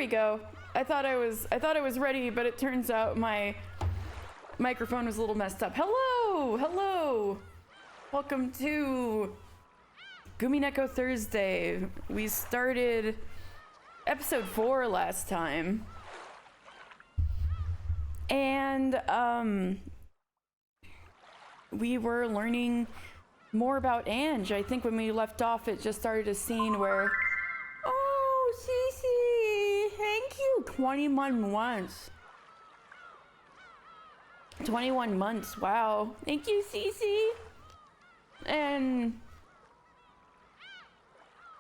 we go. I thought I was ready, but it turns out my microphone was a little messed up. Hello, hello. Welcome to Umineko Thursday. We started episode 4 last time. And we were learning more about Ange. I think when we left off, it just started a scene where, oh, Cece, thank you. 21 months. 21 months, wow. Thank you, Cece. And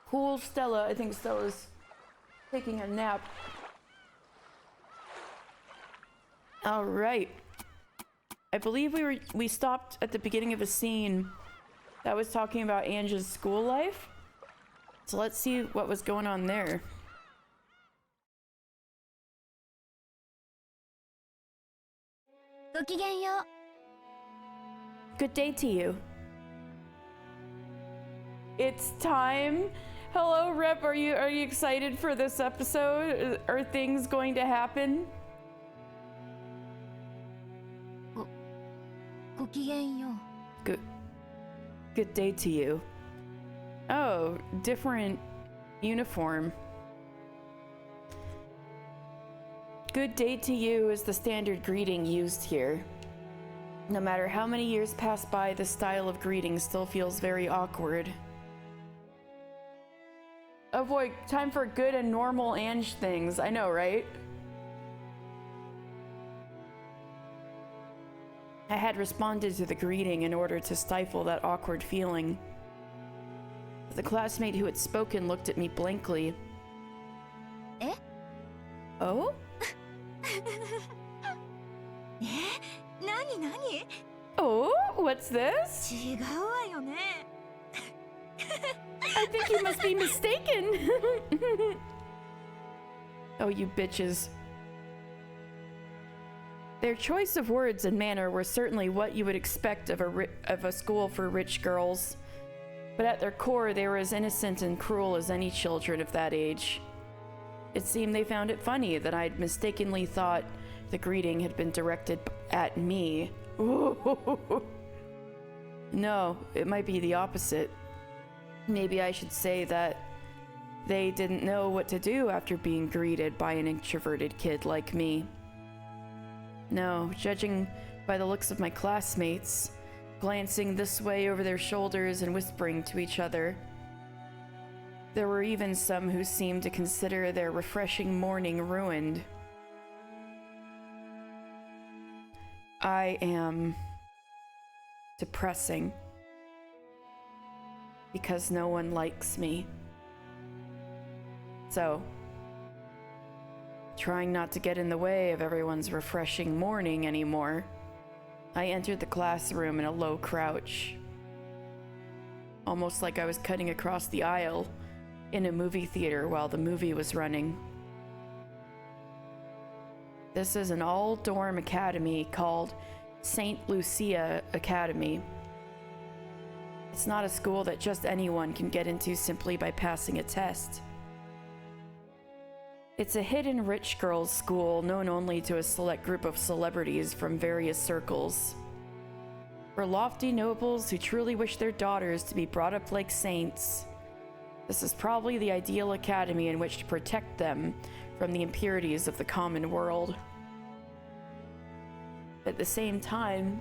cool Stella. I think Stella's taking a nap. All right. I believe we stopped at the beginning of a scene that was talking about Ange's school life. So let's see what was going on there. Good day to you. It's time. Hello, Rep. Are you excited for this episode? Are things going to happen? Good day to you. Oh, different uniform. Good day to you is the standard greeting used here. No matter how many years pass by, the style of greeting still feels very awkward. Oh boy, time for good and normal Ange things. I know, right? I had responded to the greeting in order to stifle that awkward feeling. The classmate who had spoken looked at me blankly. Eh? Oh? Oh, what's this? I think you must be mistaken. Oh, you bitches. Their choice of words and manner were certainly what you would expect of a school for rich girls. But at their core, they were as innocent and cruel as any children of that age. It seemed they found it funny that I'd mistakenly thought the greeting had been directed at me. No, it might be the opposite. Maybe I should say that they didn't know what to do after being greeted by an introverted kid like me. No, judging by the looks of my classmates, glancing this way over their shoulders and whispering to each other, there were even some who seemed to consider their refreshing morning ruined. I am depressing because no one likes me. So, trying not to get in the way of everyone's refreshing morning anymore, I entered the classroom in a low crouch, almost like I was cutting across the aisle in a movie theater while the movie was running. This is an all-dorm academy called St. Lucia Academy. It's not a school that just anyone can get into simply by passing a test. It's a hidden rich girls' school known only to a select group of celebrities from various circles. For lofty nobles who truly wish their daughters to be brought up like saints, this is probably the ideal academy in which to protect them from the impurities of the common world. At the same time,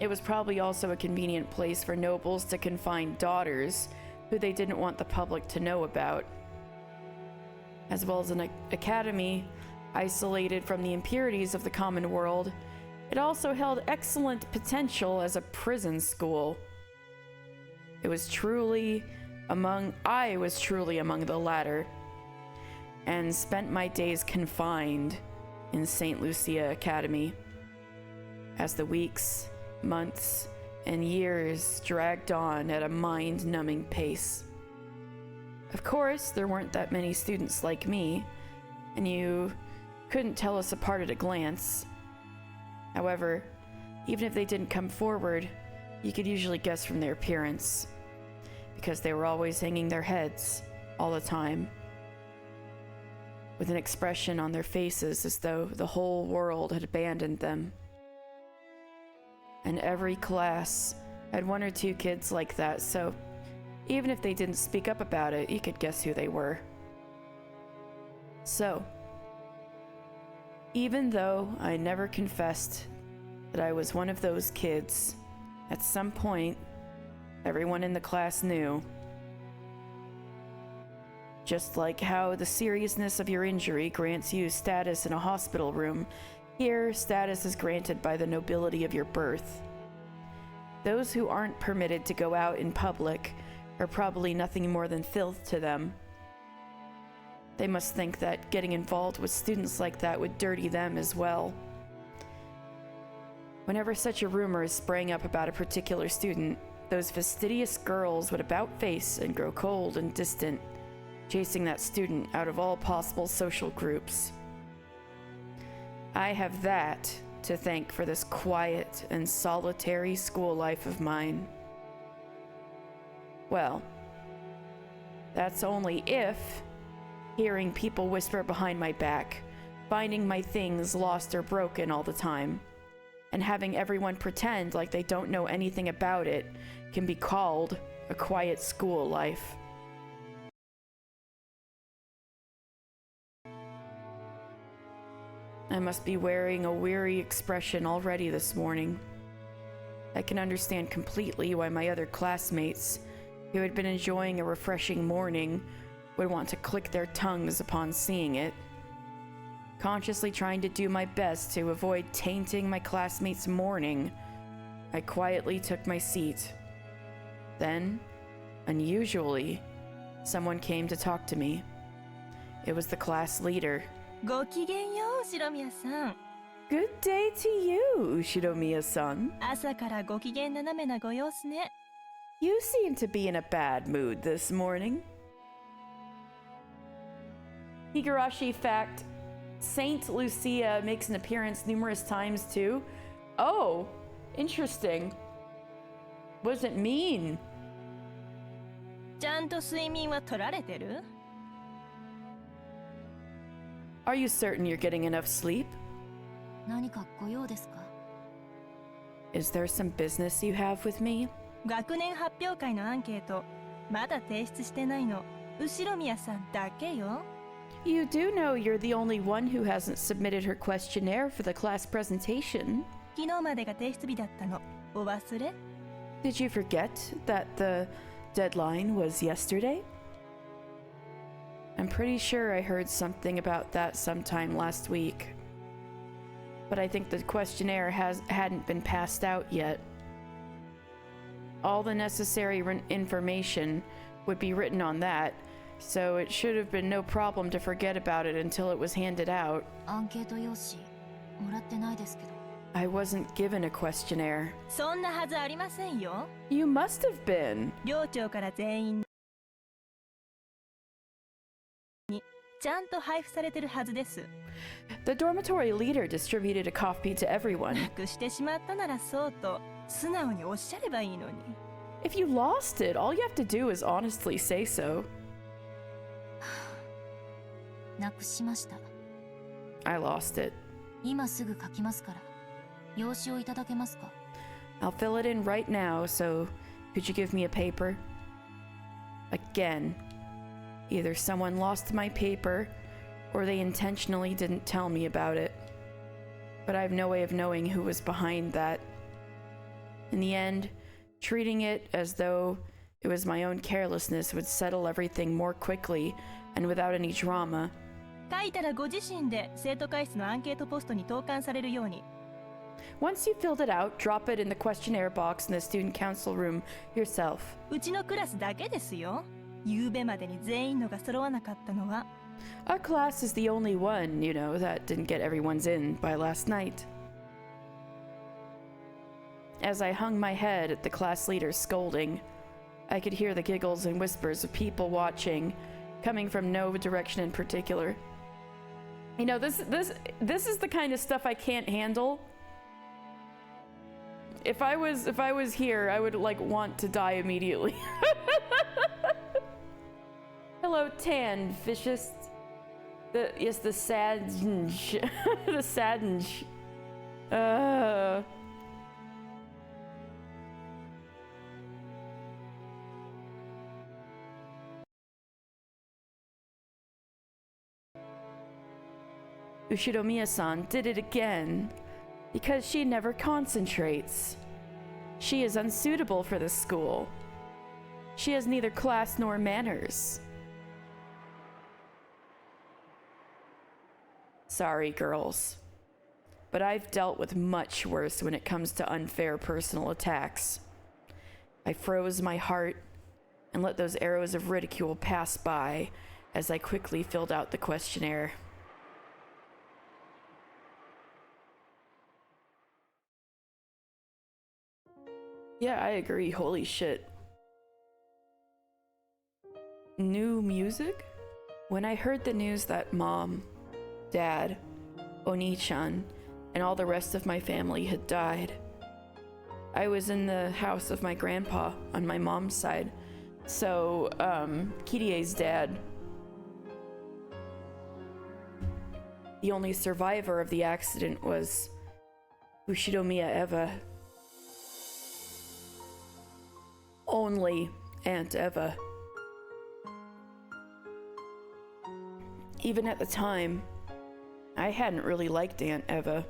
it was probably also a convenient place for nobles to confine daughters who they didn't want the public to know about. As well as an academy isolated from the impurities of the common world, it also held excellent potential as a prison school. I was truly among the latter, and spent my days confined in St. Lucia Academy. As the weeks, months, and years dragged on at a mind-numbing pace. Of course, there weren't that many students like me, and you couldn't tell us apart at a glance. However, even if they didn't come forward, you could usually guess from their appearance, because they were always hanging their heads all the time. with an expression on their faces as though the whole world had abandoned them. And every class had one or two kids like that, so even if they didn't speak up about it, you could guess who they were. So, even though I never confessed that I was one of those kids, at some point, everyone in the class knew. Just like how the seriousness of your injury grants you status in a hospital room, here status is granted by the nobility of your birth. Those who aren't permitted to go out in public are probably nothing more than filth to them. They must think that getting involved with students like that would dirty them as well. Whenever such a rumor sprang up about a particular student, those fastidious girls would about face and grow cold and distant, chasing that student out of all possible social groups. I have that to thank for this quiet and solitary school life of mine. Well, that's only if hearing people whisper behind my back, finding my things lost or broken all the time, and having everyone pretend like they don't know anything about it can be called a quiet school life. I must be wearing a weary expression already this morning. I can understand completely why my other classmates, who had been enjoying a refreshing morning, would want to click their tongues upon seeing it. Consciously trying to do my best to avoid tainting my classmates' morning, I quietly took my seat. Then, unusually, someone came to talk to me. It was the class leader. ごきげんよう、白宮さん。Good day to you, Shiromiya-san. 朝からご機嫌斜めなご様子ね。You seem to be in a bad mood this morning. Higurashi fact, Saint Lucia makes an appearance numerous times too. Oh, interesting. What does it mean? ちゃんと睡眠は取られてる？ Are you certain you're getting enough sleep? 何かご用ですか？ Is there some business you have with me? 学年発表会のアンケート、まだ提出してないの。後ろ宮さんだけよ。You do know you're the only one who hasn't submitted her questionnaire for the class presentation. 昨日までが提出日だったの。お忘れ？ Did you forget that the deadline was yesterday? I'm pretty sure I heard something about that sometime last week. But I think the questionnaire hadn't been passed out yet. All the necessary information would be written on that, so it should have been no problem to forget about it until it was handed out. アンケート用紙もらってないですけど。I wasn't given a questionnaire. そんなはずありませんよ。You must have been. 寮長から全員にちゃんと配布されてるはずです。The dormitory leader distributed a copy to everyone. なくしてしまったならそうと素直におっしゃればいいのに。If you lost it, all you have to do is honestly say so. なくしました。 I lost it. 今すぐ書きますから。用紙をいただけますか？ I'll fill it in right now, so could you give me a paper? Again, either someone lost my paper, or they intentionally didn't tell me about it. But I have no way of knowing who was behind that. In the end, treating it as though it was my own carelessness would settle everything more quickly and without any drama. 書いたらご自身で生徒会室のアンケートポストに投函されるように。Once you filled it out, drop it in the questionnaire box in the student council room yourself. うちのクラスだけですよ。夕べまでに全員のが揃わなかったのは。Our class is the only one, you know, that didn't get everyone's in by last night. As I hung my head at the class leader's scolding, I could hear the giggles and whispers of people watching, coming from no direction in particular. You know, this is the kind of stuff I can't handle. If I was here, I would like want to die immediately. Hello, Tan Vicious. The sadness. The sadness. Ushiromiya-san did it again because she never concentrates. She is unsuitable for this school. She has neither class nor manners. Sorry, girls, but I've dealt with much worse when it comes to unfair personal attacks. I froze my heart and let those arrows of ridicule pass by as I quickly filled out the questionnaire. Yeah, I agree. Holy shit. New music? When I heard the news that Mom, Dad, Oni-chan, and all the rest of my family had died, I was in the house of my grandpa on my mom's side. So, Kirie's dad, the only survivor of the accident, was Ushiromiya Eva. Only Aunt Eva. Even at the time, I hadn't really liked Aunt Eva.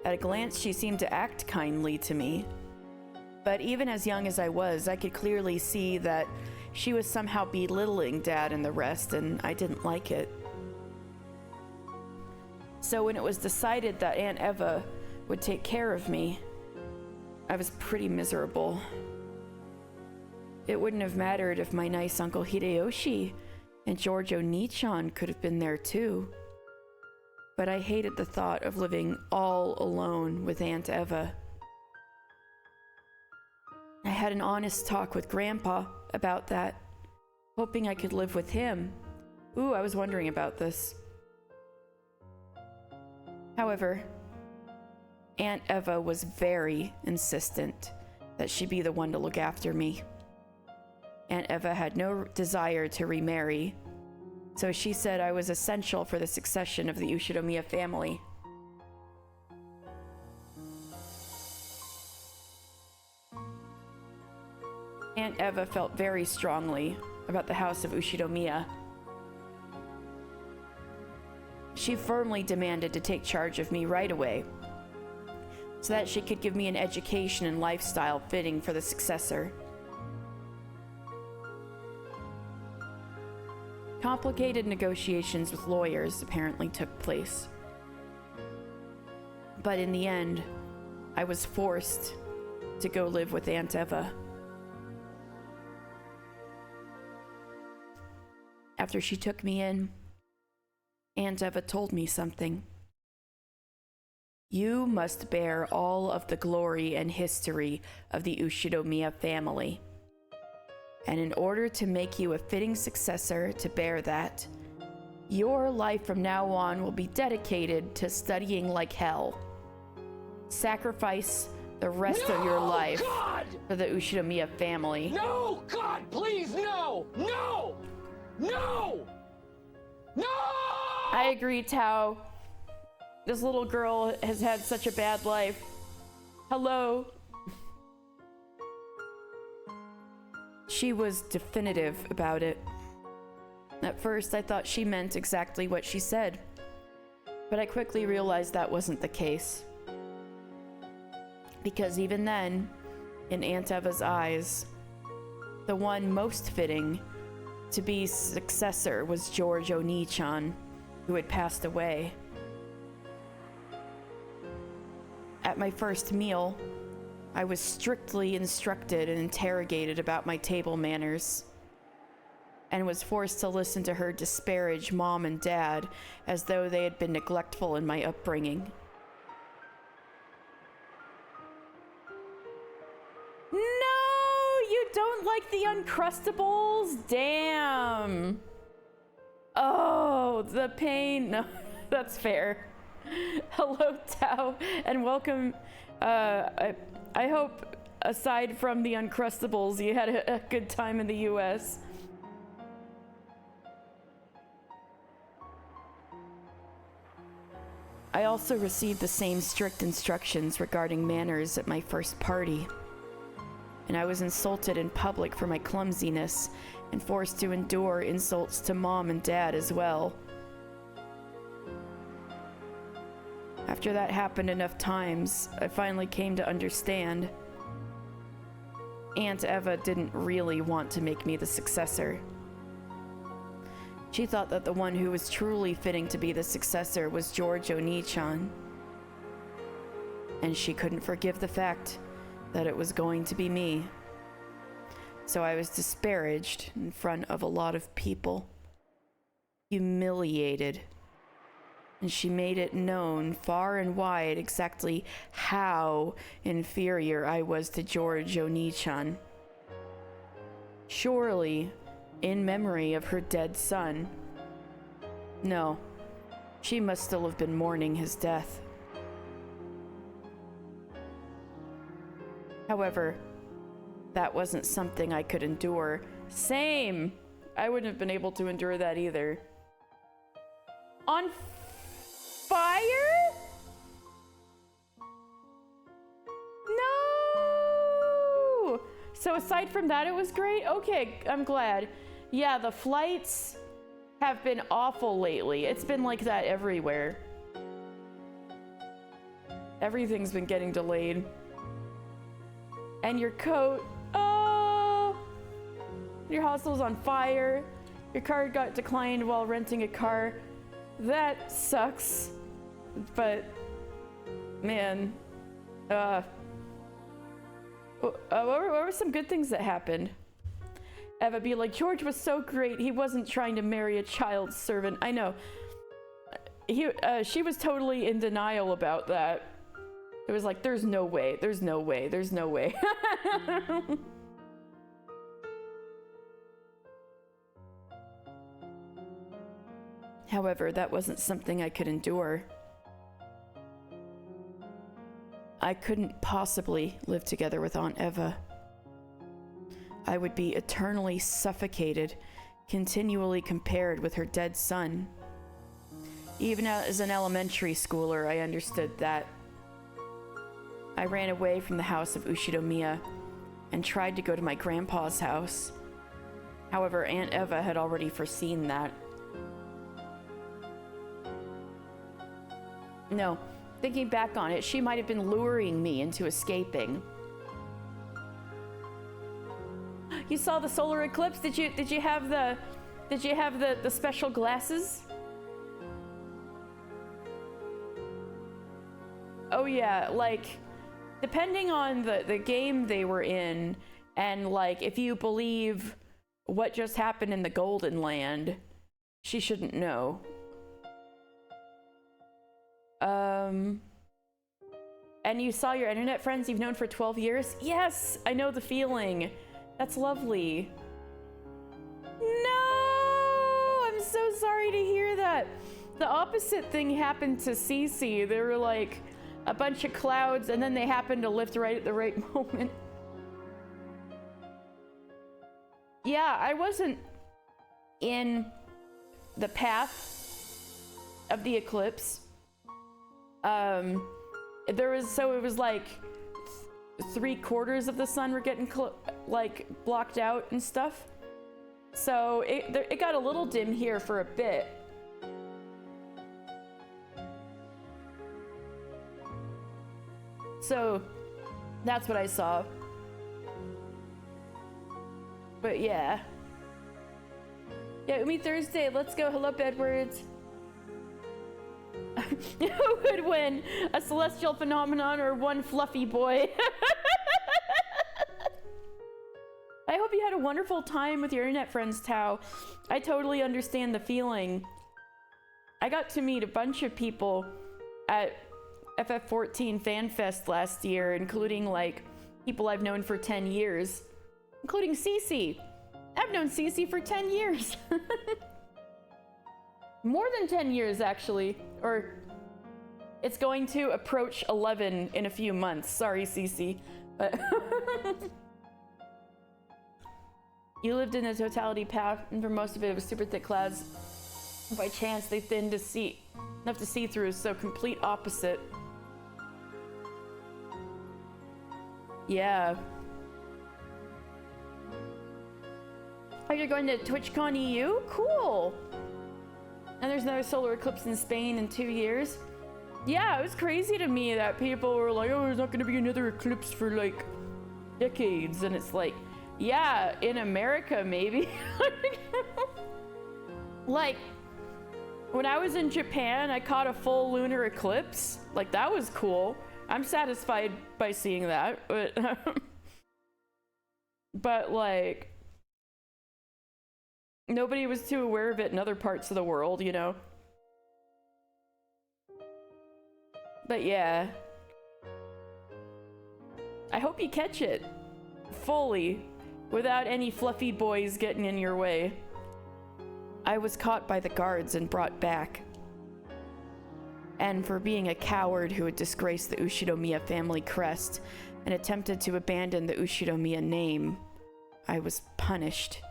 At a glance, she seemed to act kindly to me. But even as young as I was, I could clearly see that she was somehow belittling Dad and the rest, and I didn't like it. So when it was decided that Aunt Eva would take care of me, I was pretty miserable. It wouldn't have mattered if my nice Uncle Hideyoshi and George Oni-chan could have been there too. But I hated the thought of living all alone with Aunt Eva. I had an honest talk with Grandpa about that, hoping I could live with him. Ooh, I was wondering about this. However, Aunt Eva was very insistent that she be the one to look after me. Aunt Eva had no desire to remarry, so she said I was essential for the succession of the Ushiromiya family. Aunt Eva felt very strongly about the house of Ushiromiya. She firmly demanded to take charge of me right away, so that she could give me an education and lifestyle fitting for the successor. Complicated negotiations with lawyers apparently took place. But in the end, I was forced to go live with Aunt Eva. After she took me in, Aunt Eva told me something. You must bear all of the glory and history of the Ushiromiya family. And in order to make you a fitting successor to bear that, your life from now on will be dedicated to studying like hell. Sacrifice the rest of your life for the Ushiromiya family. No, God, please, no! No! No! No! I agree, Tao. This little girl has had such a bad life. Hello. She was definitive about it. At first, I thought she meant exactly what she said, but I quickly realized that wasn't the case. Because even then, in Aunt Eva's eyes, the one most fitting to be successor was George Oni-chan, who had passed away. At my first meal, I was strictly instructed and interrogated about my table manners, and was forced to listen to her disparage Mom and Dad as though they had been neglectful in my upbringing. No, you don't like the Uncrustables? Damn. Oh, the pain. No, that's fair. Hello, Tao, and welcome. I hope, aside from the Uncrustables, you had a good time in the US. I also received the same strict instructions regarding manners at my first party. And I was insulted in public for my clumsiness and forced to endure insults to Mom and Dad as well. After that happened enough times, I finally came to understand Aunt Eva didn't really want to make me the successor. She thought that the one who was truly fitting to be the successor was George Oni-chan. And she couldn't forgive the fact that it was going to be me. So I was disparaged in front of a lot of people. Humiliated. And she made it known far and wide exactly how inferior I was to George Oni-chan. Surely, in memory of her dead son. No, she must still have been mourning his death. However, that wasn't something I could endure. Same! I wouldn't have been able to endure that either. On fire? No! So aside from that, it was great? Okay, I'm glad. Yeah, the flights have been awful lately. It's been like that everywhere. Everything's been getting delayed. And your coat, oh! Your hostel's on fire. Your card got declined while renting a car. That sucks. But, man, what were some good things that happened? Eva be like, George was so great. He wasn't trying to marry a child servant. I know. She was totally in denial about that. It was like, there's no way. There's no way. There's no way. However, that wasn't something I could endure. I couldn't possibly live together with Aunt Eva. I would be eternally suffocated, continually compared with her dead son. Even as an elementary schooler, I understood that. I ran away from the house of Ushinomiya and tried to go to my grandpa's house. However, Aunt Eva had already foreseen that. No, thinking back on it, she might have been luring me into escaping. You saw the solar eclipse? Did you have the special glasses? Oh yeah, like depending on the game they were in, and like if you believe what just happened in the Golden Land, she shouldn't know. And you saw your internet friends you've known for 12 years? Yes, I know the feeling. That's lovely. No! I'm so sorry to hear that. The opposite thing happened to Cece. There were like a bunch of clouds and then they happened to lift right at the right moment. Yeah, I wasn't in the path of the eclipse. It was like 3/4 of the sun were getting like blocked out and stuff. So it got a little dim here for a bit. So that's what I saw. But yeah. Yeah, Umi Thursday, let's go. Hello, Bedwards. Who would win? A celestial phenomenon or one fluffy boy? I hope you had a wonderful time with your internet friends, Tao. I totally understand the feeling. I got to meet a bunch of people at FF14 FanFest last year, including like people I've known for 10 years, including Cece. I've known Cece for 10 years. More than 10 years, actually. Or it's going to approach 11 in a few months. Sorry, Cece. But you lived in a totality path, and for most of it was super thick clouds. By chance, they thin to see enough to see through, so complete opposite. Yeah. Oh, you're going to TwitchCon EU? Cool. And there's another solar eclipse in Spain in 2 years. Yeah, it was crazy to me that people were like, oh, there's not going to be another eclipse for like decades. And it's like, yeah, in America, maybe. Like, when I was in Japan, I caught a full lunar eclipse. Like, that was cool. I'm satisfied by seeing that. But like, nobody was too aware of it in other parts of the world, you know? But yeah. I hope you catch it fully without any fluffy boys getting in your way. I was caught by the guards and brought back. And for being a coward who had disgraced the Ushinomiya family crest and attempted to abandon the Ushinomiya name, I was punished.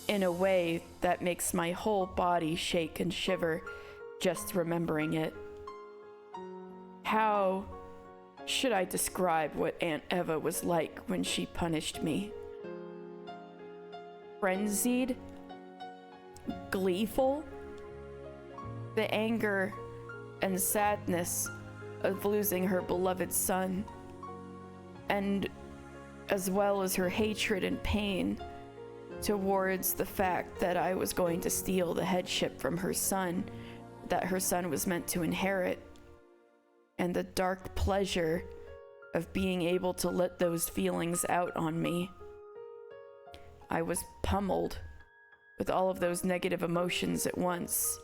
In a way that makes my whole body shake and shiver just remembering it. How should I describe what Aunt Eva was like when she punished me? Frenzied? Gleeful? The anger and sadness of losing her beloved son, and as well as her hatred and pain towards the fact that I was going to steal the headship from her son that her son was meant to inherit, and the dark pleasure of being able to let those feelings out on me. I was pummeled with all of those negative emotions at once.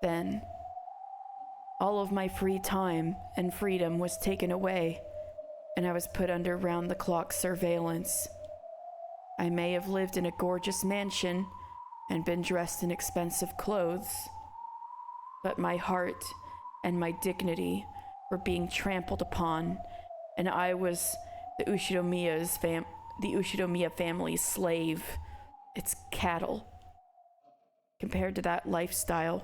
Then, all of my free time and freedom was taken away, and I was put under round-the-clock surveillance. I may have lived in a gorgeous mansion and been dressed in expensive clothes, but my heart and my dignity were being trampled upon, and I was the Ushinomiya family's slave, its cattle. Compared to that lifestyle,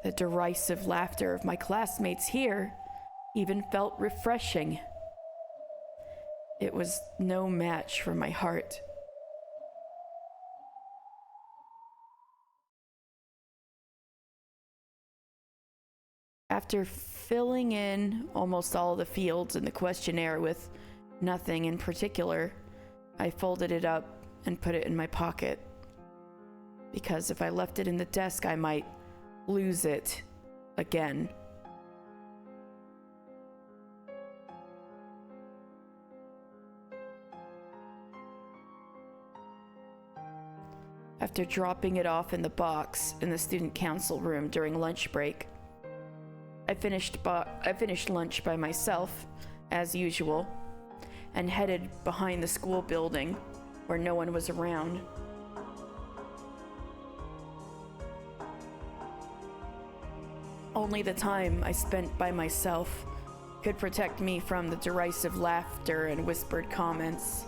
the derisive laughter of my classmates here even felt refreshing. It was no match for my heart. After filling in almost all the fields in the questionnaire with nothing in particular, I folded it up and put it in my pocket. Because if I left it in the desk, I might lose it again. After dropping it off in the box in the student council room during lunch break, I finished lunch by myself, as usual, and headed behind the school building where no one was around. Only the time I spent by myself could protect me from the derisive laughter and whispered comments.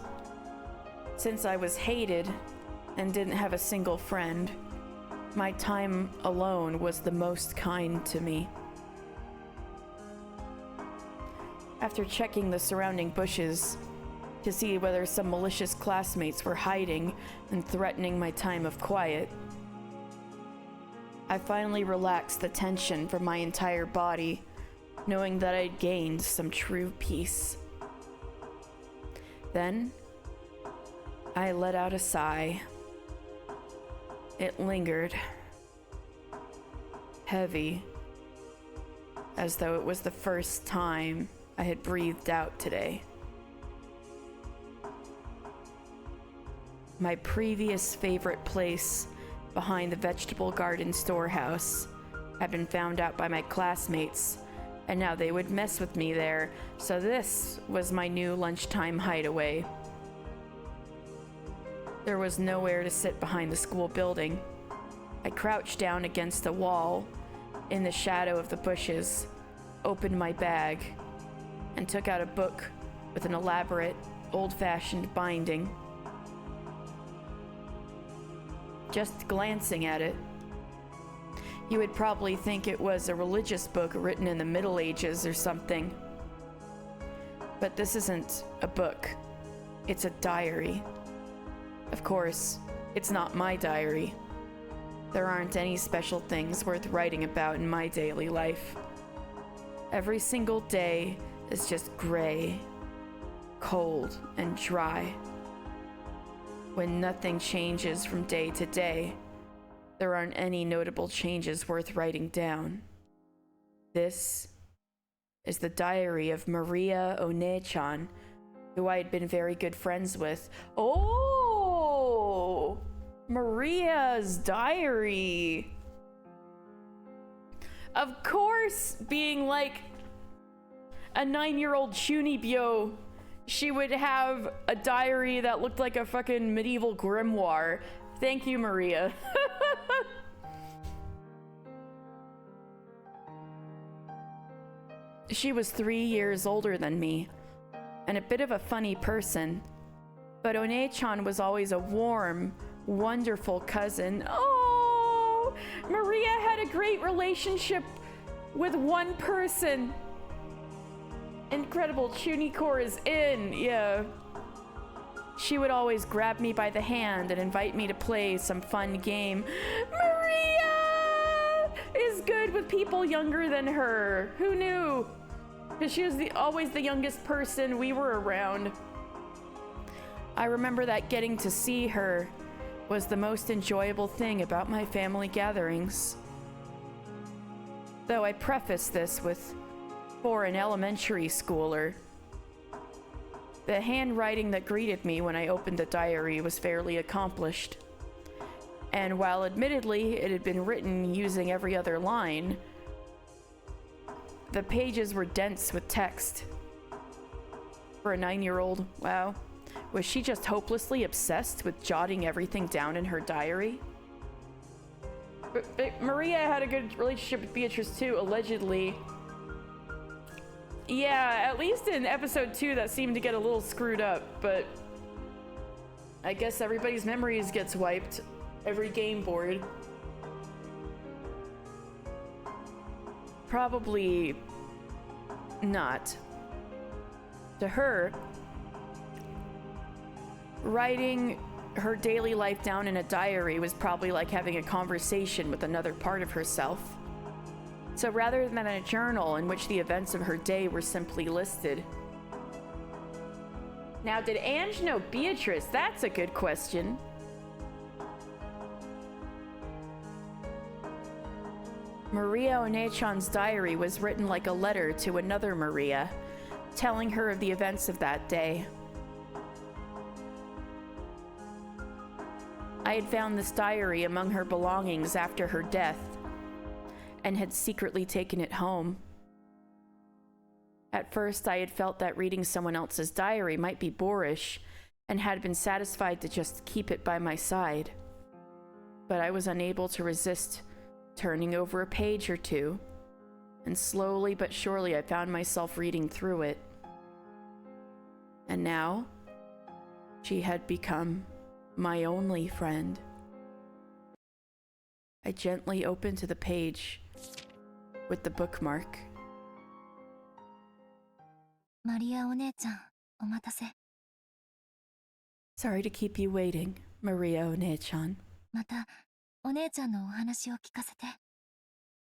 Since I was hated and didn't have a single friend, my time alone was the most kind to me. After checking the surrounding bushes to see whether some malicious classmates were hiding and threatening my time of quiet, I finally relaxed the tension from my entire body, knowing that I'd gained some true peace. Then, I let out a sigh. It lingered, heavy, as though it was the first time I had breathed out today. My previous favorite place behind the vegetable garden storehouse had been found out by my classmates, and now they would mess with me there, so this was my new lunchtime hideaway. There was nowhere to sit behind the school building. I crouched down against the wall in the shadow of the bushes, opened my bag, and took out a book with an elaborate, old-fashioned binding. Just glancing at it, you would probably think it was a religious book written in the Middle Ages or something. But this isn't a book. It's a diary. Of course, it's not my diary. There aren't any special things worth writing about in my daily life. Every single day is just gray, cold, and dry. When nothing changes from day to day, there aren't any notable changes worth writing down. This is the diary of Maria One-chan, who I had been very good friends with. Oh! Maria's diary! Of course, being like a 9-year-old Chunibyo, she would have a diary that looked like a fucking medieval grimoire. Thank you, Maria. She was 3 years older than me, and a bit of a funny person, but One-chan was always a warm, wonderful cousin. Oh, Maria had a great relationship with one person. Incredible, Chunicore is in, yeah. She would always grab me by the hand and invite me to play some fun game. Maria is good with people younger than her. Who knew? Because she was always the youngest person we were around. I remember that getting to see her was the most enjoyable thing about my family gatherings. Though I preface this with, for an elementary schooler, the handwriting that greeted me when I opened the diary was fairly accomplished. And while admittedly it had been written using every other line, the pages were dense with text. For a 9-year-old, wow. Was she just hopelessly obsessed with jotting everything down in her diary? But Maria had a good relationship with Beatrice too, allegedly. Yeah, at least in episode 2 that seemed to get a little screwed up, but I guess everybody's memories gets wiped. Every game board. Probably not. To her, writing her daily life down in a diary was probably like having a conversation with another part of herself. So rather than a journal in which the events of her day were simply listed. Now, did Ange know Beatrice? That's a good question. Maria One-chan's diary was written like a letter to another Maria, telling her of the events of that day. I had found this diary among her belongings after her death, and had secretly taken it home. At first, I had felt that reading someone else's diary might be boorish, and had been satisfied to just keep it by my side. But I was unable to resist turning over a page or two, and slowly but surely I found myself reading through it. And now, she had become my only friend. I gently opened to the page with the bookmark. マリアお姉ちゃん、お待たせ。 Sorry to keep you waiting, Maria One-chan. また、お姉ちゃんのお話を聞かせて。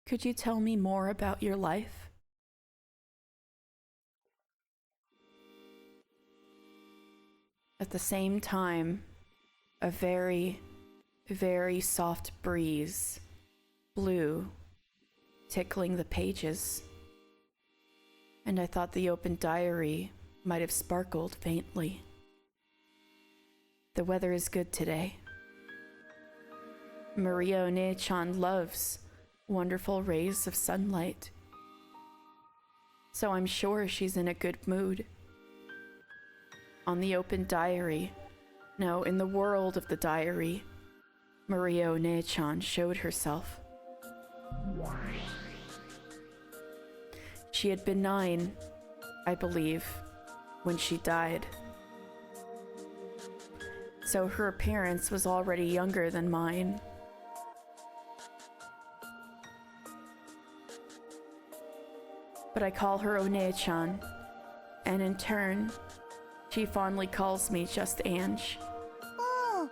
Could you tell me more about your life? At the same time, a very, very soft breeze blew, tickling the pages, and I thought the open diary might have sparkled faintly. The weather is good today. Maria One-chan loves wonderful rays of sunlight, so I'm sure she's in a good mood. On the open diary, no, in the world of the diary, Maria One-chan showed herself. She had been 9 I believe, when she died. So her appearance was already younger than mine. But I call her One-chan, and in turn, she fondly calls me just Ange. おう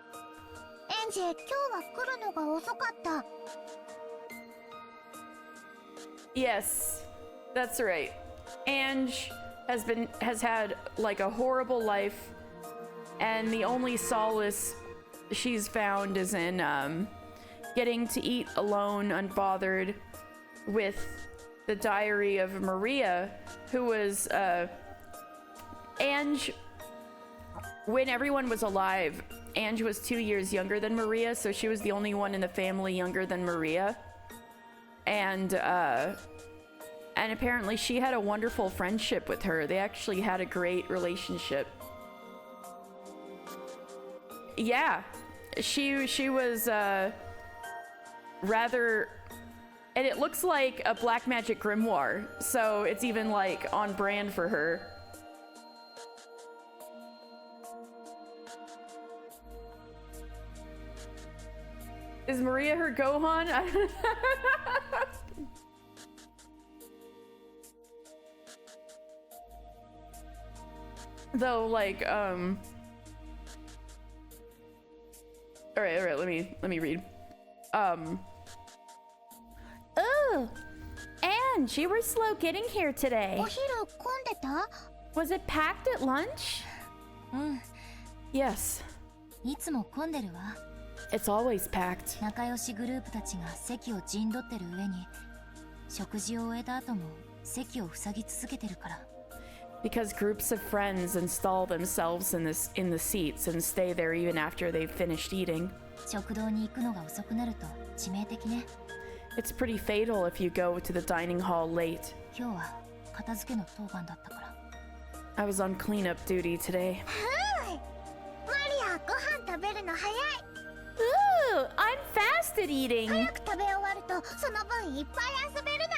エンジ、今日は来るのが遅かった。 Yes, that's right. Ange has had like a horrible life, and the only solace she's found is in getting to eat alone, unbothered, with the diary of Maria, who was Ange. When everyone was alive, Ange was 2 years younger than Maria, so she was the only one in the family younger than Maria. And apparently she had a wonderful friendship with her. They actually had a great relationship. Yeah, she was rather, and it looks like a black magic grimoire, so it's even like on brand for her. Is Maria her Gohan? Though, like, all right, let me read. Oh, Ange, you were slow getting here today. お昼混んでた？ Was it packed at lunch? うん、 Yes, いつも混んでるわ。 it's always packed. 仲良しグループたちが席を陣取ってる上に、食事を終えた後も席を塞ぎ続けてるから。 Because groups of friends install themselves in the seats and stay there even after they've finished eating. 食堂に行くのが遅くなると致命的ね。 It's pretty fatal if you go to the dining hall late. 今日は片付けの当番だったから。 I was on cleanup duty today. マリア、ご飯食べるの早い。 Ooh, I'm fast at eating. 早く食べ終わるとその分いっぱい遊べるの。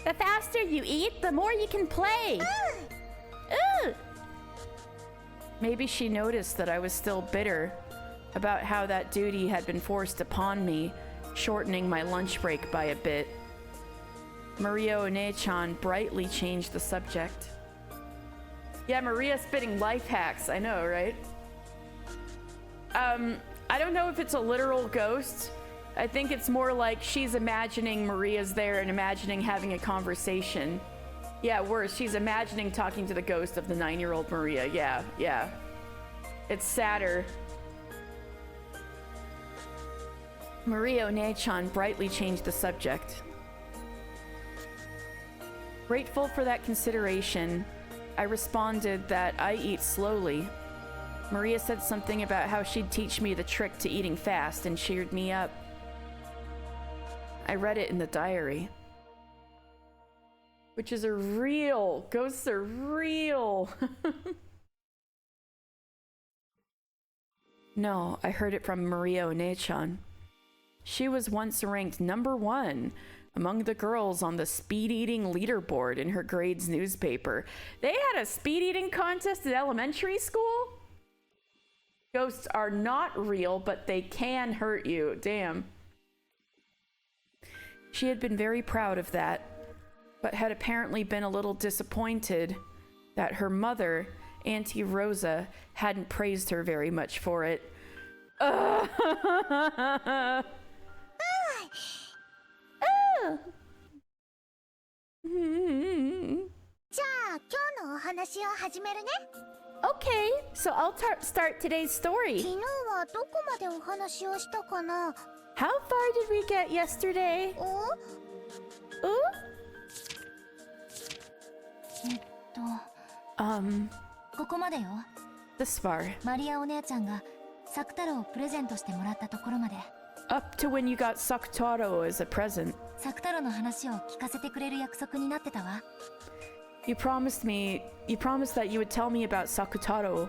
The faster you eat, the more you can play. Ooh. Maybe she noticed that I was still bitter about how that duty had been forced upon me, shortening my lunch break by a bit. Maria One-chan brightly changed the subject. Yeah, Maria spitting life hacks, I know, right? I don't know if it's a literal ghost. I think it's more like she's imagining Maria's there and imagining having a conversation. Yeah, worse, she's imagining talking to the ghost of the 9-year-old Maria. Yeah. It's sadder. Maria One-chan brightly changed the subject. Grateful for that consideration, I responded that I eat slowly. Maria said something about how she'd teach me the trick to eating fast and cheered me up. I read it in the diary. Which is a real, ghosts are real. No, I heard it from Maria One-chan. She was once ranked #1 among the girls on the speed eating leaderboard in her grade's newspaper. They had a speed eating contest at elementary school? Ghosts are not real, but they can hurt you. Damn. She had been very proud of that, but had apparently been a little disappointed that her mother, Auntie Rosa, hadn't praised her very much for it. じゃあ今日のお話を始めるね。 Okay, so I'll start today's story. 昨日はどこまでお話をしたかな？ How far did we get yesterday? お？ Ooh? ここまでよ。 This far. マリアお姉ちゃんがサクタロをプレゼントしてもらったところまで。 Up to when you got Sakutaro as a present. サクタロの話を聞かせてくれる約束になってたわ。 You promised that you would tell me about Sakutaro. Ooh!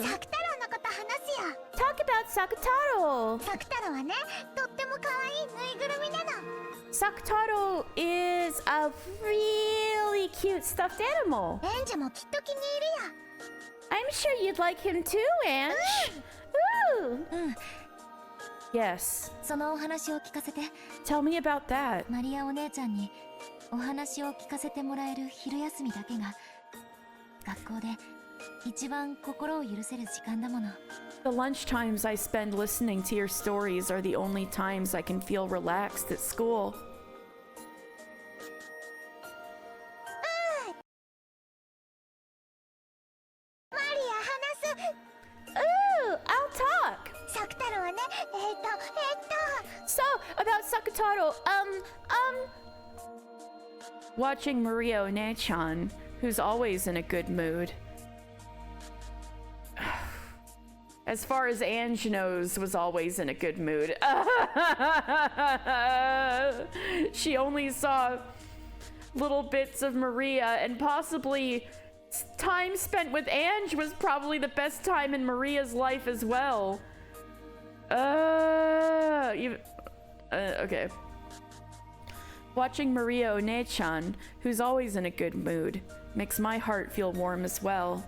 サクタロウのこと話すよ。 Talk about Sakutaro! サクタロウはね、とっても可愛いぬいぐるみなの。Sakutaro is a really cute stuffed animal. エンジもきっと気に入るよ。 I'm sure you'd like him too, Ange. Ooh. うん。 Yes. そのお話を聞かせて。 Tell me about that. マリアお姉ちゃんにお話を聞かせてもらえる昼休みだけが学校で一番心を許せる時間だもの。 The lunch times I spend listening to your stories are the only times I can feel relaxed at school. Ooh, I'll talk. サクタロはね、So, about Sakutaro, watching Maria One-chan, who's always in a good mood. As far as Ange knows, was always in a good mood. She only saw little bits of Maria, and possibly time spent with Ange was probably the best time in Maria's life as well. Okay. Watching Maria One-chan, who's always in a good mood, makes my heart feel warm as well.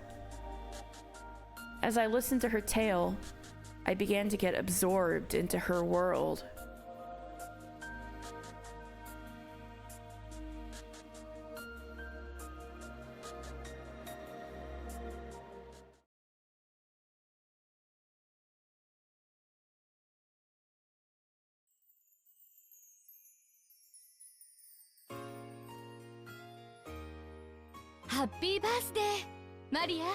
As I listened to her tale, I began to get absorbed into her world. Happy birthday, Maria.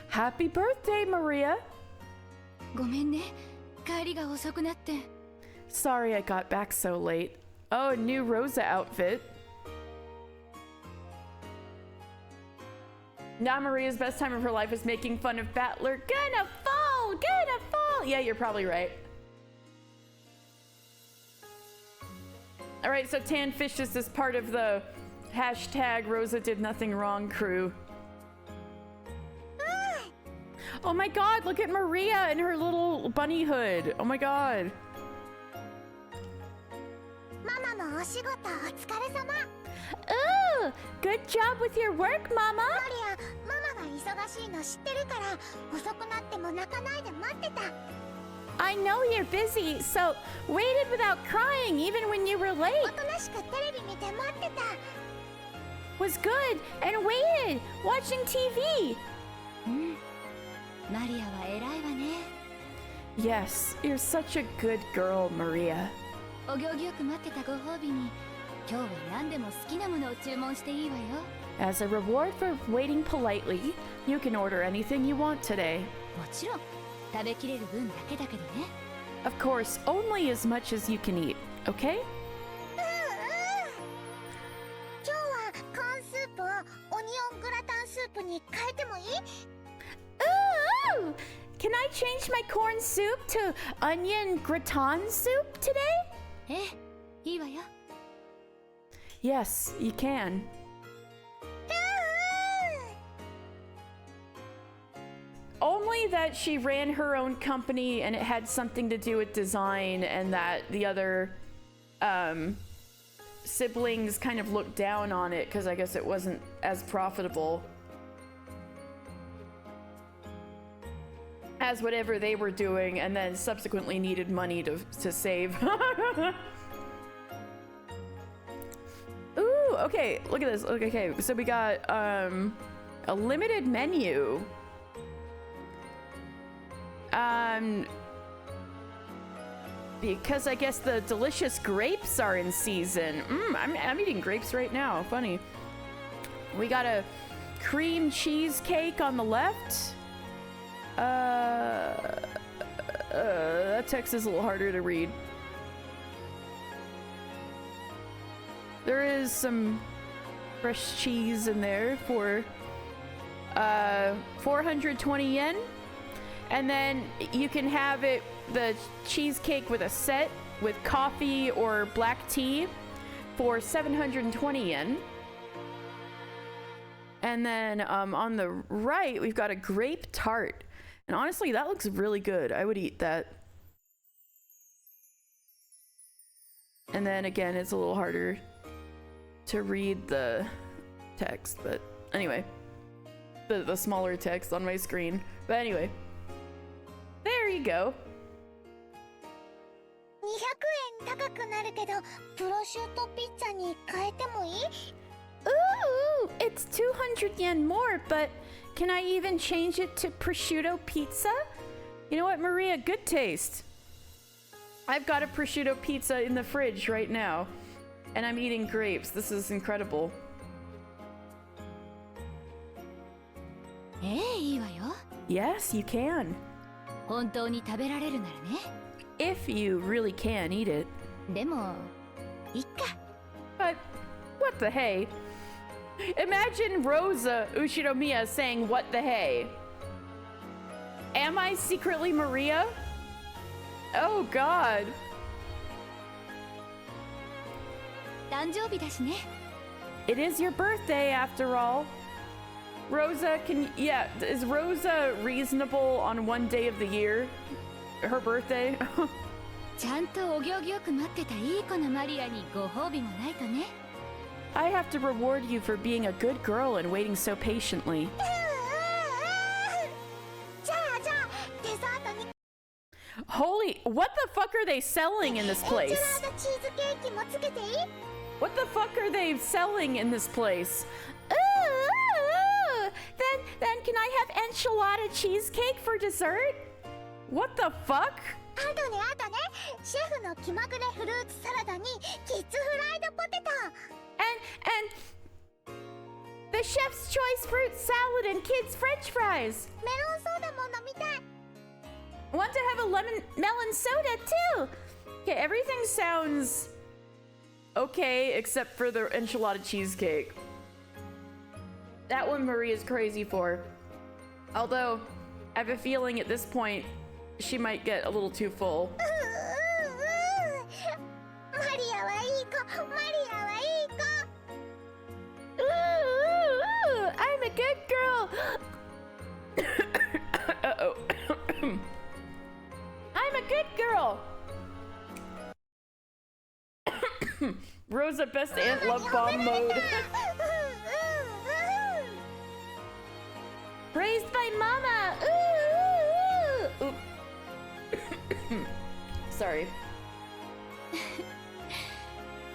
Happy birthday, Maria! ごめんね、帰りが遅くなって。 Sorry I got back so late. Oh, a new Rosa outfit. Now Maria's best time of her life is making fun of Battler. Gonna fall! Yeah, you're probably right. Alright, so Tan Fish is this part of the hashtag Rosa did nothing wrong crew. Oh my god, look at Maria in her little bunny hood. Oh my god. ママのお仕事お疲れ様。 Ooh, good job with your work, Mama. マリア、ママが忙しいの知ってるから遅くなっても泣かないで待ってた。 I know you're busy, so waited without crying even when you were お late. となしくテレビ見て待ってた。 Was good and waited, watching TV. マリアは偉いわね。 Yes, you're such a good girl, Maria. お行儀よく待ってたご褒美に、今日は何でも好きなものを注文していいわよ。 As a reward for waiting politely, you can order anything you want today. もちろん、食べきれる分だけだけどね。 Of course, only as much as you can eat, okay? 今日はコーンスープをオニオングラタンスープに変えてもいい？ Ooh! Can I change my corn soup to onion gratin soup today? ええ、いいわよ。 Yes, you can. Only that she ran her own company and it had something to do with design, and that the other siblings kind of looked down on it because I guess it wasn't as profitable as whatever they were doing, and then subsequently needed money to save. Ooh, okay, look at this. Okay, so we got a limited menu. Because I guess the delicious grapes are in season. I'm eating grapes right now. Funny. We got a cream cheesecake on the left. That text is a little harder to read. There is some fresh cheese in there for 420 yen. And then you can have it, the cheesecake with a set with coffee or black tea for 720 yen. And then on the right, we've got a grape tart. And honestly, that looks really good. I would eat that. And then again, it's a little harder to read the text, but anyway, the smaller text on my screen. But anyway, there you go. 200円高くなるけど、プロシュートピッツァに変えてもいい？ Ooh, it's 200 yen more, but can I even change it to prosciutto pizza? You know what, Maria? Good taste. I've got a prosciutto pizza in the fridge right now, and I'm eating grapes. This is incredible. いいわよ。 Yes, you can. 本当に食べられるならね。 If you really can eat it. でも、いっか。 But what the hey? Imagine Rosa Ushinomiya saying what the hey. Am I secretly Maria? Oh god. 誕生日だしね。 It is your birthday after all. Rosa, is Rosa reasonable on one day of the year? Her birthday? ちゃんとお行儀よく待ってたいい子のマリアにご褒美もないとね。 I have to reward you for being a good girl and waiting so patiently. じゃあデザートに Holy, what the fuck are they selling in this エンジェ place? ラードチーズケーキもつけていい？ What the fuck are they selling in this place? Then can I have enchilada cheesecake for dessert? What the fuck? あとねシェフの気まぐれフルーツサラダにキッズフライドポテト And the chef's choice fruit salad and kids french fries. メロンソーダも飲みたい Want to have a melon soda too. Okay, everything sounds okay except for the enchilada cheesecake. That one Maria's crazy for. Although, I have a feeling at this point, she might get a little too full. マリアはいい子マリアはいい子 I'm a good girl. Uh-oh. I'm a good girl. Rosa best aunt love bomb mode. Raised by mama. Ooh. Sorry.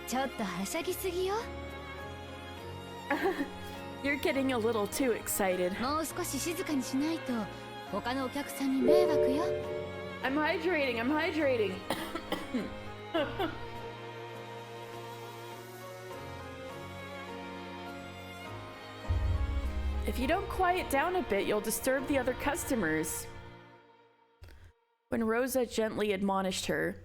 ちょっとはしゃぎすぎよ。 You're getting a little too excited. もう少し静かにしないと他のお客さんに迷惑よ。 I'm hydrating. If you don't quiet down a bit, you'll disturb the other customers. When Rosa gently admonished her,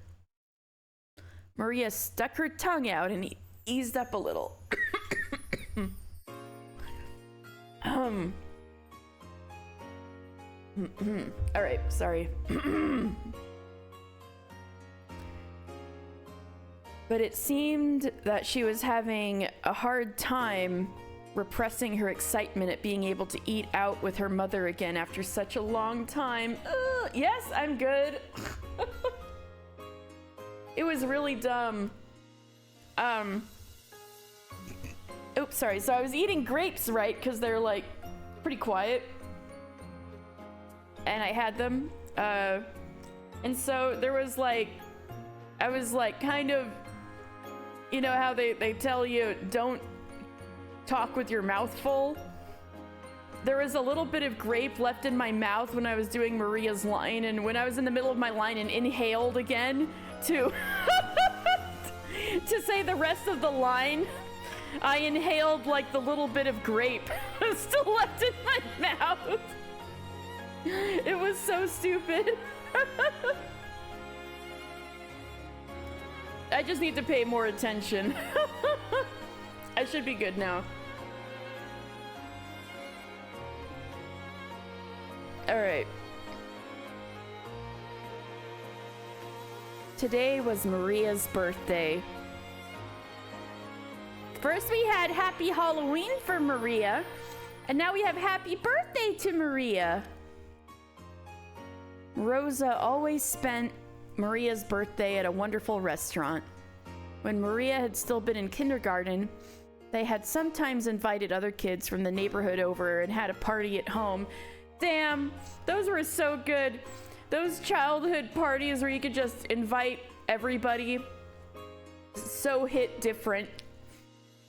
Maria stuck her tongue out and eased up a little. All right, sorry. But it seemed that she was having a hard time repressing her excitement at being able to eat out with her mother again after such a long time. Yes, I'm good. It was really dumb. Oops, sorry. So I was eating grapes, right? Because they're like pretty quiet. And I had them. And so there was like, I was like kind of, you know how they tell you don't talk with your mouth full? There was a little bit of grape left in my mouth when I was doing Maria's line, and when I was in the middle of my line and inhaled again to to say the rest of the line, I inhaled like the little bit of grape still left in my mouth. It was so stupid. I just need to pay more attention. I should be good now. All right. Today was Maria's birthday. First we had Happy Halloween for Maria, and now we have Happy Birthday to Maria. Rosa always spent Maria's birthday at a wonderful restaurant. When Maria had still been in kindergarten, they had sometimes invited other kids from the neighborhood over and had a party at home. Damn, those were so good. Those childhood parties where you could just invite everybody. So hit different.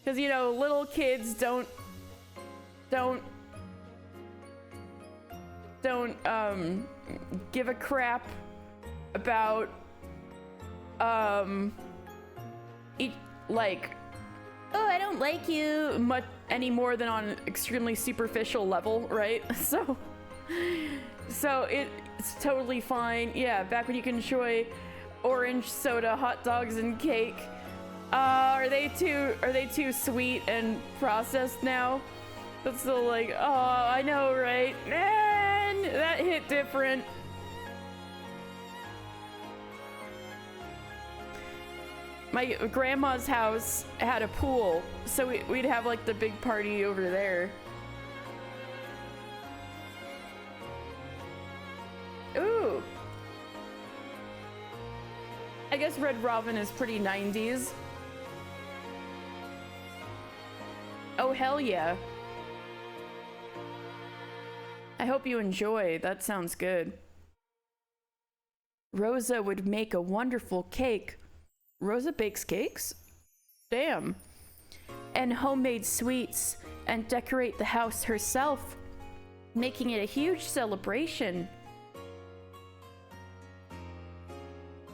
Because, you know, little kids don't give a crap about, like, oh, I don't like you much any more than on an extremely superficial level, right? So it's totally fine. Yeah, back when you can enjoy orange soda, hot dogs, and cake. Are they too sweet and processed now? That's still like, oh, I know, right? Man, that hit different. My grandma's house had a pool, so we'd have like the big party over there. Ooh. I guess Red Robin is pretty 90s. Oh, hell yeah. I hope you enjoy. That sounds good. Rosa would make a wonderful cake. Rosa bakes cakes? Damn. And homemade sweets and decorate the house herself, making it a huge celebration.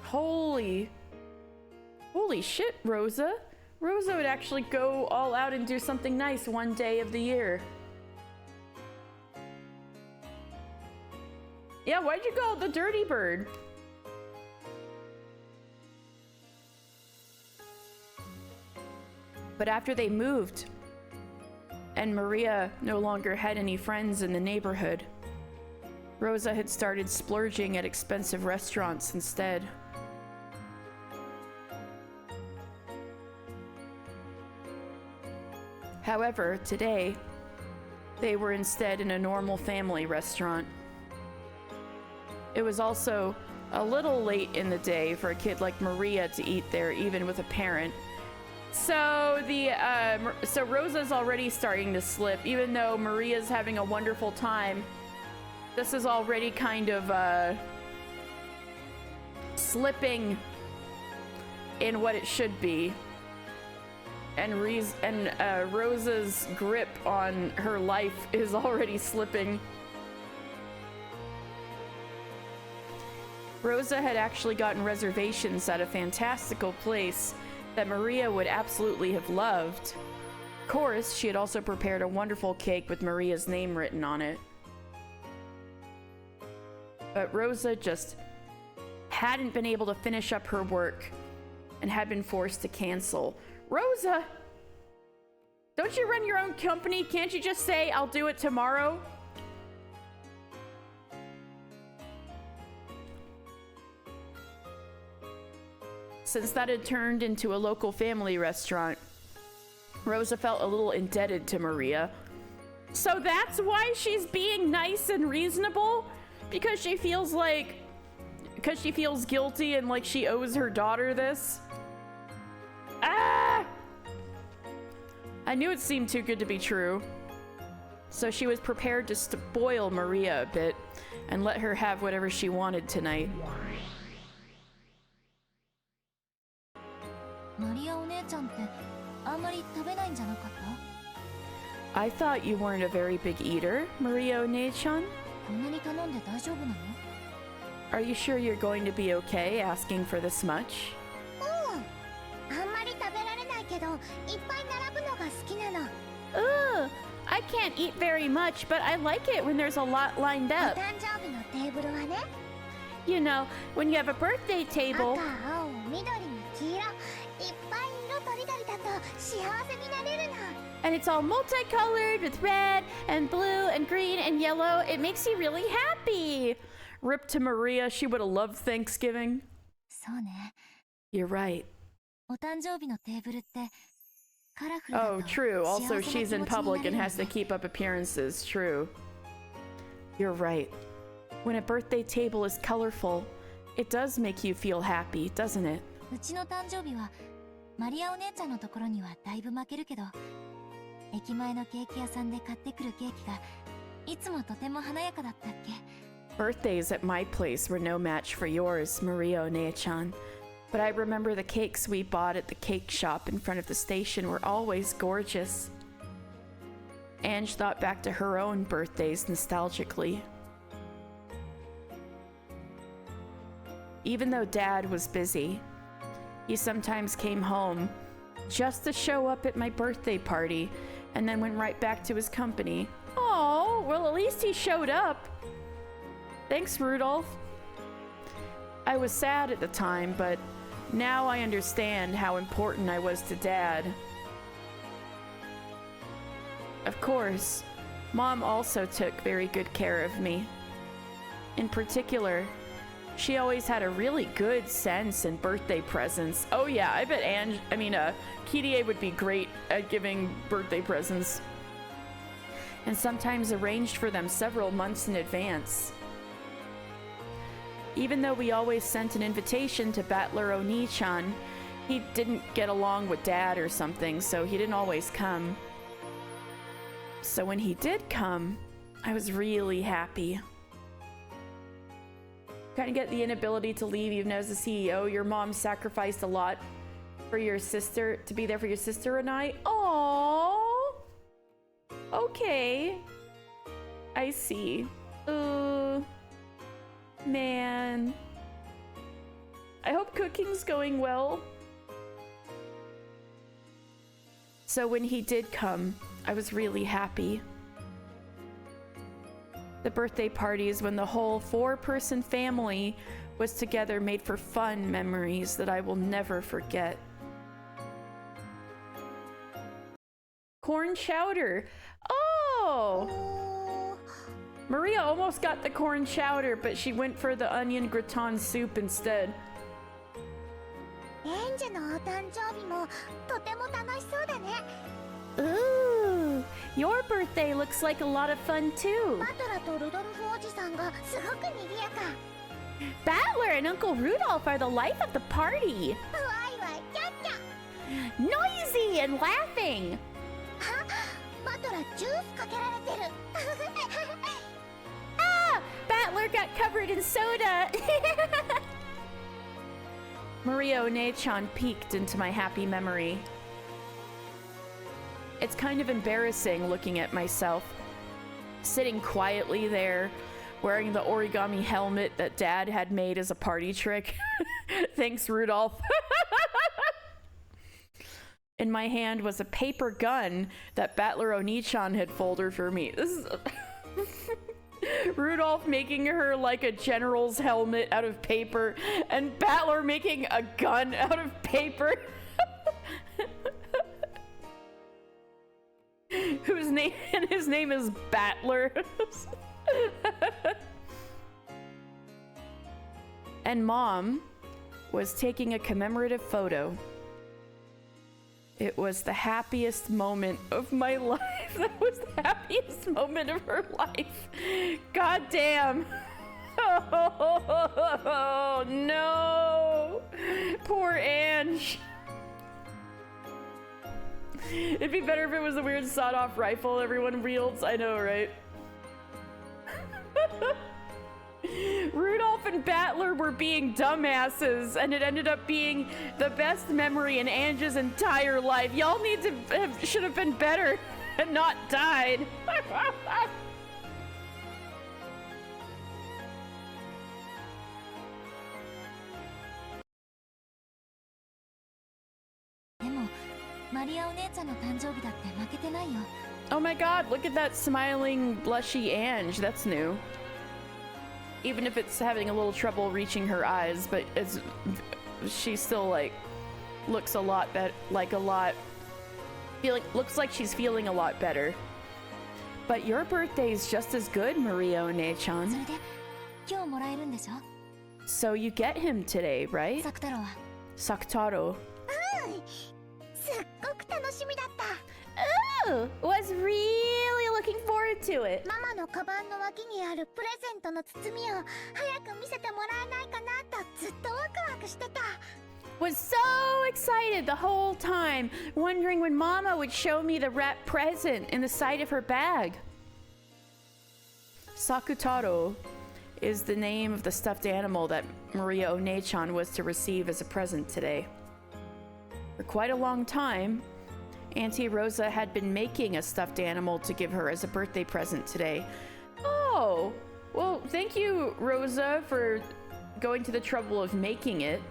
Holy shit, Rosa. Rosa would actually go all out and do something nice one day of the year. Yeah, why'd you call it the Dirty Bird? But after they moved, and Maria no longer had any friends in the neighborhood, Rosa had started splurging at expensive restaurants instead. However, today, they were instead in a normal family restaurant. It was also a little late in the day for a kid like Maria to eat there, even with a parent. So so Rosa's already starting to slip, even though Maria's having a wonderful time. This is already kind of slipping in what it should be. And Rosa's grip on her life is already slipping. Rosa had actually gotten reservations at a fantastical place that Maria would absolutely have loved. Of course, she had also prepared a wonderful cake with Maria's name written on it. But Rosa just hadn't been able to finish up her work and had been forced to cancel. Rosa! Don't you run your own company? Can't you just say, I'll do it tomorrow? Since that had turned into a local family restaurant, Rosa felt a little indebted to Maria. So that's why she's being nice and reasonable? Because she feels guilty and like she owes her daughter this? Ah! I knew it seemed too good to be true. So she was prepared to spoil Maria a bit and let her have whatever she wanted tonight. I thought you weren't a very big eater, Maria One-chan. Are you sure you're going to be okay asking for this much? Ooh, I can't eat very much, but I like it when there's a lot lined up. You know, when you have a birthday table. And it's all multicolored with red and blue and green and yellow. It makes you really happy. Rip to Maria, she would have loved Thanksgiving. You're right. Oh, true. Also, she's in public and has to keep up appearances. True. You're right. When a birthday table is colorful, it does make you feel happy, doesn't it? マリアお姉ちゃんのところにはだいぶ負けるけど、駅前のケーキ屋さんで買ってくるケーキがいつもとても華やかだったっけ。 Birthdays at my place were no match for yours, Maria Onee-chan. But I remember the cakes we bought at the cake shop in front of the station were always gorgeous. Ange thought back to her own birthdays nostalgically. Even though Dad was busy, he sometimes came home just to show up at my birthday party and then went right back to his company. Oh, well, at least he showed up. Thanks, Rudolph. I was sad at the time, but now I understand how important I was to Dad. Of course, Mom also took very good care of me. In particular, she always had a really good sense in birthday presents. Oh yeah, I bet Kirie would be great at giving birthday presents. And sometimes arranged for them several months in advance. Even though we always sent an invitation to Battler Oni-chan, he didn't get along with Dad or something, so he didn't always come. So when he did come, I was really happy. Kind of get the inability to leave even as a CEO. Your mom sacrificed a lot for your sister, to be there for your sister and I. Aww. Okay. I see. Man. I hope cooking's going well. So when he did come, I was really happy. The birthday parties when the whole 4-person family was together made for fun memories that I will never forget. Corn chowder. Oh! Maria almost got the corn chowder, but she went for the onion gratin soup instead. エンジェのお誕生日もとても楽しそうだね。 Ooh, your birthday looks like a lot of fun too. バトラとルドルフおじさんがすごく賑やか。 Battler and Uncle Rudolph are the life of the party. ワイワイキャッキャ。 Noisy and laughing. あ、バトラジュースかけられてる。 Ah, Battler got covered in soda. Maria Onee-chan peeked into my happy memory. It's kind of embarrassing looking at myself, sitting quietly there, wearing the origami helmet that Dad had made as a party trick. Thanks, Rudolph. In my hand was a paper gun that Battler Oni-chan had folded for me. This is Rudolph making her like a general's helmet out of paper, and Battler making a gun out of paper. His name is Battler. And Mom was taking a commemorative photo. It was the happiest moment of my life. That was the happiest moment of her life. God damn. Oh, no. Poor Ange. It'd be better if it was a weird sawed-off rifle everyone wields. I know, right? Rudolph and Battler were being dumbasses, and it ended up being the best memory in Ange's entire life. Y'all should have been better and not died. でもマリアお姉ちゃんの誕生日だって負けてないよ。 Oh my god, look at that smiling, blushy Ange. That's new. Even if it's having a little trouble reaching her eyes, but she still looks a lot better, looks like she's feeling a lot better. But your birthday's just as good, Maria そ One-chan. れで今日もらえるんでしょ。 So you get him today, right? サク太郎は Saktaro. すっごく楽しみだった。 Ooh, was really looking forward to it. ママのカバンの脇にあるプレゼントの包みを早く見せてもらえないかなとずっとワクワクしてた。was so excited the whole time, wondering when Mama would show me the wrapped present in the side of her bag. Sakutaro is the name of the stuffed animal that Maria One-chan was to receive as a present today. For quite a long time, Auntie Rosa had been making a stuffed animal to give her as a birthday present today. Oh, well, thank you, Rosa, for going to the trouble of making it.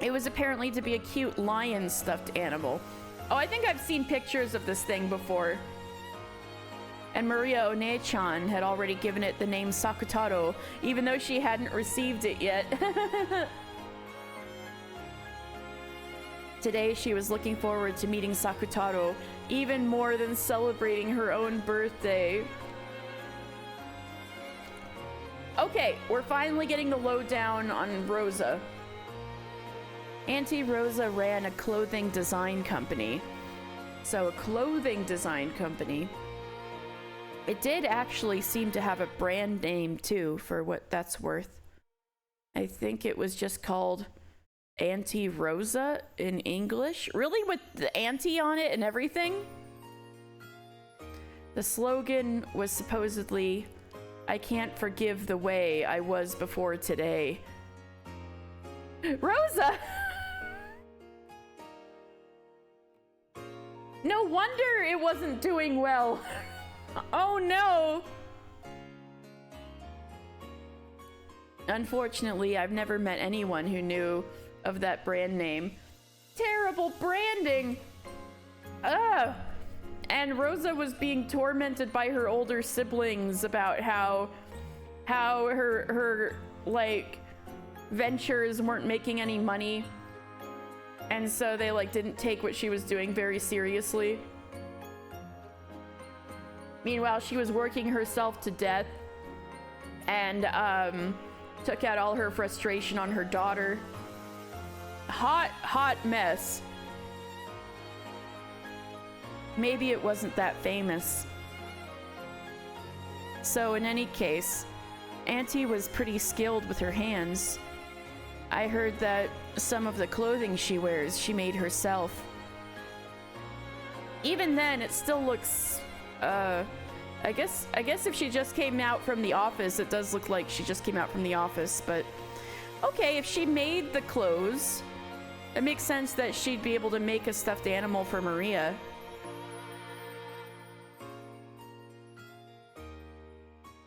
It was apparently to be a cute lion stuffed animal. Oh, I think I've seen pictures of this thing before. And Maria One-chan had already given it the name Sakutaro, even though she hadn't received it yet. Today, she was looking forward to meeting Sakutaro even more than celebrating her own birthday. Okay, we're finally getting the lowdown on Rosa. Auntie Rosa ran a clothing design company. So a clothing design company. It did actually seem to have a brand name too, for what that's worth. I think it was just called Auntie Rosa in English. Really, with the auntie on it and everything? The slogan was supposedly, "I can't forgive the way I was before today." Rosa! No wonder it wasn't doing well. Oh no! Unfortunately, I've never met anyone who knew of that brand name. Terrible branding! Ugh! And Rosa was being tormented by her older siblings about how her like ventures weren't making any money. And so they like didn't take what she was doing very seriously. Meanwhile, she was working herself to death and took out all her frustration on her daughter. Hot mess. Maybe it wasn't that famous. So in any case, Auntie was pretty skilled with her hands. I heard that some of the clothing she wears, she made herself. Even then, it still looks, I guess if she just came out from the office, it does look like she just came out from the office, but okay, if she made the clothes, it makes sense that she'd be able to make a stuffed animal for Maria.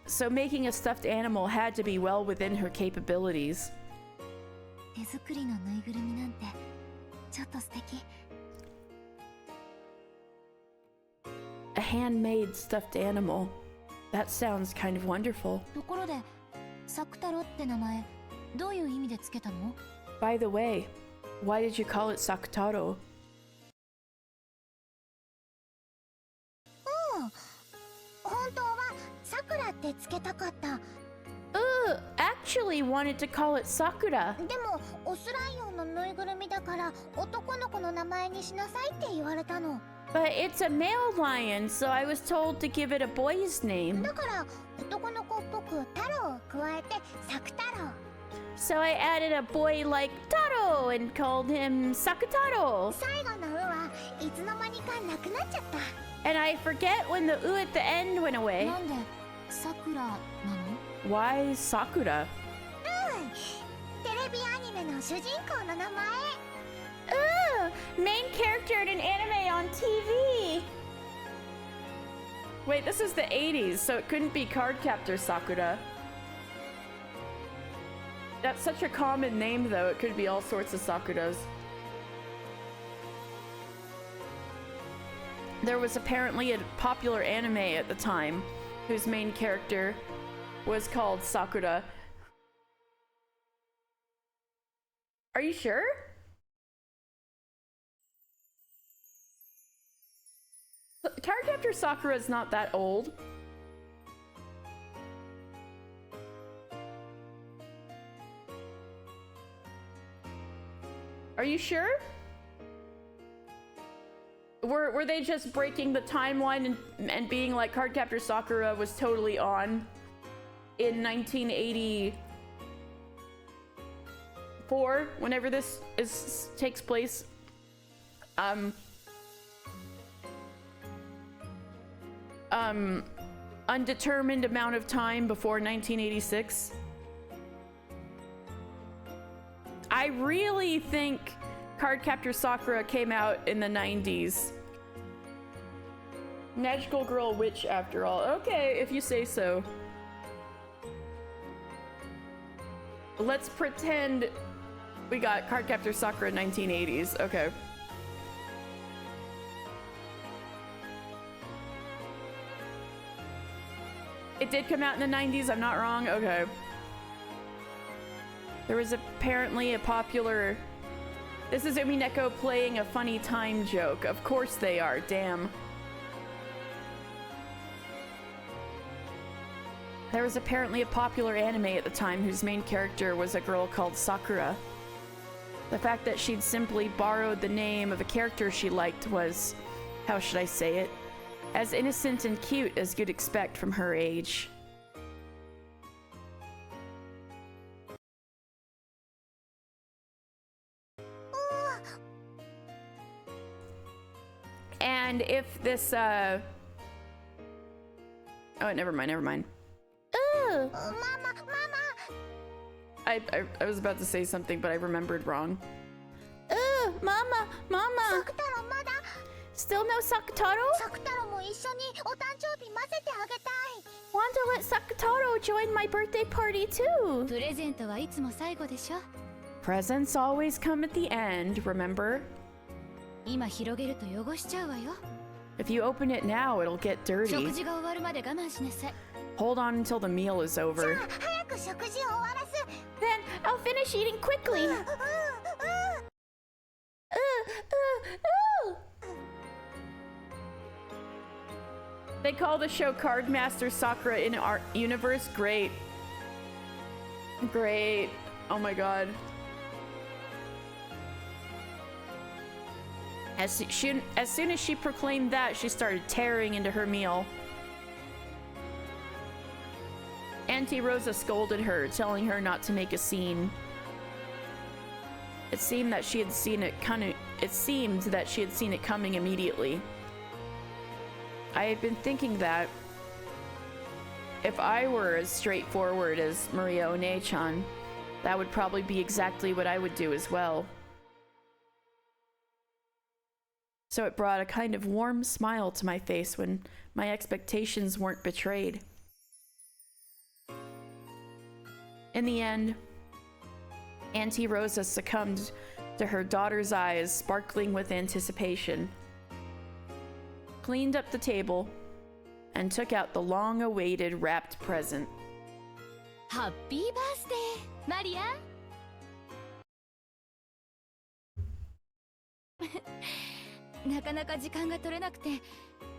So making a stuffed animal had to be well within her capabilities. 手作りのぬいぐるみなんてちょっと素敵。 A handmade stuffed animal. That sounds kind of wonderful. ところで、サクタロって名前どういう意味でつけたの？ By the way, why did you call it Sakutaro? 本当はさくらってつけたかった。 Actually wanted to call it Sakura. でもオスライオンのぬいぐるみだから男の子の名前にしなさいって言われたの。 But it's a male lion, so I was told to give it a boy's name. だから男の子っぽく太郎を加えてサク太郎。 So I added a boy like Taro and called him Sakutaro. 最後の「う」はいつの間にかなくなっちゃった。 And I forget when the U at the end went away. なんでサクラなの？ Why Sakura? テレビアニメの主人公の名前。 Main character in an anime on TV. Wait, this is the 80s, so it couldn't be Cardcaptor Sakura. That's such a common name, though. It could be all sorts of Sakuras. There was apparently a popular anime at the time whose main character was called Sakura. Are you sure? Cardcaptor Sakura is not that old. Are you sure? Were they just breaking the timeline and being like Cardcaptor Sakura was totally on in 1980 before, whenever this takes place, undetermined amount of time before 1986. I really think Cardcaptor Sakura came out in the 90s. Magical girl witch after all. Okay, if you say so. Let's pretend we got Cardcaptor Sakura 1980s. Okay. It did come out in the 90s, I'm not wrong? Okay. There was apparently a popular... This is Umineko playing a funny time joke. Of course they are, damn. There was apparently a popular anime at the time whose main character was a girl called Sakura. The fact that she'd simply borrowed the name of a character she liked was, how should I say it, as innocent and cute as you'd expect from her age. And if this, oh, never mind. Mama, I was about to say something, but I remembered wrong. Mama! サクタロまだ Still no Sakutaro? サクタロも一緒にお誕生日混ぜてあげたい Want to let Sakutaro join my birthday party too? プレゼントはいつも最後でしょ。 Presents always come at the end, remember? 今広げると汚しちゃうわよ。 If you open it now, it'll get 食 dirty. 事が終わるまで我慢しなさい。 Hold on until the meal is over. 早く食事を終わらす Then I'll finish eating quickly. They call the show Cardmaster Sakura in our universe. Great. Great. Oh my god. As soon as she proclaimed that, she started tearing into her meal. Auntie Rosa scolded her, telling her not to make a scene. It seemed that she had seen it coming immediately. I had been thinking that if I were as straightforward as Maria One-chan, that would probably be exactly what I would do as well. So it brought a kind of warm smile to my face when my expectations weren't betrayed. In the end, Auntie Rosa succumbed to her daughter's eyes sparkling with anticipation, cleaned up the table, and took out the long-awaited wrapped present. ハッピーバースデー、マリア。なかなか時間が取れなくて、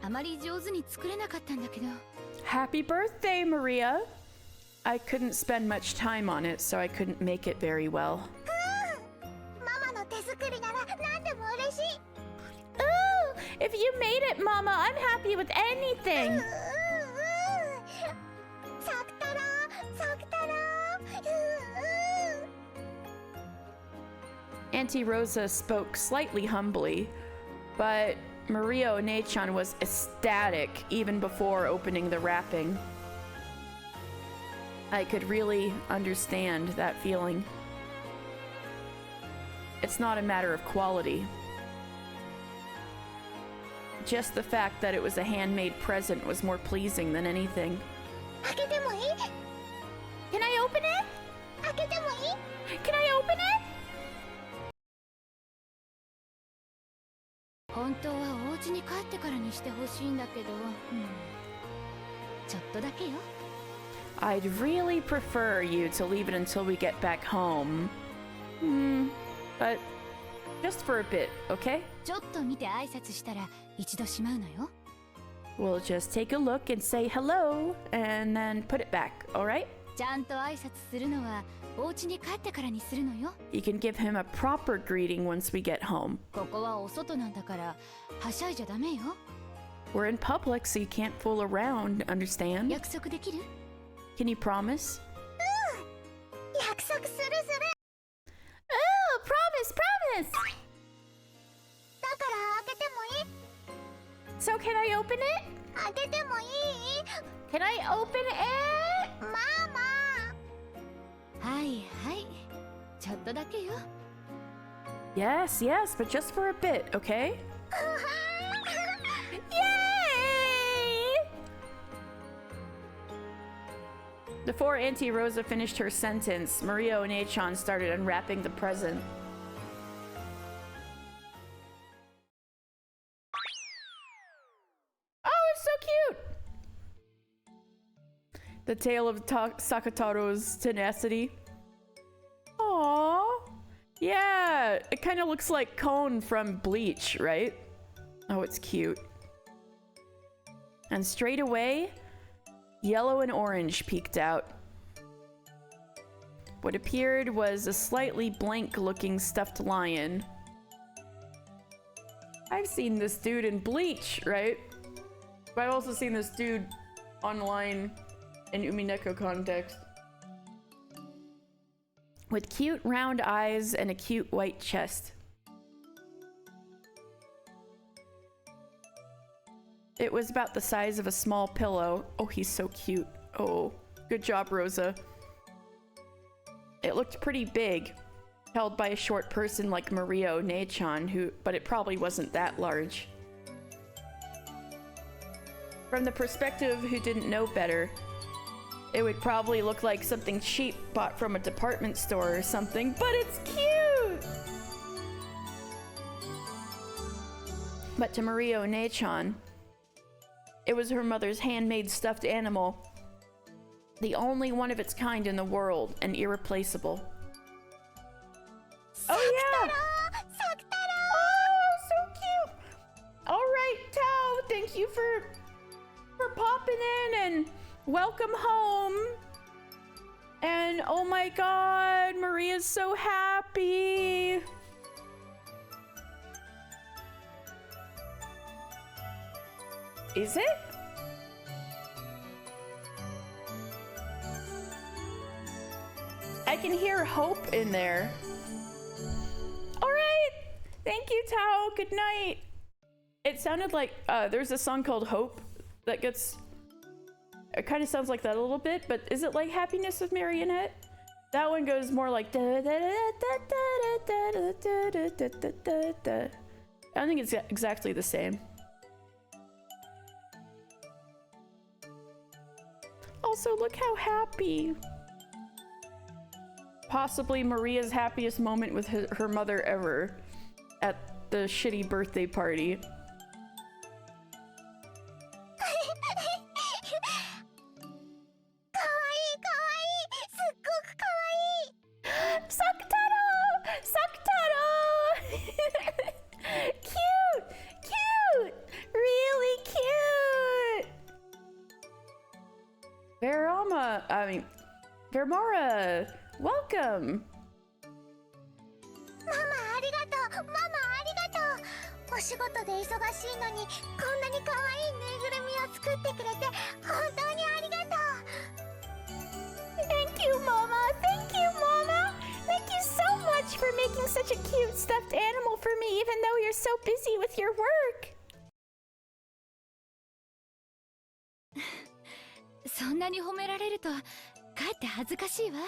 あまり上手に作れなかったんだけど。Happy birthday, Maria! I couldn't spend much time on it, so I couldn't make it very well. ママの手作りなら何でも嬉しい Oh, if you made it, Mama, I'm happy with anything. サクタロサクタロ Auntie Rosa spoke slightly humbly, but Maria One-chan was ecstatic even before opening the wrapping. I could really understand that feeling. It's not a matter of quality. Just the fact that it was a handmade present was more pleasing than anything. 開けてもいい Can I open it? 開けてもいい Can I open it? 本当はお家に帰ってからにしてほしいんだけど、ちょっとだけよ。 I'd really prefer you to leave it until we get back home. But just for a bit, okay? ちょっと見て挨拶したら一度しまうのよ。 We'll just take a look and say hello, and then put it back, alright? ちゃんと挨拶するのはお家に帰ってからにするのよ。 You can give him a proper greeting once we get home. ここはお外なんだからはしゃいじゃダメよ。 We're in public, so you can't fool around, understand? 約束できる？ Can you promise? 約束する So can I open it? 開けてもいい？ Can I open it? ママ。はいはい、ちょっとだけよ。 Yes, yes, but just for a bit, okay? Yay! Before Auntie Rosa finished her sentence, Maria Onechan started unwrapping the present. Oh, it's so cute! The tale of Sakataro's tenacity. Aww. Yeah, it kind of looks like Cone from Bleach, right? Oh, it's cute. And straight away, yellow and orange peeked out. What appeared was a slightly blank-looking stuffed lion. I've seen this dude in Bleach, right? But I've also seen this dude online in Umineko context. With cute round eyes and a cute white chest. It was about the size of a small pillow. Oh, he's so cute. Oh, good job, Rosa. It looked pretty big, held by a short person like Maria Onechan, but it probably wasn't that large. From the perspective who didn't know better, it would probably look like something cheap bought from a department store or something, but it's cute! But to Maria Onechan, it was her mother's handmade stuffed animal. The only one of its kind in the world, and irreplaceable. Oh yeah! Oh, so cute! Alright, Tao, thank you for popping in and welcome home. And oh my god, Maria's so happy. Is it? I can hear hope in there. All right. Thank you, Tao. Good night. It sounded like there's a song called Hope that gets... It kind of sounds like that a little bit, but is it like Happiness with Marionette? That one goes more like... I don't think it's exactly the same. Also, look how happy. Possibly Maria's happiest moment with her mother ever at the shitty birthday party. Vermara, welcome. ママありがとう。ママありがとう。お仕事で忙しいのにこんなに可愛いぬいぐるみを作ってくれて本当にありがとう。Thank you, Mama. Thank you, Mama. Thank you so much for making such a cute stuffed animal for me, even though you're so busy with your work. そんなに褒められるとかえって恥ずかしいわ。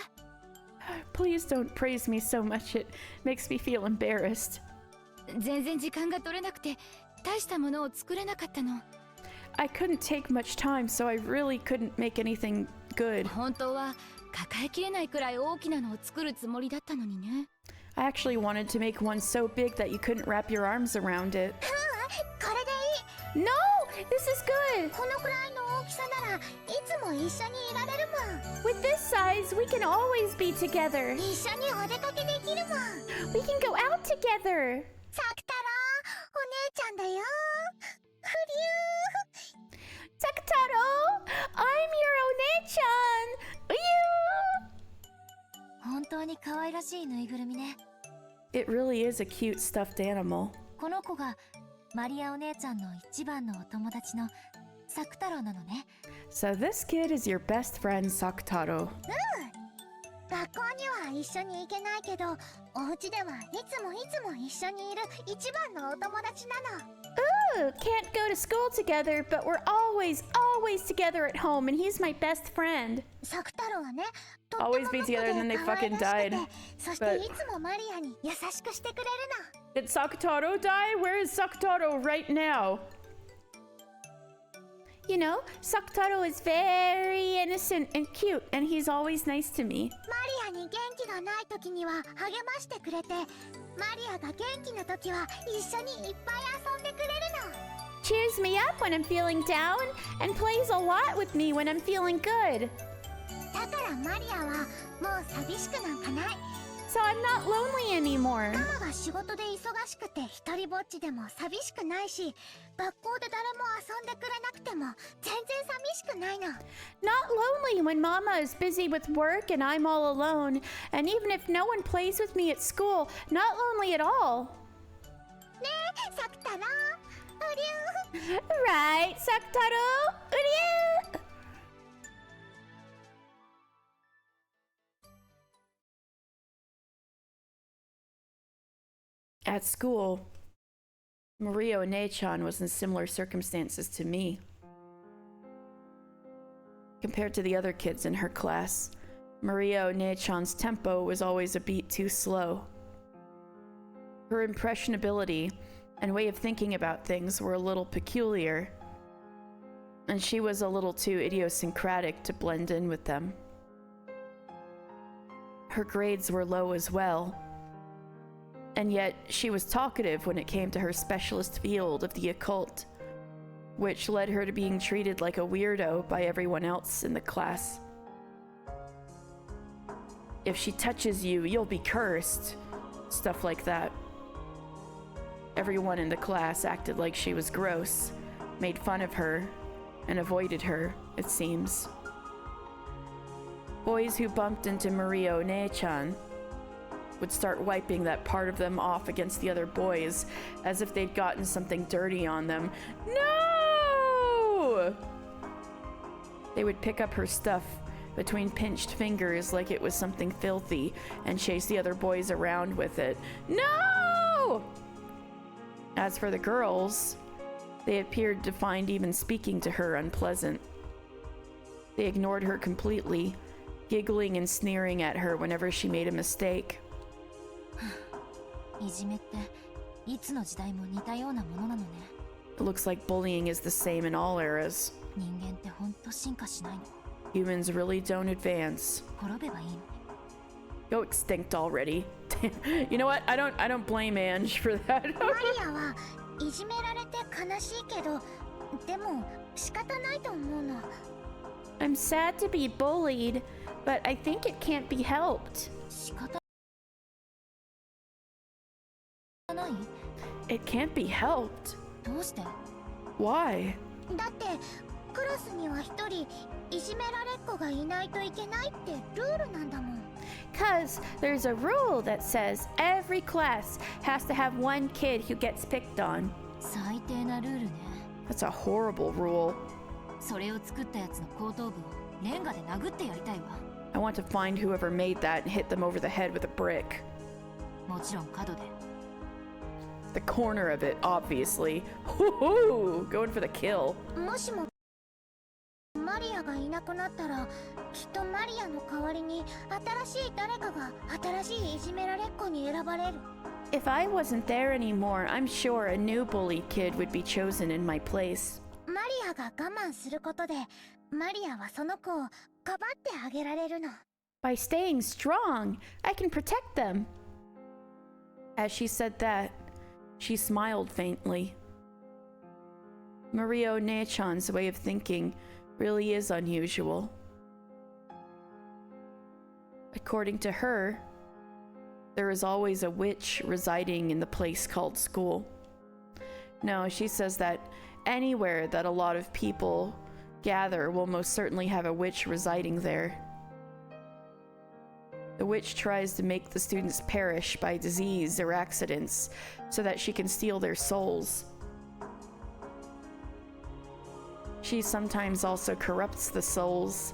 Please don't praise me so much. It makes me feel embarrassed. 全然時間が取れなくて大したものを作れなかったの。 I couldn't take much time, so I really couldn't make anything good. 本当は抱えきれないくらい大きなのを作るつもりだったのにね。 I actually wanted to make one so big that you couldn't wrap your arms around it. これでいい。 No! This is good! このくらいの大きさならいつも一緒にいられるもん。 With this size, we can always be together. 一緒にお出かけできるもん。 We can go out together. サクタロー、お姉ちゃんだよ。ふりゅー。 Sakataro, I'm your One-chan. 本当に可愛らしいぬいぐるみね。 It really is a cute stuffed animal. この子がマリアお姉ちゃんの一番のお友達のサク太郎なのね。 So this kid is your best friend, Sakataro. 学校には一緒に行けないけど、お家ではいつも一緒にいる一番のお友達なの。Ooh, can't go to school together, but we're always together at home, and he's my best friend. サク太郎はね、とっても Always be together, and then they 可愛 fucking らしくて died. そして But- いつもマリアに優しくしてくれるの。 Did Sakutaro die? Where is Sakutaro right now? You know, Sakutaro is very innocent and cute, and he's always nice to me. マリアに元気がない時には励ましてくれて、マリアが元気な時は一緒にいっぱい遊んでくれるの。 Cheers me up when I'm feeling down, and plays a lot with me when I'm feeling good. だからマリアはもう寂しくなんかない。 So I'm not lonely anymore. ママが仕事で忙しくて一人ぼっちでも寂しくないし、学校で誰も遊んでくれなくても全然寂しくないの。 Not lonely when Mama is busy with work and I'm all alone. And even if no one plays with me at school, not lonely at all. ねえ、サク太郎。うりゅう。 Right, Sakutaro? Uryu! At school, Mario Onechan was in similar circumstances to me. Compared to the other kids in her class, Maria Onechan's tempo was always a beat too slow. Her impressionability and way of thinking about things were a little peculiar, and she was a little too idiosyncratic to blend in with them. Her grades were low as well, and yet she was talkative when it came to her specialist field of the occult, which led her to being treated like a weirdo by everyone else in the class. If she touches you, you'll be cursed. Stuff like that. Everyone in the class acted like she was gross, made fun of her, and avoided her, it seems. Boys who bumped into Maria Onechan would start wiping that part of them off against the other boys as if they'd gotten something dirty on them. No! They would pick up her stuff between pinched fingers like it was something filthy and chase the other boys around with it. No! As for the girls, they appeared to find even speaking to her unpleasant. They ignored her completely, giggling and sneering at her whenever she made a mistake. いじめっていつの時代も似たようなものなのね。 It looks like bullying is the same in all eras. 人間ってほんと進化しないの。 Humans really don't advance. 滅べばいいのに。 Go extinct already. You know what? I don't blame Ange for that. マリアはいじめられて悲しいけど、でも仕方ないと思うの。 I'm sad to be bullied, but I think it can't be helped. 仕方ない？ It can't be helped. どうして？ Why? だってクラスには一人いじめられっ子がいないといけないってルールなんだもん。 Cause there's a rule that says every class has to have one kid who gets picked on. 最低なルールね。 That's a horrible rule. それを作ったやつの後頭部をレンガで殴ってやりたいわ。 I want to find whoever made that and hit them over the head with a brick. もちろん角で。 The corner of it, obviously. Woohoo! Going for the kill. もしもマリアがいなくなったら、きっとマリアの代わりに新しい誰かが新しいいじめられっ子に選ばれる。 If I wasn't there anymore, I'm sure a new bully kid would be chosen in my place. マリアが我慢することで、マリアはその子をかばってあげられるの。 By staying strong, I can protect them. As she said that, she smiled faintly. Maria Onechan's way of thinking really is unusual. According to her, there is always a witch residing in the place called school. No, she says that anywhere that a lot of people gather will most certainly have a witch residing there. The witch tries to make the students perish by disease or accidents so that she can steal their souls. She sometimes also corrupts the souls,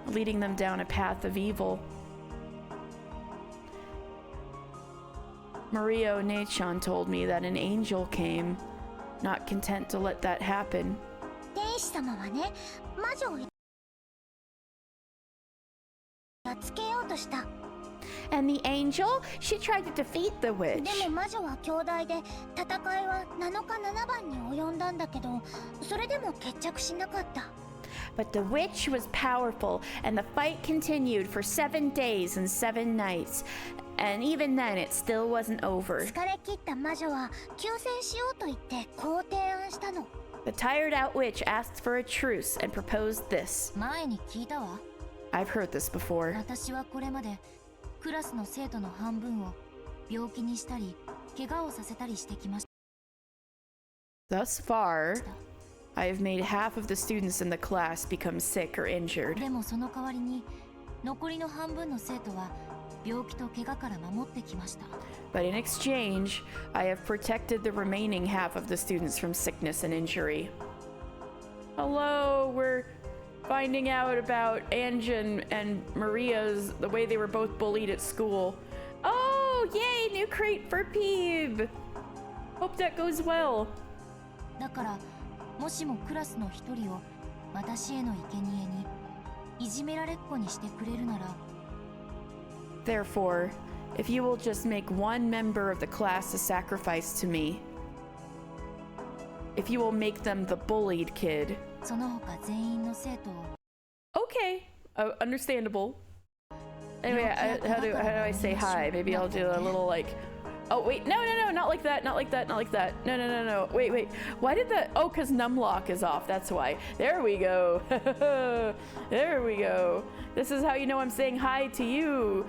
leading them down a path of evil. Maria Onechan told me that an angel came not content to let that happen. 天使様はね、魔女をやっつけようとした。 And the angel? She tried to defeat the で witch. も魔女は強大で、戦いは7日7番に及んだんだけど、それでも決着しなかった。 But the witch was powerful, and the fight continued for 7 days and 7 nights. And even then, it still wasn't over. 疲れ切った魔女は休戦しようと言ってこう提案したの。 The tired out witch asked for a truce and proposed this. 前に聞いたわ。 I've heard this before. 私はこれまでクラスの生徒の半分を病気にしたり怪我をさせたりしてきました。 Thus far, I have made half of the students in the class become sick or injured. でもその代わりに残りの半分の生徒は病気と怪我から守ってきました。 But in exchange, I have protected the remaining half of the students from sickness and injury. Hello, we're finding out about Ange and Maria's, the way they were both bullied at school. Oh, yay, new crate for Peeb! Hope that goes well. だからもしもクラスの一人を私への生贄にいじめられっ子にしてくれるなら Therefore, if you will just make one member of the class a sacrifice to me, if you will make them the bullied kid. その他全員の生徒を Okay, understandable. Anyway, how do I say hi? Maybe I'll do a little like, oh wait, no, not like that, not like that, not like that. No. Wait. Why did that? Oh, because numlock is off. That's why. There we go. There we go. This is how you know I'm saying hi to you,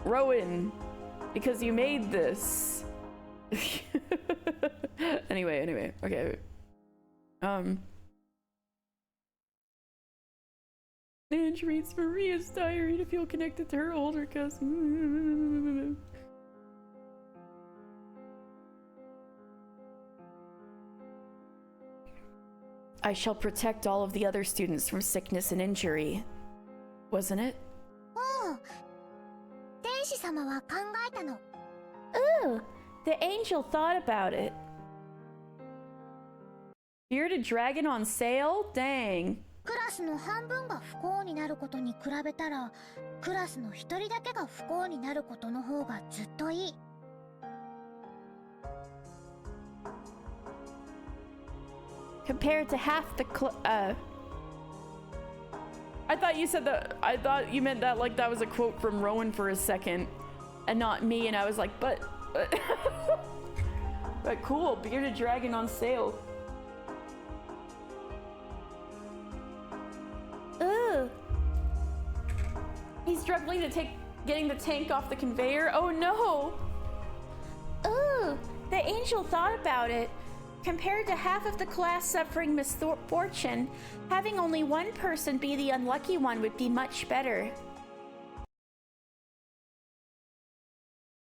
Rowan, because you made this. Anyway. Okay. Ange reads Maria's diary to feel connected to her older cousin. I shall protect all of the other students from sickness and injury. Wasn't it? おう、天使様は考えたの。 Ooh, the angel thought about it. Bearded dragon on sale? Dang. クラスの半分が不幸になることに比べたら、クラスの一人だけが不幸になることの方がずっといい。Compared to half the I thought you said that. I thought you meant that like that was a quote from Rowan for a second, and not me. And I was like, but cool. Bearded dragon on sale. Ugh. He's struggling to getting the tank off the conveyor. Oh no. Ooh, the angel thought about it. Compared to half of the class suffering misfortune, having only one person be the unlucky one would be much better.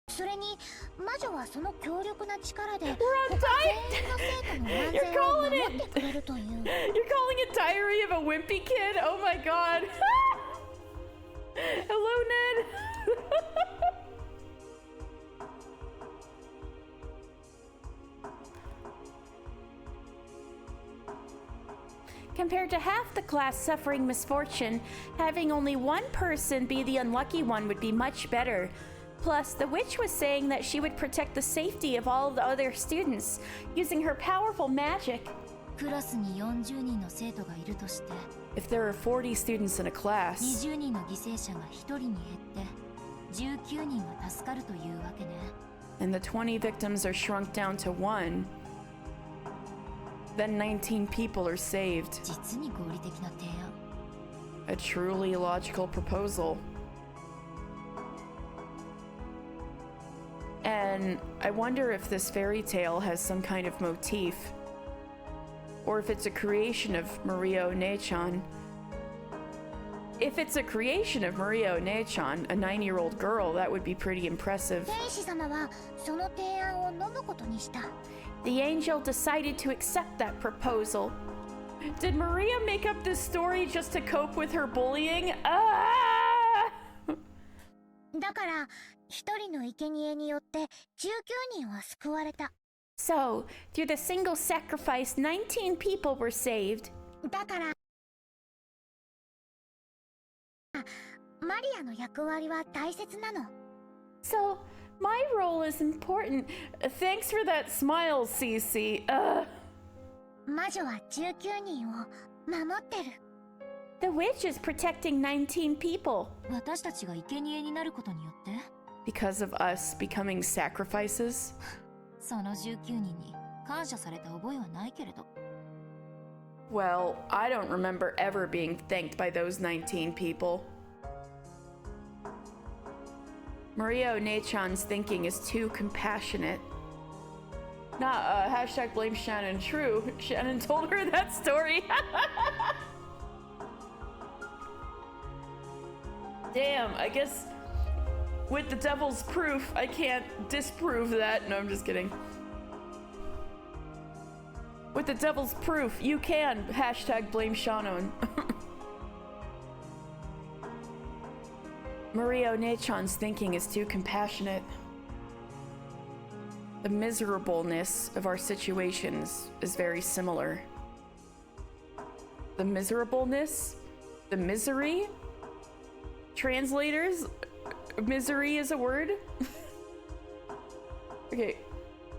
それに魔女はその強力な力で We're on 他全員の生徒の安全を守ってくれるという。You're calling it Diary of a Wimpy Kid? Oh my god. Hello, Ned. Compared to half the class suffering misfortune, having only one person be the unlucky one would be much better. Plus, the witch was saying that she would protect the safety of all the other students using her powerful magic. クラスに40人の生徒がいるとして If there are 40 students in a class, 20人の犠牲者が1人に減って19人が助かるというわけね。 and the 20 victims are shrunk down to 1, then 19 people are saved. 実に合理的な提案。 A truly logical proposal. And I wonder if this fairy tale has some kind of motif, or if it's a creation of Maria One-chan. If it's a creation of Maria One-chan, a 9-year-old girl, that would be pretty impressive. 天使様はその提案を飲むことにした。 The angel decided to accept that proposal. Did Maria make up this story just to cope with her bullying? Ah! だから一人の生贄によって19人は救われた。So, through the single sacrifice, 19 people were saved. だからマリアの役割は大切なの。 So, my role is important. Thanks for that smile, Cece. 魔女は19人を守ってる。 The witch is protecting 19 people 私たちが生贄になることによって because of us becoming sacrifices. その19人に感謝された覚えはないけれど。 Well, I don't remember ever being thanked by those 19 people. Maria Onechan's thinking is too compassionate. Hashtag blame Shannon. True, Shannon told her that story. Damn, I guess with the devil's proof, I can't disprove that. No, I'm just kidding. With the devil's proof, you can hashtag blame Shannon. Maria Onechan's thinking is too compassionate. The miserableness of our situations is very similar. The miserableness? The misery? Translators? Misery is a word? Okay.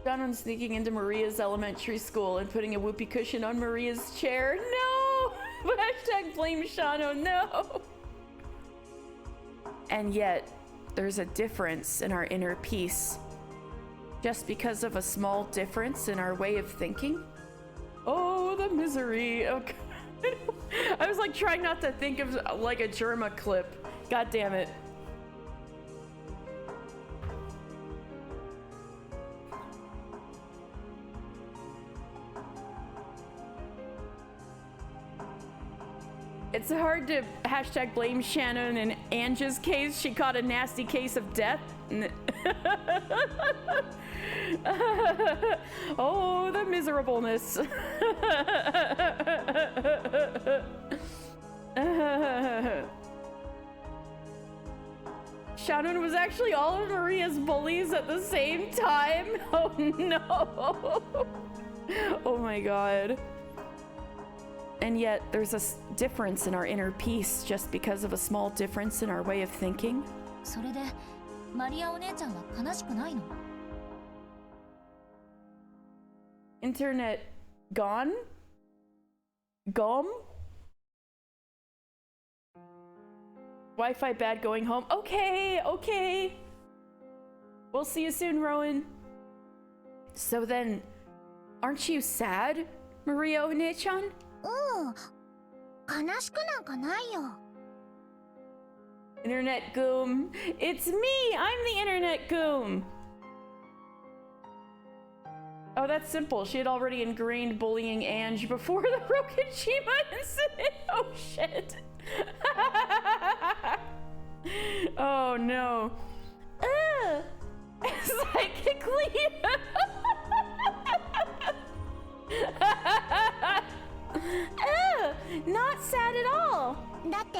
Shannon sneaking into Maria's elementary school and putting a whoopee cushion on Maria's chair. No! Hashtag blame Shannon, no! And yet, there's a difference in our inner peace. Just because of a small difference in our way of thinking? Oh, the misery. Oh, I was like trying not to think of like a Germa clip. God damn it. It's hard to hashtag blame Shannon. In Ange's case, she caught a nasty case of death. Oh, the miserableness. Shannon was actually all of Maria's bullies at the same time. Oh no. Oh my god. And yet, there's a difference in our inner peace just because of a small difference in our way of thinking. それでマリアお姉ちゃんは悲しくないの？ Internet gone? Gone? Wi-Fi bad going home. Okay, okay. We'll see you soon, Rowan. So then, aren't you sad, Maria One-chan? 悲しくなんかないよ。 Internet goom. It's me! I'm the internet goom! Oh, that's simple. She had already ingrained bullying Ange before the Rokujima incident. Oh, shit. Oh, no. Psychically. Not sad at all. だって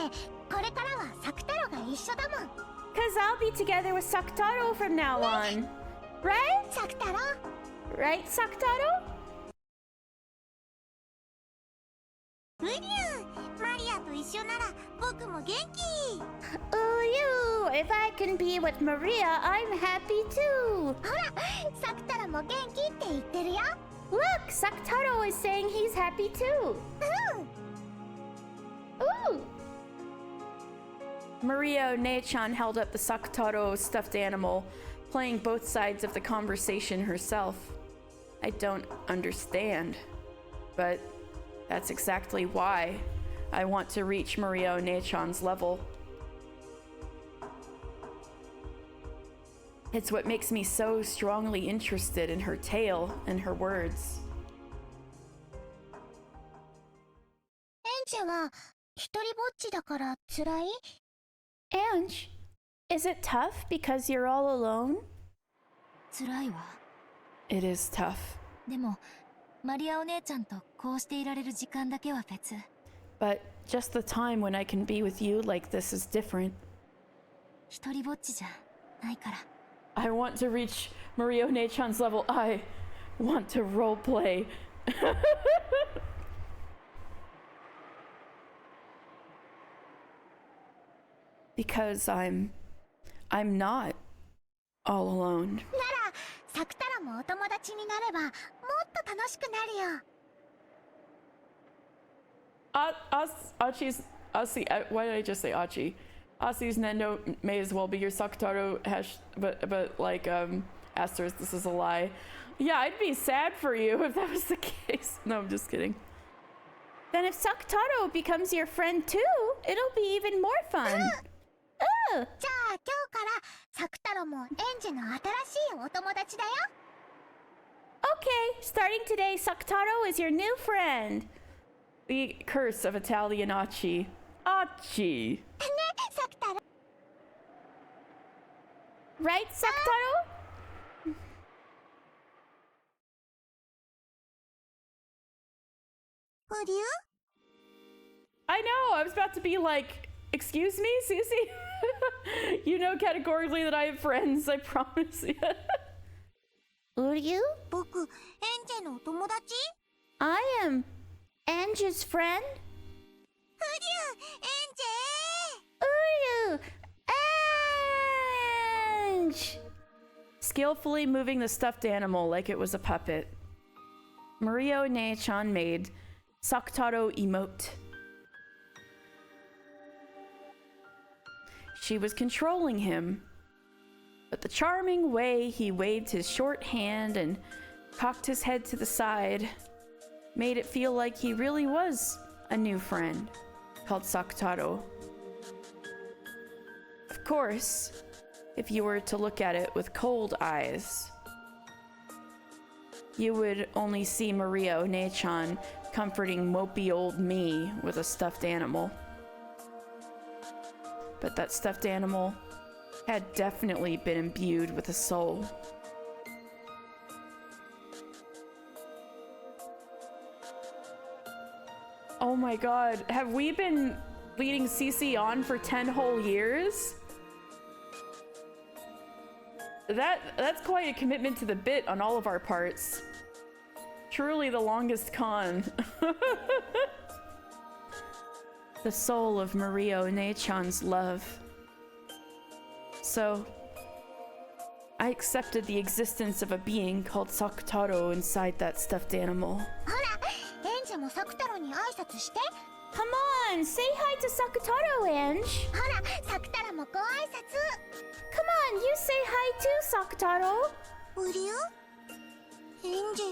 これからはサクタロが一緒だもん。 Cause I'll be together with Sakutaro from now on. Right? サクタロ Right, Sakutaro? うりゅうマリアと一緒なら僕も元気。 Ooh, if I can be with Maria, I'm happy too. ほらサクタロも元気って言ってるよ。 Look, Sakutaro is saying he's happy too. Ooh. Maria Onechan held up the Sakutaro stuffed animal, playing both sides of the conversation herself. I don't understand, but that's exactly why I want to reach Maria Onechan's level. It's what makes me so strongly interested in her tale and her words. エンジェは一人ぼっちだから辛い？ Ange, is it tough because you're all alone? 辛いわ。 It is tough. でもマリアお姉ちゃんとこうしていられる時間だけは別。 But just the time when I can be with you like this is different. 一人ぼっちじゃないから。 I want to reach Maria Onechan's level. I want to roleplay. Because I'm not all alone. ならサクタロもお友達になればもっと楽しくなるよ。Achi's Asi. Why did I just say Achi? Asi's Nendo may as well be your Sakutaro hash, but like asterisk. This is a lie. Yeah, I'd be sad for you if that was the case. No, I'm just kidding. Then if Sakutaro becomes your friend too, it'll be even more fun. じゃあ今日からサクタロもエンジの新しいお友達だよ。 Okay, starting today, Sakutaro is your new friend. The curse of Italian Achi. Achi. ね、サクタロ。 Right, Sakutaro? Would you? I know. I was about to be like, excuse me, Susie. You know categorically that I have friends. I promise you. Would you? 僕、エンジのお友達？ I am Angie's friend. フリュー、エンジ Ange! Skillfully moving the stuffed animal like it was a puppet, Mario Nei-chan made Sakutaro emote. She was controlling him, but the charming way he waved his short hand and cocked his head to the side made it feel like he really was a new friend called Sakutaro. Of course, if you were to look at it with cold eyes, you would only see Maria One-chan comforting mopey old me with a stuffed animal. But that stuffed animal had definitely been imbued with a soul. Oh my god, have we been leading CC on for 10 whole years? That's quite a commitment to the bit on all of our parts. Truly the longest con. The soul of Maria One-chan's love. So, I accepted the existence of a being called Sakutaro inside that stuffed animal. ほら、エンジもサクタロに挨拶して。 Come on, say hi to Sakutaro, Ange. ほら、サクタロもご挨拶。 Come on, you say hi too, Sakutaro. フリュー？エンジ、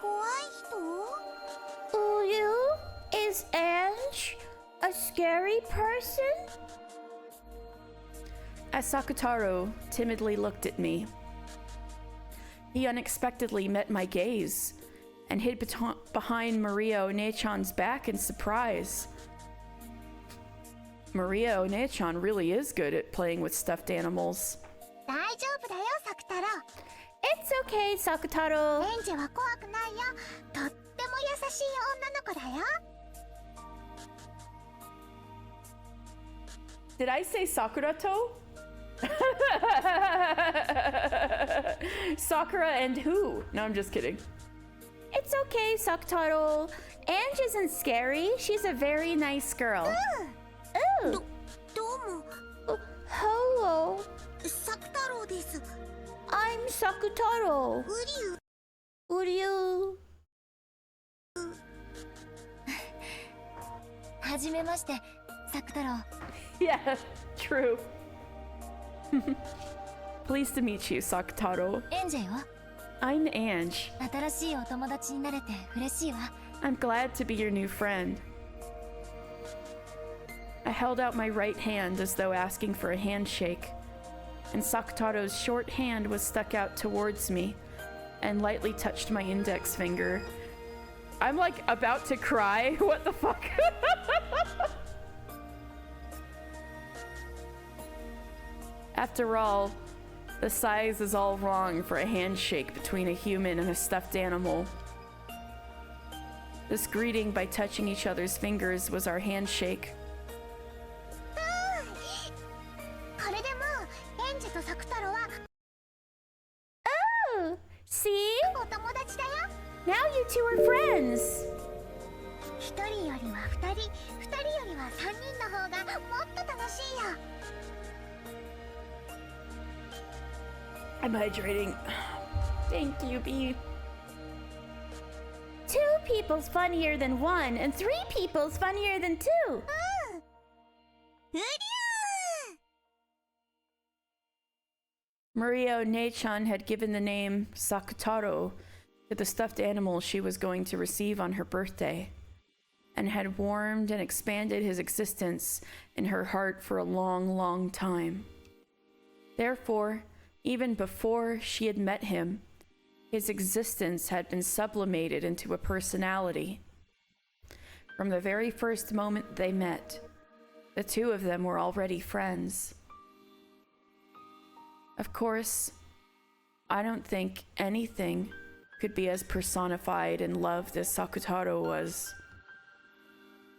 怖い人？ Will you? Is Ange a scary person? As Sakutaro timidly looked at me, he unexpectedly met my gaze and hid behind Maria One-chan's back in surprise. Maria One-chan really is good at playing with stuffed animals. 大丈夫だよ、サクタロ。 It's okay, Sakutaro. エンジは怖くないよ。とっても優しい女の子だよ。 Did I say Sakurato? Sakura and who? No, I'm just kidding. It's okay, Sakutaro. Ange isn't scary. She's a very nice girl. Oh, どうも、 hello. サクタロです。 I'm Sakutaro. フリュー。 Would you? はじめまして、サクタロウ。 Yeah, true. Pleased to meet you, Sakutaro. エンジェよ。 I'm Ange. 新しいお友達になれて嬉しいわ。 I'm glad to be your new friend. I held out my right hand as though asking for a handshake, and Sakutaro's short hand was stuck out towards me and lightly touched my index finger. I'm like about to cry. What the fuck? After all, the size is all wrong for a handshake between a human and a stuffed animal. This greeting by touching each other's fingers was our handshake. これでもうエンジとサクタロは Oh, see? お友達だ two are friends. 一人よりは二人、二人よりは三人の方がもっと楽しいよ。 I'm hydrating. Thank you, B. Two people's funnier than one, and three people's funnier than two. うりゃ Maria Onechan had given the name Sakutaro to the stuffed animal she was going to receive on her birthday, and had warmed and expanded his existence in her heart for a long, long time. Therefore, even before she had met him, his existence had been sublimated into a personality. From the very first moment they met, the two of them were already friends. Of course, I don't think anything could be as personified in love as Sakutaro was.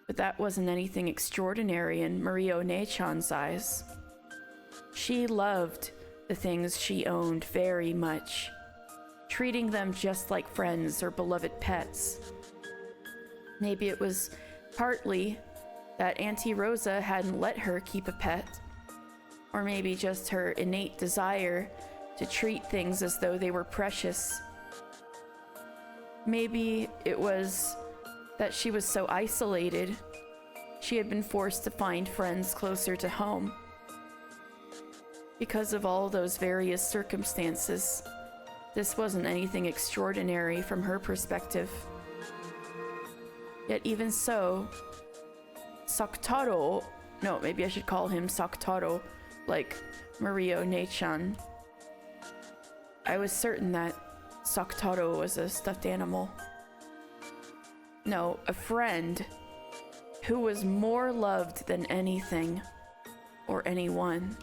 But that wasn't anything extraordinary in Maria Onechan's eyes. She loved the things she owned very much, treating them just like friends or beloved pets. Maybe it was partly that Auntie Rosa hadn't let her keep a pet, or maybe just her innate desire to treat things as though they were precious. Maybe it was that she was so isolated, she had been forced to find friends closer to home. Because of all those various circumstances, this wasn't anything extraordinary from her perspective. Yet even so, Sakutaro, no, maybe I should call him Sakutaro, like Maria Onechan. I was certain that Sakutaro was a stuffed animal. No, a friend who was more loved than anything or anyone.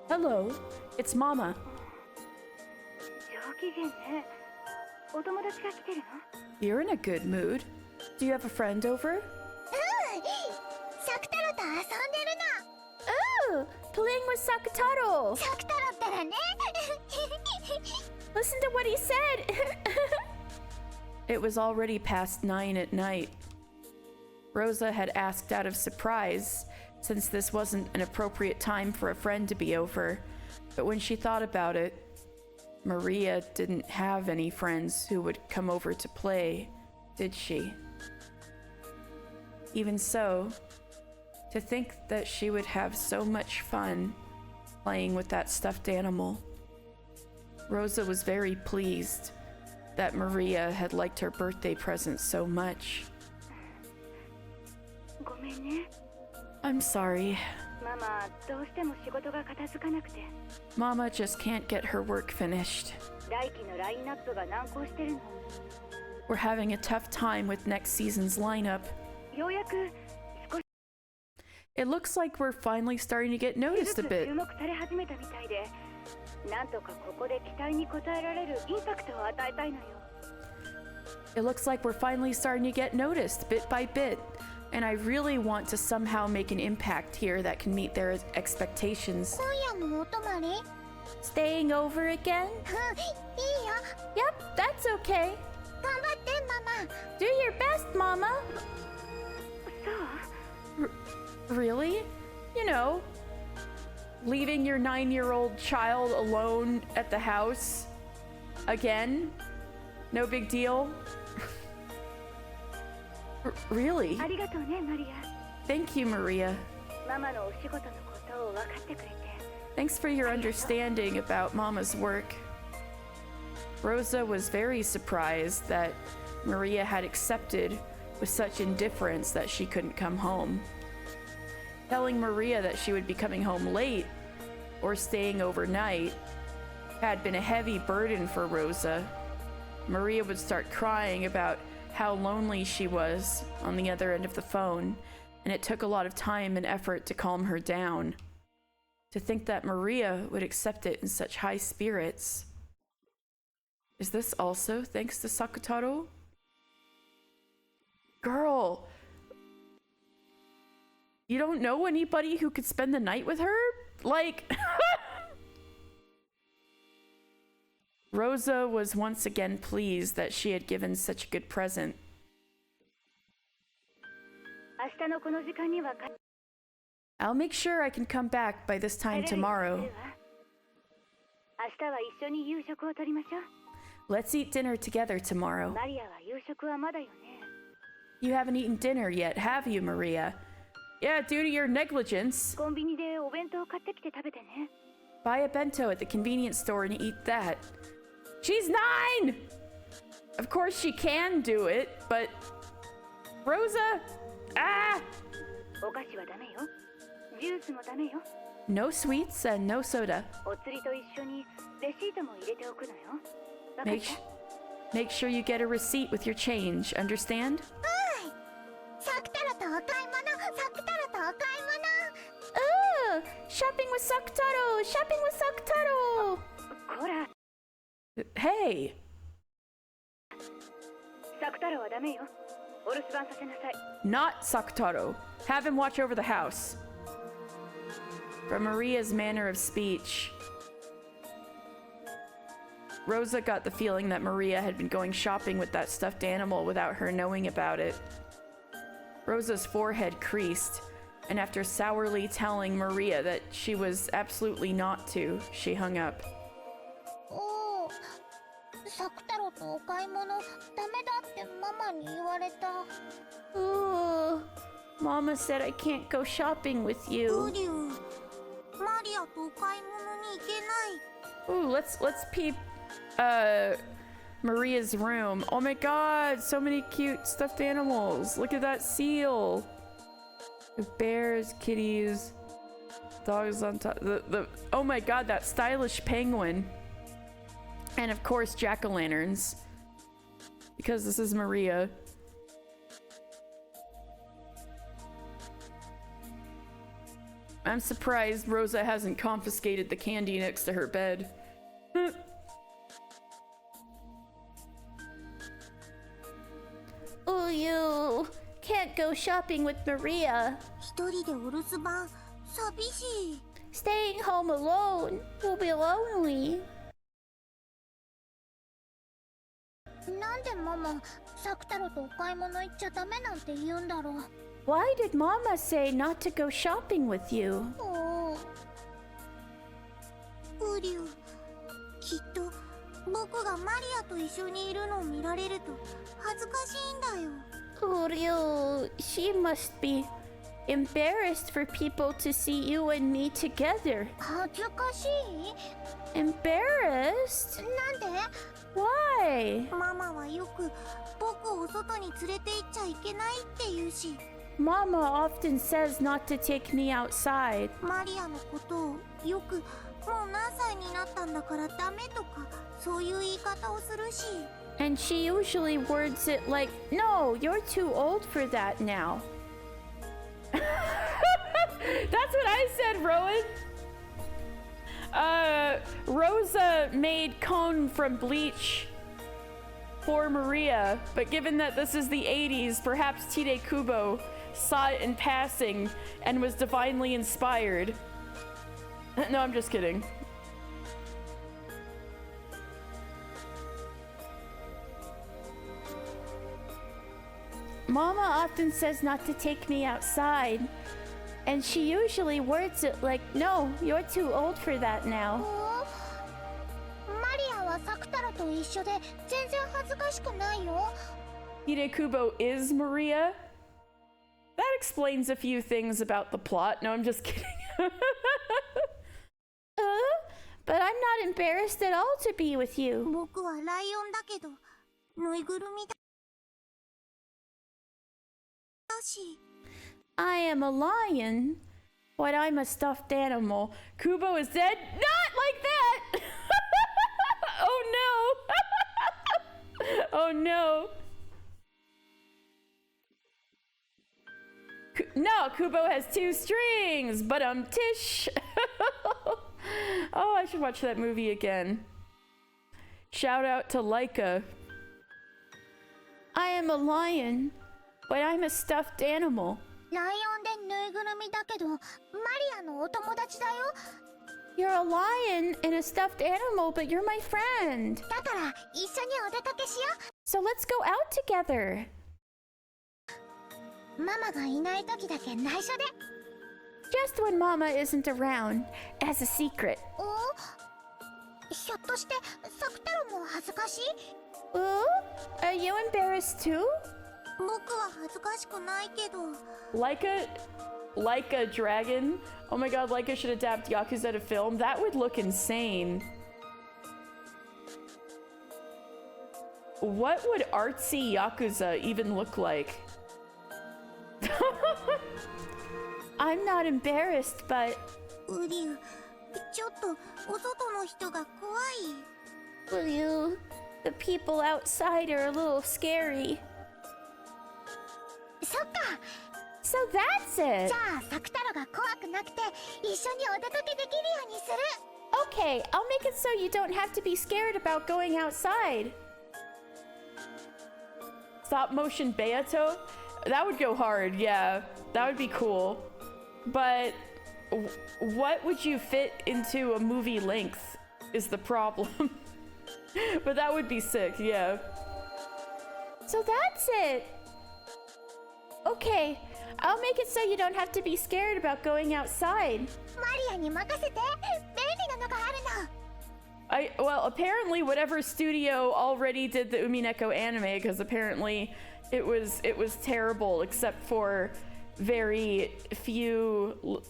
Hello, it's Mama. You're in a good mood. Do you have a friend over? うんサクタロと遊んでる Oh, playing with Sakutaro. の。サクタロったらね Listen to what he said. It was already past 9 at night. Rosa had asked out of surprise, since this wasn't an appropriate time for a friend to be over. But when she thought about it, Maria didn't have any friends who would come over to play, did she? Even so, to think that she would have so much fun playing with that stuffed animal. Rosa was very pleased that Maria had liked her birthday present so much. ごめんね。 I'm sorry. ママ、どうしても仕事が片付かなくて。 Mama just can't get her work finished. 来期のラインナップが難航してるの。 We're having a tough time with next season's lineup. ようやく少し It looks like we're finally starting to get noticed a ずつ bit. 注目され始めたみたいで、なんとかここで期待に応えられるインパクトを与えたいのよ。 It looks like we're finally starting to get noticed bit by bit. And I really want to somehow make an impact here that can meet their expectations. 今夜もお泊まり Staying over again? うんいいよ Yep, that's okay. 頑張ってママ Do your best, Mama. そう Really? You know, leaving your 9-year-old child alone at the house again? No big deal? Really? ありがとうね、マリア。 Thank you, Maria. ママのお仕事のことを分かってくれて。 Thanks for your understanding about Mama's work. Rosa was very surprised that Maria had accepted with such indifference that she couldn't come home. Telling Maria that she would be coming home late or staying overnight had been a heavy burden for Rosa. Maria would start crying about how lonely she was on the other end of the phone, and it took a lot of time and effort to calm her down. To think that Maria would accept it in such high spirits. Is this also thanks to Sakutaro? Girl! You don't know anybody who could spend the night with her? Like... Rosa was once again pleased that she had given such a good present. 明日のこの時間には I'll make sure I can come back by this time tomorrow. 明日は一緒に夕食をとりましょう。 Let's eat dinner together tomorrow. マリアは夕食はまだよね。 You haven't eaten dinner yet, have you, Maria? Yeah, due to your negligence. コンビニでお弁当を買ってきて食べてね。 Buy a bento at the convenience store and eat that. She's 9! Of course she can do it, but... Rosa! Ah! お菓子はダメよ。ジュースもダメよ。 No sweets and no soda. お釣りと一緒にレシートも入れておくのよ。わかった？ Make sure you get a receipt with your change, understand? サクタロとお買い物、サクタロとお買い Oh, shopping with Sakutaro! Shopping with Sakutaro! こら、 Hey! サク太郎はダメよ。お留守番させなさい。 Not Sakutaro. Have him watch over the house. From Maria's manner of speech, Rosa got the feeling that Maria had been going shopping with that stuffed animal without her knowing about it. Rosa's forehead creased, and after sourly telling Maria that she was absolutely not to, she hung up. おお、サクタロとお買い物ダメだってママに言われた。 Ooh, Mama said I can't go shopping with ウ you. リュウ、マリアとお買い物に行けない。 Ooh, let's peep Maria's room. Oh my god, so many cute stuffed animals. Look at that seal. With bears, kitties, dogs on top. Oh my god, that stylish penguin. And of course, jack-o'-lanterns. Because this is Maria. I'm surprised Rosa hasn't confiscated the candy next to her bed. Oh, you can't go shopping with Maria. 一人でお留守番、寂しい。 Staying home alone will be lonely. なんでママ、サクタロとお買い物行っちゃダメなんて言うんだろう。 Why did Mama say not to go shopping with you? おお。ウリュウ、きっと僕がマリアと一緒にいるのを見られると恥ずかしいんだよ。 Uryu, she must be embarrassed for people to see you and me together. 恥ずかしい？ Embarrassed? なんで？ Why? ママはよく僕を外に連れて行っちゃいけないって言うし、 Mama often says not to take me outside. マリアのことをよくもう何歳になったんだからダメとかそういう言い方をするし。 And she usually words it like, no, you're too old for that now. That's what I said, Rowan. Rosa made cone from bleach for Maria, but given that this is the 80s, perhaps Tide Kubo saw it in passing and was divinely inspired. No, I'm just kidding. Mama often says not to take me outside. And she usually words it like, no, you're too old for that お now. マリアはサクタロと一緒で全然恥ずかしくないよ。 Tide Kubo is Maria? That explains a few things about the plot. No, I'm just kidding. But I'm not embarrassed at all to be with you. 僕はライオンだけどぬいぐるみだし。 I am a lion, but I'm a stuffed animal. Kubo is dead? Not like that! Oh no! Oh no! No, Kubo has 2 strings, but tish. Oh, I should watch that movie again. Shout out to Laika. I am a lion, but I'm a stuffed animal. ライオンでぬいぐぐるみだけどマリアのお友達だよ。 You're a lion and a stuffed animal, but you're my friend. だから一緒にお出かけしよ So let's go out together. う。ママがいない時だけ内緒で。 Just when Mama isn't around, as a secret. ひょっとしてサク太郎も恥ずかしい？ Ooh, are you embarrassed too? 僕は恥ずかしくないけど。 Like a dragon. Oh my god, Laika should adapt Yakuza to film. That would look insane. What would artsy Yakuza even look like? I'm not embarrassed, but ウリュウ、ちょっとお外の人が怖い。 will you? The people outside are a little scary. そっか。 So that's it. じゃあサク太郎が怖くなくて一緒にお出かけできるようにする。 Okay, I'll make it so you don't have to be scared about going outside. Stop motion Beato? That would go hard, yeah. That would be cool. But what would you fit into a movie length is the problem. But that would be sick, yeah. So that's it. Okay, I'll make it so you don't have to be scared about going outside. マリアに任せて。便利なのがあるの。 Well, apparently whatever studio already did the Umineko anime, because apparently it was terrible except for very few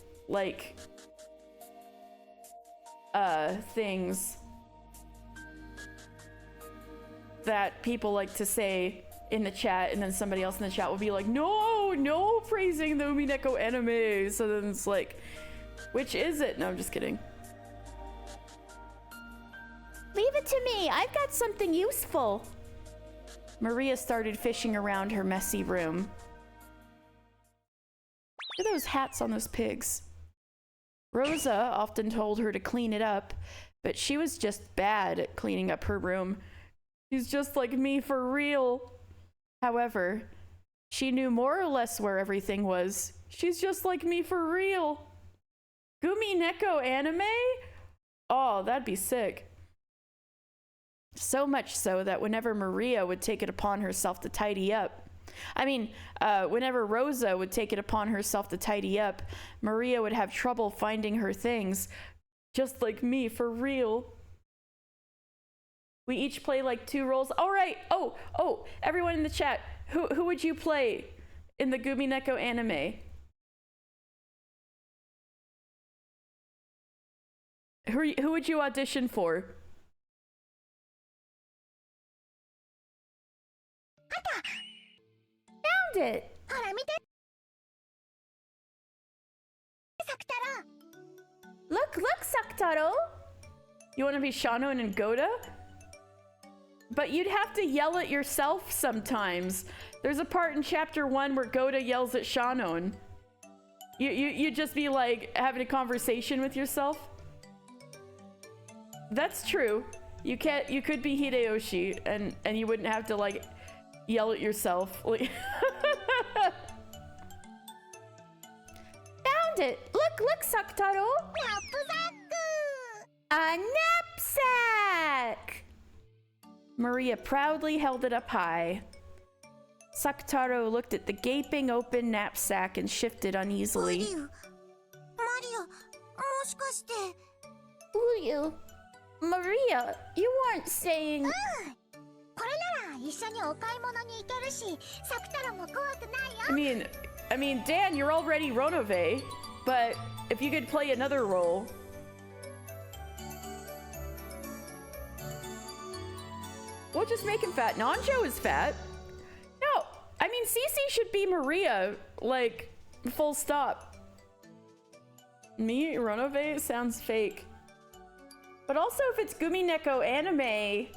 things that people like to say in the chat, and then somebody else in the chat will be like, no praising the Umineko anime. So then it's like, which is it? No, I'm just kidding. Leave it to me. I've got something useful. Maria started fishing around her messy room. Look at those hats on those pigs. Rosa often told her to clean it up, but she was just bad at cleaning up her room. She's just like me for real. However, she knew more or less where everything was. She's just like me for real. Umineko anime? Oh, that'd be sick. So much so that whenever Maria would take it upon herself to tidy up, whenever Rosa would take it upon herself to tidy up, Maria would have trouble finding her things. Just like me, for real. We each play like 2 roles. All right. Oh, everyone in the chat, who would you play in the Umineko anime? Who would you audition for? Found it. ほら見て。サク太郎。 Look, Sakutaro. You want to be Shanon and Goda? But you'd have to yell at yourself sometimes. There's a part in chapter 1 where Goda yells at Shanon. You'd just be like having a conversation with yourself. That's true. You could be Hideyoshi and you wouldn't have to like yell at yourself. Like Found it. Look, Sakutaro. ナップザック。 A knapsack. Maria proudly held it up high. Sakutaro looked at the gaping open knapsack and shifted ウ uneasily. リュウ、マリア、もしかして。 Will you? Maria, you weren't saying... これなら一緒にお買い物に行けるし、サク太郎も怖くないよ。 I mean, Dan, you're already Ronove, but if you could play another role. We'll just make him fat. Nanjo is fat. No, I mean, Cece should be Maria, like, full stop. Me, Ronove, sounds fake. But also, if it's Umineko anime,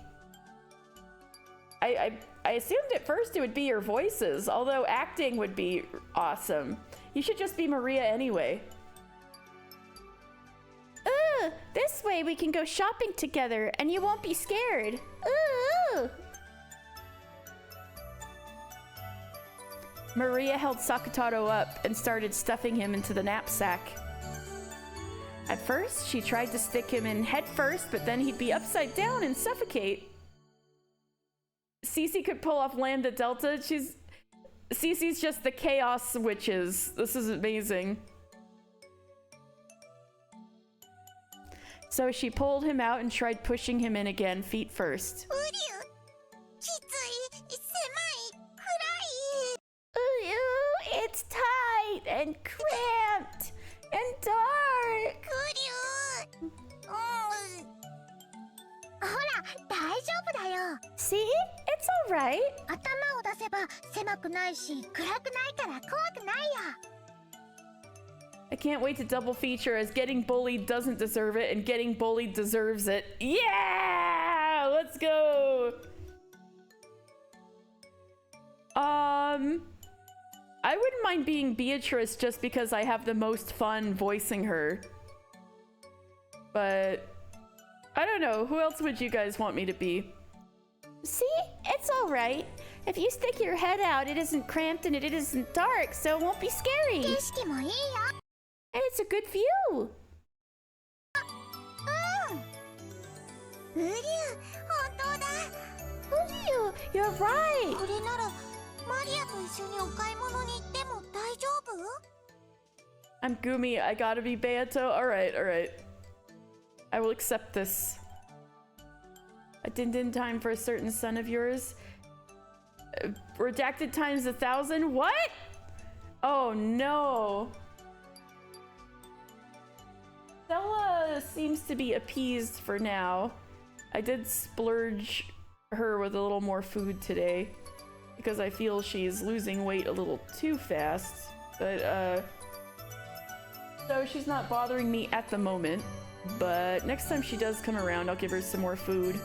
I assumed at first it would be your voices, although acting would be awesome. You should just be Maria anyway. This way we can go shopping together and you won't be scared. Ooh. Maria held Sakutaro up and started stuffing him into the knapsack. At first, she tried to stick him in head first, but then he'd be upside down and suffocate. Cece could pull off Lambda Delta. Cece's just the chaos witches. This is amazing. So she pulled him out and tried pushing him in again, feet first. It's tight and cramped and dark. See? It's alright. 頭を出せば狭くないし暗くないから怖くないよ。 I can't wait to double feature as Getting Bullied doesn't deserve it and Getting Bullied deserves it. Yeah! Let's go! I wouldn't mind being Beatrice just because I have the most fun voicing her. But I don't know. Who else would you guys want me to be? See? It's alright. If you stick your head out, it isn't cramped and it isn't dark, so it won't be scary. 景色もいいよ。 And it's a good view. ウリュウ、本当だ。 You're right. これならマリアと一緒にお買い物に行っても大丈夫？ I'm Gumi. I gotta be Beato. Alright, alright. I will accept this. A din-din time for a certain son of yours. Redacted times 1,000? What? Oh no. Stella seems to be appeased for now. I did splurge her with a little more food today because I feel she's losing weight a little too fast. But, so she's not bothering me at the moment. But next time she does come around, I'll give her some more food.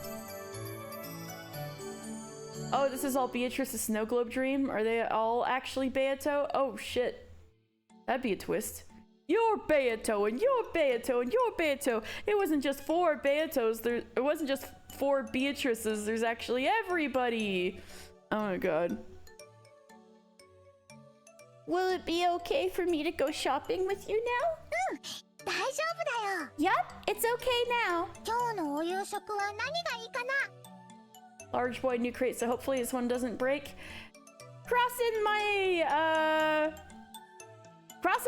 Oh, this is all Beatrice's snow globe dream? Are they all actually Beato? Oh shit. That'd be a twist. You're Beato, and you're Beato, and you're Beato. It wasn't just 4 Beatos. It wasn't just 4 Beatrices. There's actually everybody. Oh my god. Will it be okay for me to go shopping with you now? 大丈夫だよ。 Yup, it's okay now. 今日のお夕食は何がいいかな？ Large boy new crate, so hopefully this one doesn't break. Crossing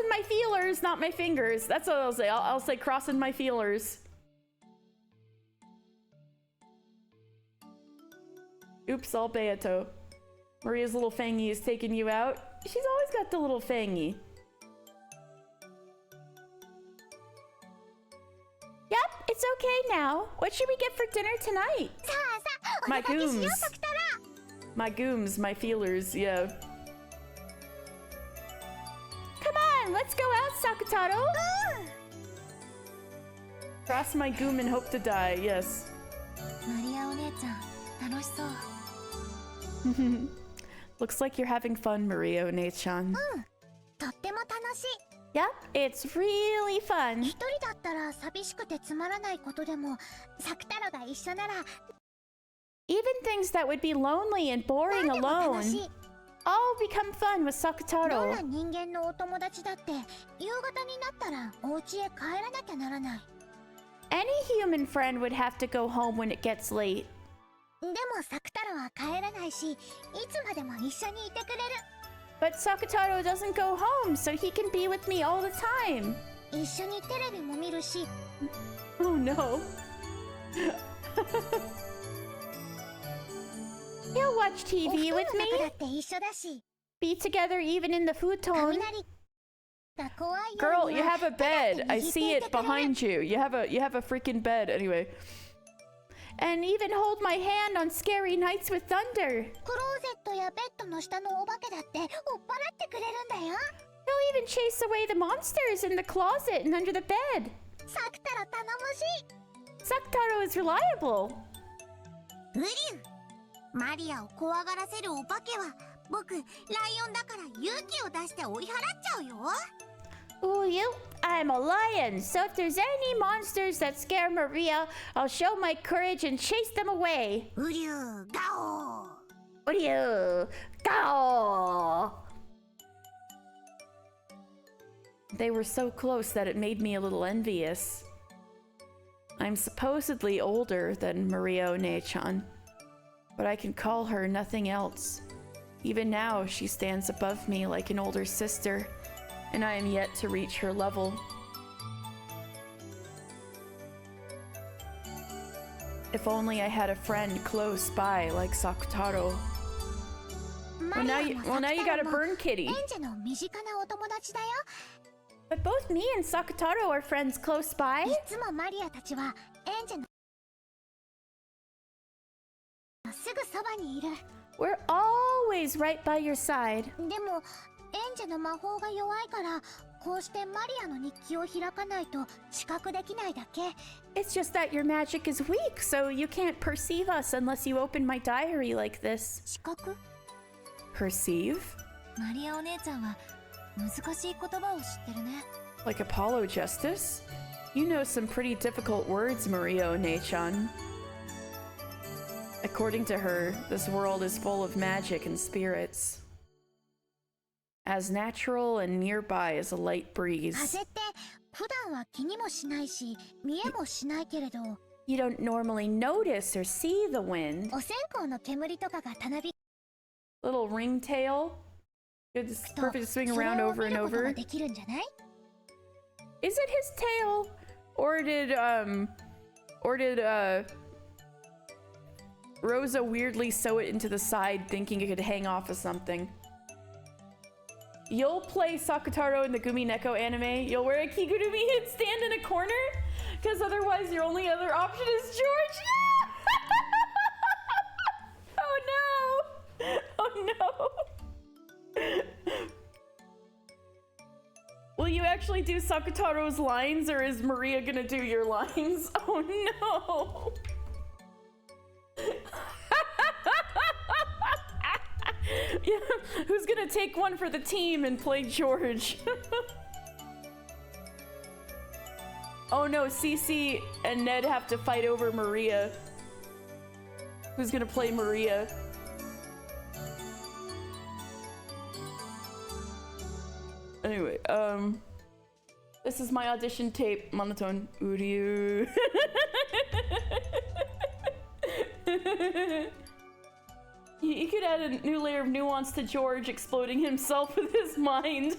my feelers, not my fingers. That's what I'll say. I'll say crossing my feelers. Oops, all Beato. Maria's little fangy is taking you out. She's always got the little fangy. Yep, it's okay now. What should we get for dinner tonight? さあさあ、お My 出かけしよう gooms. さくたら。 My gooms, my feelers, yeah. Come on, let's go out, Sakutaro. Cross my goom and hope to die, yes. マリアお姉ちゃん楽しそう。 Looks like you're having fun, Maria One-chan. とっても楽しい。 Yep, it's really fun. 一人だったら寂しくてつまらないことでも、さくたろが一緒なら Even things that would be lonely and boring 何でも楽 alone しい。 all become fun with どんな Sakutaro. 人間のお友達だって夕方になったらお家へ帰らなきゃならない。 Any human friend would have to go home when it gets late. でもさくたろは帰らないし、いつまでも一緒にいてくれる。 But Sakutaro doesn't go home, so he can be with me all the time. 一緒にテレビも見るし、 Oh no. He'll watch お TV 布 with 団の中だ me, って一緒だし、 be together even in the futon. 雷が怖いよ Girl, うに you は have a 長く bed. I 握って see いて it くれる。 behind you. You have a freaking bed. Anyway. And even hold my hand on scary nights with thunder. クローゼットやベッドの下のお化けだって追っ払ってくれるんだよ。 He'll even chase away the monsters in the closet and under the bed. さくたろ頼もしい。 Sakutaro is reliable. ウリュウ、マリアを怖がらせるお化けは僕ライオンだから勇気を出して追い払っちゃうよ。 Ooh, I'm a lion, so if there's any monsters that scare Maria, I'll show my courage and chase them away. ウリュウ、ガオー。 What do you? Go! They were so close that it made me a little envious. I'm supposedly older than Maria One-chan, but I can call her nothing else. Even now, she stands above me like an older sister, and I am yet to reach her level. If only I had a friend close by like Sakutaro. Well, now you got a Bern kitty. エンジェの身近なお友達だよ。 But both me and Sakutaro are friends close by. いつもマリアたちはエンジェのすぐそばにいる。 We're always right by your side. でもエンジェの魔法が弱いからこうしてマリアの日記を開かないと知覚できないだけ。 It's just that your magic is weak, so you can't perceive us unless you open my diary like this. 知覚？ Perceive? マリアお姉ちゃんは難しい言葉を知ってるね。 Like Apollo Justice? You know some pretty difficult words, Maria One-chan. According to her, this world is full of magic and spirits. As natural and nearby as a light breeze. 風って普段は気にもしないし見えもしないけれど、 You don't normally notice or see the wind. お線香の煙とかがたなび Little ringtail. It's くと perfect to swing それ around を over 見 and ることが over. できるんじゃない？ Is it his tail? Or did Rosa weirdly sew it into the side thinking it could hang off of something? You'll play Sakutaro in the Umineko anime. You'll wear a kigurumi and stand in a corner? Because otherwise your only other option is George. Yeah! Oh no! Will you actually do Sakutaro's lines, or is Maria gonna do your lines? Oh no! Yeah, who's gonna take one for the team and play George? Oh no, Cece and Ned have to fight over Maria. Who's gonna play Maria? Anyway, this is my audition tape, monotone. Uryu. You could add a new layer of nuance to George exploding himself with his mind.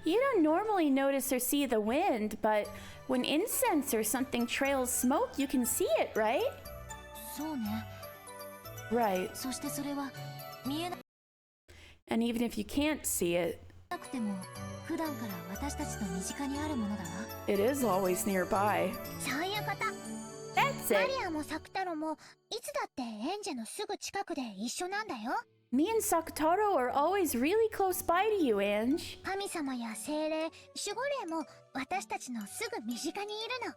You don't normally notice or see the wind, but when incense or something trails smoke, you can see it, right? そうね。 Right. そしてそれは見えな And even if you can't see it, くても普段から私たちの身近にあるものだわ。 it is always nearby. そういうこと。 That's マ it. リアもサクタロもいつだってエンジェのすぐ近くで一緒なんだよ。 Me and Sakutaro are always really close by to you, Ange. 神様や精霊、守護霊も私たちのすぐ身近にいるの。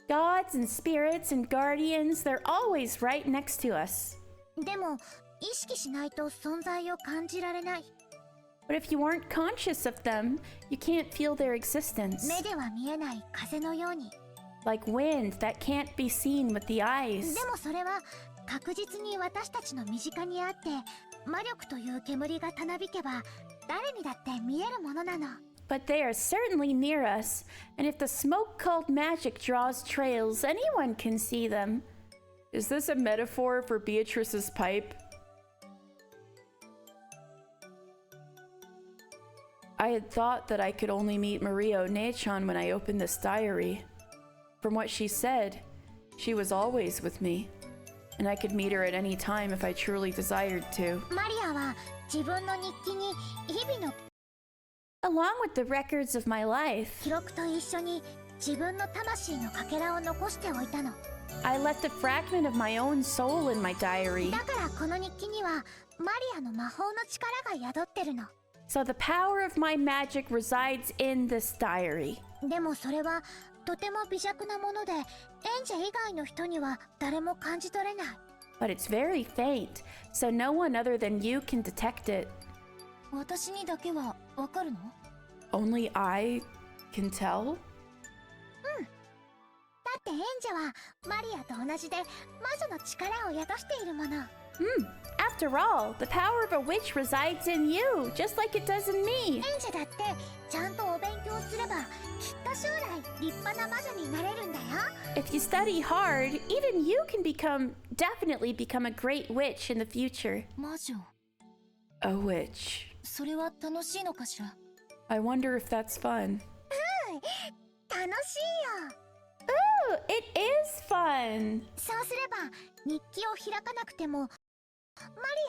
Gods and spirits and guardians, they're always right next to us. でも意識しないと存在を感じられない。 But if you aren't conscious of them, you can't feel their existence. 目では見えない風のように。 Like wind that can't be seen with the eyes. でもそれは確実に私たちの身近にあって、魔力という煙がたなびけば誰にだって見えるものなの。 But they are certainly near us, and if the smoke called magic draws trails, anyone can see them. Is this a metaphor for Beatrice's pipe? I had thought that I could only meet Maria One-chan when I opened this diary. From what she said, she was always with me, and I could meet her at any time if I truly desired to. マリアは自分の日記に日々の Along with the records of my life, 記録と一緒に自分の魂のかけらを残しておいたの。 I left a fragment of my own soul in my diary. だからこの日記にはマリアの魔法の力が宿ってるの。 So the power of my magic resides in this diary. でもそれはとても微弱なもので、エンジェ以外の人には誰も感じ取れない。 But it's very faint, so no one other than you can detect it. 私にだけはわかるの？ Only I can tell? だってエンジェはマリアと同じで魔女の力を宿しているもの。After all, the power of a witch resides in you, just like it does in エ me. ンジェだってちゃんとお勉強すればきっと将来立派な魔女になれるんだよ。 If you study hard, even you can definitely become a great witch in the future. 魔女 A witch. それは楽しいのかしら。 I wonder if that's fun. 楽しいよ。 Ooh, it is fun. そうすれば日記を開かなくてもマ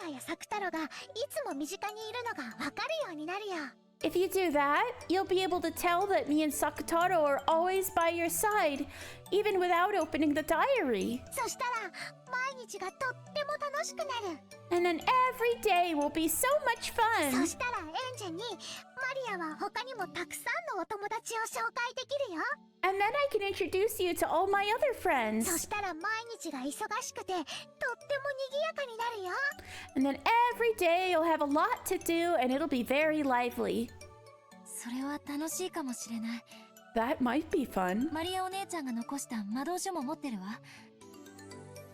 リアやサク太郎がいつも身近にいるのがわかるようになるよ。 If you do that, you'll be able to tell that me and Sakutaro are always by your side, even without opening the diary. そしたら毎日がとっても楽しくなる。 And then every day will be so much そ fun. したらエンジェにマリアは他にもたくさんのお友達を紹介できるよ。 And then I can introduce you to all my other そ friends. したら毎日が忙しくてとっても賑やかになるよ。 And then every day you'll have a lot to do and it'll be very lively. それは楽しいかもしれない。 That might be fun. マリアお姉ちゃんが残した魔導書も持ってるわ。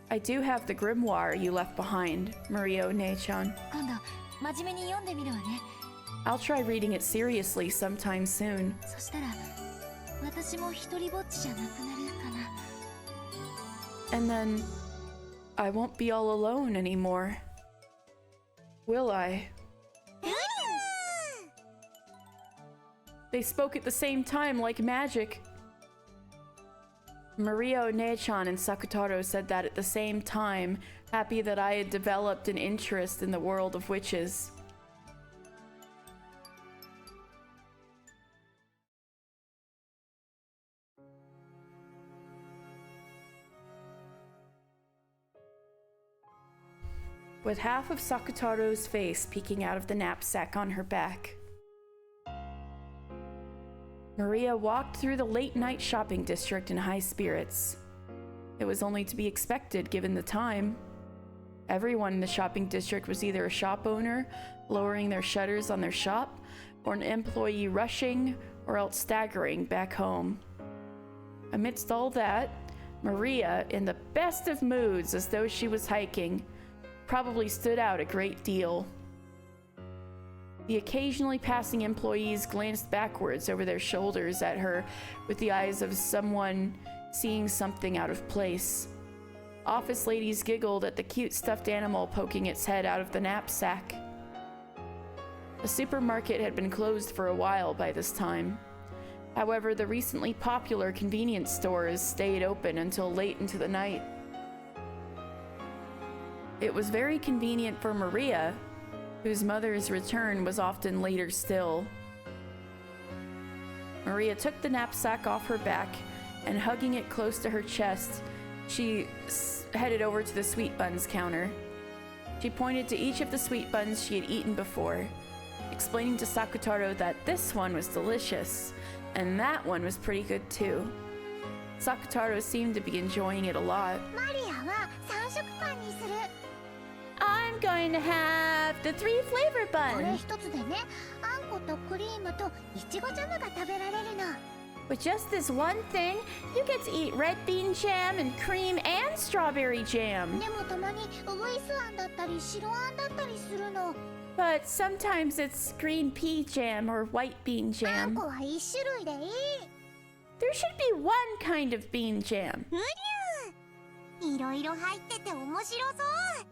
I do have the grimoire you left behind, Maria One-chan. 今度真面目に読んでみるわね。 I'll try reading it seriously sometime soon. そしたら私も一人ぼっちじゃなくなるかな。 And then I won't be all alone anymore. Will I? They spoke at the same time like magic. Maria One-chan and Sakutaro said that at the same time, happy that I had developed an interest in the world of witches. With half of Sakutaro's face peeking out of the knapsack on her back, Maria walked through the late-night shopping district in high spirits. It was only to be expected given the time. Everyone in the shopping district was either a shop owner lowering their shutters on their shop, or an employee rushing or else staggering back home. Amidst all that, Maria, in the best of moods as though she was hiking, probably stood out a great deal. The occasionally passing employees glanced backwards over their shoulders at her with the eyes of someone seeing something out of place. Office ladies giggled at the cute stuffed animal poking its head out of the knapsack. The supermarket had been closed for a while by this time. However, the recently popular convenience stores stayed open until late into the night. It was very convenient for Maria, whose mother's return was often later still. Maria took the knapsack off her back and, hugging it close to her chest, she headed over to the sweet buns counter. She pointed to each of the sweet buns she had eaten before, explaining to Sakutaro that this one was delicious and that one was pretty good too. Sakutaro seemed to be enjoying it a lot. マリアは3色パンにする。 I'm going to have the 3 flavor これ bun. 一つでね、あんことクリームといちごジャムが食べられるの。 With just this one thing, you get to eat red bean jam and cream and strawberry jam. でもたまにウグイスあんだったり白あんだったりするの。 But sometimes it's green pea jam or white bean あん jam. こは1種類でいい。 There should be one kind of bean jam. うりゅう。いろいろ入ってて面白そう。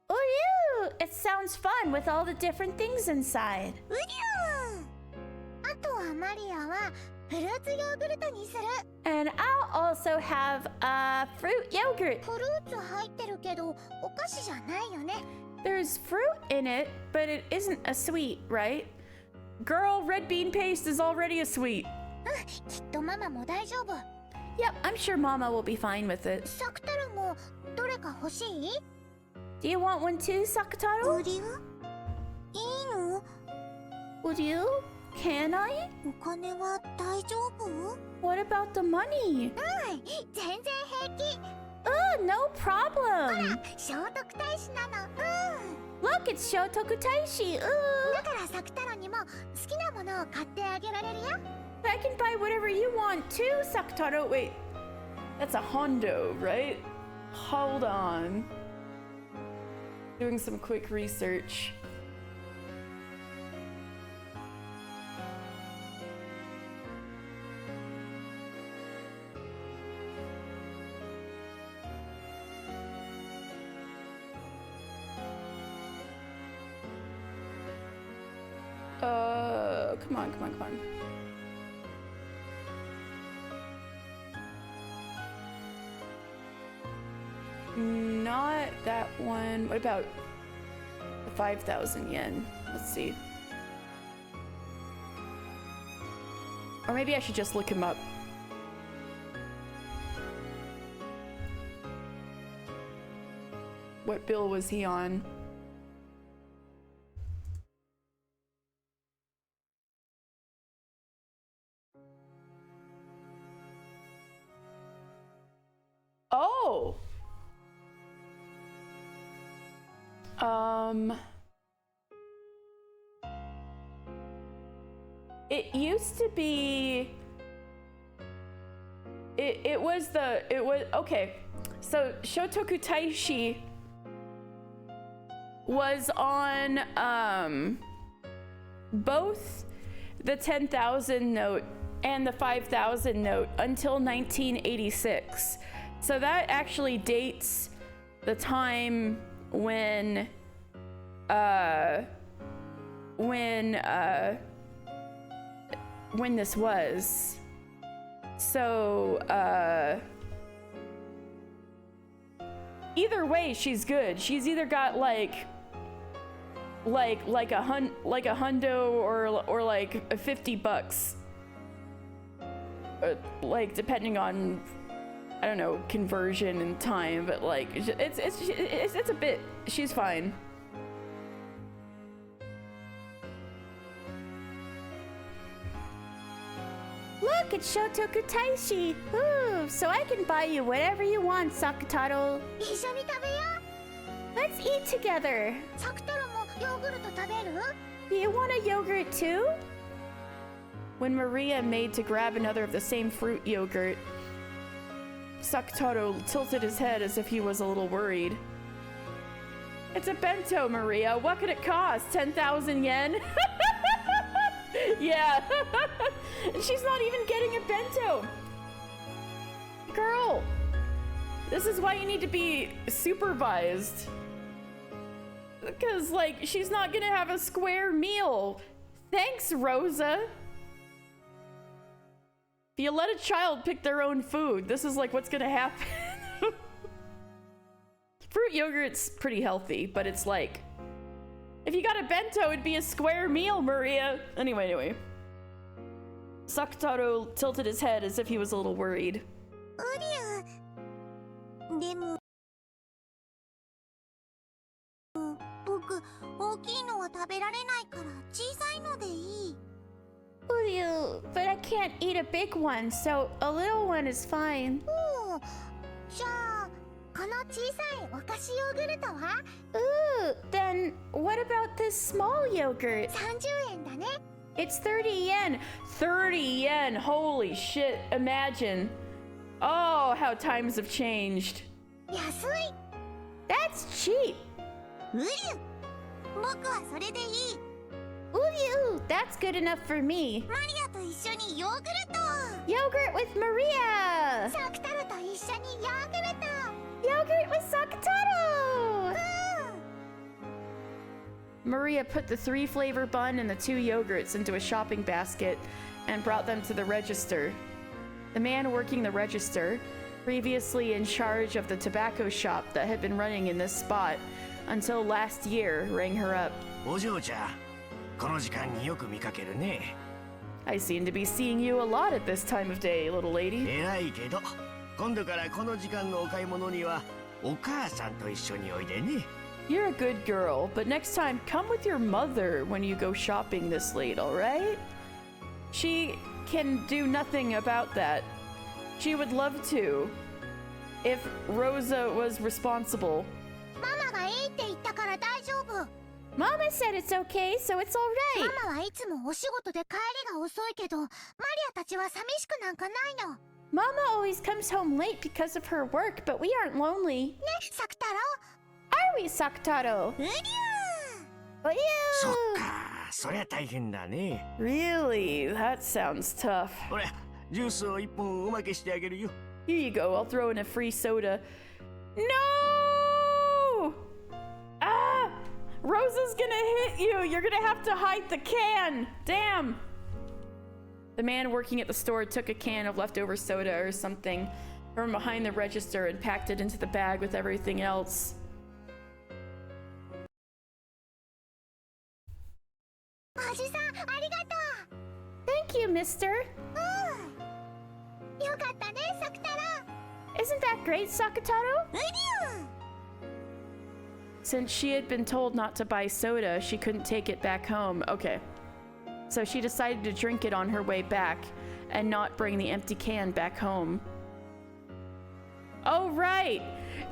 Oh, you! It sounds fun with all the different things inside. うりゅう。あとはマリアはフルーツヨーグルトにする。 And I'll also have a fruit yogurt. フルーツ入ってるけどお菓子じゃないよね。 There's fruit in it, but it isn't a sweet, right? Girl, red bean paste is already a sweet. きっとママも大丈夫。 Yep, I'm sure Mama will be fine with it. サクタラもどれか欲しい？ Do you want one too, Sakutaro? うりゅう？いいの？ Would you? Can I? お金は大丈夫？ What about the money? 全然平気。 No problem. 聖徳太子なの。Look, it's Shotoku Taishi. Ooh. だからサクタラにも好きなものを買ってあげられるよ。 I can buy whatever you want too, Sakutaro. Wait, That's a Hondo, right? Hold on. Doing some quick research. Come on, come on, come on. Not that one. What about the 5,000 yen? Let's see. Or maybe I should just look him up. What bill was he on? Oh! It used to be... It was, okay. So, Shotoku Taishi was on, both the 10,000 note and the 5,000 note until 1986. So that actually dates the time when this was. So, either way, she's good. She's either got like a hundo or like $50, like depending on, I don't know, conversion and time, but like it's a bit. She's fine. Look, it's Shotoku Taishi. Ooh, so I can buy you whatever you want, Sakutaro. 一緒に食べよ Let's eat together. う。サクトロもヨーグルト食べる Do you want a yogurt too? When Maria made to grab another of the same fruit yogurt, Sakutaro tilted his head as if he was a little worried. It's a bento, Maria. What could it cost? 10,000 yen? Yeah. She's not even getting a bento. Girl, this is why you need to be supervised. Because, like, she's not gonna have a square meal. Thanks, Rosa. If you let a child pick their own food, this is like what's gonna happen. Fruit yogurt's pretty healthy, but it's like, if you got a bento, it'd be a square meal, Maria. Anyway. Sakutaro tilted his head as if he was a little worried. でも僕大きいのは食べられないから小さいのでいい Ooh, but I can't eat a big one, so a little one is fine. おうじゃあこの小さいお菓子ヨーグルトは Ooh, then what about this small yogurt? 30円だね It's 30 yen. 30 yen! Holy shit, imagine. Oh, how times have changed. 安い That's cheap. うりゅ僕はそれでいい Ooh, that's good enough for me. マリアと一緒にヨーグルト Yogurt with Maria. サクタルと一緒にヨーグルト Yogurt with Sakutaro. うん Maria put the 3-flavor bun and the 2 yogurts into a shopping basket and brought them to the register. The man working the register, previously in charge of the tobacco shop that had been running in this spot until last year, rang her up. お嬢ちゃん、この時間によく見かけるね。 I seem to be seeing you a lot at this time of day, little lady. 偉いけど、今度からこの時間のお買い物にはお母さんと一緒においでね。 You're a good girl, but next time come with your mother when you go shopping this late, alright? She can do nothing about that. She would love to, if Rosa was responsible. ママがいいって言ったから大丈夫 Mama said it's okay, so it's all マ right. マはいつもお仕事で帰りが遅いけどマリアたちは寂しくなんかないの Mama always comes home late because of her work, but we aren't lonely. ね、サクタロ Are we, Sakutaro? うりゃ Oh, そっ yeah. か、そりゃ大変だね。 Really? That sounds tough. ほら、ジュースを1本おまけしてあげるよ。 Here you go. I'll throw in a free soda. No! Ah! Rosa's gonna hit you. You're gonna have to hide the can. Damn. The man working at the store took a can of leftover soda or something from behind the register and packed it into the bag with everything else. おじさん、ありがと Thank you, mister. う。よかったね、サクタロ Isn't that great, Sakutaro? うりゃ Since she had been told not to buy soda, she couldn't take it back home. Okay. So she decided to drink it on her way back and not bring the empty can back home. Oh, right.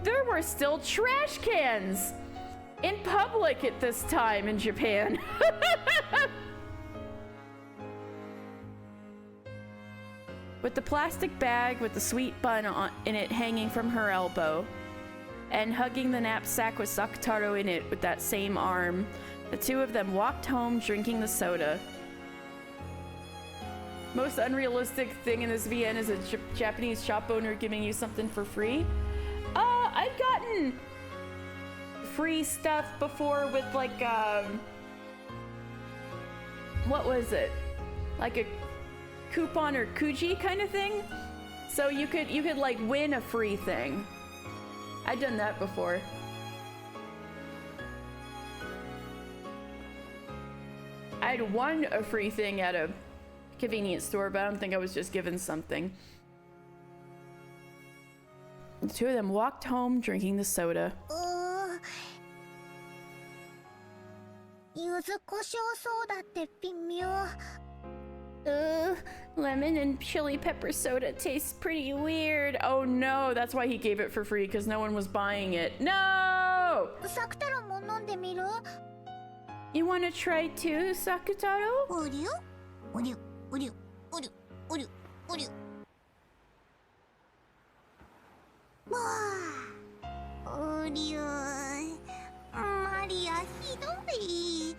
There were still trash cans in public at this time in Japan. With the plastic bag with the sweet bun in it hanging from her elbow, and hugging the knapsack with Sakutaro in it with that same arm, the two of them walked home drinking the soda. Most unrealistic thing in this VN is a Japanese shop owner giving you something for free. I've gotten free stuff before with like, what was it? Like a coupon or kuji kind of thing. So you could like win a free thing. I've done that before. I'd won a free thing at a convenience store, but I don't think I was just given something. The two of them walked home drinking the soda. 柚子胡椒ソーダって微妙。 Lemon and chili pepper soda tastes pretty weird. Oh no, that's why he gave it for free, because no one was buying it. No! サクタロも飲んでみる You wanna try too, Sakutaro? おりゅおりゅおりゅおりゅおりゅおりゅわあおりゅマリアひどい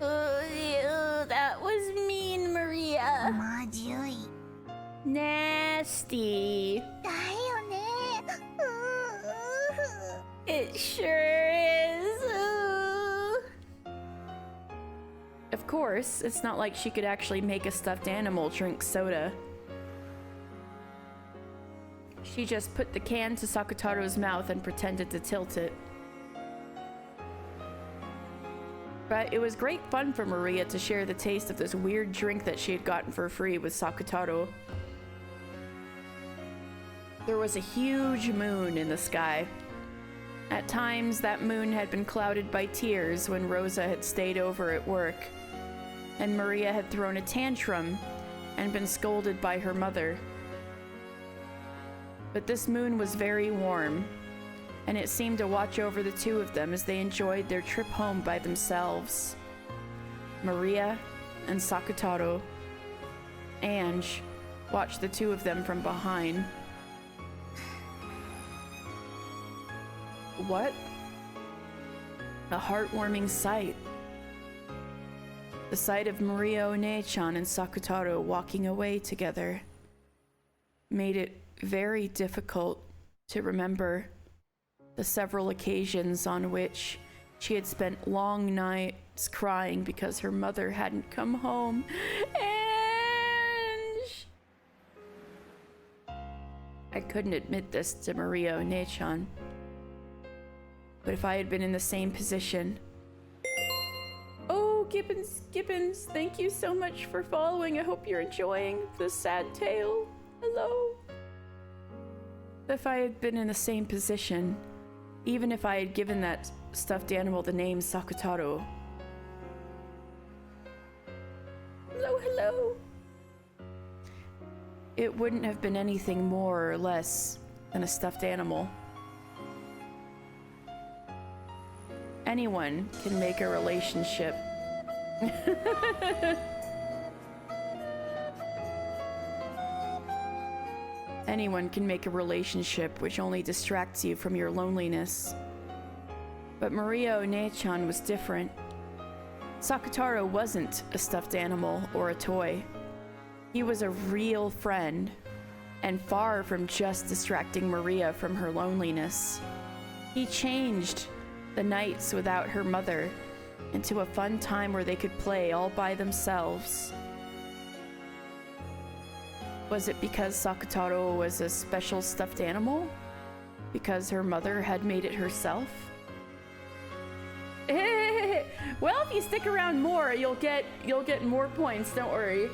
Ew, that was mean, Maria. まじゅい Nasty. だよね It sure is. Ooh. Of course, it's not like she could actually make a stuffed animal drink soda. She just put the can to Sakutaro's mouth and pretended to tilt it. But it was great fun for Maria to share the taste of this weird drink that she had gotten for free with Sakutaro. There was a huge moon in the sky. At times, that moon had been clouded by tears when Rosa had stayed over at work, and Maria had thrown a tantrum and been scolded by her mother. But this moon was very warm, and it seemed to watch over the two of them as they enjoyed their trip home by themselves. Maria and Sakutaro. Ange watched the two of them from behind. What? A heartwarming sight. The sight of Maria One-chan and Sakutaro walking away together made it very difficult to remember the several occasions on which she had spent long nights crying because her mother hadn't come home. Ange! I couldn't admit this to Maria One-chan. But if I had been in the same position... Oh, Gibbons, thank you so much for following. I hope you're enjoying this sad tale. Hello. If I had been in the same position, even if I had given that stuffed animal the name Sakutaro. Hello. It wouldn't have been anything more or less than a stuffed animal. Anyone can make a relationship. Anyone can make a relationship which only distracts you from your loneliness. But Maria One-chan was different. Sakutaro wasn't a stuffed animal or a toy. He was a real friend, and far from just distracting Maria from her loneliness. He changed the nights without her mother into a fun time where they could play all by themselves. Was it because Sakutaro was a special stuffed animal? Because her mother had made it herself? Well, if you stick around more, you'll get more points, don't worry.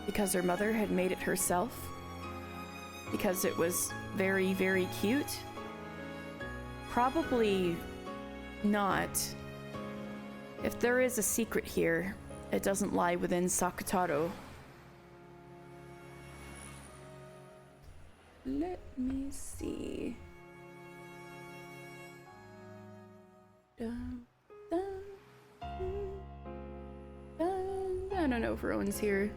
Because her mother had made it herself? Because it was very, very cute? Probably not. If there is a secret here, it doesn't lie within Sakutaro. Let me see. I don't know if Rowan's here.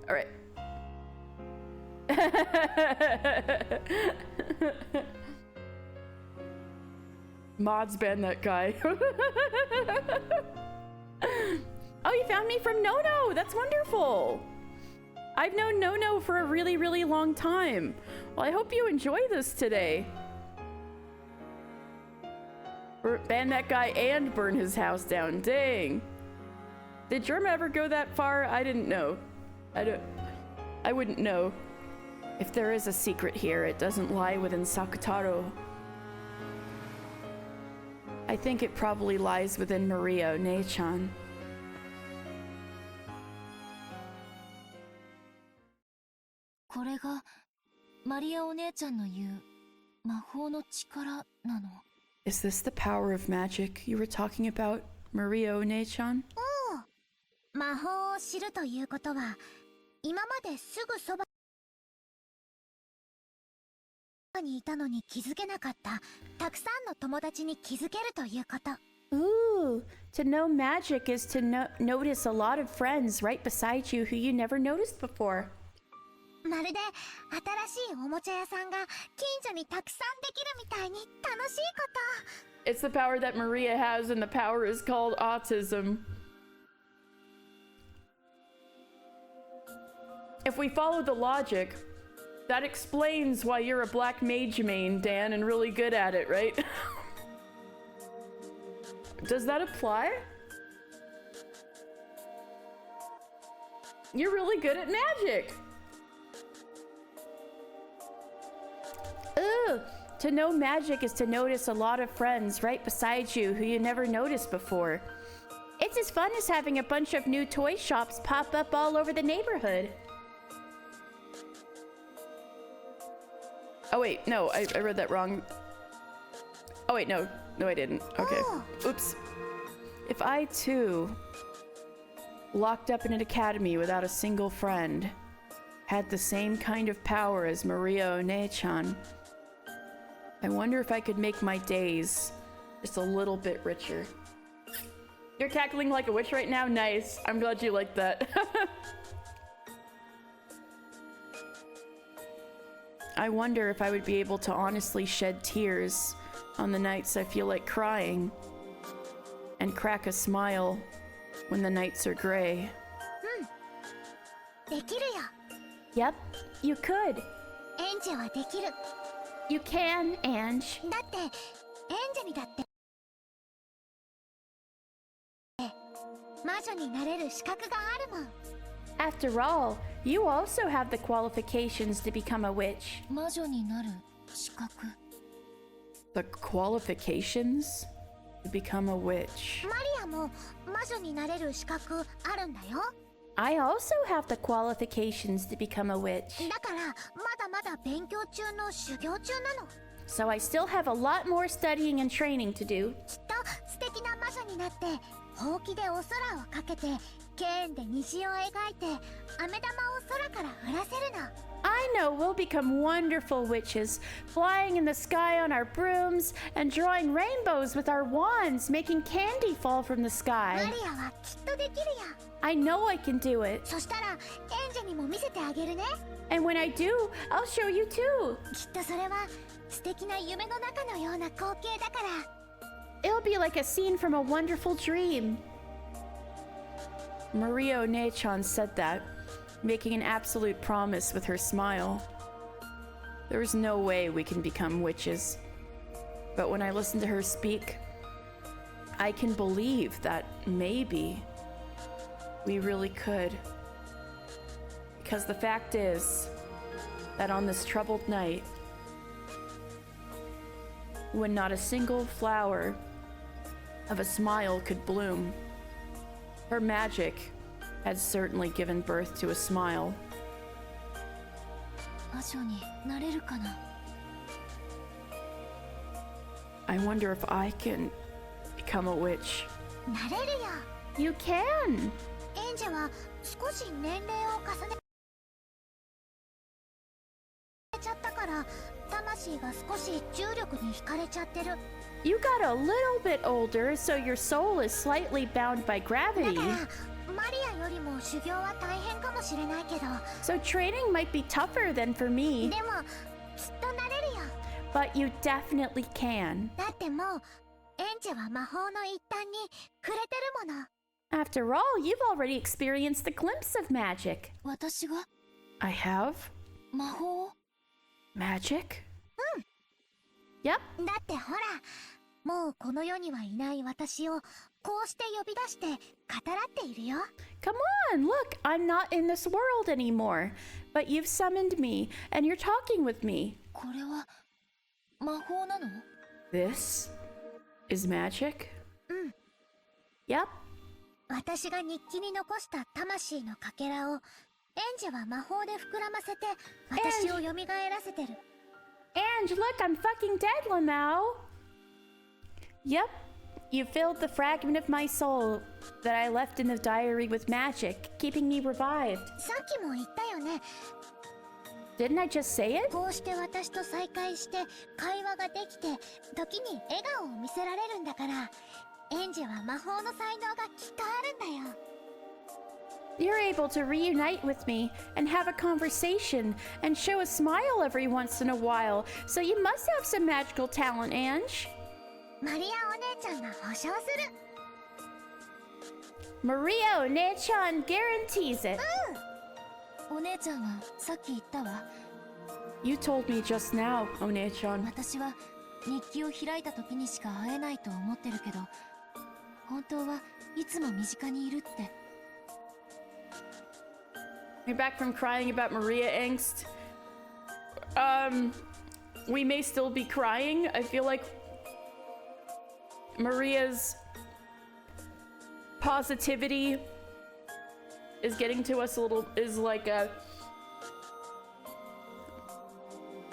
All right. Mods ban that guy. Oh, you found me from Nono. That's wonderful. I've known Nono for a really, really long time. Well, I hope you enjoy this today. Ban that guy and burn his house down. Dang. Did Germa ever go that far? I didn't know. I wouldn't know. If there is a secret here, it doesn't lie within Sakutaro. I think it probably lies within Maria One-chan. Is this the power of magic you were talking about, Maria One-chan? 魔法を知るということは、今まですぐそばにいたのに気づけなかったたくさんの友達に気づけるということ。Ooh, to know magic is to notice a lot of friends right beside you who you never noticed before. まるで新しいおもちゃ屋さんが近所にたくさんできるみたいに楽しいこと。It's the power that Maria has, and the power is called autism. If we follow the logic, that explains why you're a black mage main, Dan, and really good at it, right? Does that apply? You're really good at magic. Ooh, to know magic is to notice a lot of friends right beside you who you never noticed before. It's as fun as having a bunch of new toy shops pop up all over the neighborhood. Oh wait, no, I read that wrong. Oh wait, no, I didn't. Okay, oops. If I too, locked up in an academy without a single friend, had the same kind of power as Maria One-chan, I wonder if I could make my days just a little bit richer. You're cackling like a witch right now? Nice. I'm glad you like that. I wonder if I would be able to honestly shed tears on the nights I feel like crying, and crack a smile when the nights are gray. できるよ。 Yep, you could. エンジェはできる。 You can, Ange. だってエンジェにだって魔女になれる資格があるもん。 After all, you also have the qualifications to become a witch. 魔女になる資格。 The qualifications to become a witch. マリアも魔女になれる資格あるんだよ。 I also have the qualifications to become a witch. だからまだまだ勉強中の修行中なの。 So I still have a lot more studying and training to do. きっと素敵な魔女になってほうきでお空をかけてケーンで虹を描いて飴玉を空から降らせるの。 I know we'll become wonderful witches, flying in the sky on our brooms and drawing rainbows with our wands, making candy fall from the マ sky. リアはきっとできるよ。 I know I can do it. そしたらエンジェにも見せてあげるね。 And when I do, I'll show you too. きっとそれは素敵な夢の中のような光景だから。 It'll be like a scene from a wonderful dream. Maria Onechan said that, making an absolute promise with her smile. There's no way we can become witches. But when I listen to her speak, I can believe that maybe we really could. Because the fact is that on this troubled night, when not a single flower of a smile could bloom, her magic had certainly given birth to a smile. 魔女になれるかな。 I wonder if I can become a witch. なれるよ。 You can! エンジェは少し年齢を重ねちゃったから魂が少し重力に惹かれちゃってる。 You got a little bit older, so your soul is slightly bound by だ gravity. からマリアよりも修行は大変かもしれないけど、 So training might be tougher than for me, でもきっとなれるよ。 but you definitely can. だってもうエンジェは魔法の一端に触れてるもの。 After all, you've already experienced a glimpse of magic. 私が I have 魔法 magic? Yep. だってほら、もうこの世にはいない私をこうして呼び出して語らっているよ。 Come on, look, I'm not in this world anymore. But you've summoned me, and you're talking with me. これは魔法なの？ This is magic? Yep. 私が日記に残した魂のかけらをエンジェは魔法で膨らませて私を蘇らせてる。 And look, I'm fucking dead, Lamau. Yep, you filled the fragment of my soul that I left in the diary with magic, keeping me revived. さっきも言ったよね。 Didn't I just say it? こうして私と再会して会話ができて時に笑顔を見せられるんだから、エンジェは魔法の才能がきっとあるんだよ。 You're able to reunite with me and have a conversation and show a smile every once in a while, so you must have some magical talent, Ange. マリアお姉ちゃんが保証する。 Maria Onechan guarantees it. お姉ちゃんはさっき言ったわ。 You told me just now, Onechan. 私は日記を開いた時にしか会えないと思ってるけど、本当はいつも身近にいるって。 You're back from crying about Maria angst. We may still be crying. I feel like Maria's positivity is getting to us a little, is like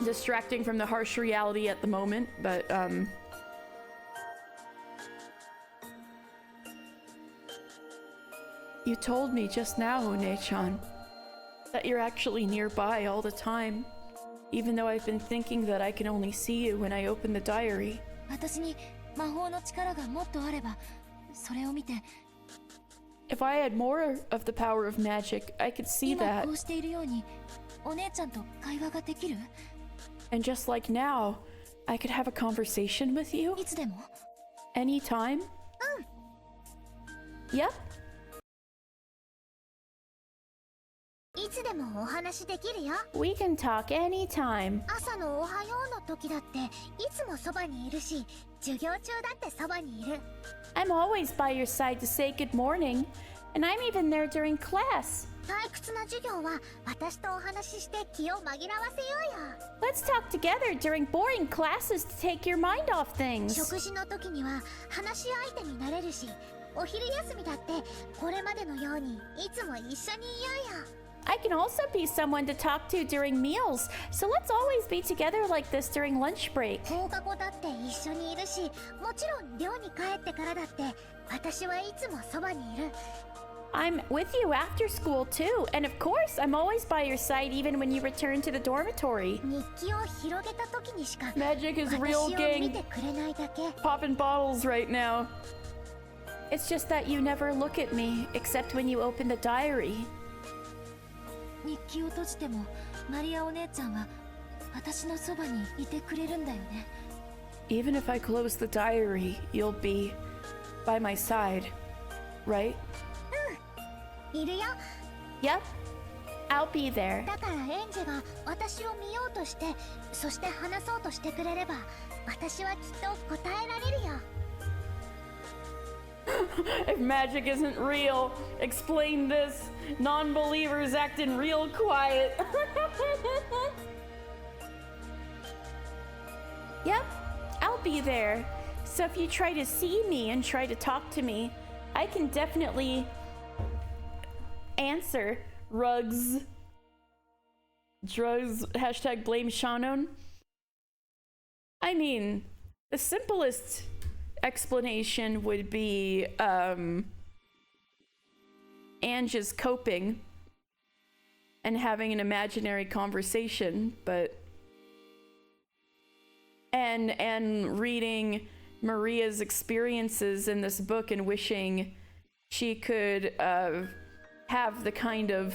distracting from the harsh reality at the moment, but you told me just now, One-chan, that you're actually nearby all the time, even though I've been thinking that I can only see you when I open the diary. 私に魔法の力がもっとあれば、それを見て If I had more of the power of magic, I could see 今 that. こうしているようにお姉ちゃんと会話ができる？ And just like now, I could have a conversation with you いつでも？ anytime. Yep. いつでもお話できるよ。 We can talk anytime. 朝のおはようの時だっていつもそばにいるし、授業中だってそばにいる。 I'm always by your side to say good morning, and I'm even there during class. 退屈な授業は私とお話しして気を紛らわせようよ。 Let's talk together during boring classes to take your mind off things. 食事の時には話し相手になれるし、お昼休みだってこれまでのようにいつも一緒にいようよ。 I can also be someone to talk to during meals, so let's always be together like this during lunch break. 放課後だって一緒にいるし、もちろん寮に帰ってからだって私はいつもそばにいる。I'm with you after school too, and of course, I'm always by your side even when you return to the dormitory. 日記を広げた時にしか Magic is 私 real を見 gang. てくれないだけ。 Popping bottles right now. It's just that you never look at me, except when you open the diary. 日記を閉じてもマリアお姉ちゃんは私のそばにいてくれるんだよね。 Even if I close the diary, you'll be by my side, right? いるよ。 Yep, I'll be there. だからエンジェが私を見ようとして、そして話そうとしてくれれば、私はきっと答えられるよ。If magic isn't real, explain this. Non-believers acting real quiet. Yep, I'll be there. So if you try to see me and try to talk to me, I can definitely answer. Rugs. Drugs. Hashtag blame Shannon. I mean, the simplest explanation would be Ange is coping and having an imaginary conversation, but and reading Maria's experiences in this book and wishing she could have the kind of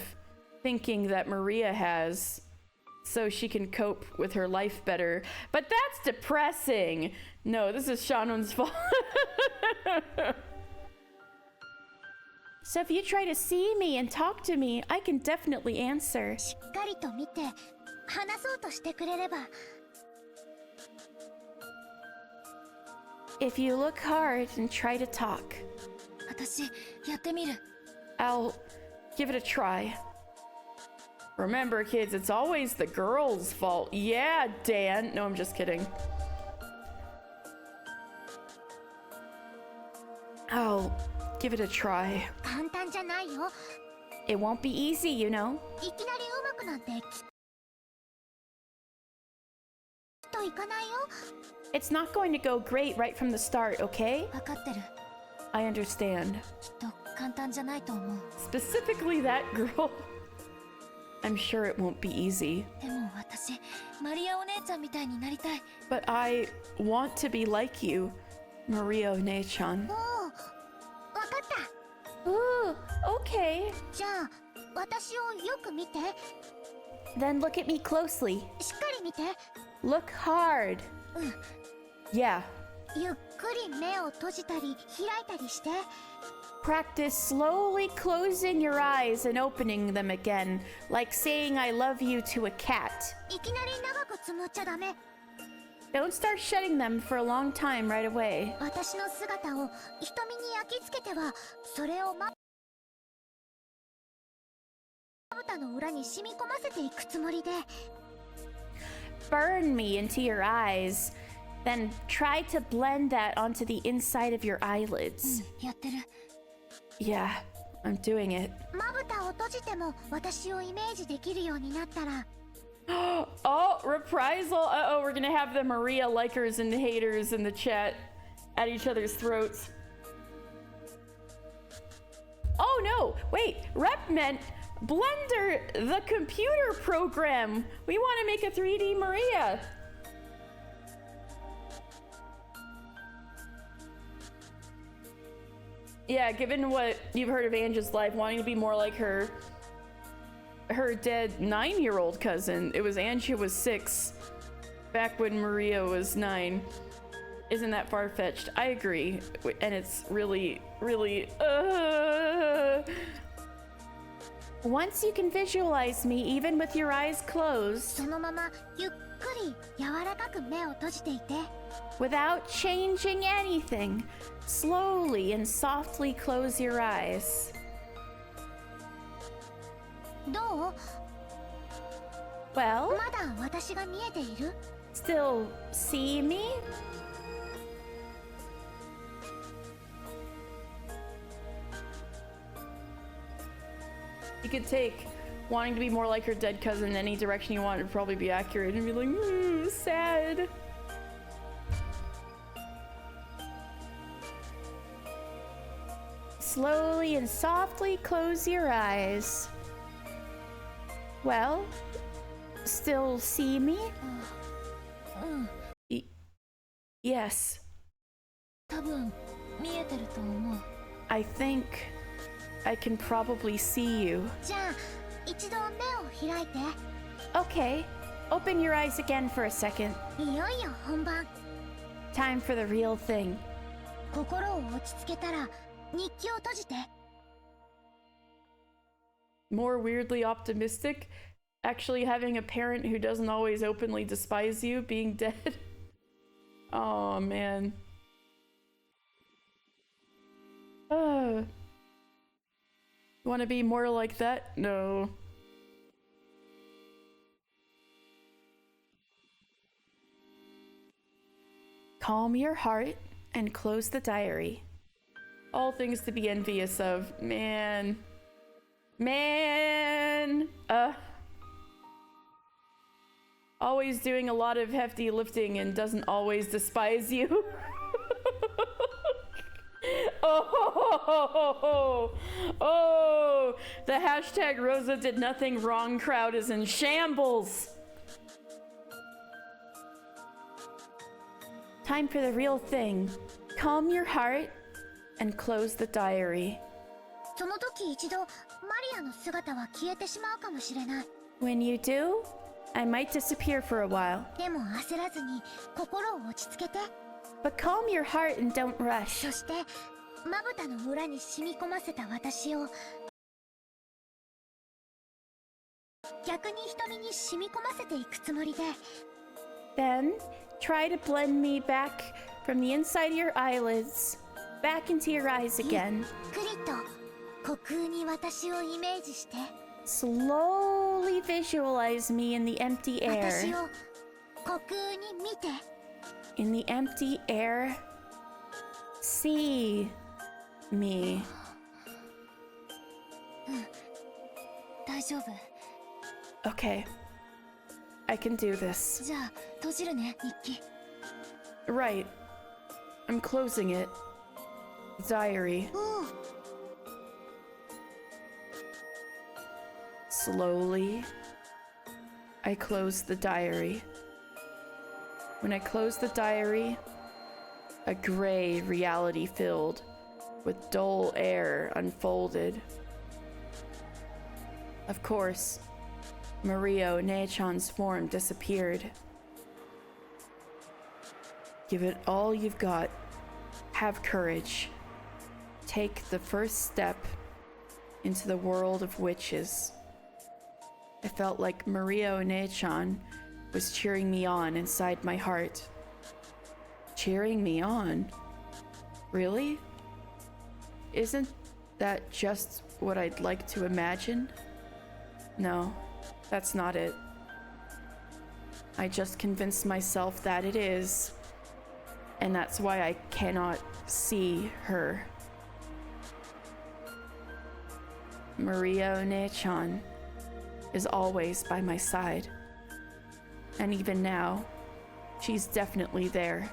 thinking that Maria has so she can cope with her life better. But that's depressing. No, this is Shannon's fault. So if you try to see me and talk to me, I can definitely answer. しっかりと見て、話そうとしてくれれば。 If you look hard and try to talk, 私やってみる。 I'll give it a try. Remember, kids, it's always the girl's fault. Yeah, Dan. No, I'm just kidding. I'll give it a try. 簡単じゃないよ。 It won't be easy, you know. いきなり上手くなんてきっといかないよ。 It's not going to go great right from the start, okay? 分かってる。 I understand. きっと簡単じゃないと思う。 Specifically that girl. I'm sure it won't be easy. でも私、マリアお姉ちゃんみたいになりたい。 But I want to be like you, Maria One-chan. おお、わかった。 Ooh, okay. じゃあ、私をよく見て。 Then look at me closely. しっかり見て。 Look hard. うん。 Yeah. ゆっくり目を閉じたり開いたりして。 Practice slowly closing your eyes and opening them again, like saying I love you to a cat. いきなり長くつむっちゃダメ。 Don't start shutting them for a long time right away. 私の姿を瞳に焼き付けては、それをまぶたの裏に染み込ませていくつもりで。 Burn me into your eyes, then try to blend that onto the inside of your eyelids. やってる。 Yeah, I'm doing it. まぶたを閉じても私をイメージできるようになったら。 Oh, reprisal. Uh-oh, we're gonna have the Maria likers and haters in the chat at each other's throats. Oh no, wait, Rep meant Blender, the computer program. We want to make a 3D Maria. Yeah, given what you've heard of Ange's life, wanting to be more like her dead 9-year-old cousin. It was Ange who was 6 back when Maria was 9. Isn't that far-fetched? I agree. And it's really, really... Once you can visualize me, even with your eyes closed, そのままゆっくり柔らかく目を閉じていて。 without changing anything, slowly and softly close your eyes. どう？ Well, まだ私が見えている？ still see me? You could take wanting to be more like her dead cousin in any direction you want. It'd probably be accurate and be like, sad. slowly and softly close your eyes. Well, still see me? うん Yes, 多分見えてると思う I think I can probably see you. じゃあ一度目を開いて。 Okay, open your eyes again for a second. いよいよ本番。 Time for the real thing. 心を落ち着けたら日記を閉じて。 More weirdly optimistic. Actually having a parent who doesn't always openly despise you being dead. Oh man. You want to be more like that? No. Calm your heart and close the diary. All things to be envious of. Man. Man. Always doing a lot of hefty lifting and doesn't always despise you. Oh, the hashtag Rosa did nothing wrong crowd is in shambles. Time for the real thing. Calm your heart and close the diary. その時一度マリアの姿は消えてしまうかもしれない。 When you do, I might disappear for a while. でも焦らずに心を落ち着けて。 But calm your heart and don't rush. そしてまぶたの裏に染み込ませた私を逆に瞳に染み込ませていくつもりで。 Then, try to blend me back from the inside of your eyelids, back into your eyes ゆっ again. くりと虚空に私をイメージして。 Slowly visualize me in the empty 私 air. を虚空に見て。 In the empty air, see me. 大丈夫 Okay, I can do this. じゃあ閉じるね日記 Right. I'm closing it. Diary. うん。 Slowly, I close the diary. When I close the diary, a gray reality filled with dull air unfolded. Of course, Maria Onechan's form disappeared. Give it all you've got. Have courage. Take the first step into the world of witches. I felt like Maria Onechan was cheering me on inside my heart. Cheering me on? Really? Isn't that just what I'd like to imagine? No, that's not it. I just convinced myself that it is, and that's why I cannot see her. Maria Onechan is always by my side. And even now, she's definitely there,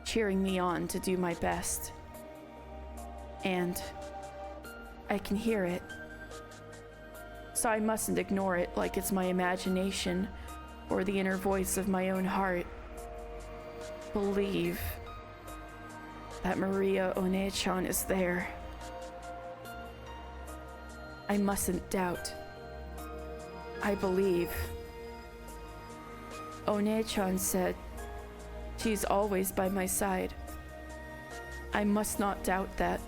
cheering me on to do my best. And I can hear it. So I mustn't ignore it like it's my imagination or the inner voice of my own heart. Believe that Maria Onechan is there. I mustn't doubt. I believe. Onechan said she's always by my side. I must not doubt that.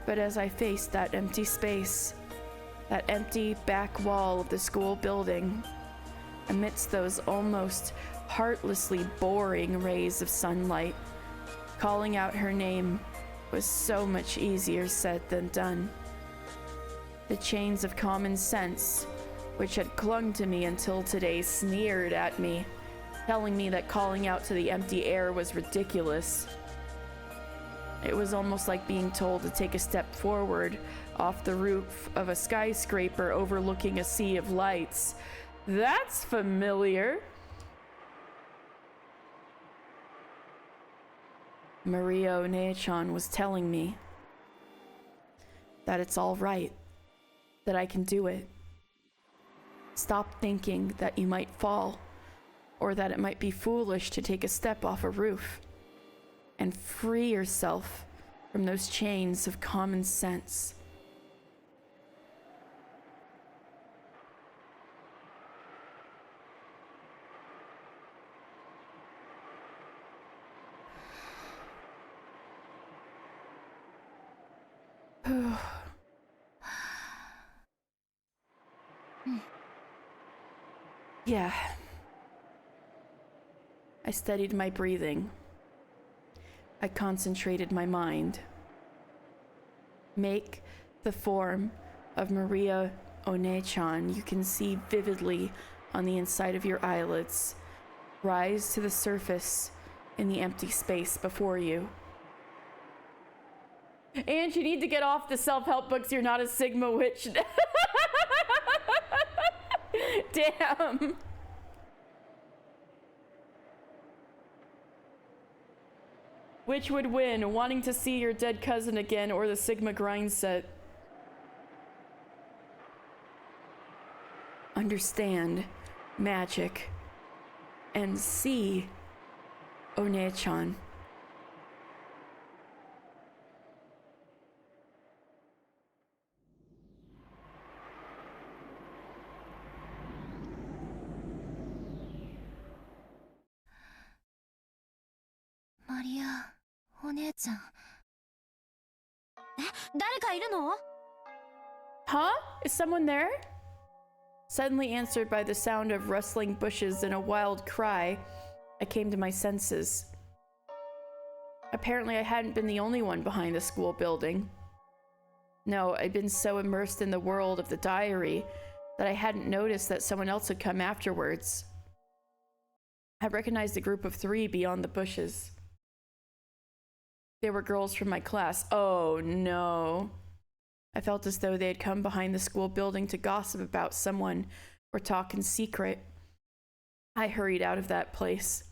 But as I faced that empty space, that empty back wall of the school building, amidst those almost heartlessly boring rays of sunlight, calling out her name was so much easier said than done. The chains of common sense, which had clung to me until today, sneered at me, telling me that calling out to the empty air was ridiculous. It was almost like being told to take a step forward off the roof of a skyscraper overlooking a sea of lights. That's familiar. Maria Onechan was telling me that it's all right, that I can do it. Stop thinking that you might fall, or that it might be foolish to take a step off a roof, and free yourself from those chains of common sense. Yeah. I studied my breathing. I concentrated my mind. Make the form of Maria One-chan you can see vividly on the inside of your eyelids rise to the surface in the empty space before you. And you need to get off the self-help books. You're not a Sigma witch. Damn. Which would win, wanting to see your dead cousin again or the Sigma grind set? Understand magic and see One-chan. Maria, お姉ちゃん。誰かいるの? Huh? Is someone there? Suddenly answered by the sound of rustling bushes and a wild cry, I came to my senses. Apparently I hadn't been the only one behind the school building. No, I'd been so immersed in the world of the diary that I hadn't noticed that someone else had come afterwards. I recognized a group of 3 beyond the bushes. They were girls from my class. Oh no. I felt as though they had come behind the school building to gossip about someone or talk in secret. I hurried out of that place,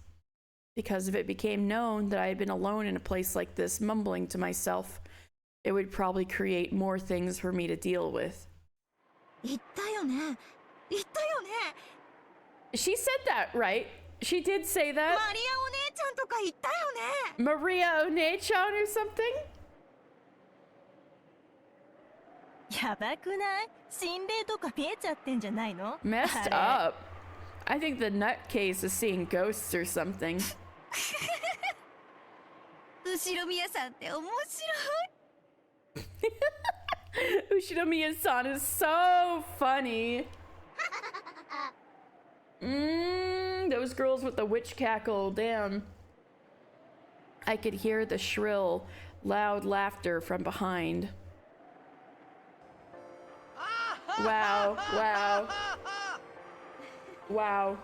because if it became known that I had been alone in a place like this, mumbling to myself, it would probably create more things for me to deal with. 言ったよね。言ったよね。 She said that, right? She did say that. マリアお姉ちゃんとか言ったよね。 Maria One-chan or something? やばくない？心霊とか見えちゃってんじゃないの？ Messed あれ。 up. I think the nutcase is seeing ghosts or something. 後ろ宮さんって面白い。 Ushinomiya-san is so funny. Those girls with the witch cackle, damn. I could hear the shrill, loud laughter from behind. Wow, wow. Wow.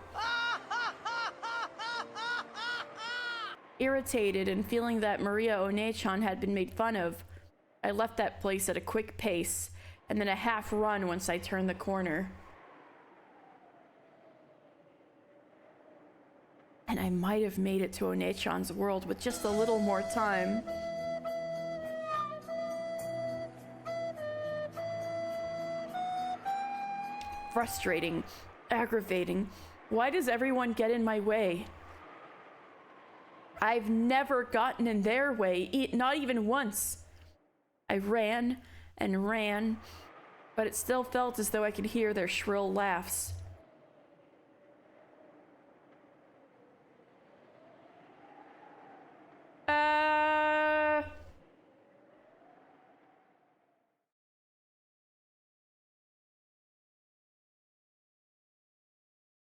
Irritated and feeling that Maria One-chan had been made fun of, I left that place at a quick pace, and then a half run once I turned the corner. And I might have made it to One-chan's world with just a little more time. Frustrating, aggravating. Why does everyone get in my way? I've never gotten in their way, not even once. I ran and ran, but it still felt as though I could hear their shrill laughs.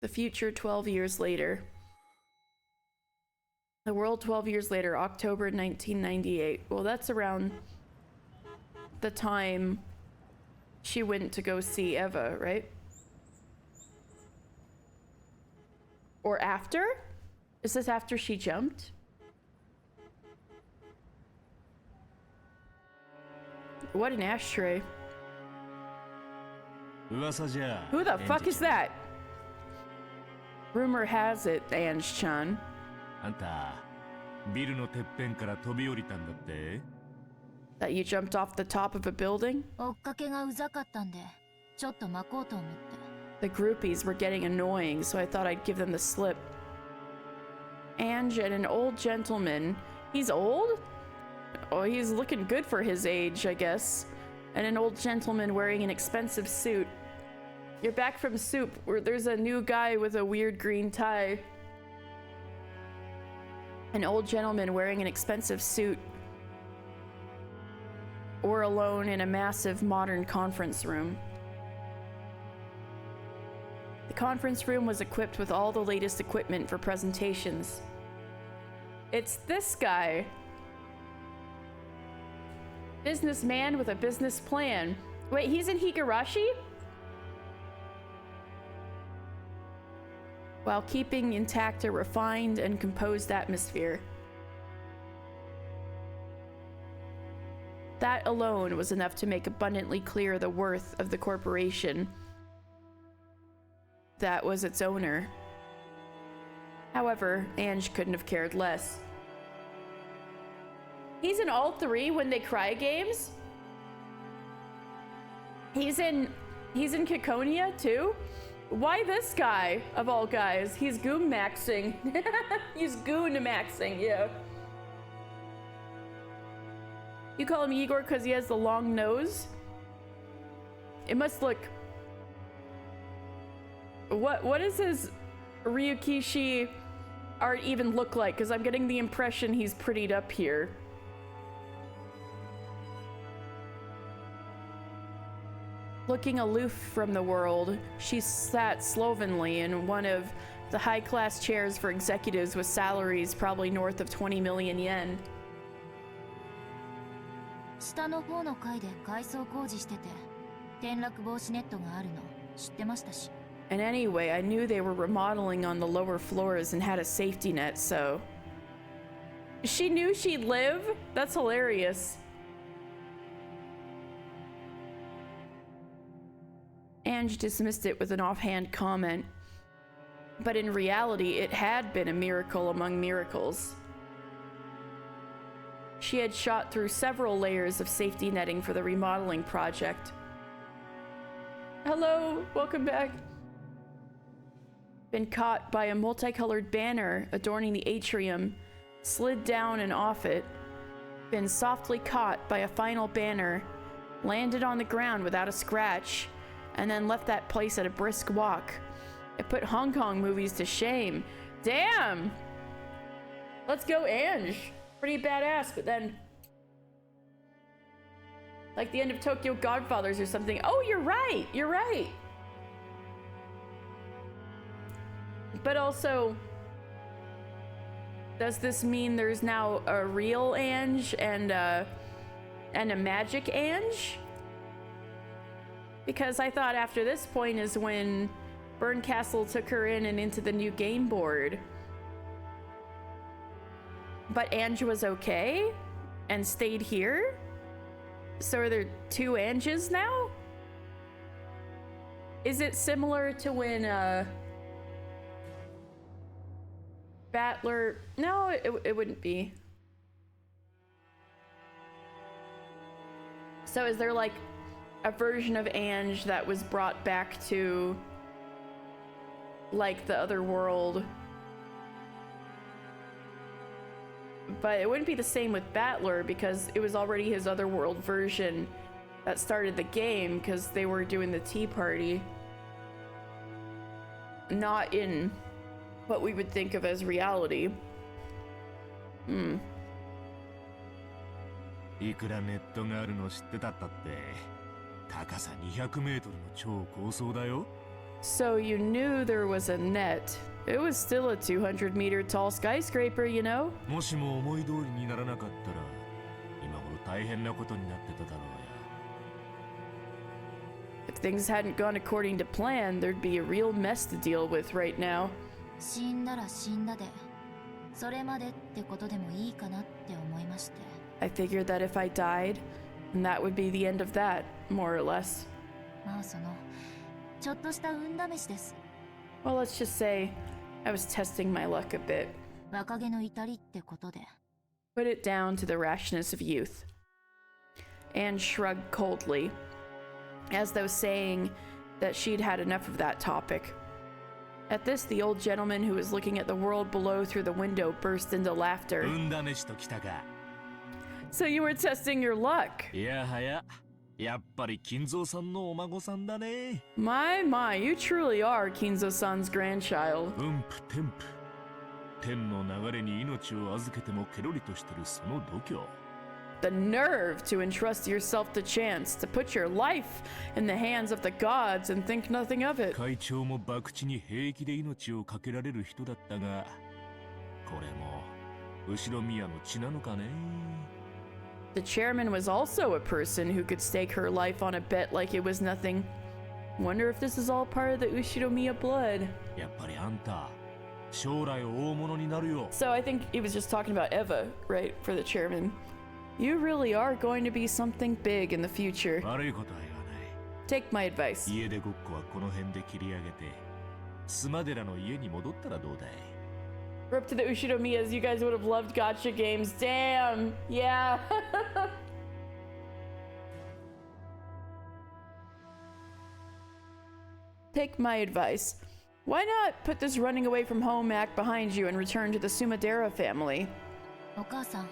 The future 12 years later. The world 12 years later, October 1998. Well, that's around the time she went to go see Eva, right? Or after? Is this after she jumped? What an ashtray. Who the fuck is that? Rumor has it, Ange-chan. あんた、ビルのてっぺんから飛び降りたんだって？ That you jumped off the top of a building? 追っかけがうざかったんでちょっと待こうと思って。 The groupies were getting annoying, so I thought I'd give them the slip. Ange and an old gentleman. He's old? Oh, he's looking good for his age, I guess. And an old gentleman wearing an expensive suit. You're back from soup, where there's a new guy with a weird green tie. An old gentleman wearing an expensive suit. We're alone in a massive modern conference room. The conference room was equipped with all the latest equipment for presentations. It's this guy. Businessman with a business plan. Wait, he's in Higurashi? While keeping intact a refined and composed atmosphere. That alone was enough to make abundantly clear the worth of the corporation that was its owner. However, Ange couldn't have cared less. He's in all three When They Cry games? He's in Kikonia too? Why this guy, of all guys? He's goon maxing. He's goon maxing, yeah. You call him Igor because he has the long nose? It must look... What does his Ryukishi art even look like? Because I'm getting the impression he's prettied up here. Looking aloof from the world, she sat slovenly in one of the high-class chairs for executives with salaries probably north of 20 million yen. 下の方の階で改装工事してて転落防止ネットがあるの知ってましたし。 And anyway, I knew they were remodeling on the lower floors and had a safety net, so... She knew she'd live? That's hilarious. Ange dismissed it with an offhand comment. But in reality, it had been a miracle among miracles. She had shot through several layers of safety netting for the remodeling project. Hello, welcome back. Been caught by a multicolored banner adorning the atrium, slid down and off it. Been softly caught by a final banner, landed on the ground without a scratch, and then left that place at a brisk walk. It put Hong Kong movies to shame. Damn! Let's go, Ange. Pretty badass, but then... like the end of Tokyo Godfathers or something. Oh, you're right! You're right! But also... does this mean there's now a real Ange and a magic Ange? Because I thought after this point is when Bern Castle took her in and into the new game board. But Ange was okay and stayed here? So are there two Anges now? Is it similar to when Battler... no, it wouldn't be. So is there like a version of Ange that was brought back to like the other world? But it wouldn't be the same with Battler because it was already his otherworld version that started the game because they were doing the tea party. Not in what we would think of as reality. いくらネットがあるの知ってたったって高さ200メートルの超高層だよ。 So you knew there was a net. It was still a 200-meter tall skyscraper, you know? もしも思い通りにならなかったら今頃大変なことになってただろうや。 If things hadn't gone according to plan, there'd be a real mess to deal with right now. 死んだら死んだでそれまでってことでもいいかなって思いまして。 I figured that if I died, then that would be the end of that, more or less. まあそのちょっとした運試しです。 Well, let's just say I was testing my luck a bit. 若気の至りってことで。 Put it down to the rashness of youth. Anne shrugged coldly, as though saying that she'd had enough of that topic. At this, the old gentleman who was looking at the world below through the window burst into laughter. 運試しときたか。 So you were testing your luck. いやはや、やっぱり金蔵さんのお孫さんだね。 My, you truly are Kinzo-san's grandchild. 分布天賦。天の流れに命を預けてもケロリとしてるその度胸。 The nerve to entrust yourself to chance, to put your life in the hands of the gods and think nothing of it. 会長も博打に平気で命を懸けられる人だったが、これも後ろ宮の血なのかね。 The chairman was also a person who could stake her life on a bet like it was nothing. Wonder if this is all part of the Ushiromiya blood. やっぱりあんた、将来大物になるよ。 So I think he was just talking about Eva, right, for the chairman. You really are going to be something big in the future. 悪いことは言わない。 Take my advice. 家出ごっこはこの辺で切り上げて、スマデラの家に戻ったらどうだい？ Rip to the Ushidomiyas, you guys would have loved gacha games. Damn, yeah. Take my advice. Why not put this running away from home act behind you and return to the Sumadera family? お母さん、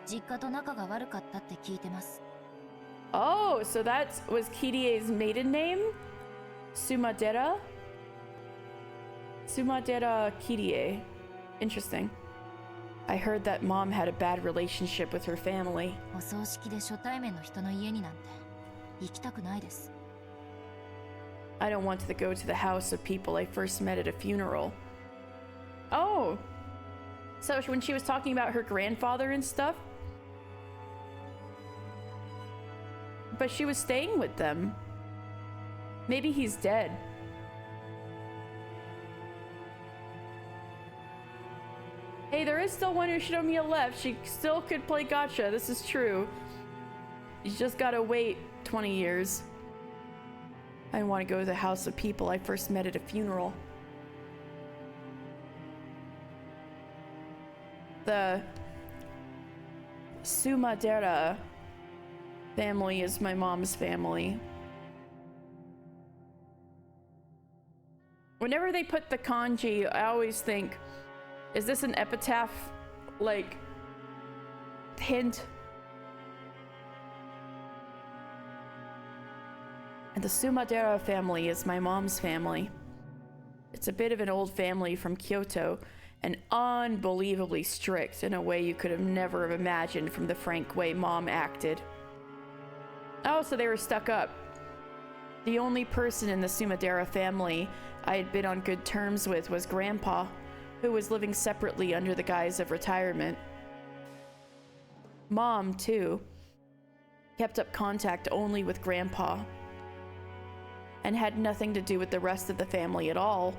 実家と仲が悪かったって聞いてます。 Oh, so that was Kirie's maiden name? Sumadera? Sumadera Kirie. Interesting. I heard that mom had a bad relationship with her family. お葬式で初対面の人の家になんて行きたくないです。 I don't want to go to the house of people I first met at a funeral. Oh! So when she was talking about her grandfather and stuff? But she was staying with them. Maybe he's dead. Hey, there is still one Ushinomiya left. She still could play gacha. This is true. You just gotta wait 20 years. I want to go to the house of people I first met at a funeral. The Sumadera family is my mom's family. Whenever they put the kanji, I always think, is this an epitaph, like, hint? And the Sumadera family is my mom's family. It's a bit of an old family from Kyoto, and unbelievably strict in a way you could have never have imagined from the frank way mom acted. Oh, so they were stuck up. The only person in the Sumadera family I had been on good terms with was Grandpa, who was living separately under the guise of retirement. Mom, too, kept up contact only with Grandpa, and had nothing to do with the rest of the family at all,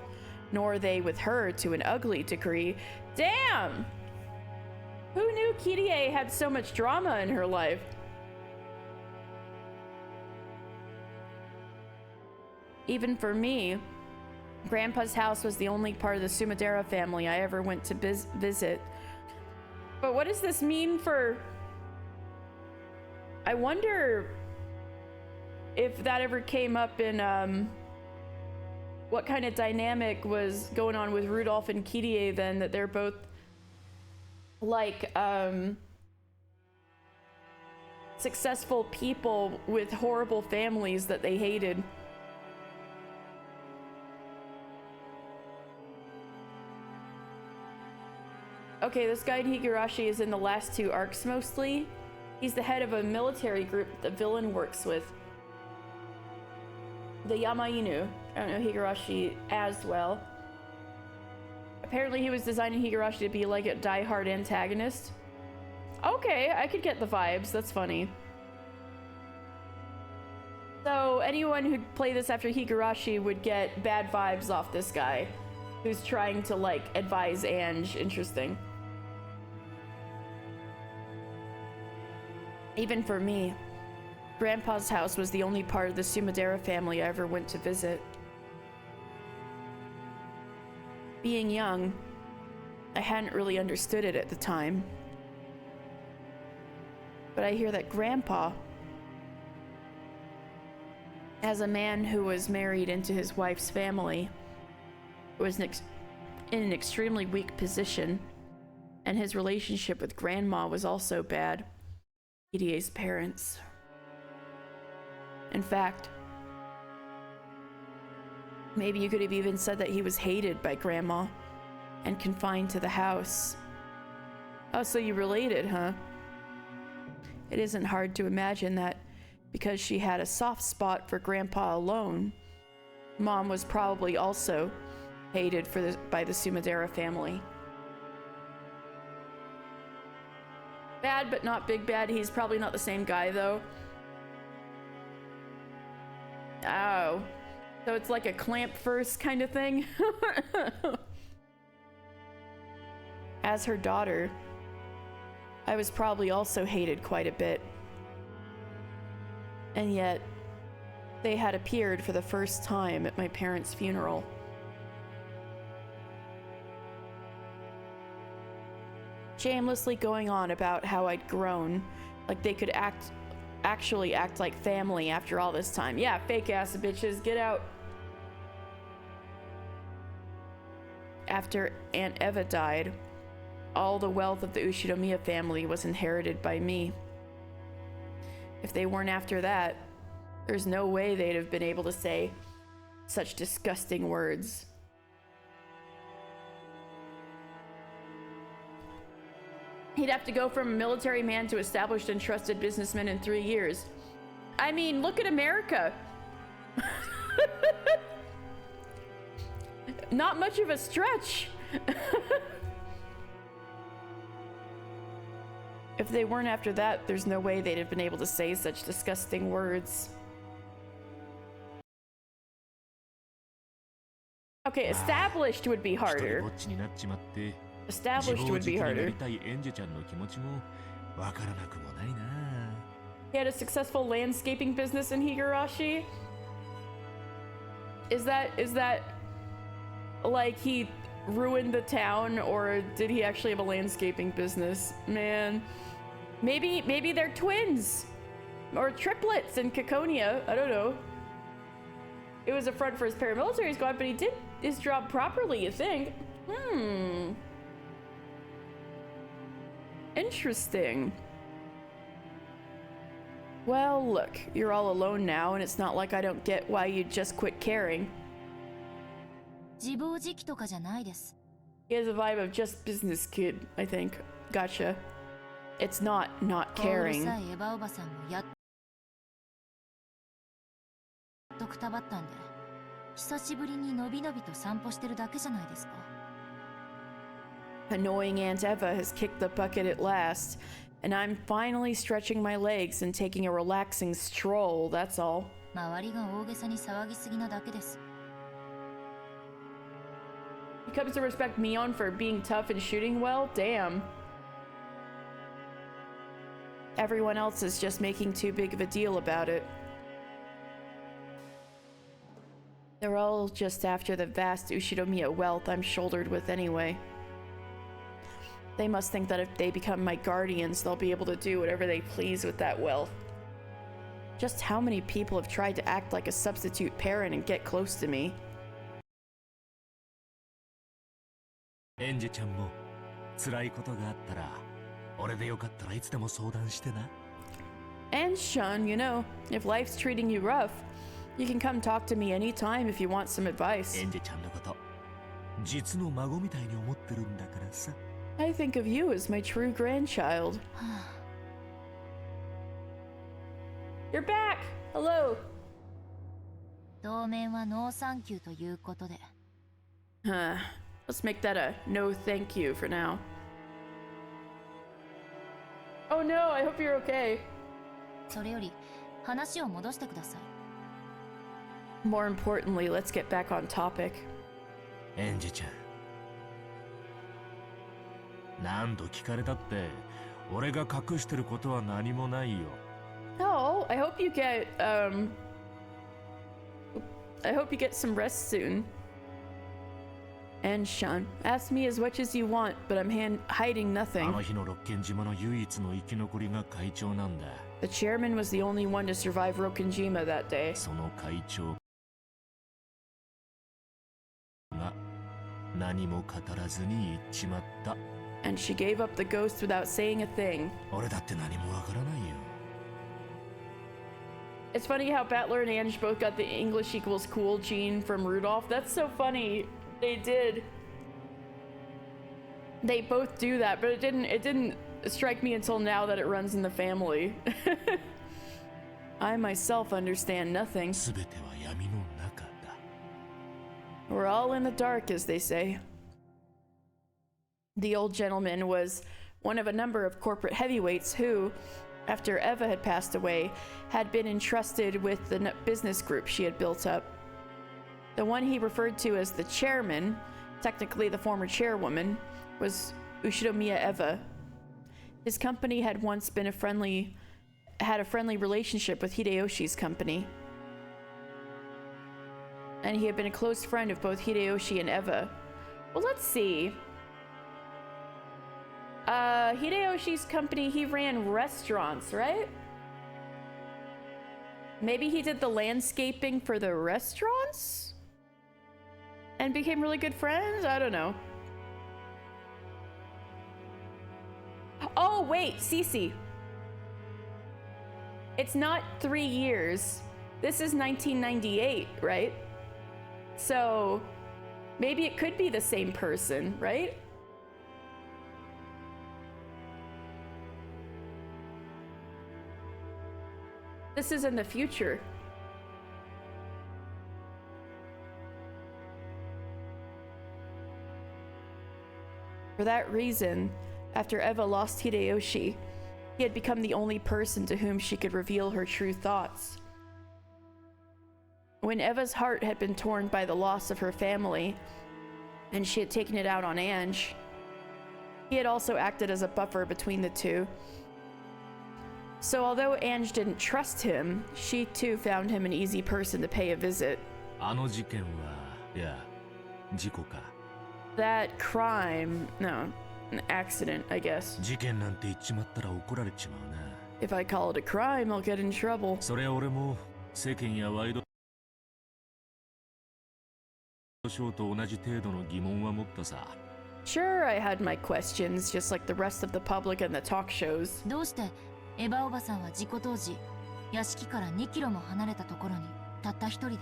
nor they with her to an ugly degree. Damn! Who knew Kirie had so much drama in her life? Even for me, Grandpa's house was the only part of the Sumadera family I ever went to visit. But what does this mean for... I wonder if that ever came up in, what kind of dynamic was going on with Rudolph and Kirie then, that they're both, like, successful people with horrible families that they hated. Okay, this guy Higurashi is in the last two arcs mostly. He's the head of a military group that the villain works with. The Yamainu. I don't know Higurashi as well. Apparently he was designing Higurashi to be like a die-hard antagonist. Okay, I could get the vibes. That's funny. So anyone who'd play this after Higurashi would get bad vibes off this guy who's trying to, like, advise Ange. Interesting. Even for me, Grandpa's house was the only part of the Sumadera family I ever went to visit. Being young, I hadn't really understood it at the time. But I hear that Grandpa As a man who was married into his wife's family, was in an extremely weak position, and his relationship with Grandma was also bad. EDA's parents. In fact, maybe you could have even said that he was hated by Grandma and confined to the house. Oh, so you related, huh? It isn't hard to imagine that because she had a soft spot for Grandpa alone, Mom was probably also hated by the Sumadera family. Bad, but not big bad. He's probably not the same guy, though. Oh. So it's like a clamp first kind of thing? As her daughter, I was probably also hated quite a bit. And yet, they had appeared for the first time at my parents' funeral. Shamelessly going on about how I'd grown, like they could actually act like family after all this time. Yeah, fake ass bitches, get out. After Aunt Eva died, all the wealth of the Ushinomiya family was inherited by me. If they weren't after that, there's no way they'd have been able to say such disgusting words. He'd have to go from a military man to established and trusted businessman in 3 years. I mean, look at America. Not much of a stretch. If they weren't after that, there's no way they'd have been able to say such disgusting words. Okay, established would be harder. Established would be harder. He had a successful landscaping business in Higurashi? Is that like he ruined the town, or did he actually have a landscaping business? Man, maybe they're twins or triplets in Kikonia. I don't know. It was a front for his paramilitary squad, but he did his job properly, you think? Interesting. Well, look, you're all alone now, and it's not like I don't get why you just quit caring. 自暴自棄とかじゃないです。 He has a vibe of just business kid, I think. Gotcha. It's not caring. さえエヴァおばさんもやっとくたばったんで、久しぶりにのびのびと散歩してるだけじゃないですか。 Annoying Aunt Eva has kicked the bucket at last, and I'm finally stretching my legs and taking a relaxing stroll, that's all. 周りが大げさに騒ぎすぎなだけです。 He comes to respect Mion for being tough and shooting well? Damn. Everyone else is just making too big of a deal about it. They're all just after the vast Ushinomiya wealth I'm shouldered with anyway. They must think that if they become my guardians, they'll be able to do whatever they please with that wealth. Just how many people have tried to act like a substitute parent and get close to me? エンジェちゃんも辛いことがあったら俺でよかったらいつでも相談してな。 And Shun, you know, if life's treating you rough, you can come talk to me anytime if you want some advice. エンジェちゃんのこと実の孫みたいに思ってるんだからさ。 I think of you as my true grandchild. You're back! Hello! 当面はノーサンキューということで。 Let's make that a no thank you for now. Oh no, I hope you're okay. それより話を戻してください。 More importantly, let's get back on topic. エンジェちゃん何度聞かれたって俺が隠してることは何もないよ。 Oh, I hope you get some rest soon. And Shun, ask me as much as you want, but I'm hiding あ nothing. の日の六軒島の唯一の生き残りが会長なんだ。The chairman was the only one to survive Rokenjima that day. その会長が何も語らずに言っちまった。 And she gave up the ghost without saying a thing. 俺だって何もわからないよ。 It's funny how Battler and Ange both got the English equals cool gene from Rudolph. That's so funny. They did. They both do that, but it didn't strike me until now that it runs in the family. I myself understand nothing. すべては闇の中だ。 We're all in the dark, as they say. The old gentleman was one of a number of corporate heavyweights who, after Eva had passed away, had been entrusted with the business group she had built up. The one he referred to as the chairman, technically the former chairwoman, was Ushiromiya Eva. His company had once been a friendly relationship with Hideyoshi's company. And he had been a close friend of both Hideyoshi and Eva. Well, let's see. Hideyoshi's company, he ran restaurants, right? Maybe he did the landscaping for the restaurants? And became really good friends? I don't know. Oh, wait, Cece. It's not 3 years. This is 1998, right? So maybe it could be the same person, right? This is in the future. For that reason, after Eva lost Hideyoshi, he had become the only person to whom she could reveal her true thoughts. When Eva's heart had been torn by the loss of her family, and she had taken it out on Ange, he had also acted as a buffer between the two. So although Ange didn't trust him, she too found him an easy person to pay a visit. あの事件は、いや、事故か。 That crime, no, an accident, I guess. 事件なんて言っちまったら怒られちまうな。 If I call it a crime, I'll get in trouble. それは俺も世間やワイドショーと同じ程度の疑問は持ったさ。 Sure, I had my questions, just like the rest of the public and the talk shows. どうしてエヴァおばさんは事故当時屋敷から2キロも離れたところにたった一人で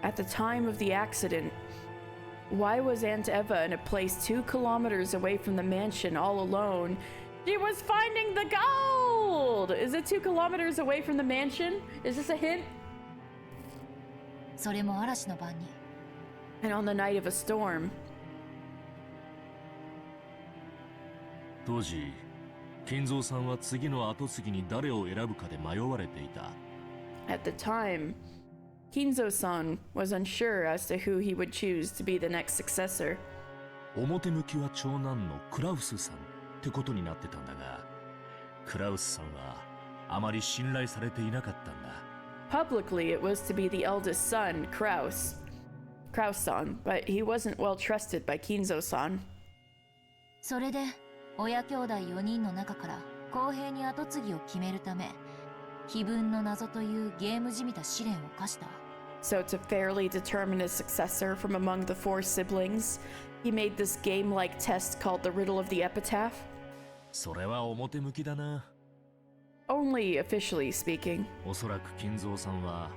At the time of the accident, why was Aunt Eva in a place 2 kilometers away from the mansion all alone? She was finding the gold! Is it 2 kilometers away from the mansion? Is this a hint? それも嵐の晩に And on the night of a storm. 当時、金蔵さんは次の後継ぎに誰を選ぶかで迷われていた。 At the time, Kinzo-san was unsure as to who he would choose to be the next successor. 表向きは長男のクラウスさんってことになってたんだが、クラウスさんはあまり信頼されていなかったんだ。 Publicly, it was to be the eldest son, Kraus-san, but he wasn't well trusted by Kinzo-san. それで親兄弟4人の中から公平に跡継ぎを決めるため非分の謎というゲームじみた試練を課した。 So to fairly determine a successor from among the 4 siblings, he made this game-like test called the Riddle of the Epitaph. それは表向きだな。 Only officially speaking. おそらく金蔵さんは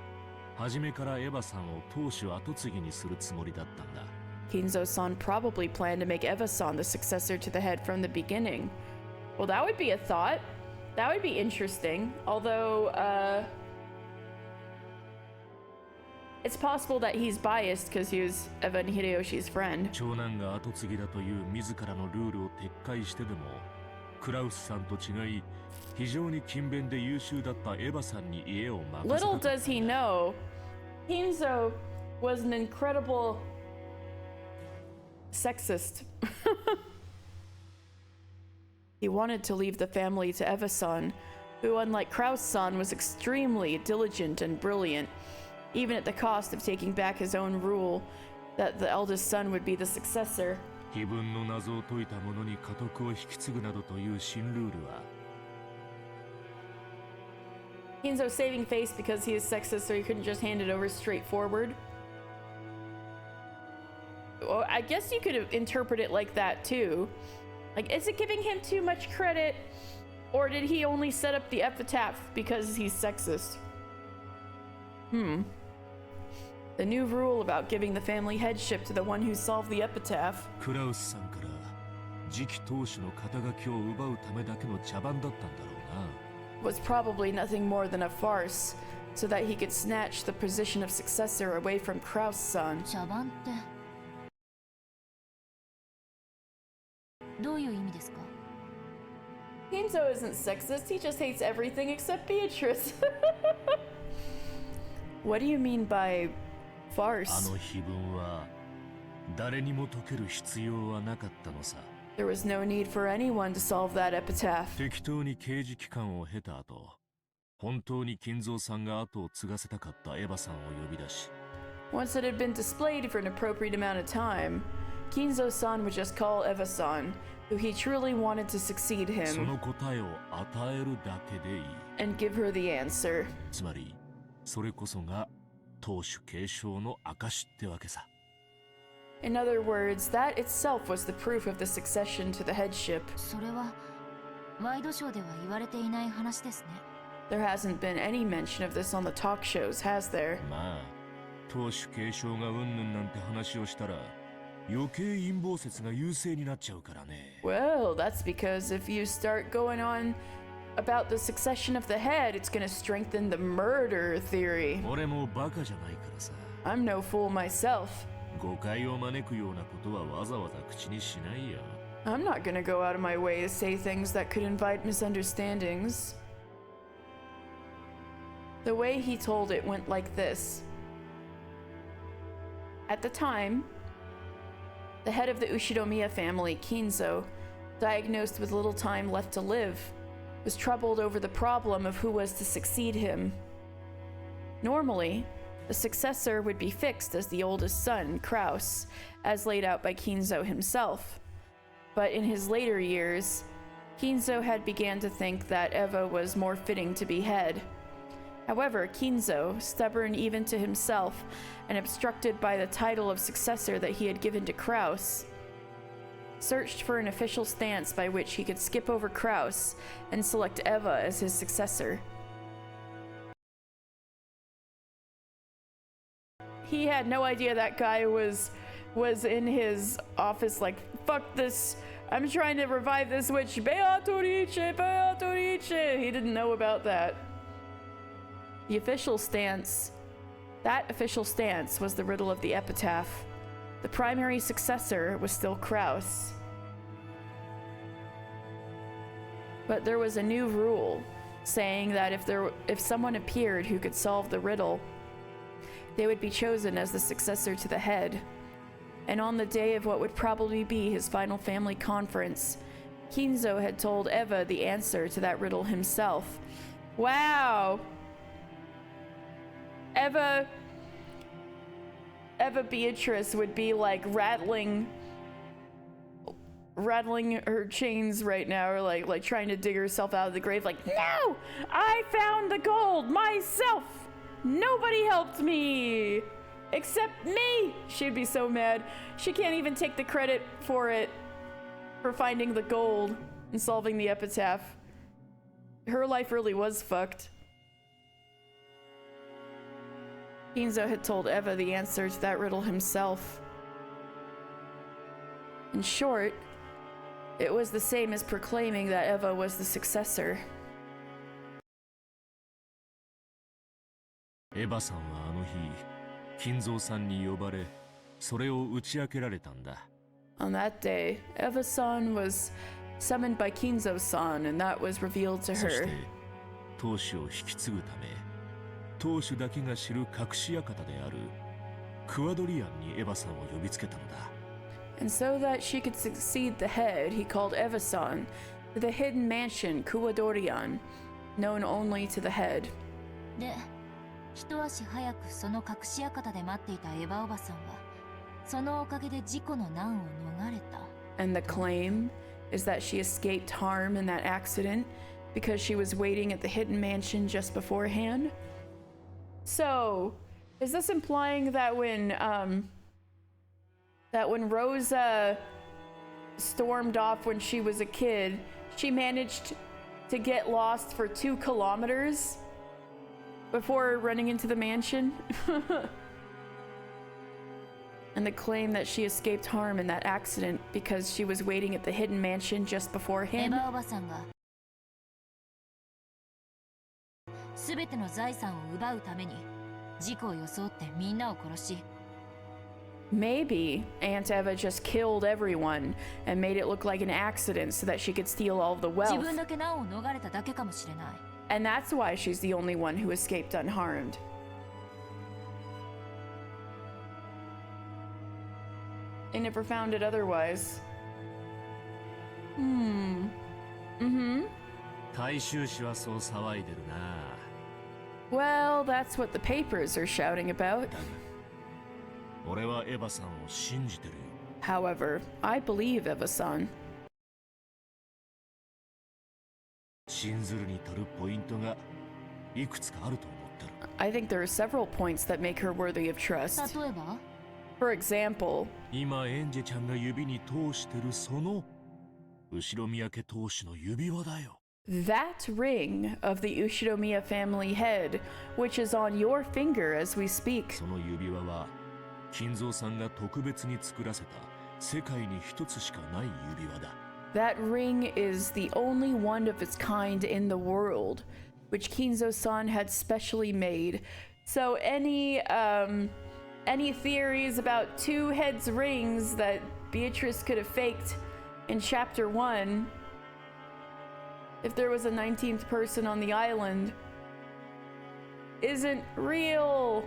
初めからエヴァさんを当主後継ぎにするつもりだったんだ。 Kinzo-san probably planned to make Eva-san the successor to the head from the beginning. Well, that would be a thought. That would be interesting. Although, it's possible that he's biased because he was Eva and Hideyoshi's friend. 長男が後継ぎだという自らのルールを撤回してでも、クラウスさんと違い、非常に勤勉で優秀だったエヴァさんに家を任せた。 Little does he know, Kinzo was an incredible sexist. He wanted to leave the family to Eva-san, who, unlike Kraus-san, was extremely diligent and brilliant, even at the cost of taking back his own rule that the eldest son would be the successor. 非分の謎を解いた者に家督を引き継ぐなどという新ルールは Kinzo saving face because he is sexist, so he couldn't just hand it over straightforward. Well, I guess you could interpret it like that too. Like, is it giving him too much credit? Or did he only set up the epitaph because he's sexist? The new rule about giving the family headship to the one who solved the epitaph クラウスさんから次期当主の肩書きを奪うためだけの茶番だったんだろうな。 was probably nothing more than a farce, so that he could snatch the position of successor away from Kraus-san. 茶番ってどういう意味ですか？ Kinzo isn't sexist, he just hates everything except Beatrice. What do you mean by あ farce? の碑文は誰にも解ける必要はなかったのさ。 There was no need for anyone to solve that epitaph. 適当に刑事期間を経た後、本当に金蔵さんが後を継がせたかったエヴァさんを呼び出し、 Once it had been displayed for an appropriate amount of time, Kinzo-san would just call Eva-san, who he truly wanted to succeed そ him, の答えを与えるだけでいい。 and give her the answer. つまり、それこそが当主継承の証ってわけさ。 In other words, that itself was the proof of the succession to the headship. それはワイドショーでは言われていない話ですね。 There hasn't been any mention of this on the talk shows, has there? まあ、当主継承がうんぬんなんて話をしたら、余計陰謀説が優勢になっちゃうからね。 Well, that's because if you start going on about the succession of the head, it's gonna strengthen the murder theory. 俺もバカじゃないからさ。 I'm no fool myself. 誤解を招くようなことはわざわざ口にしないよ。 I'm not gonna go out of my way to say things that could invite misunderstandings. The way he told it went like this. At the time, the head of the Ushinomiya family, Kinzo, diagnosed with little time left to live, was troubled over the problem of who was to succeed him. Normally, the successor would be fixed as the oldest son, Kraus, as laid out by Kinzo himself. But in his later years, Kinzo had began to think that Eva was more fitting to be head. However, Kinzo, stubborn even to himself and obstructed by the title of successor that he had given to Kraus, searched for an official stance by which he could skip over Kraus and select Eva as his successor. He had no idea that guy was in his office like, fuck this, I'm trying to revive this witch, Beatrice, Beatrice. He didn't know about that. The official stance, that official stance was the riddle of the epitaph. The primary successor was still Kraus. But there was a new rule saying that if someone appeared who could solve the riddle, they would be chosen as the successor to the head. And on the day of what would probably be his final family conference, Kinzo had told Eva the answer to that riddle himself. Wow! Eva Beatrice would be like rattling her chains right now, or like trying to dig herself out of the grave, like, no! I found the gold myself! Nobody helped me! Except me! She'd be so mad. She can't even take the credit for it, for finding the gold and solving the epitaph. Her life really was fucked. Kinzo had told Eva the answer to that riddle himself. In short, it was the same as proclaiming that Eva was the successor. エヴァさんはあの日、金蔵さんに呼ばれ、それを打ち明けられたんだ。On that day, Eva-san was summoned by Kinzo-san, and that was revealed to そし her. て、当主を引き継ぐため、当主だけが知る隠し館であるクワドリアンにエヴァさんを呼びつけたのだ。And so that she could succeed the head, he called Eva-san to the hidden mansion Kuwadorian, known only to the head. で、一足早くその隠し館で待っていたエヴァおばさんは、そのおかげで事故の難を逃れた。And the claim is that she escaped harm in that accident because she was waiting at the hidden mansion just beforehand. So, is this implying that when Rosa stormed off when she was a kid, she managed to get lost for 2 kilometers before running into the mansion? And the claim that she escaped harm in that accident because she was waiting at the hidden mansion just エ beforehand? ヴァおばさんが全ての財産を奪うために事故を装ってみんなを殺し Maybe Aunt Eva just killed everyone and made it look like an accident so that she could steal all of the 自 wealth. 分だけ難を逃れただけかもしれない And that's why she's the only one who escaped unharmed. I never found it otherwise. Mm-hmm. 大衆紙はそう騒いでるな。 Well, that's what the papers are shouting about. 俺はエヴァさんを信じてるよ。 However, I believe Eva-san. 信ずるに足るポイントがいくつかあると思ってる。 I think there are several points that make her worthy of trust. 例えば For example, 今エンジェちゃんが指に通してるその後ろ宮家当主の指輪だよ。 that ring of the Ushinomiya family head, which is on your finger as we speak. その指輪は金蔵さんが特別に作らせた世界に一つしかない指輪だ。 That ring is the only one of its kind in the world, which Kinzo-san had specially made. So any theories about 2 heads rings that Beatrice could have faked in chapter 1, if there was a 19th person on the island, isn't real.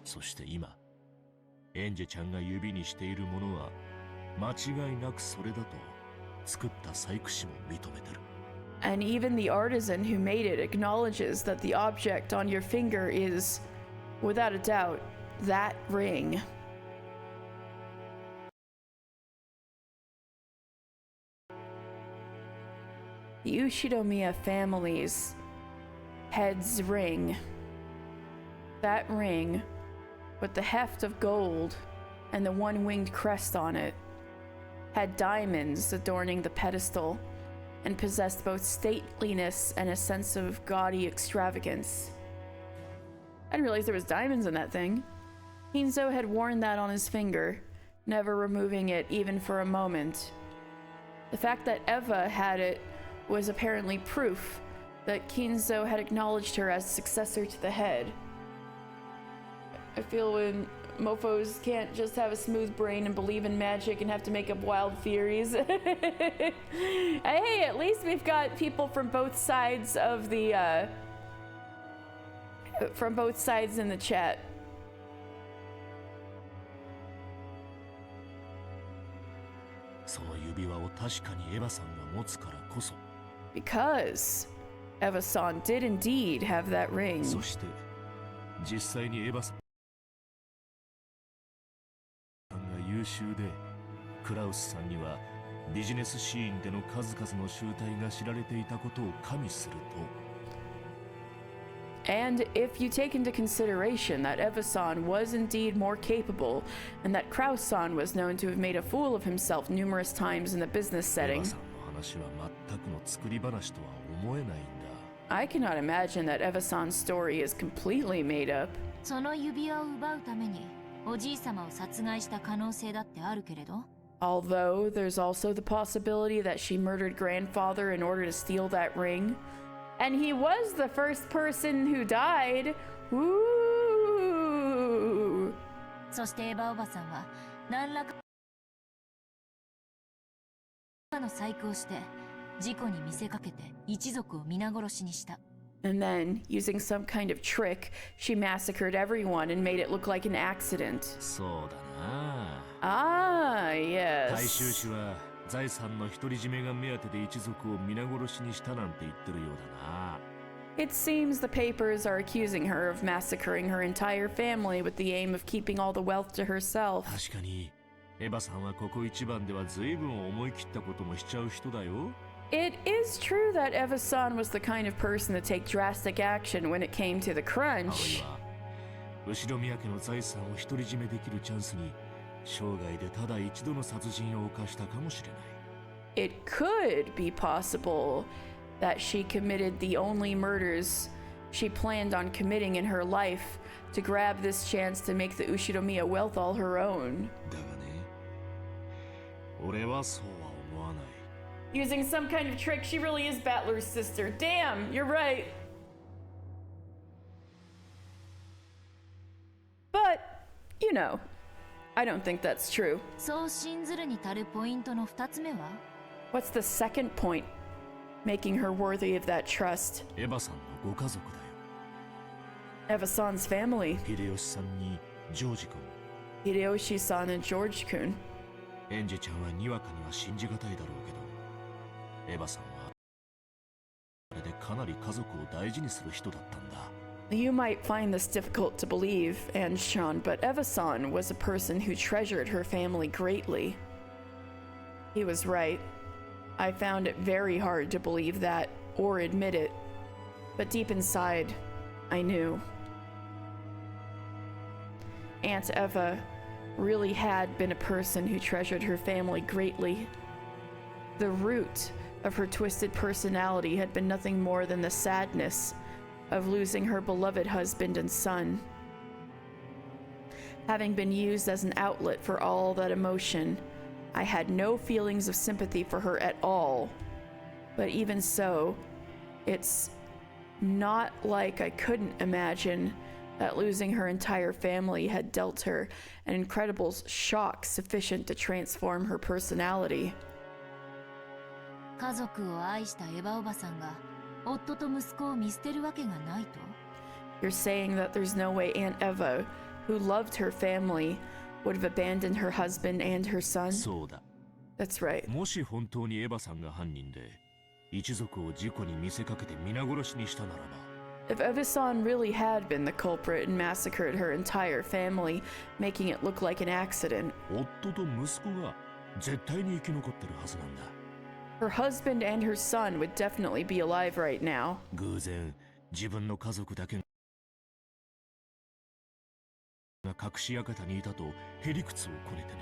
そして今エンジェちゃんが指にしているものは間違いなくそれだと作った細工師も認めてる。 And even the artisan who made it acknowledges that the object on your finger is, without a doubt, that ring. The Ushinomiya family's head's ring. That ring, with the heft of gold and the one-winged crest on it, had diamonds adorning the pedestal and possessed both stateliness and a sense of gaudy extravagance. I didn't realize there was diamonds in that thing. Hinzo had worn that on his finger, never removing it even for a moment. The fact that Eva had it was apparently proof that Kinzo had acknowledged her as successor to the head. I feel when mofos can't just have a smooth brain and believe in magic and have to make up wild theories. Hey, at least we've got people from both sides of the from both sides in the chat. その指輪を確かにエヴァさんが持つからこそ。 Because Eva-san did indeed have that ring. そして実際にエヴァさんが優秀で、クラウスさんにはビジネスシーンでの数々の集大が知られていたことを加味すると。 And if you take into consideration that Eva-san was indeed more capable, and that Kraus-san was known to have made a fool of himself numerous times in the business エヴ setting, ァさんの話は全くの作り話とは思えないんだ。 I cannot imagine that Eva-san's story is completely made up. その指輪を奪うためにおじい様を殺害した可能性だってあるけれど Although there's also the possibility that she murdered grandfather in order to steal that ring. And he was the first person who died. Ooh. そしてエヴァおばさんは何らかの細工をして事故に見せかけて一族を皆殺しにした And then, using some kind of trick, she massacred everyone and made it look like an accident. そうだな。 Ah, 大衆 yes. 紙は財産の独り占めが目当てで一族を皆殺しにしたなんて言ってるようだな。 It seems the papers are accusing her of massacring her entire family with the aim of keeping all the wealth to herself. 確かにエヴァさんはここ一番では随分思い切ったこともしちゃう人だよ。It is true that Eva-san was the kind of person to take drastic action when it came to the 葵 crunch. は後宮家の財産を独り占めできるチャンスに生涯でただ一度の殺人を犯したかもしれない It could be possible that she committed the only murders she planned on committing in her life to grab this chance to make the Ushiromiya wealth all her own. だがね俺はそうは思わない Using some kind of trick, she really is Battler's sister. Damn, you're right. But, you know, I don't think that's true. そう信ずるに足るポイントの2つ目は What's the second point making her worthy of that trust? エヴァさんのご家族だよ Eva-san's family. 秀吉さんにジョージ君 Hideyoshi-san and George-kun. エンジェちゃんはにわかには信じがたいだろうけどエヴァさんはあれでかなり家族を大事にする人だったんだ You might find this difficult to believe, and Sean, but Eva-san was a person who treasured her family greatly. He was right. I found it very hard to believe that, or admit it. But deep inside, I knew. Aunt Eva really had been a person who treasured her family greatly. The root of her twisted personality had been nothing more than the sadness of losing her beloved husband and son. Having been used as an outlet for all that emotion, I had no feelings of sympathy for her at all. But even so, it's not like I couldn't imagine that losing her entire family had dealt her an incredible shock sufficient to transform her personality. 家族を愛したエヴァおばさんが夫と息子を見捨てるわけがないと You're saying that there's no way Aunt Eva, who loved her family, would have abandoned her husband and her son? そうだ That's right. もし本当にエヴァさんが犯人で一族を事故に見せかけて皆殺しにしたならば If Eva-san really had been the culprit and massacred her entire family, making it look like an accident, 夫と息子が絶対に生き残ってるはずなんだ her husband and her son would definitely be alive right now. 偶然自分の家族だけが隠し館にいたとへりくつをこねてね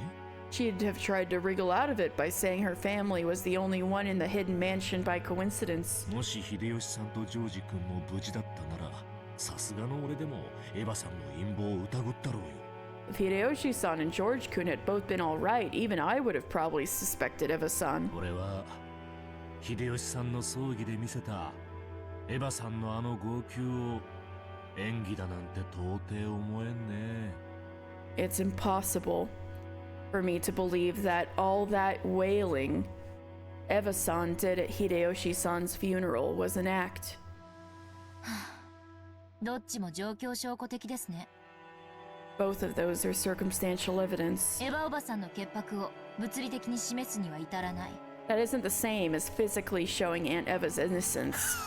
She'd have tried to wriggle out of it by saying her family was the only one in the hidden mansion by coincidence. もし秀吉さんとジョージ君も無事だったならさすがの俺でもエヴァさんの陰謀を疑ったろうよ If Hideyoshi-san and George-kun had both been alright, even I would have probably suspected Eva-san. 俺は秀吉さんの葬儀で見せたエヴァさんのあの号泣を演技だなんて到底思えんね It's impossible for me to believe that all that wailing Eva-san did at Hideyoshi-san's funeral was an act. どっちも状況証拠的ですね Both of those are circumstantial evidence. エヴァおばさんの潔白を物理的に示すには至らない That isn't the same as physically showing Aunt Eva's innocence.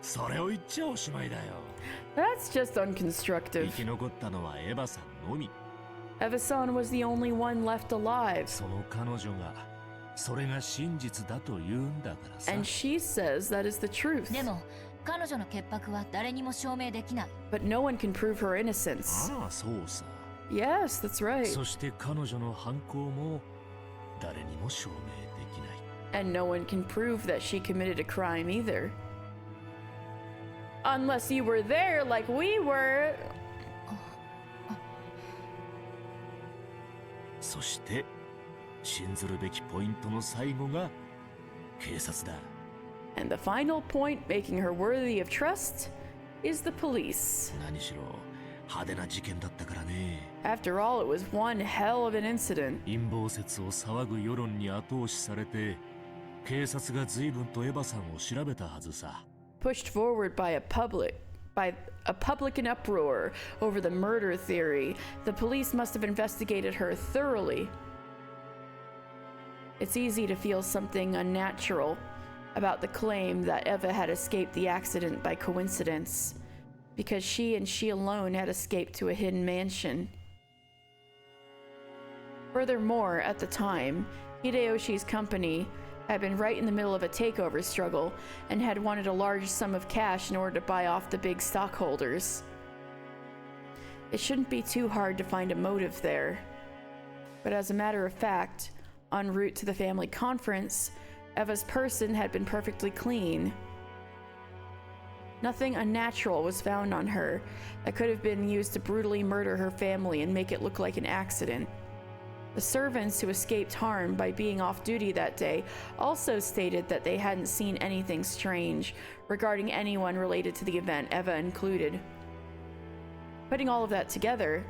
それを言っちゃおしまいだよ That's just 生 unconstructive. き残ったのはエヴァさんのみ Eva-san was the only one left alive, その彼女がそれが真実だと言うんだからさ and she says that is the truth. でも彼女の潔白は誰にも証明できない But no one can prove her innocence. ああそうさ Yes, that's right. そして彼女の犯行も誰にも証明できない And no one can prove that she committed a crime either. Unless you were there like we were. そして信ずるべきポイントの最後が警察だ And the final point making her worthy of trust is the police. 何しろ派手な事件だったからね After all, it was one hell of an incident. 陰謀説を騒ぐ世論に後押しされて警察が随分とエヴァさんを調べたはずさ Pushed forward by a public in uproar over the murder theory, the police must have investigated her thoroughly. It's easy to feel something unnatural about the claim that Eva had escaped the accident by coincidence, because she and she alone had escaped to a hidden mansion. Furthermore, at the time, Hideyoshi's company had been right in the middle of a takeover struggle and had wanted a large sum of cash in order to buy off the big stockholders. It shouldn't be too hard to find a motive there. But as a matter of fact, en route to the family conference, Eva's person had been perfectly clean. Nothing unnatural was found on her that could have been used to brutally murder her family and make it look like an accident. The servants who escaped harm by being off duty that day also stated that they hadn't seen anything strange regarding anyone related to the event, Eva included. Putting all of that together,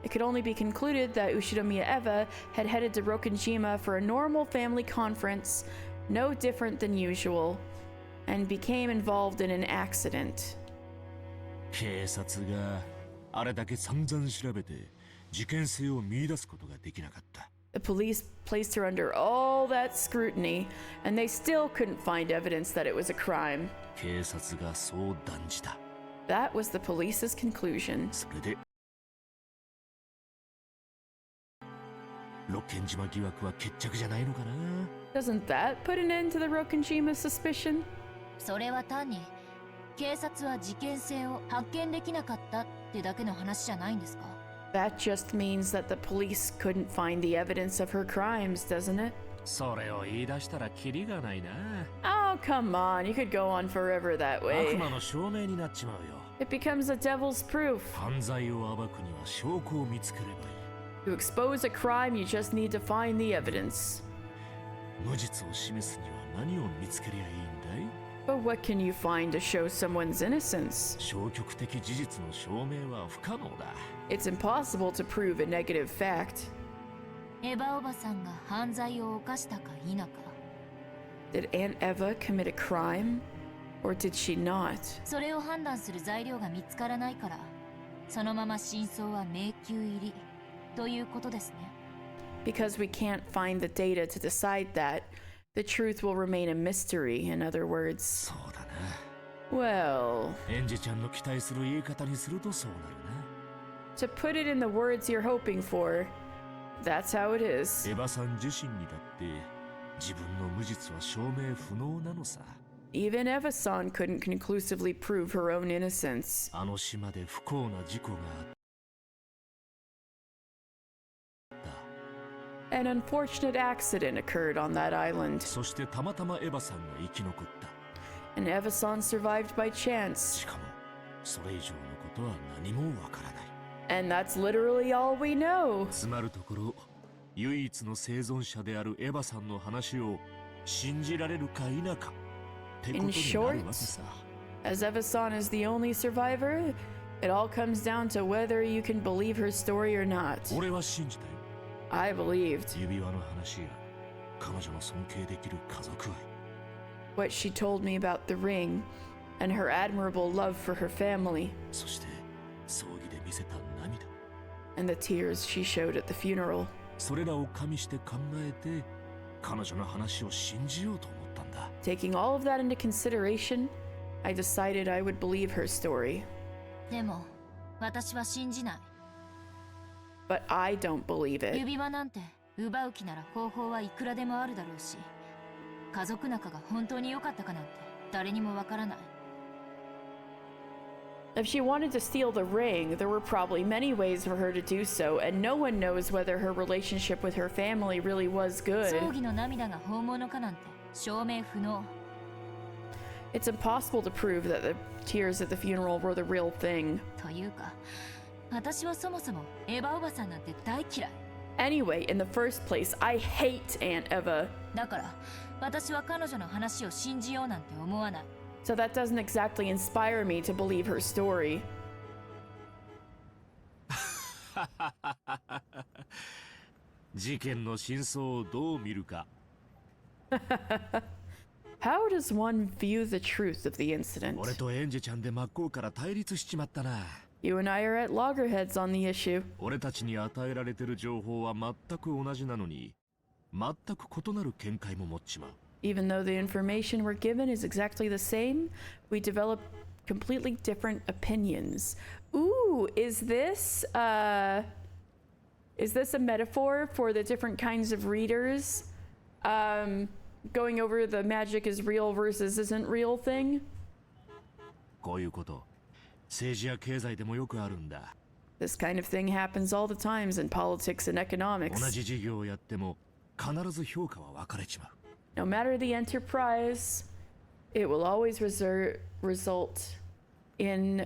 it could only be concluded that Ushinomiya Eva had headed to Rokkenjima for a normal family conference, no different than usual, and became involved in an accident. 警察があれだけ散々調べて事件性を見出すことができなかった。 The police placed her under all that scrutiny, and they still couldn't find evidence that it was a crime. 警察がそう断じた。 That was the police's conclusion. それで六軒島疑惑は決着じゃないのかな。 Doesn't that put an end to the Rokkenjima suspicion? それは単に警察は事件性を発見できなかったってだけの話じゃないんですか？ That just means that the police couldn't find the evidence of her crimes, doesn't it? それを言い出したらキリがないな。 Oh, come on. You could go on forever that 悪 way. 魔の証明になっちまうよ。 It becomes a devil's proof. 犯罪を暴くには証拠を見つければいい。 To expose a crime, you just need to find the evidence. 無実を示すには何を見つけりゃいいんだい？ But what can you find to show someone's innocence? 消極的事実の証明は不可能だ。 It's impossible to prove a negative fact. エヴァおばさんが犯罪を犯したか否か。 Did Aunt Eva commit a crime? Or did she not? それを判断する材料が見つからないから、そのまま真相は迷宮入りということですね。 Because we can't find the data to decide that, the truth will remain a mystery, in other words. そうだな。 Well, エンジちゃんの期待する言い方にするとそうなるな。 to put it in the words you're hoping for, that's how it is. エヴァさん自身にだって自分の無実は証明不能なのさ。 Even Eva-san couldn't conclusively prove her own innocence. あの島で不幸な事故があった。 An unfortunate accident occurred on that island, そしてたまたまエヴァさんが生き残った。 and Eva-san survived by chance. しかもそれ以上のことは何もわからない。 And that's literally all we know. つまるところ、唯一の生存者であるエヴァさんの話を信じられるか否かってことになるわけさ。 As Eva-san is the only survivor, it all comes down to whether you can believe her story or not. 俺は信じたよ。 I believed 指輪の話や彼女の尊敬できる家族愛。 what she told me about the ring and her admirable love for her family, そして葬儀で見せた涙。 and the tears she showed at the funeral. それらを加味して考えて彼女の話を信じようと思ったんだ。 Taking all of that into consideration, I decided I would believe her story. でも私は信じない。 But I don't believe it. 指輪なんて奪う気なら方法はいくらでもあるだろうし、家族仲が本当に良かったかなんて誰にもわからない。 If she wanted to steal the ring, there were probably many ways for her to do so, and no one knows whether her relationship with her family really was good. 葬儀の涙が本物かなんて証明不能。 It's impossible to prove that the tears at the funeral were the real thing. というか、私はそもそもエヴァおばさんなんて大嫌い。 Anyway, in the first place, I hate Aunt Eva. だから私は彼女の話を信じようなんて思わない。 So that doesn't exactly inspire me to believe her story. 事件の真相をどう見るか。 How does one view the truth of the incident? 俺とエンジェちゃんで真っ向から対立しちまったな。 You and I are at loggerheads on the issue. 俺たちに与えられてる情報は全く同じなのに、全く異なる見解も持っちまう。 Even though the information we're given is exactly the same, we develop completely different opinions. Ooh, is this a metaphor for the different kinds of readers going over the magic is real versus isn't real thing. こういうこと政治や経済でもよくあるんだ。 This kind of thing happens all the times in politics and 同 economics. じ事業をやっても必ず評価は分かれちまう。 No matter the enterprise, it will always result in.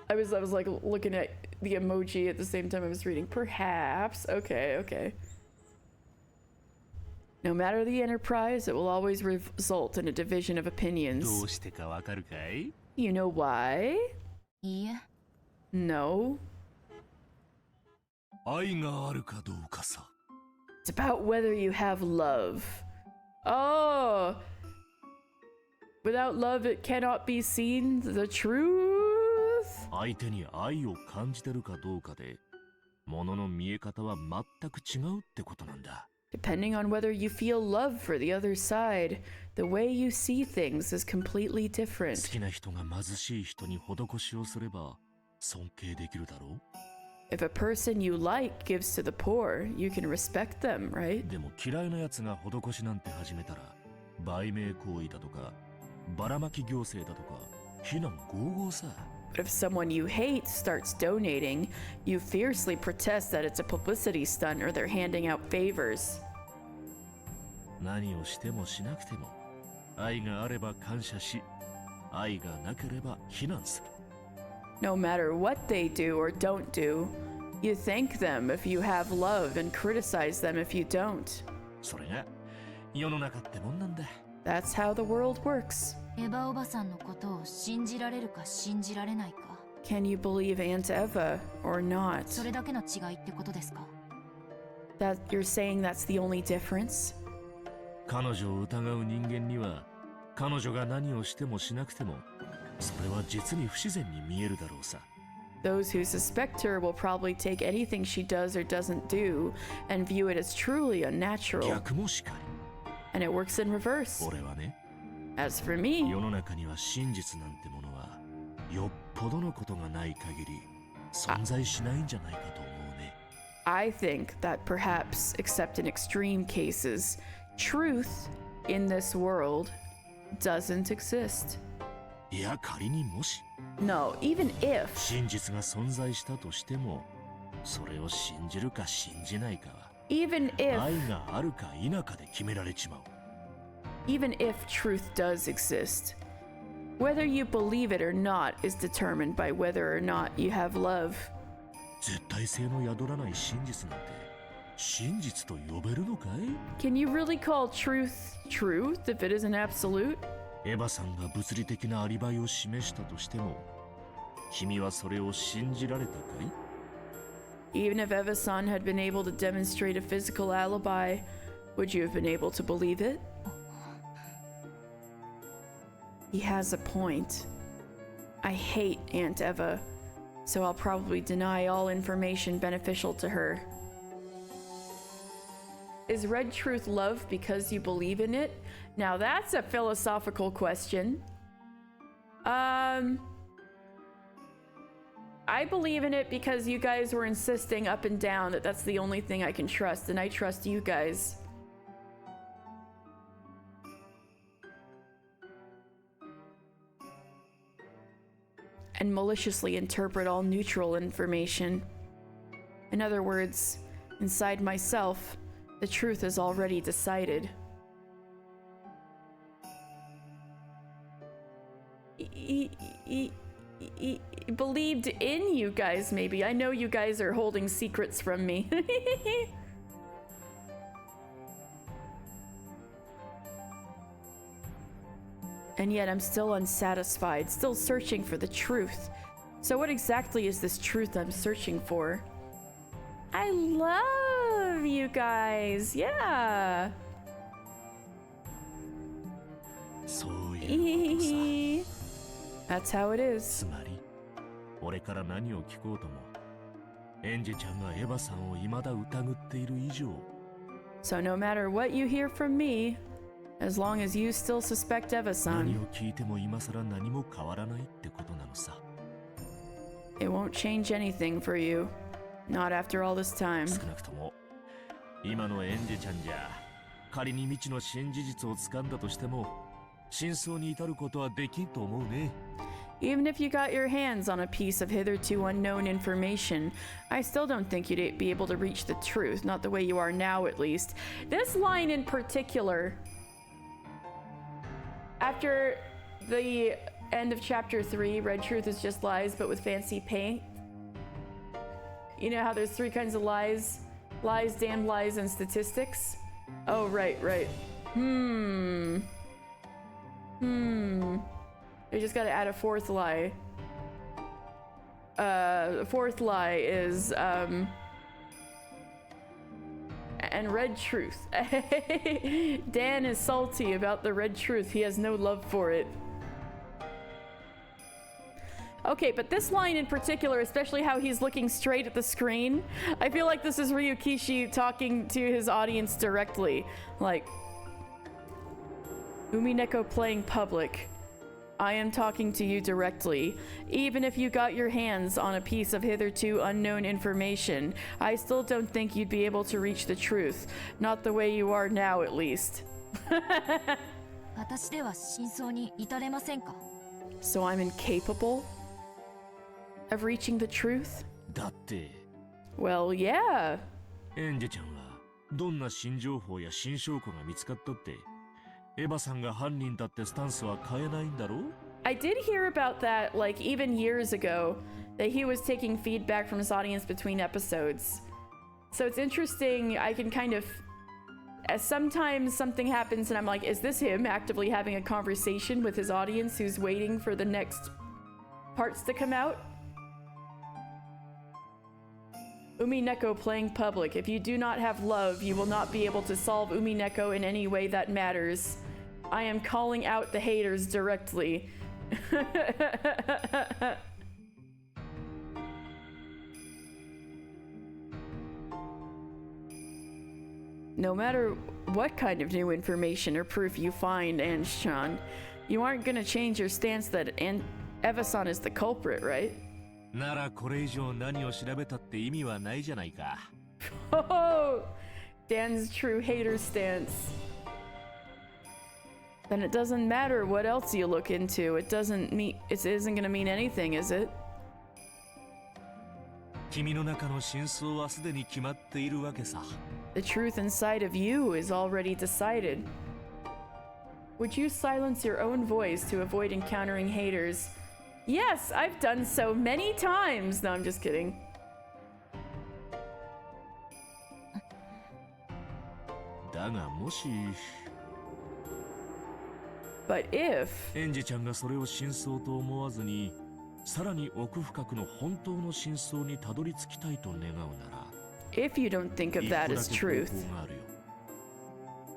I was like looking at the emoji at the same time I was reading. Perhaps. Okay. No matter the enterprise, it will always result in a division of ど opinions. うしてか分かるかい？ You know why? いいえ No. 愛があるかどうかさ。 It's about whether you have love. Oh! Without love, it cannot be seen. The truth? 相手に愛を感じてるかどうかで物の見え方は全く違うってことなんだ。 Depending on whether you feel love for the other side, the way you see things is completely 好 different. きな人が貧しい人に施しをすれば尊敬できるだろう。 If a person you like gives to the poor, you can respect them, right? でも嫌いなやつが施しなんて始めたら売名行為だとかばらまき行政だとか非難合々さ。 But if someone you hate starts donating, you fiercely protest that it's a publicity stunt or they're handing out favors. 何をしてもしなくても愛があれば感謝し愛がなければ非難する。 No matter what they do or don't do, you thank them if you have love and criticize them if you don't. それが世の中ってもんなんだ。 That's how the world works. エヴァおばさんのことを信じられるか信じられないか Can you believe Aunt Eva or そ not? れだけの違いってことですか That you're saying that's the only difference? 彼女を疑う人間には彼女が何をしてもしなくてもそれは実に不自然に見えるだろうさ。 Those who suspect her will probably take anything she does or doesn't do and view it as truly unnatural. 逆もしかり。 And it works in reverse. 俺はね、 As for me, 世の中には真実なんてものはよっぽどのことがない限り存在しないんじゃないかと思うね。 I think that perhaps, except in extreme cases, truth in this world doesn't exist. いや仮にもし No, even if. 真実が存在したとしてもそれを信じるか信じないかは Even if. 愛があるか否かで決められちまう。 Even if truth does exist, whether you believe it or not is determined by whether or not you have love. 絶対性の宿らない真実なんて真実と呼べるのかい？ Can you really call truth truth if it isn't absolute? エヴァさんが物理的なアリバイを示したとしても君はそれを信じられたかい？ Even if Eva-san had been able to demonstrate a physical alibi, would you have been able to believe it? He has a point. I hate Aunt Eva, so I'll probably deny all information beneficial to her. Is red truth love because you believe in it? Now that's a philosophical question. I believe in it because you guys were insisting up and down that that's the only thing I can trust, and I trust you guys. And maliciously interpret all neutral information. In other words, inside myself, the truth is already decided. Believed in you guys, maybe. I know you guys are holding secrets from me. And yet I'm still unsatisfied, still searching for the truth. So what exactly is this truth I'm searching for? I love you guys, yeah. そういうことさ。 That's how it is. つまり俺から何を聞こうともエンジちゃんがエヴァさんを未だ疑っている以上 So no matter what you hear from me, as long as you still suspect 何 Eva-san, を聞いても今更何も変わらないってことなのさ。 it won't change anything for you. Not after all this time. 少なくとも今のエンジちゃんじゃ仮に未知の新事実を掴んだとしても、真相に至ることはできんと思うね。Even if you got your hands on a piece of hitherto unknown information, I still don't think you'd be able to reach the truth, not the way you are now at least. This line in particular, after the end of chapter 3, Red Truth is just lies but with fancy paint. You know how there's 3 kinds of lies? Lies, damned lies, and statistics? Oh, right. They just gotta add a 4th lie. The 4th lie is, and red truth. Dan is salty about the red truth. He has no love for it. Okay, but this line in particular, especially how he's looking straight at the screen, I feel like this is Ryukishi talking to his audience directly. Like, Umineko playing public. I am talking to you directly. Even if you got your hands on a piece of hitherto unknown information, I still don't think you'd be able to reach the truth. Not the way you are now, at least. 私では真相に至れませんか？ So I'm incapable of reaching the truth? だって、Well, yeah. エンジェちゃんはどんな新情報や新証拠が見つかったって、エヴァさんが犯人だってスタンスは変えないんだろう？ I did hear about that, like, even years ago, that he was taking feedback from his audience between episodes. So it's interesting, I can kind of... As sometimes something happens and I'm like, is this him actively having a conversation with his audience who's waiting for the next parts to come out? Umineko playing public. If you do not have love, you will not be able to solve Umineko in any way that matters. I am calling out the haters directly. No matter what kind of new information or proof you find, Ange-chan, you aren't gonna change your stance that Eva-san is the culprit, right? ならこれ以上何を調べたって意味はないじゃないか。Oh, Dan's true hater stance. Then it doesn't matter what else you look into. It isn't gonna mean anything, is it? 君の中の真相はすでに決まっているわけさ。The truth inside of you is already decided. Would you silence your own voice to avoid encountering haters? Yes, I've done so many times. No, I'm just kidding. だがもし But if エンジェちゃんがそれを真相と思わずにさらに奥深くの本当の真相にたどり着きたいと願うなら if you don't think of that as truth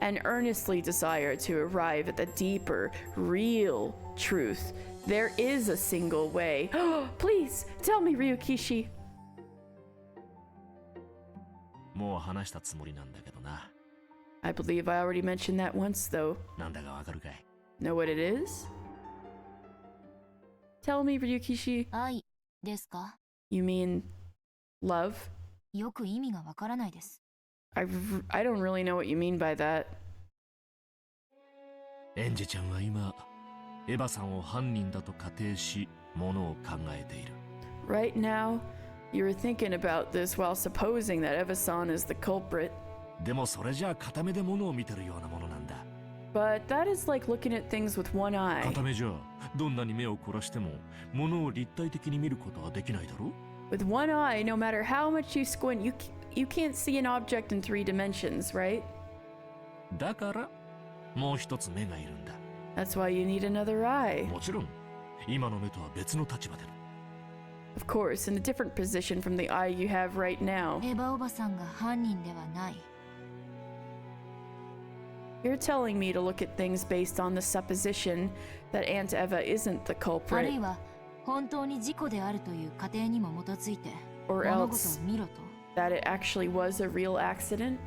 and earnestly desire to arrive at the deeper, real truth, there is a single way. Please, tell me, Ryukishi. もう話したつもりなんだけどな。 I believe I already mentioned that once, though. なんだかわかるかい？ Know what it is? Tell me, Ryukishi. 愛ですか？ You mean love? よく意味がわからないです。I don't really know what you mean by that. エンジェちゃんは今エヴァさんを犯人だと仮定しものを考えている。 Right now, you're thinking about this while supposing that Eva-san is the culprit. でもそれじゃあ片目でものを見てるようなものなんだ。 But that is like looking at things with one eye. 片目じゃどんなに目を凝らしてもものを立体的に見ることはできないだろ？ With one eye, no matter how much you squint, you can't see an object in 3 dimensions, right? だからもう一つ目がいるんだ。 That's why you need another eye. もちろん今の目とは別の立場での。 Of course, in a different position from the eye you have right now. エヴァおばさんが犯人ではない。 You're telling me to look at things based on the supposition that Aunt Eva isn't the ある culprit, いは本当に事故であるという仮定にも基づいて or 物事 else を見ろと。 that it actually was a real accident?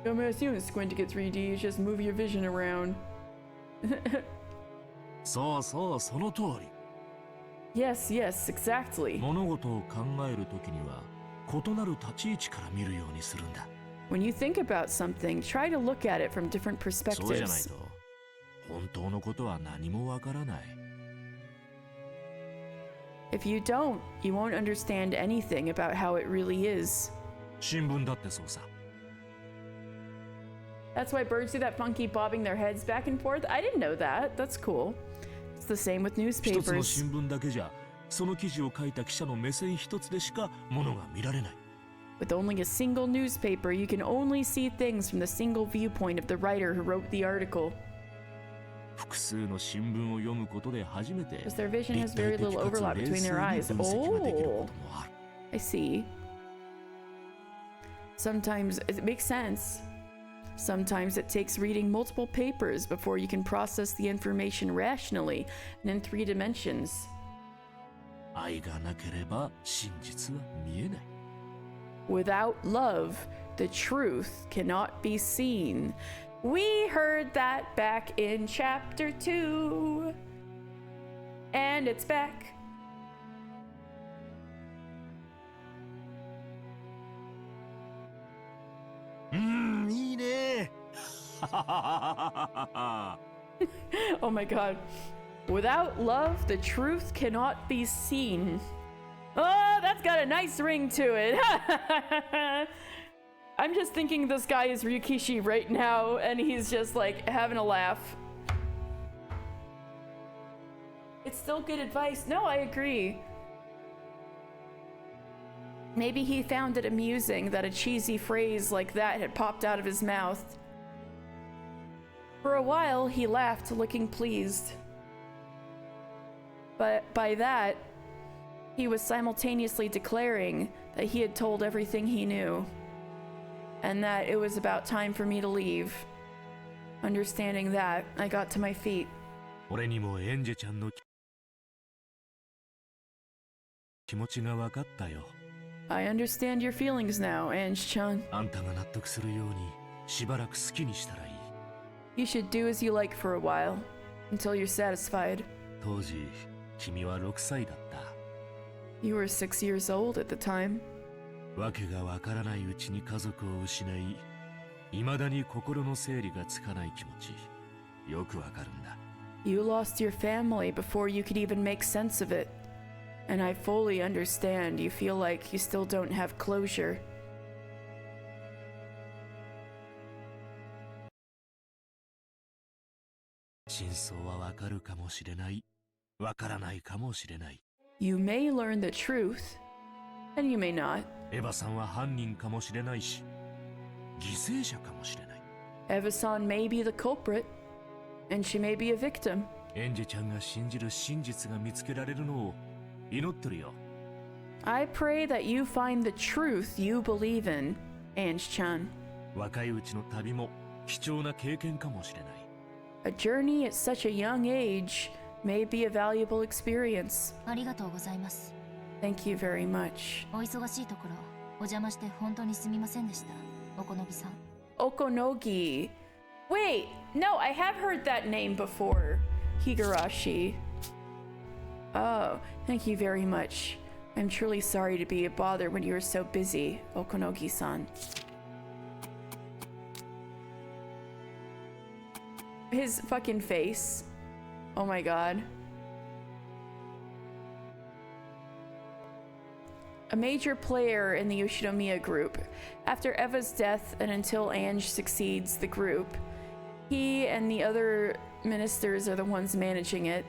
Dumbass, you don't squint to get 3D, you just move your vision around. そうそうその通り。 Yes, yes, exactly. 物事を考えるときには異なる立ち位置から見るようにするんだ。When you think about something, try to look at it from different そうじゃない perspectives. と本当のことは何もわからない。 If you don't, you won't understand anything about how it really is. 新聞だってそうさ。 That's why birds do that funky bobbing their heads back and forth. I didn't know that. That's cool. It's the same with 一つの newspapers. 新聞だけじゃその記事を書いた記者の目線一つでしかものが見られない。 With only a single newspaper, you can only see things from the single viewpoint of the writer who wrote the article. 複数の新聞を読むことで初めて Because their vision 立 has 体 very 的 little かつ overlap 冷 between 静 their に eyes. 分析ができるこ Oh, ともある。 I see. Sometimes it makes sense. Sometimes it takes reading multiple papers before you can process the information rationally and in 3 dimensions. 愛がなければ真実は見えない。 Without love, the truth cannot be seen. We heard that back in chapter 2. And it's back. Mm, いいね。 Oh my god. Without love, the truth cannot be seen. Oh, that's got a nice ring to it. I'm just thinking this guy is Ryukishi right now, and he's just like having a laugh. It's still good advice. No, I agree. Maybe he found it amusing that a cheesy phrase like that had popped out of his mouth. For a while, he laughed, looking pleased. But by that, he was simultaneously declaring that he had told everything he knew, and that it was about time for me to leave. Understanding that, I got to my feet. 俺にもエンジェちゃんの気持ちが分かったよ。 I understand your feelings now, Ange-chan. あんたが納得するようにしばらく好きにしたらいい。 You should do as you like for a while, until you're satisfied. 当時君は6歳だった。 You were 6 years old at the time. わけがわからないうちに家族を失い、未だに心の整理がつかない気持ち、よくわかるんだ。 You lost your family before you could even make sense of it. And I fully understand you feel like you still don't have closure. 真相はわかるかもしれない。わからないかもしれない。 You may learn the truth, and you may not. エヴァさんは犯人かもしれないし、犠牲者かもしれない。 Eva-san may be the culprit, and she may be a victim. エンジェちゃんが信じる真実が見つけられるのを祈ってるよ。 I pray that you find the truth you believe in, Ange-chan. 若いうちの旅も貴重な経験かもしれない。 A journey at such a young age may be a valuable experience. ありがとうございます。 Thank you very much. お忙しいところお邪魔して本当にすみませんでした。おこのぎさん。 Okonogi. Wait, no, I have heard that name before. Higurashi. Oh, thank you very much. I'm truly sorry to be a bother when you were so busy, Okonogi-san. His fucking face. Oh my god. A major player in the Yoshinomiya group. After Eva's death and until Ange succeeds the group, he and the other ministers are the ones managing it.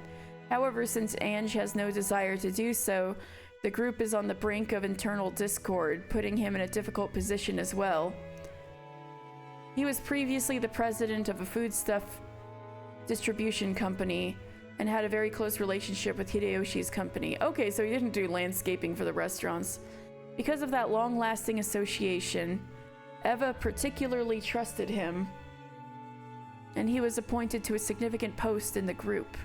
However, since Ange has no desire to do so, the group is on the brink of internal discord, putting him in a difficult position as well. He was previously the president of a foodstuff distribution company and had a very close relationship with Hideyoshi's company. Okay, so he didn't do landscaping for the restaurants. Because of that long-lasting association, Eva particularly trusted him, and he was appointed to a significant post in the group.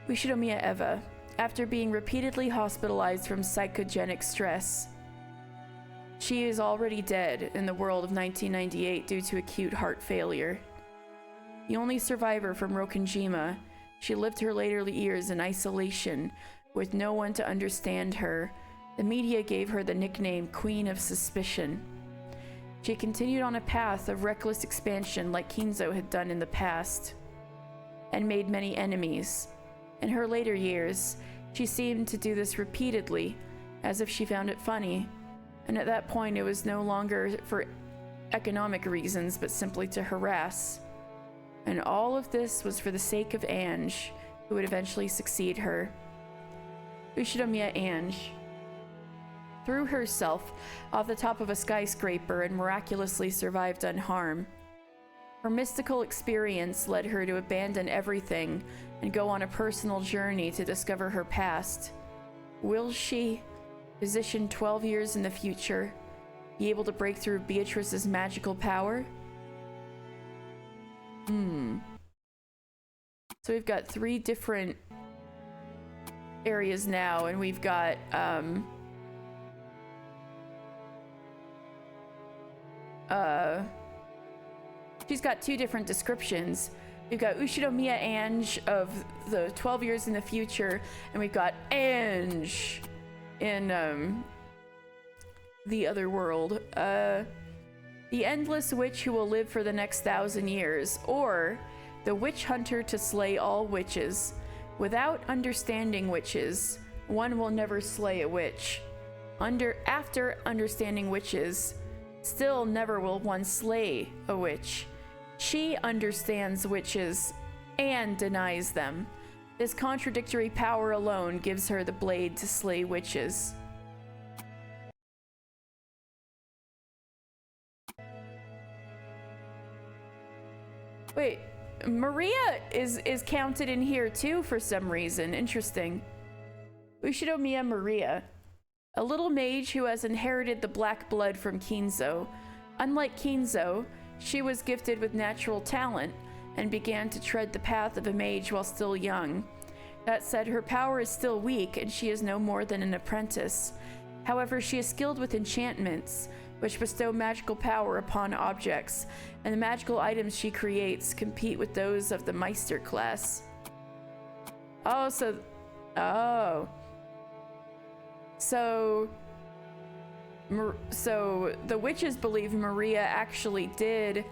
Yoshinomiya Eva, after being repeatedly hospitalized from psychogenic stress. She is already dead in the world of 1998 due to acute heart failure. The only survivor from Rokenjima, she lived her later years in isolation with no one to understand her The media gave her the nickname Queen of Suspicion. She continued on a path of reckless expansion like Kinzo had done in the past, and made many enemies. In her later years, she seemed to do this repeatedly, as if she found it funny, and at that point it was no longer for economic reasons, but simply to harass. And all of this was for the sake of Ange, who would eventually succeed her. Ushinomiya Ange threw herself off the top of a skyscraper and miraculously survived unharmed. Her mystical experience led her to abandon everything and go on a personal journey to discover her past. Will she, positioned 12 years in the future, be able to break through Beatrice's magical power? So we've got 3 different areas now, and we've got she's got 2 different descriptions. We've got Ushinomiya Ange of the 12 years in the future, and we've got Ange in the other world. The endless witch who will live for the next 1,000 years, or the witch hunter to slay all witches. Without understanding witches, one will never slay a witch. After understanding witches, still never will one slay a witch. She understands witches and denies them. This contradictory power alone gives her the blade to slay witches. Wait, Maria is counted in here too for some reason. Interesting. Ushinomiya Maria, a little mage who has inherited the black blood from Kinzo. Unlike Kinzo, she was gifted with natural talent and began to tread the path of a mage while still young. That said, her power is still weak and she is no more than an apprentice. However, she is skilled with enchantments, which bestow magical power upon objects, and the magical items she creates compete with those of the Meister class. So the witches believe Maria actually did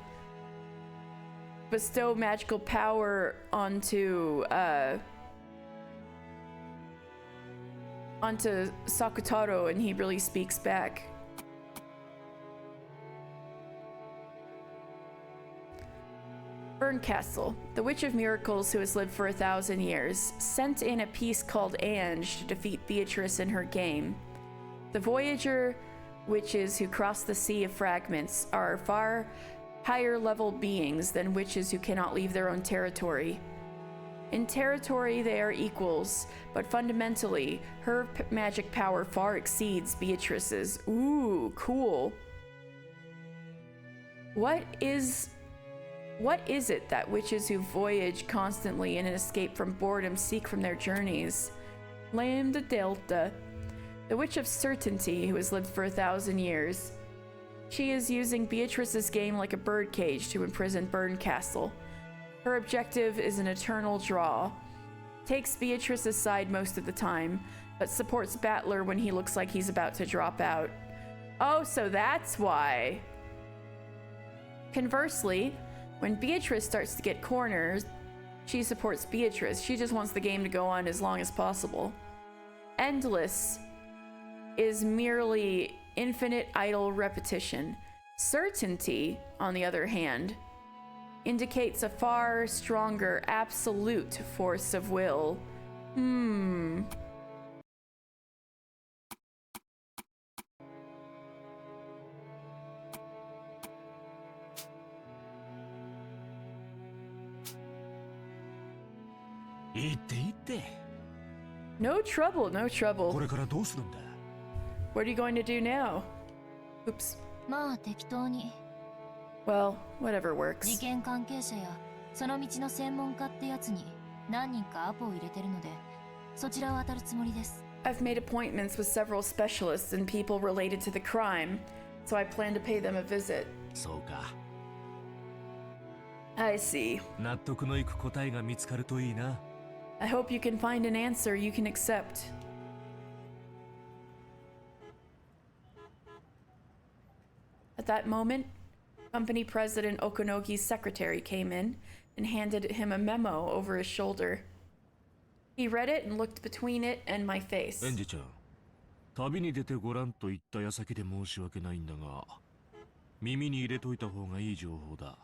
bestow magical power onto Sakutaro, and he really speaks back. Bern Castle. The Witch of Miracles, who has lived for 1,000 years, sent in a piece called Ange to defeat Beatrice in her game. The Voyager witches who cross the Sea of Fragments are far higher level beings than witches who cannot leave their own territory. In territory, they are equals, but fundamentally, her magic power far exceeds Beatrice's. Ooh, cool. What is it that witches who voyage constantly in an escape from boredom seek from their journeys? Lambda Delta. The Witch of Certainty, who has lived for 1,000 years. She is using Beatrice's game like a birdcage to imprison Bern Castle. Her objective is an eternal draw. Takes Beatrice's side most of the time, but supports Battler when he looks like he's about to drop out. Oh, so that's why. Conversely, when Beatrice starts to get cornered, she supports Beatrice. She just wants the game to go on as long as possible. Endless is merely infinite idle repetition. Certainty, on the other hand, indicates a far stronger absolute force of will. No trouble, no trouble. これからどうするんだ? What are you going to do now? Oops. まあ適当に。 Well, whatever works. 事件関係者やその道の専門家ってやつに何人かアポを入れてるので、そちらを当たるつもりです。I've made appointments with several specialists and people related to the crime, so I plan to pay them a visit. そうか。 I see. 納得のいく答えが見つかるといいな。 I hope you can find an answer you can accept. At that moment, company president Okonogi's secretary came in and handed him a memo over his shoulder. He read it and looked between it and my face. エンジちゃん、旅に出てごらんと言った矢先で申し訳ないんだが、耳に入れといた方がいい情報だ。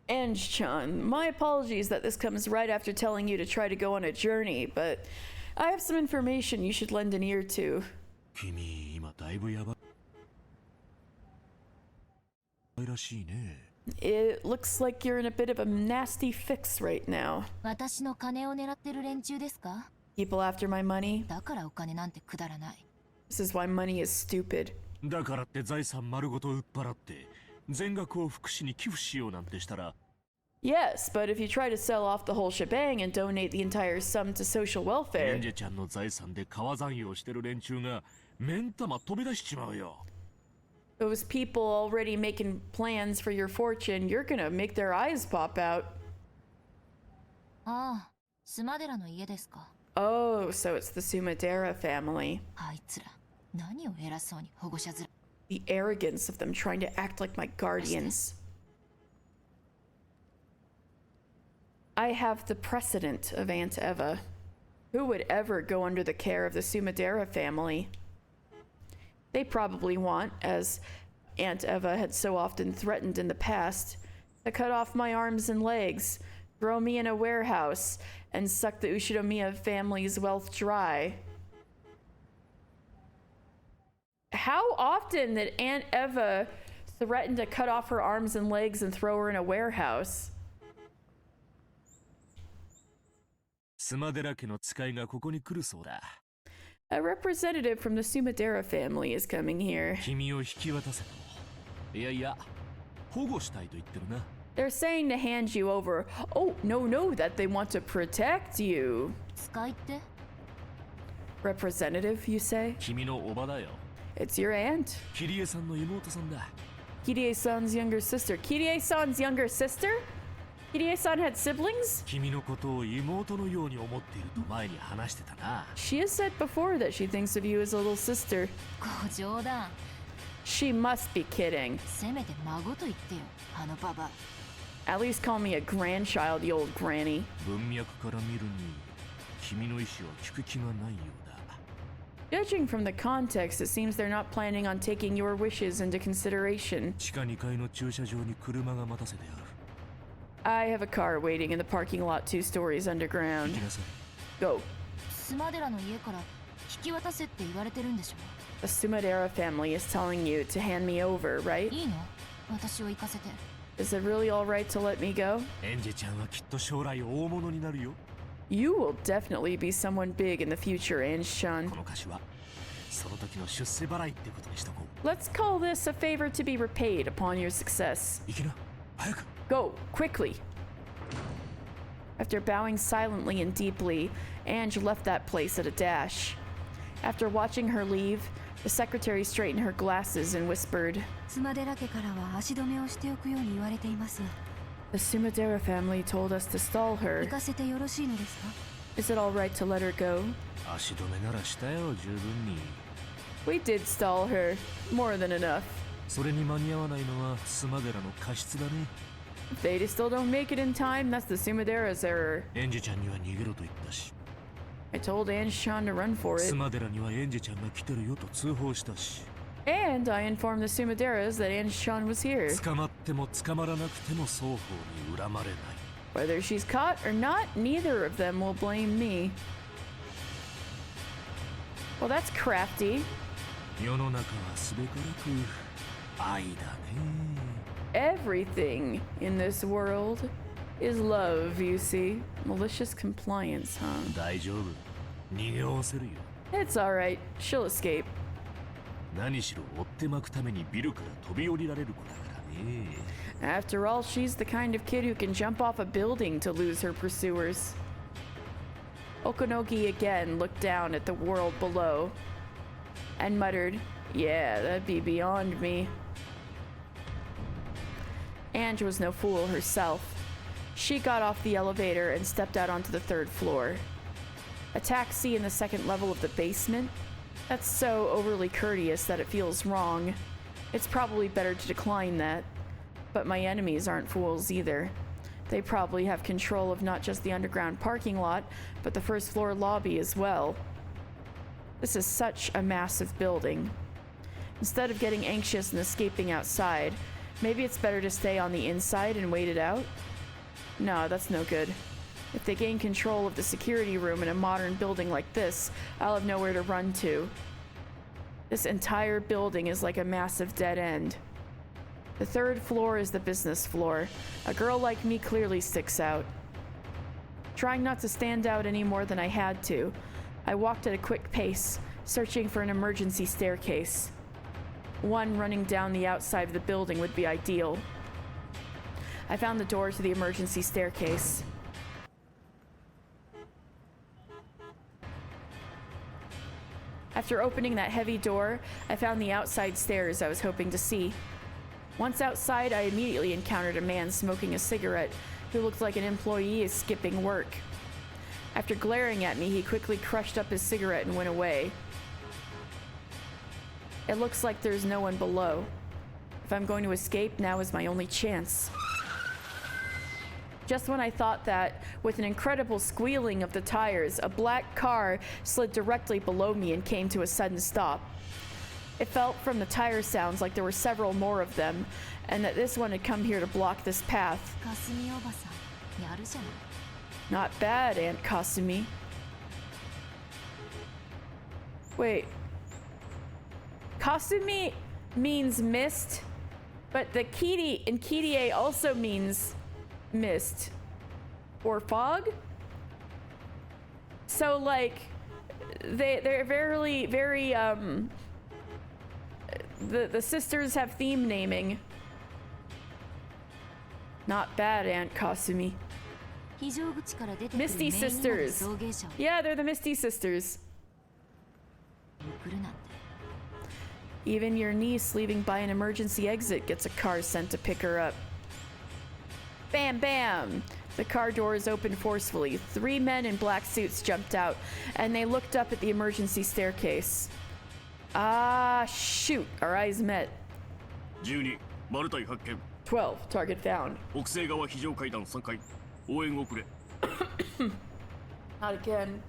Ange-chan, my apologies that this comes right after telling you to try to go on a journey, but I have some information you should lend an ear to. 君、今だいぶやばいらしいね。It looks like you're in a bit of a nasty fix right now. 私の金を狙ってる連中ですか？ People after my money? だからお金なんてくだらない。 This is why money is stupid. だからって財産丸ごと売っ払って全額を福祉に寄付しようなんてしたら。 Yes, but if you try to sell off the whole shebang and donate the entire sum to social エ welfare, ンジちゃんの財産で川残業してる連中が目ん玉飛び出しちまうよ。 those people already making plans for your fortune, you're gonna make their eyes pop out. ああ、スマデラの家ですか。 Oh, so it's the Sumadera family. あいつら、何を偉そうに保護者面。 The arrogance of them trying to act like my guardians. I have the precedent of Aunt Eva. Who would ever go under the care of the Sumadera family? They probably want, as Aunt Eva had so often threatened in the past, to cut off my arms and legs, throw me in a warehouse, and suck the Ushinomiya family's wealth dry. How often did Aunt Eva threaten to cut off her arms and legs and throw her in a warehouse? スマデラ家の使いがここに来るそうだ。 A representative from the Sumadera family is coming here. 君を引き渡せと。いやいや、保護したいと言ってるな。 They're saying to hand you over. Oh, no, that they want to protect you. 使いって？ Representative, you say? 君のおばだよ。 It's your aunt. キリエさんの妹さんだ。 Kirie-san's younger sister. Kirie-san's younger sister? Kirie-san had siblings? 君のことを妹のように思っていると前に話してたな。 She has said before that she thinks of you as a little sister. ご冗談。 She must be kidding. せめて孫と言ってよ、あのババア。 At least call me a grandchild, you old granny. 文脈から見るに、君の意思は聞く気がないようだ。 Judging from the context, it seems they're not planning on taking your wishes into consideration. 地下2階の駐車場に車が待たせてある。 I have a car waiting in the parking lot 2 stories 行 underground. きなさい。 Go. スマデラの家から引き渡せって言われてるんでしょ。 The Sumadera family is telling you to hand me over, right? いいの？私を行かせて。 Is it really alright to let me go? エンジェちゃんはきっと将来大物になるよ。 You will definitely be someone big in the future, Ange-chan. この歌詞はその時の出世払いってことにしとこう。 Let's call this a favor to be repaid upon your success. 行きな、早く。 Go, quickly. After bowing silently and deeply, Ange left that place at a dash. After watching her leave, the secretary straightened her glasses and whispered, スマデラ家からは足止めをしておくように言われています。 The Sumadera family told us to stall 行 her. かせてよろしいのですか？ Is it all right to let her go? 足止めならしたよ、十分に。 We did stall her. More than enough. それに間に合わないのはスマデラの過失だね。 If they just still don't make it in time, that's the Sumadera's error. エンジェちゃんには逃げろと言ったし、 I told Ange-chan to run for ス it. マデラにはエンジェちゃんが来てるよと通報したし、 And I informed the Sumaderas that Ange-chan was here. 捕まっても捕まらなくても双方に恨まれない。 Whether she's caught or not, neither of them will blame me. Well, that's crafty. 世の中はすべからく愛だね。 Everything in this world is love, you see. Malicious compliance, huh? 大丈夫。逃げおせるよ。 It's alright. She'll escape. 何しろ追ってまくためにビルから飛び降りられる子だからね。 After all, she's the kind of kid who can jump off a building to lose her pursuers. Okonogi again looked down at the world below and muttered, "Yeah, that'd be beyond me." Ange was no fool herself. She got off the elevator and stepped out onto the 3rd floor. A taxi in the 2nd level of the basement? That's so overly courteous that it feels wrong. It's probably better to decline that. But my enemies aren't fools either. They probably have control of not just the underground parking lot, but the first floor lobby as well. This is such a massive building. Instead of getting anxious and escaping outside, maybe it's better to stay on the inside and wait it out? No, that's no good. If they gain control of the security room in a modern building like this, I'll have nowhere to run to. This entire building is like a massive dead end. The third floor is the business floor. A girl like me clearly sticks out. Trying not to stand out any more than I had to, I walked at a quick pace, searching for an emergency staircase. One running down the outside of the building would be ideal. I found the door to the emergency staircase. After opening that heavy door, I found the outside stairs I was hoping to see. Once outside, I immediately encountered a man smoking a cigarette who looked like an employee skipping work. After glaring at me, he quickly crushed up his cigarette and went away. It looks like there's no one below. If I'm going to escape, now is my only chance. Just when I thought that, with an incredible squealing of the tires, a black car slid directly below me and came to a sudden stop. It felt from the tire sounds like there were several more of them, and that this one had come here to block this path. Not bad, Aunt Kasumi. Wait. Kasumi means mist, but the Kiri in Kirie also means mist or fog. So like they're very the sisters have theme naming. Not bad, Aunt Kasumi. Misty Sisters. Yeah, they're the Misty Sisters. Even your niece leaving by an emergency exit gets a car sent to pick her up. Bam, bam! The car doors opened forcefully. 3 men in black suits jumped out, and they looked up at the emergency staircase. Ah, shoot. Our eyes met. 12、マルタイ発見。 12. Target found. 北西側非常階段3階。応援遅れ。Not again.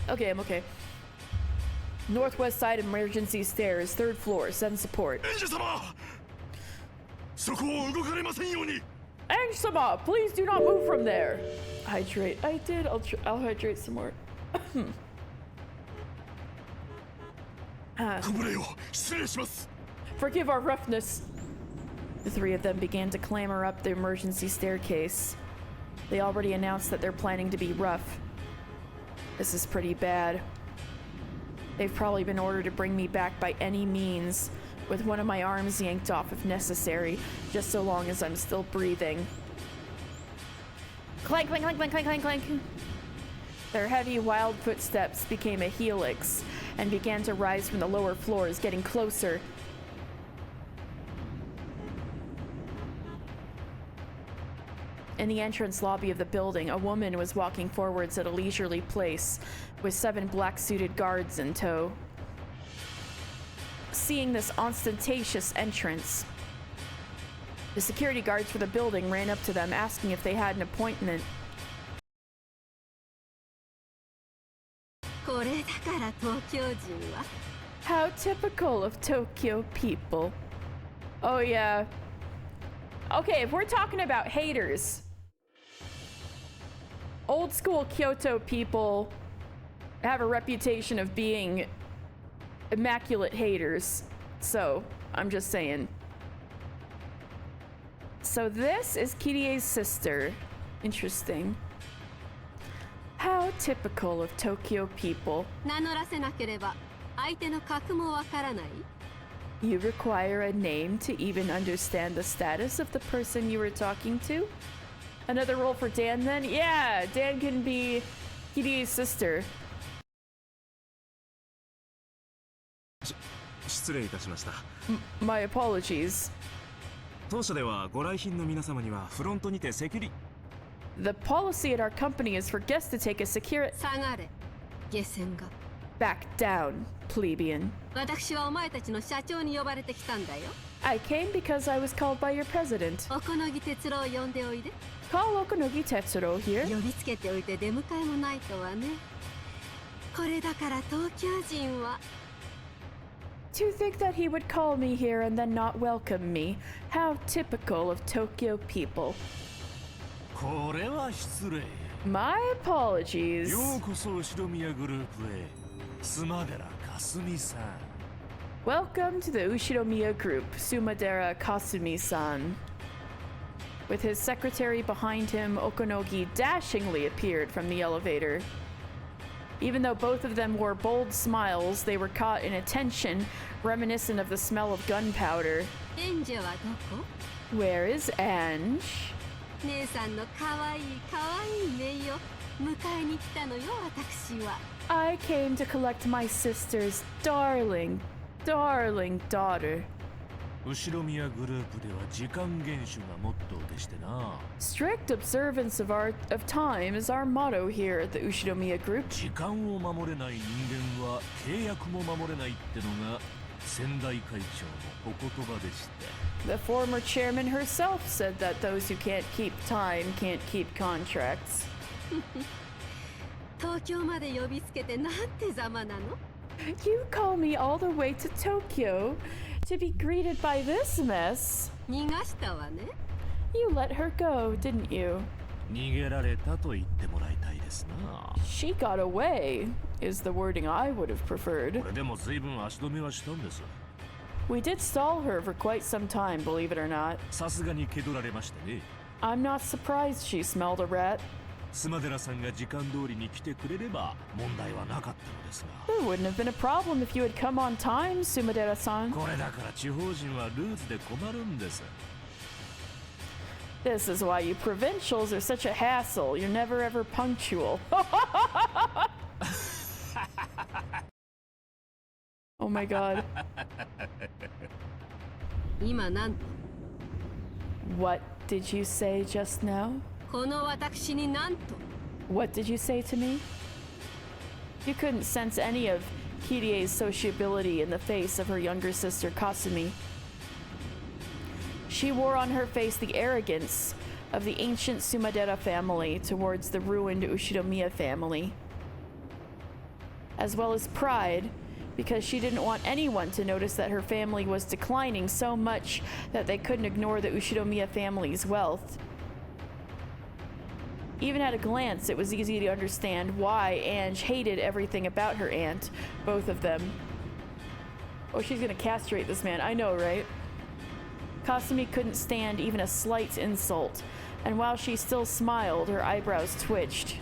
Okay, I'm okay. Northwest side emergency stairs, 3rd floor, send support. エンジ様！そこを動かれませんように。 Ange-sama, please do not move from there. Hydrate. I did. I'll hydrate some more. ご無礼を失礼します。 Forgive our roughness. The 3 of them began to clamber up the emergency staircase. They already announced that they're planning to be rough. This is pretty bad. They've probably been ordered to bring me back by any means, with one of my arms yanked off if necessary, just so long as I'm still breathing. Clank, clank, clank, clank, clank, clank, clank. Their heavy, wild footsteps became a helix and began to rise from the lower floors, getting closer. In the entrance lobby of the building, a woman was walking forwards at a leisurely pace, with 7 black-suited guards in tow. Seeing this ostentatious entrance, the security guards for the building ran up to them, asking if they had an appointment. How typical of Tokyo people. Oh yeah. Okay, if we're talking about haters, old school Kyoto people have a reputation of being immaculate haters. So, I'm just saying. So this is Kirie's sister. Interesting. How typical of Tokyo people. You require a name to even understand the status of the person you were talking to? Another role for Dan then? Yeah, Dan can be Kirie's sister. 失礼いたしました。 My apologies. 当社ではご来賓の皆様にはフロントにてセキュリ The policy at our company is for guests to take a secure... 下がれ下船が Back down, plebeian. 私はお前たちの社長に呼ばれてきたんだよ I came because I was called by your president. おこのぎ哲郎を呼んでおいで Call Okonogi Tetsuro here. 呼びつけておいて出迎えもないとはねこれだから東京人は To think that he would call me here and then not welcome me. How typical of Tokyo people. これは失礼。 My apologies. ようこそ後ろ宮グループへ。スマデラかすみさん。Welcome to the Ushiromiya group, Sumadera Kasumi-san. With his secretary behind him, Okonogi dashingly appeared from the elevator. Even though both of them wore bold smiles, they were caught in a tension reminiscent of the smell of gunpowder. エンジェはどこ Where is Ange? 姉さんのかわいいかわいい姪を迎えに来たのよ私は I came to collect my sister's darling daughter. 後ろ宮グループでは時間厳守がモットーでしてな。 Strict observance of time is our motto here at the Ushiromiya group. 時間を守れない人間は契約も守れないってのが先代会長のお言葉でして。 The former chairman herself said that those who can't keep time can't keep contracts. 東京まで呼びつけてなんてざまなの You call me all the way to Tokyo to be greeted by this mess. 逃がしたわね You let her go, didn't you? 逃げられたと言ってもらいたいですな。 She got away, is the wording I would have preferred. これでも随分足止めはしたんです。 We did stall her for quite some time, believe it or not. さすがに気取られましてね。 I'm not surprised she smelled a rat. スマデラさんが時間通りに来てくれれば問題はなかったのですが。 There wouldn't have been a problem if you had come on time, Sumadera-san. これだから地方人はルーズで困るんです。 This is why you provincials are such a hassle. You're never ever punctual. Oh my god. 今なんと What did you say just now? この私になんと What did you say to me? You couldn't sense any of Kirie's sociability in the face of her younger sister Kasumi. She wore on her face the arrogance of the ancient Sumadera family towards the ruined Ushiromiya family, as well as pride because she didn't want anyone to notice that her family was declining so much that they couldn't ignore the Ushiromiya family's wealth. Even at a glance, it was easy to understand why Ange hated everything about her aunt, both of them. Oh, she's gonna castrate this man, I know, right? Kasumi couldn't stand even a slight insult, and while she still smiled, her eyebrows twitched.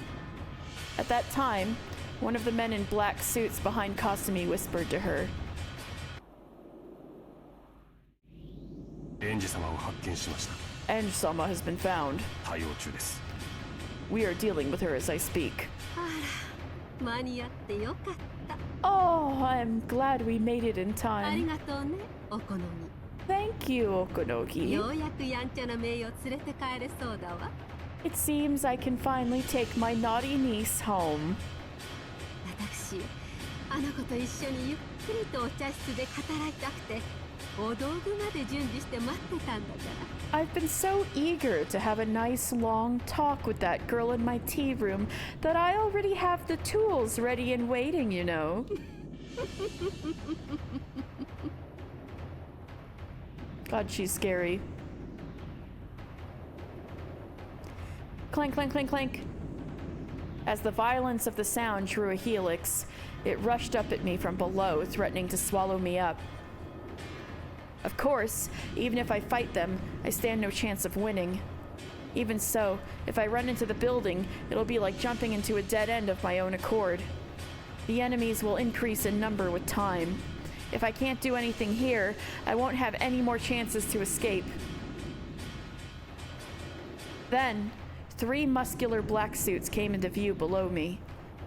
At that time, one of the men in black suits behind Kasumi whispered to her. エンジ様を発見しました。 Ange-sama has been found. 対応中です。 We are dealing with her as I speak. あら間に合ってよかった Oh, I'm glad we made it in あり time. がとうねお好み Thank you, よ Okonogi. うやくやんちゃな名誉連れて帰れそうだわ It seems I can finally take my naughty niece home. 私あの子と一緒にゆっくりとお茶室で語らいたくてお道具まで準備して待ってたんだから I've been so eager to have a nice long talk with that girl in my tea room that I already have the tools ready and waiting, you know. God, she's scary. Clank, clank, clank, clank. As the violence of the sound drew a helix, it rushed up at me from below, threatening to swallow me up. Of course, even if I fight them, I stand no chance of winning. Even so, if I run into the building, it'll be like jumping into a dead end of my own accord. The enemies will increase in number with time. If I can't do anything here, I won't have any more chances to escape. Then, 3 muscular black suits came into view below me.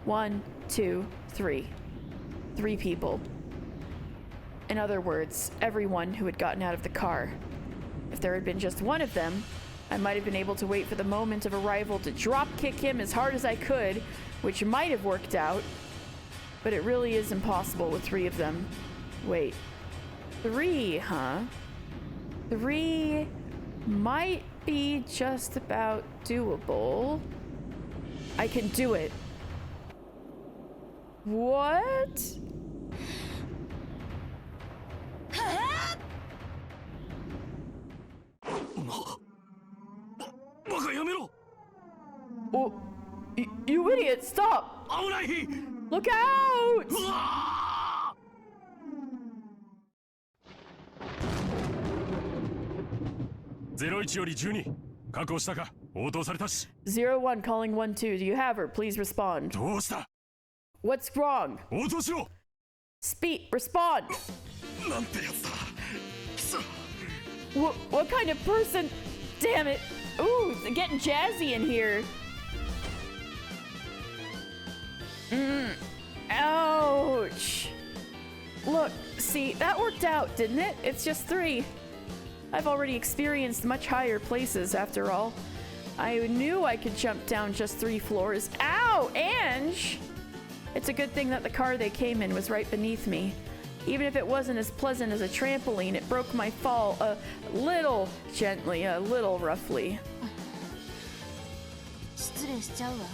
1, 2, 3. 3 people. In other words, everyone who had gotten out of the car. If there had been just one of them, I might have been able to wait for the moment of arrival to drop kick him as hard as I could, which might have worked out, but it really is impossible with 3 of them. Wait, 3, huh? 3 might be just about doable. I can do it. What? Oh, you idiot, stop! Look out! 01より12確保したか応答されたし 01 calling 12. Do you have her? Please respond. どうした What's wrong? 応答しろ Respond! なんてやつだくそ What kind of person? Damn it! Ooh, it's getting jazzy in here. Ouch. Look, see, that worked out, didn't it? It's just 3. I've already experienced much higher places, after all. I knew I could jump down just 3 floors. Ow, Ange! It's a good thing that the car they came in was right beneath me. Even if it wasn't as pleasant as a trampoline, it broke my fall a little gently, a little roughly. 失礼しちゃうわ。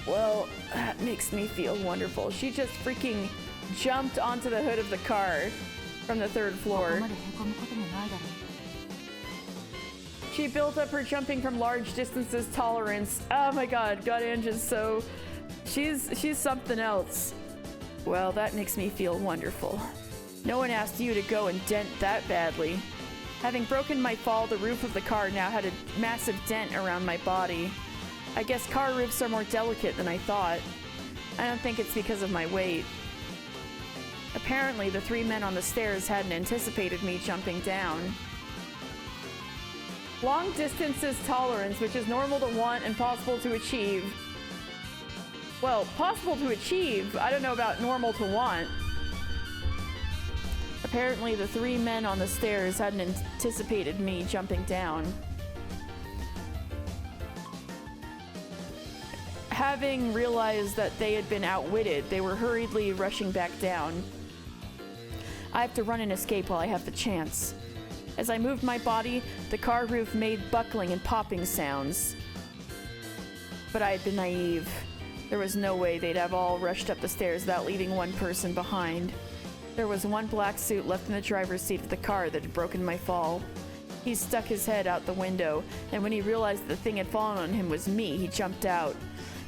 Well, that makes me feel wonderful. She just freaking jumped onto the hood of the car from the 3rd ここ floor. までへこむこともないだろう。 She built up her jumping from large distances tolerance. Oh my god, Ange is so... She's something else. Well, that makes me feel wonderful. No one asked you to go and dent that badly. Having broken my fall, the roof of the car now had a massive dent around my body. I guess car roofs are more delicate than I thought. I don't think it's because of my weight. Apparently, the 3 men on the stairs hadn't anticipated me jumping down. Long distances tolerance, which is normal to want and possible to achieve. Well, possible to achieve. I don't know about normal to want. Apparently, the 3 men on the stairs hadn't anticipated me jumping down. Having realized that they had been outwitted, they were hurriedly rushing back down. I have to run and escape while I have the chance. As I moved my body, the car roof made buckling and popping sounds. But I had been naive. There was no way they'd have all rushed up the stairs without leaving one person behind. There was one black suit left in the driver's seat of the car that had broken my fall. He stuck his head out the window, and when he realized the thing had fallen on him was me, he jumped out.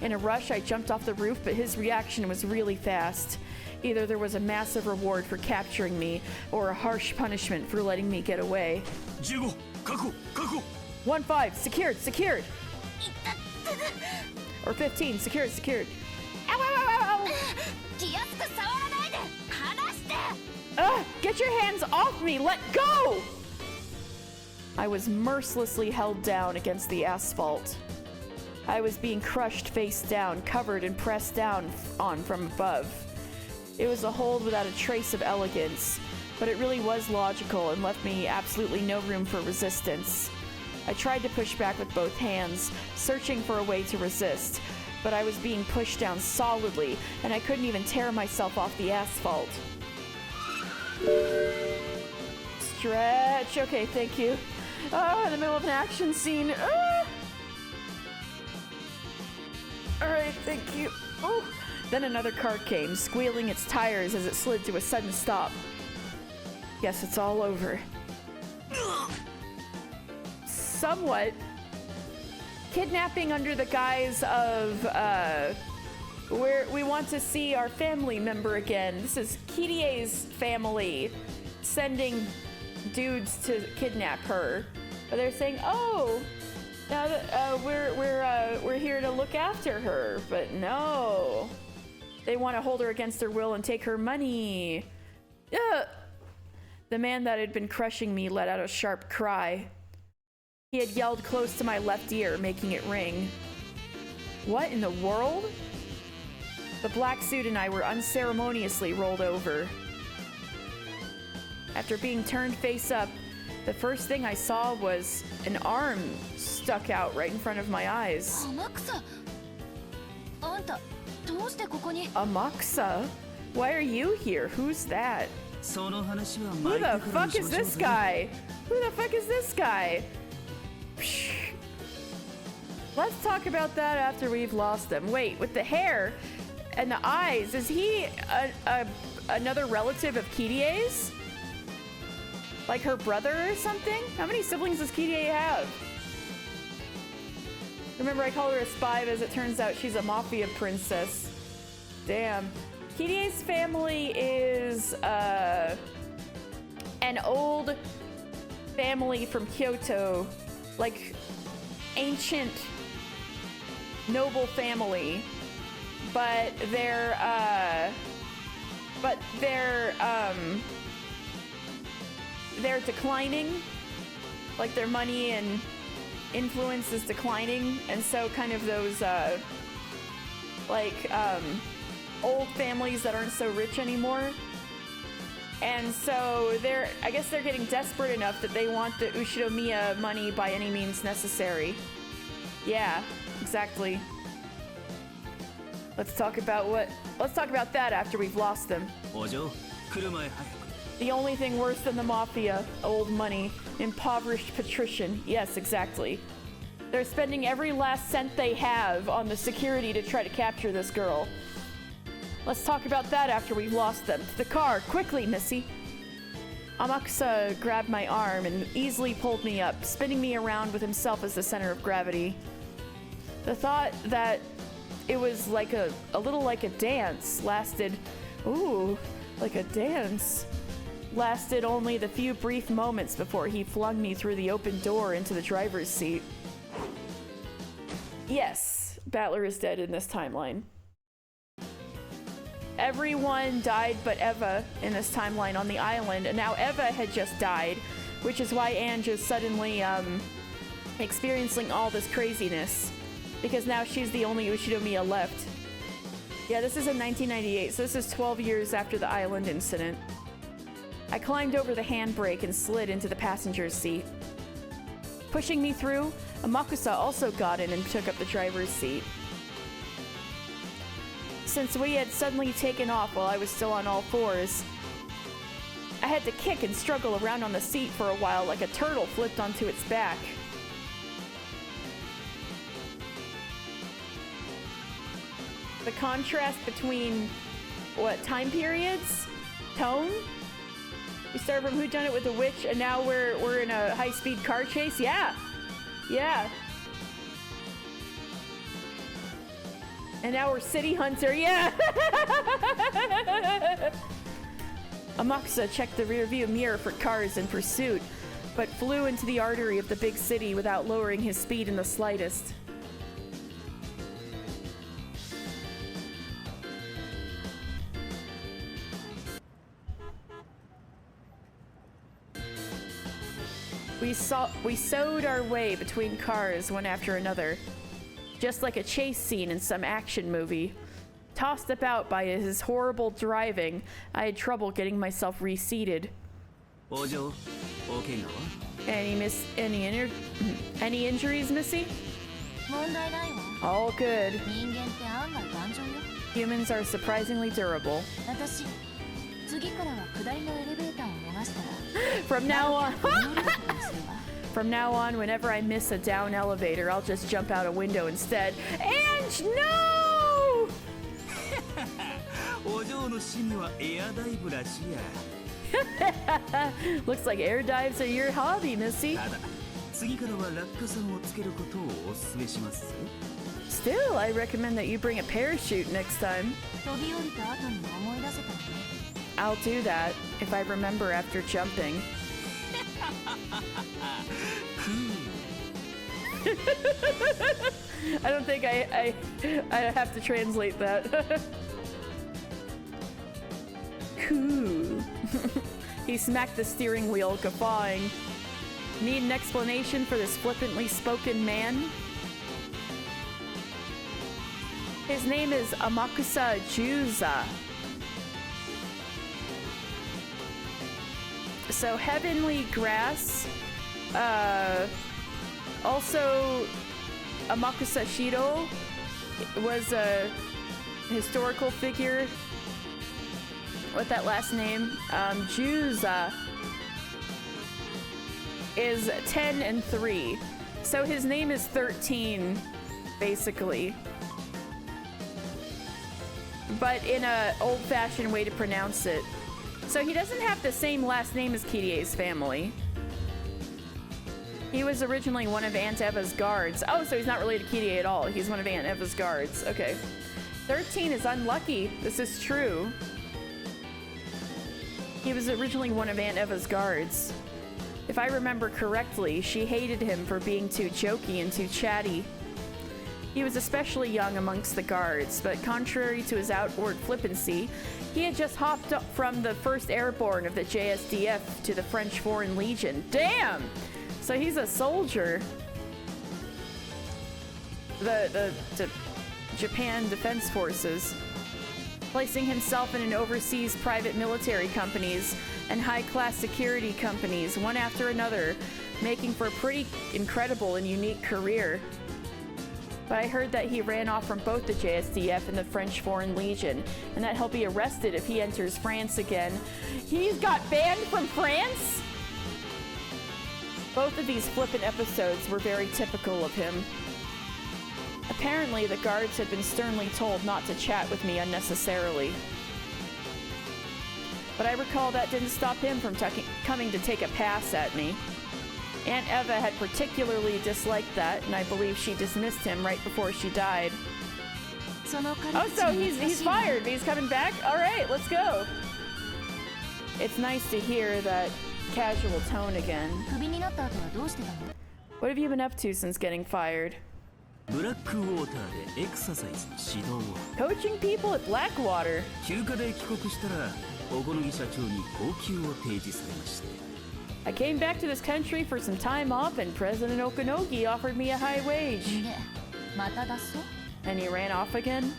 In a rush, I jumped off the roof, but his reaction was really fast. Either there was a massive reward for capturing me, or a harsh punishment for letting me get away. 15 確保 1-5, secured. Or 15, secured. Ow, ow, ow, ow, ow. 気安く触らないで離して Get your hands off me, let go! I was mercilessly held down against the asphalt. I was being crushed face down, covered and pressed down on from above. It was a hold without a trace of elegance, but it really was logical and left me absolutely no room for resistance. I tried to push back with both hands, searching for a way to resist, but I was being pushed down solidly, and I couldn't even tear myself off the asphalt. Stretch. Okay, thank you. Oh, in the middle of an action scene. Alright, thank you. Oh. Then another car came, squealing its tires as it slid to a sudden stop. Guess it's all over. Somewhat. Kidnapping under the guise of, we want to see our family member again. This is Kirie's family sending dudes to kidnap her. But they're saying, oh, now that we're here to look after her. But no. They want to hold her against her will and take her money. Ugh. The man that had been crushing me let out a sharp cry. He had yelled close to my left ear, making it ring. What in the world? The black suit and I were unceremoniously rolled over. After being turned face up, The first thing I saw was an arm stuck out right in front of my eyes. 天草あんたどうしてここに Amaksa? Why are you here? Who's that? その話は Who the fuck is this guy? Who the fuck is this guy? Psh. Let's talk about that after we've lost him. Wait, with the hair and the eyes, is he another relative of Kirie's? Like her brother or something? How many siblings does Kirie have? Remember, I call her a spy, but as it turns out, she's a mafia princess. Damn. Kirie's family is an old family from Kyoto, like ancient noble family, but they're declining. Like their money and influence is declining, and so kind of those old families that aren't so rich anymore. And so I guess they're getting desperate enough that they want the Ushinomiya money by any means necessary. Yeah, exactly. Let's talk about that after we've lost them. The only thing worse than the mafia, old money, impoverished patrician. Yes, exactly. They're spending every last cent they have on the security to try to capture this girl. Let's talk about that after we've lost them. To the car, quickly, Missy. Amaksa grabbed my arm and easily pulled me up, spinning me around with himself as the center of gravity. The thought that it was like a little like a dance lasted... Ooh, like a dance. Lasted only the few brief moments before he flung me through the open door into the driver's seat. Yes, Battler is dead in this timeline. Everyone died but Eva in this timeline on the island, and now Eva had just died, which is why Ange is suddenly experiencing all this craziness, because now she's the only Ushinomiya left. Yeah, this is in 1998, so this is 12 years after the island incident. I climbed over the handbrake and slid into the passenger's seat. Pushing me through, Amakusa also got in and took up the driver's seat. Since we had suddenly taken off while I was still on all fours, I had to kick and struggle around on the seat for a while like a turtle flipped onto its back. The contrast between, what, time periods? Tone? We started from Whodunit with the Witch, and now we're in a high-speed car chase? Yeah! Yeah. And now we're City Hunter, yeah! Amakusa checked the rearview mirror for cars in pursuit, but flew into the artery of the big city without lowering his speed in the slightest. We sewed our way between cars one after another, just like a chase scene in some action movie. Tossed about by his horrible driving, I had trouble getting myself reseated. Any injuries, Missy? All good. Humans are surprisingly durable. From now on, whenever I miss a down elevator, I'll just jump out a window instead. Ange, no! Looks like air dives are your hobby, Missy. Still, I recommend that you bring a parachute next time. I'll do that if I remember after jumping. I don't think I have to translate that. Cool. He smacked the steering wheel, guffawing. Need an explanation for this flippantly spoken man? His name is Amakusa Juza. So Heavenly Grass, also Amakusa Shiro was a historical figure with that last name. Juza is 10 and 3. So his name is 13, basically. But in a old-fashioned way to pronounce it. So he doesn't have the same last name as Kirie's family. He was originally one of Aunt Eva's guards. Oh, so he's not related to Kirie at all. He's one of Aunt Eva's guards. Okay. 13 is unlucky. This is true. He was originally one of Aunt Eva's guards. If I remember correctly, she hated him for being too jokey and too chatty. He was especially young amongst the guards, but contrary to his outward flippancy, he had just hopped up from the 1st Airborne of the JSDF to the French Foreign Legion. Damn! So he's a soldier. The Japan Defense Forces, placing himself in an overseas private military companies and high-class security companies, one after another, making for a pretty incredible and unique career. But I heard that he ran off from both the JSDF and the French Foreign Legion, and that he'll be arrested if he enters France again. He's got banned from France? Both of these flippant episodes were very typical of him. Apparently, the guards had been sternly told not to chat with me unnecessarily. But I recall that didn't stop him from coming to take a pass at me. Aunt Eva had particularly disliked that, and I believe she dismissed him right before she died. Oh, so he's fired, but he's coming back? Alright, let's go! It's nice to hear that casual tone again. What have you been up to since getting fired? Coaching people at Blackwater. I came back to this country for some time off, and President Okanogi offered me a high wage. And he ran off again?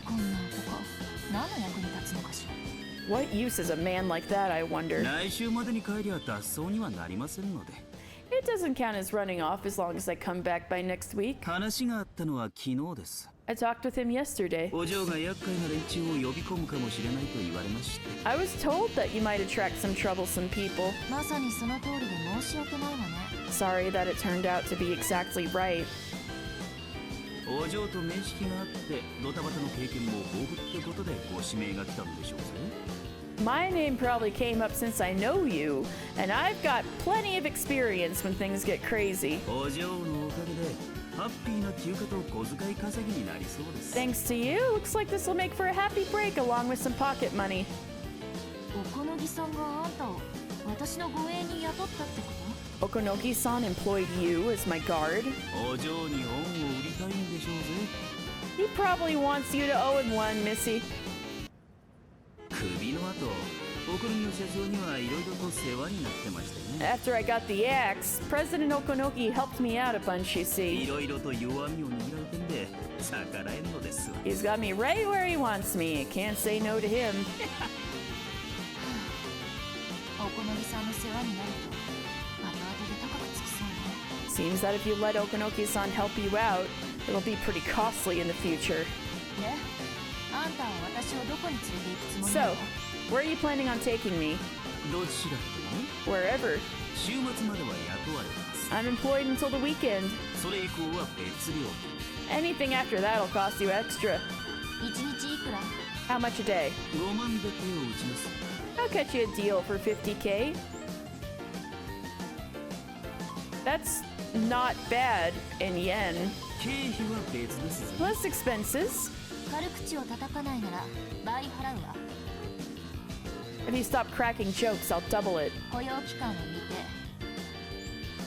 What use is a man like that, I wonder? It doesn't count as running off as long as I come back by next week. I talked with him yesterday. I was told that you might attract some troublesome people. Sorry that it turned out to be exactly right. My name probably came up since I know you, and I've got plenty of experience when things get crazy. Thanks to you, looks like this will make for a happy break along with some pocket money. Okonogi-san employed you as my guard? He probably wants you to owe him one, Missy. After I got the axe, President Okonogi helped me out a bunch, you see. He's got me right where he wants me. Can't say no to him. Seems that if you let Okonogi-san help you out, it'll be pretty costly in the future. So, where are you planning on taking me? Wherever. I'm employed until the weekend. Anything after that'll cost you extra. How much a day? I'll catch you a deal for 50K. That's not bad in yen. Plus expenses. If you stop cracking jokes, I'll double it.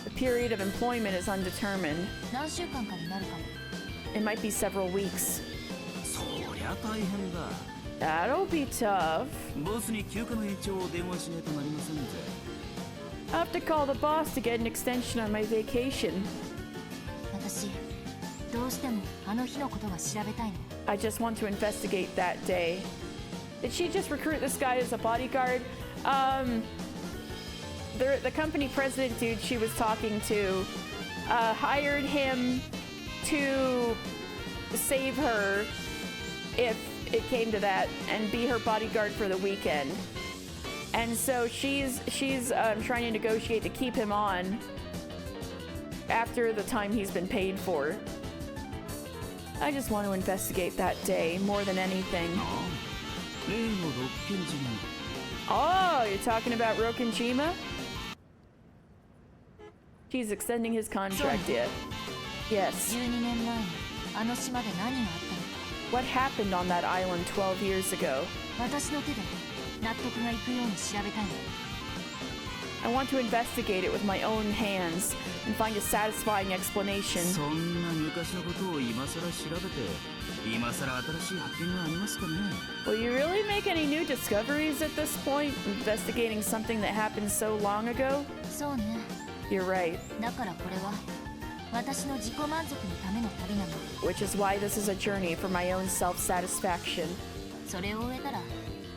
The period of employment is undetermined. It might be several weeks. That'll be tough. I'll have to call the boss to get an extension on my vacation. I just want to investigate that day. Did she just recruit this guy as a bodyguard? the company president dude she was talking to hired him to save her if it came to that and be her bodyguard for the weekend. And so she's trying to negotiate to keep him on after the time he's been paid for. I just want to investigate that day more than anything. Oh, you're talking about Rokenjima? She's extending his contract yet. Yes. 12年前にあの島で何があったのか What happened on that island 12 years ago? 私の手で納得がいくように調べたいの I want to investigate it with my own hands and find a satisfying explanation. そんな昔のことを今さら調べて今さら新しい発見がありますかね Will you really make any new discoveries at this point, investigating something that happened so long ago? そうね You're right. だからこれは私の自己満足のための旅なの Which is why this is a journey for my own self-satisfaction. それを終えたら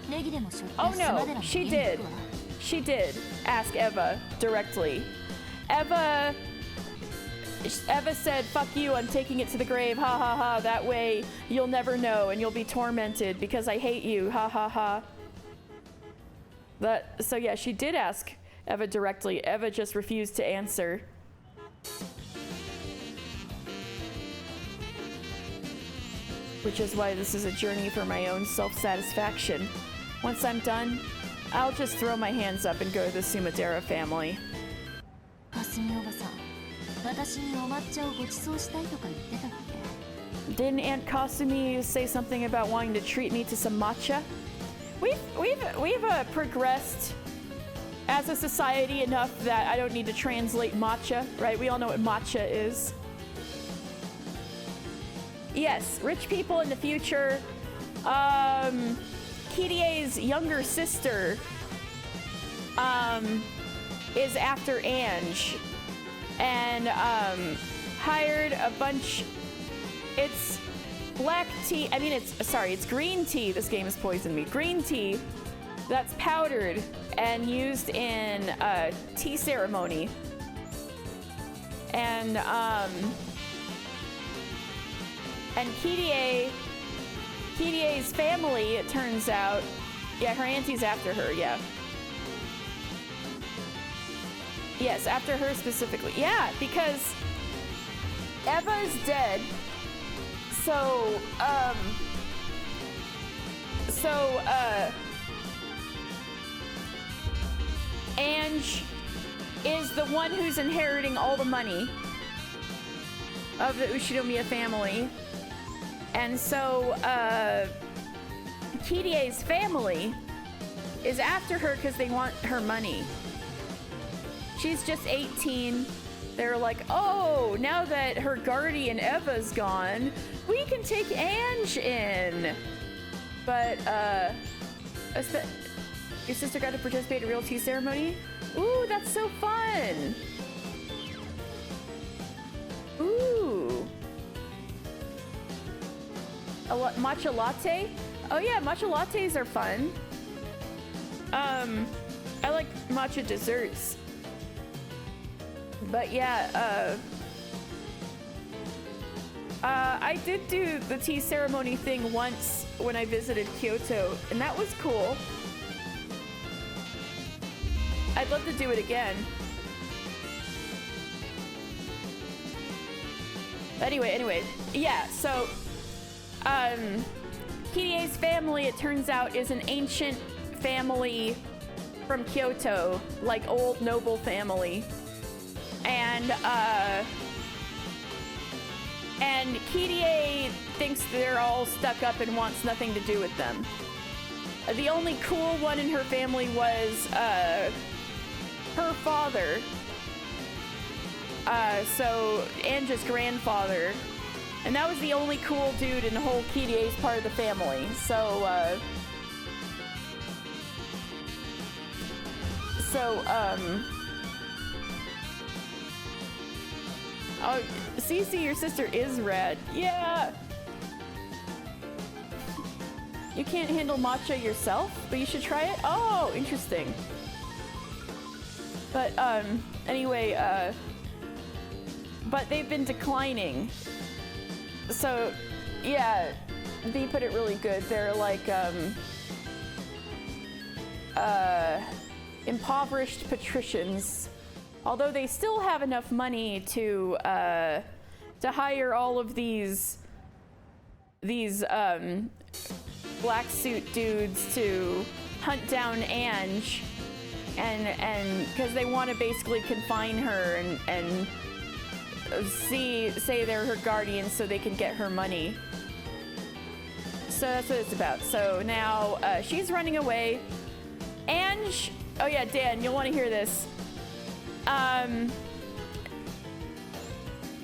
ネギでもしょって Oh 島 no, 寺の she 家に did. 行くわ She did ask Eva directly. Eva said, fuck you, I'm taking it to the grave, ha ha ha, that way you'll never know and you'll be tormented because I hate you, ha ha ha. So yeah, she did ask Eva directly. Eva just refused to answer. Which is why this is a journey for my own self-satisfaction. Once I'm done, I'll just throw my hands up and go to the Sumadera family. かすみおばさん私にお抹茶をご馳走したいとか言ってたっけ Didn't Aunt Kasumi say something about wanting to treat me to some matcha? We've progressed as a society enough that I don't need to translate matcha, right? We all know what matcha is. Yes, rich people in the future. Kirie's younger sister is after Ange and hired a bunch. It's black tea. I mean, it's green tea. This game has poisoned me. Green tea that's powdered and used in a tea ceremony. And Kirie's family, it turns out, yeah, her auntie's after her, yeah. Yes, after her specifically. Yeah, because Eva is dead. So Ange is the one who's inheriting all the money of the Ushinomiya family. And so, Kirie's family is after her because they want her money. She's just 18. They're like, oh, now that her guardian Eva's gone, we can take Ange in. But, your sister got to participate in a real tea ceremony? Ooh, that's so fun. Ooh. Matcha latte? Oh yeah, matcha lattes are fun. I like matcha desserts. But yeah, I did do the tea ceremony thing once when I visited Kyoto, and that was cool. I'd love to do it again. Anyway, yeah, so Kirie's family, it turns out, is an ancient family from Kyoto, like old noble family. And Kirie thinks they're all stuck up and wants nothing to do with them. The only cool one in her family was her father. So Ange's grandfather. And that was the only cool dude in the whole Kirie's part of the family. So, oh, Cece, your sister is rad. Yeah! You can't handle matcha yourself, but you should try it? Oh, interesting. But anyway, but they've been declining. So yeah, B put it really good. They're like impoverished patricians, although they still have enough money to hire all of these black suit dudes to hunt down Ange, and because they want to basically confine her and say they're her guardians so they can get her money. So that's what it's about. So now she's running away. Ange, oh yeah, Dan, you'll want to hear this.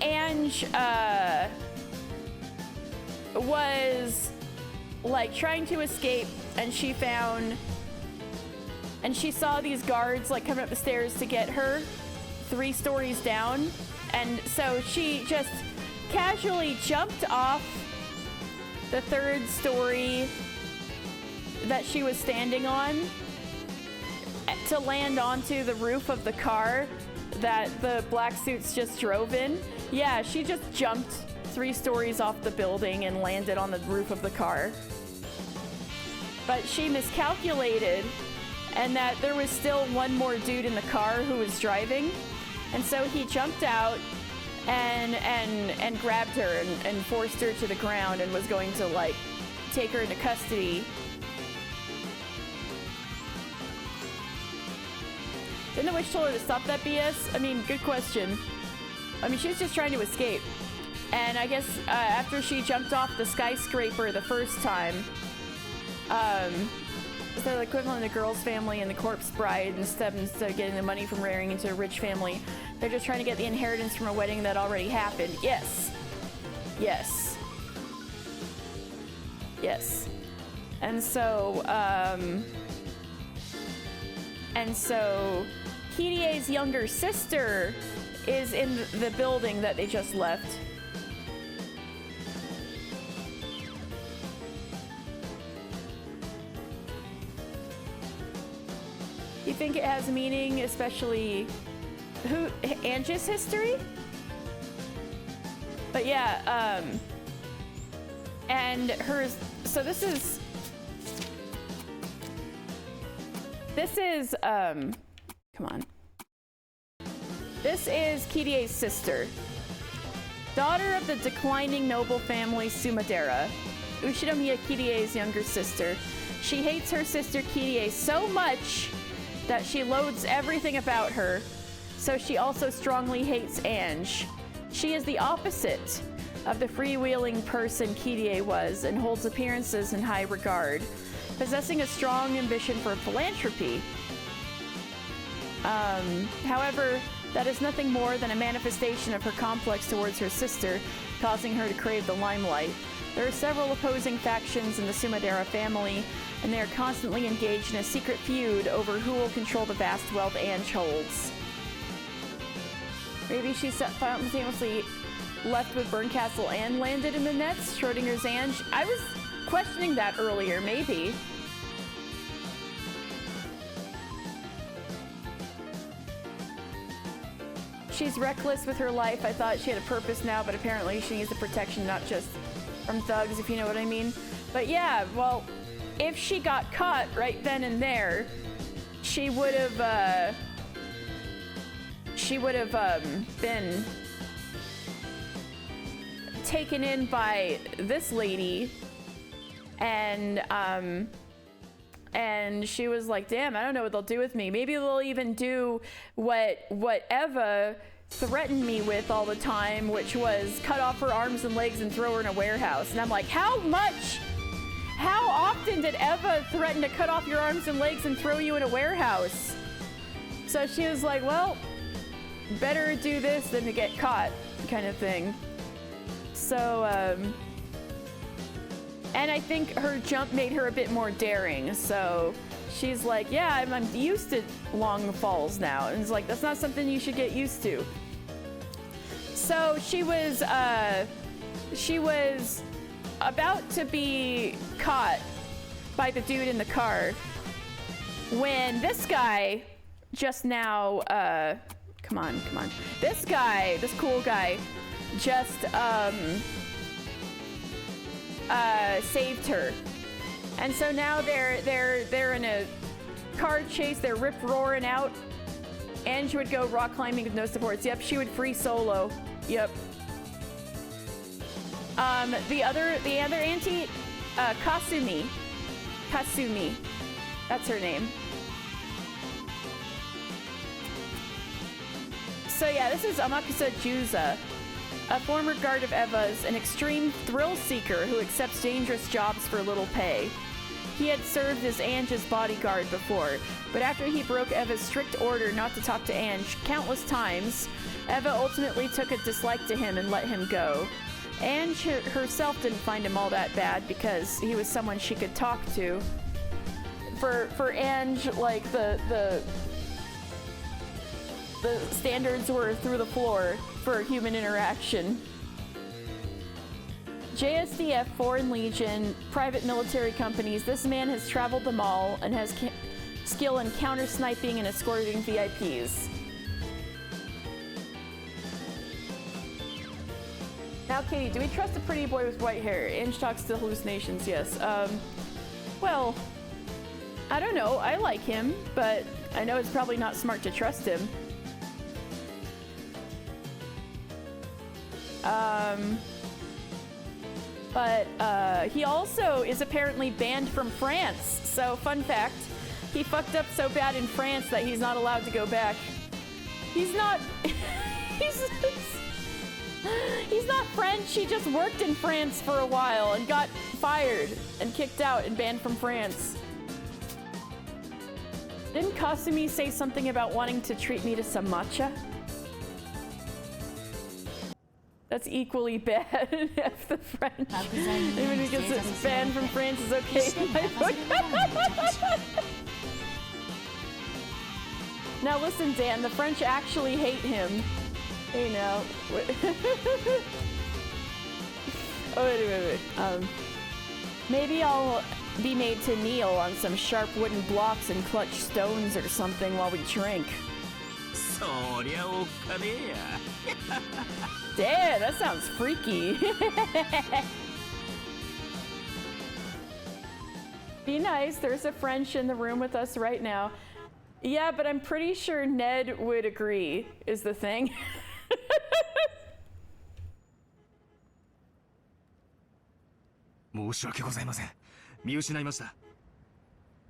Ange was like trying to escape, and she saw these guards like coming up the stairs to get her 3 stories down, and so she just casually jumped off the 3rd story that she was standing on to land onto the roof of the car that the black suits just drove in. Yeah, she just jumped 3 stories off the building and landed on the roof of the car. But she miscalculated, and that there was still one more dude in the car who was driving, and so he jumped out and grabbed her and forced her to the ground and was going to like take her into custody. Didn't the witch told her to stop that BS? I mean, good question. I mean, she was just trying to escape. And I guess after she jumped off the skyscraper the first time, so the equivalent of the girl's family and the corpse bride, instead of getting the money from marrying into a rich family, they're just trying to get the inheritance from a wedding that already happened. Yes. Yes. Yes. And so Kirie's younger sister is in the building that they just left. You think it has meaning, especially Ange's history? But yeah, and hers, so this is, come on. This is Kirie's sister. Daughter of the declining noble family Sumadera, Ushinomiya Kirie's younger sister. She hates her sister Kirie so much that she loathes everything about her, so she also strongly hates Ange. She is the opposite of the freewheeling person Kirie was and holds appearances in high regard, possessing a strong ambition for philanthropy. However, that is nothing more than a manifestation of her complex towards her sister, causing her to crave the limelight. There are several opposing factions in the Sumadera family, and they are constantly engaged in a secret feud over who will control the vast wealth Ange holds. Maybe she simultaneously left with Bern Castle and landed in the nets, Schrodinger's Ange. I was questioning that earlier, maybe. She's reckless with her life. I thought she had a purpose now, but apparently she needs the protection not just from thugs, if you know what I mean. But yeah, well, if she got caught right then and there, she would have been taken in by this lady, and she was like, damn, I don't know what they'll do with me. Maybe they'll even do what Eva threatened me with all the time, which was cut off her arms and legs and throw her in a warehouse. And I'm like, how often did Eva threaten to cut off your arms and legs and throw you in a warehouse? So she was like, well, better do this than to get caught, kind of thing. So, and I think her jump made her a bit more daring. So she's like, yeah, I'm used to long falls now. And it's like, that's not something you should get used to. So she was about to be caught by the dude in the car when this guy just now, come on. This guy, this cool guy, just, saved her. And so now they're in a car chase, they're rip-roaring out. And she would go rock climbing with no supports. Yep, she would free solo. Yep. The other auntie, Kasumi. That's her name. So yeah, this is Amakusa Juza, a former guard of Eva's, an extreme thrill seeker who accepts dangerous jobs for little pay. He had served as Ange's bodyguard before, but after he broke Eva's strict order not to talk to Ange countless times, Eva ultimately took a dislike to him and let him go. Ange herself didn't find him all that bad because he was someone she could talk to. For Ange, like, the standards were through the floor for human interaction. JSDF, Foreign Legion, private military companies, this man has traveled them all and has skill in counter-sniping and escorting VIPs. Now, Katie, do we trust a pretty boy with white hair? Ange talks to hallucinations, yes. Well, I don't know. I like him, but I know it's probably not smart to trust him. But he also is apparently banned from France. So, fun fact, he fucked up so bad in France that he's not allowed to go back. He's not... he's not French. He just worked in France for a while and got fired and kicked out and banned from France. Didn't Kasumi say something about wanting to treat me to some matcha? That's equally bad if the French. Even because it's banned from France is okay. Now listen, Dan, the French actually hate him. Hey now. Oh, wait. Maybe I'll be made to kneel on some sharp wooden blocks and clutch stones or something while we drink. Damn, that sounds freaky. Be nice, there's a French in the room with us right now. Yeah, but I'm pretty sure Ned would agree, is the thing.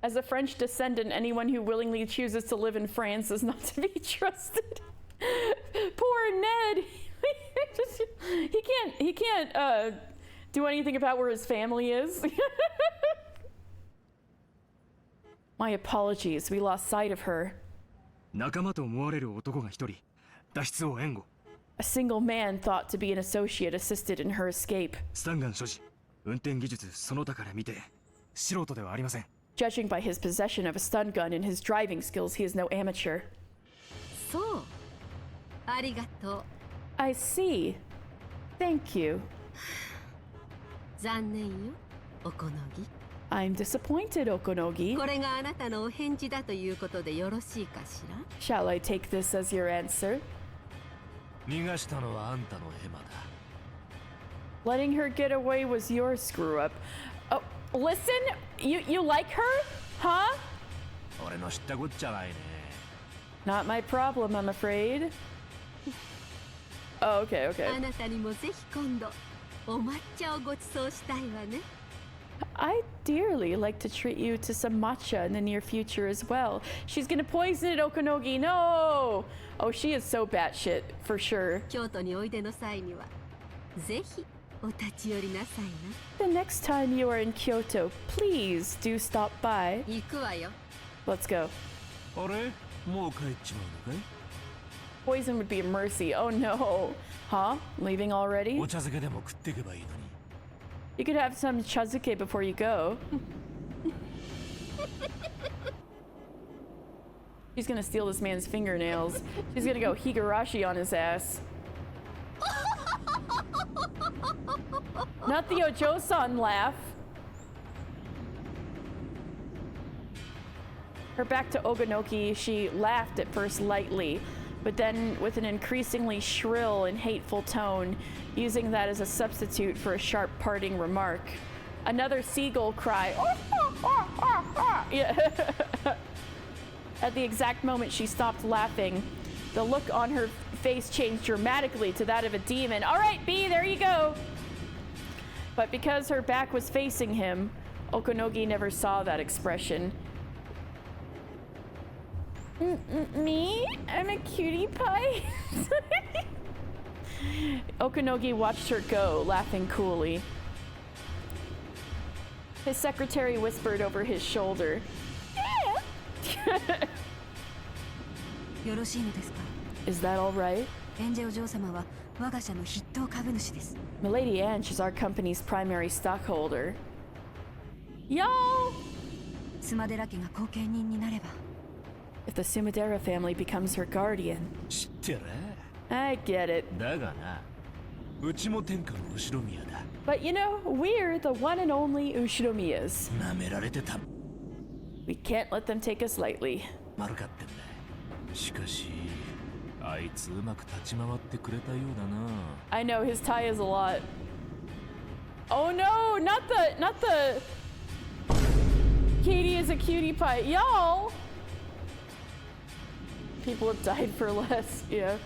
As a French descendant, anyone who willingly chooses to live in France is not to be trusted. Poor Ned. he can't do anything about where his family is. My apologies, we lost sight of her. A single man thought to be an associate assisted in her escape. Judging by his possession of a stun gun and his driving skills, he is no amateur. I see. Thank you. I'm disappointed, Okonogi. Shall I take this as your answer? Letting her get away was your screw-up. Oh, listen, you like her? Huh? Not my problem, I'm afraid. Oh, okay. I'd dearly like to treat you to some matcha in the near future as well. She's gonna poison it, Okonogi. No! Oh, she is so batshit, for sure. The next time you are in Kyoto, please do stop by. Let's go. Poison would be a mercy. Oh no. Huh? Leaving already? You could have some chazuke before you go. She's gonna steal this man's fingernails. She's gonna go Higurashi on his ass. Not the Ojo-san laugh. Her back to Ogonoki, she laughed at first lightly, but then with an increasingly shrill and hateful tone, using that as a substitute for a sharp parting remark. Another seagull cry. Yeah. At the exact moment she stopped laughing, the look on her face changed dramatically to that of a demon. All right, B, there you go. But because her back was facing him, Okonogi never saw that expression. Me? I'm a cutie pie? Okonogi watched her go, laughing coolly. His secretary whispered over his shoulder. Is that all right? Milady Ange is our company's primary stockholder. Y'all! If the Sumadera family becomes her guardian. I get it. But you know, we're the one and only Ushinomiyas. We can't let them take us lightly. I know, his tie is a lot. Oh no, not the Katie is a cutie pie. Y'all! People have died for less, yeah.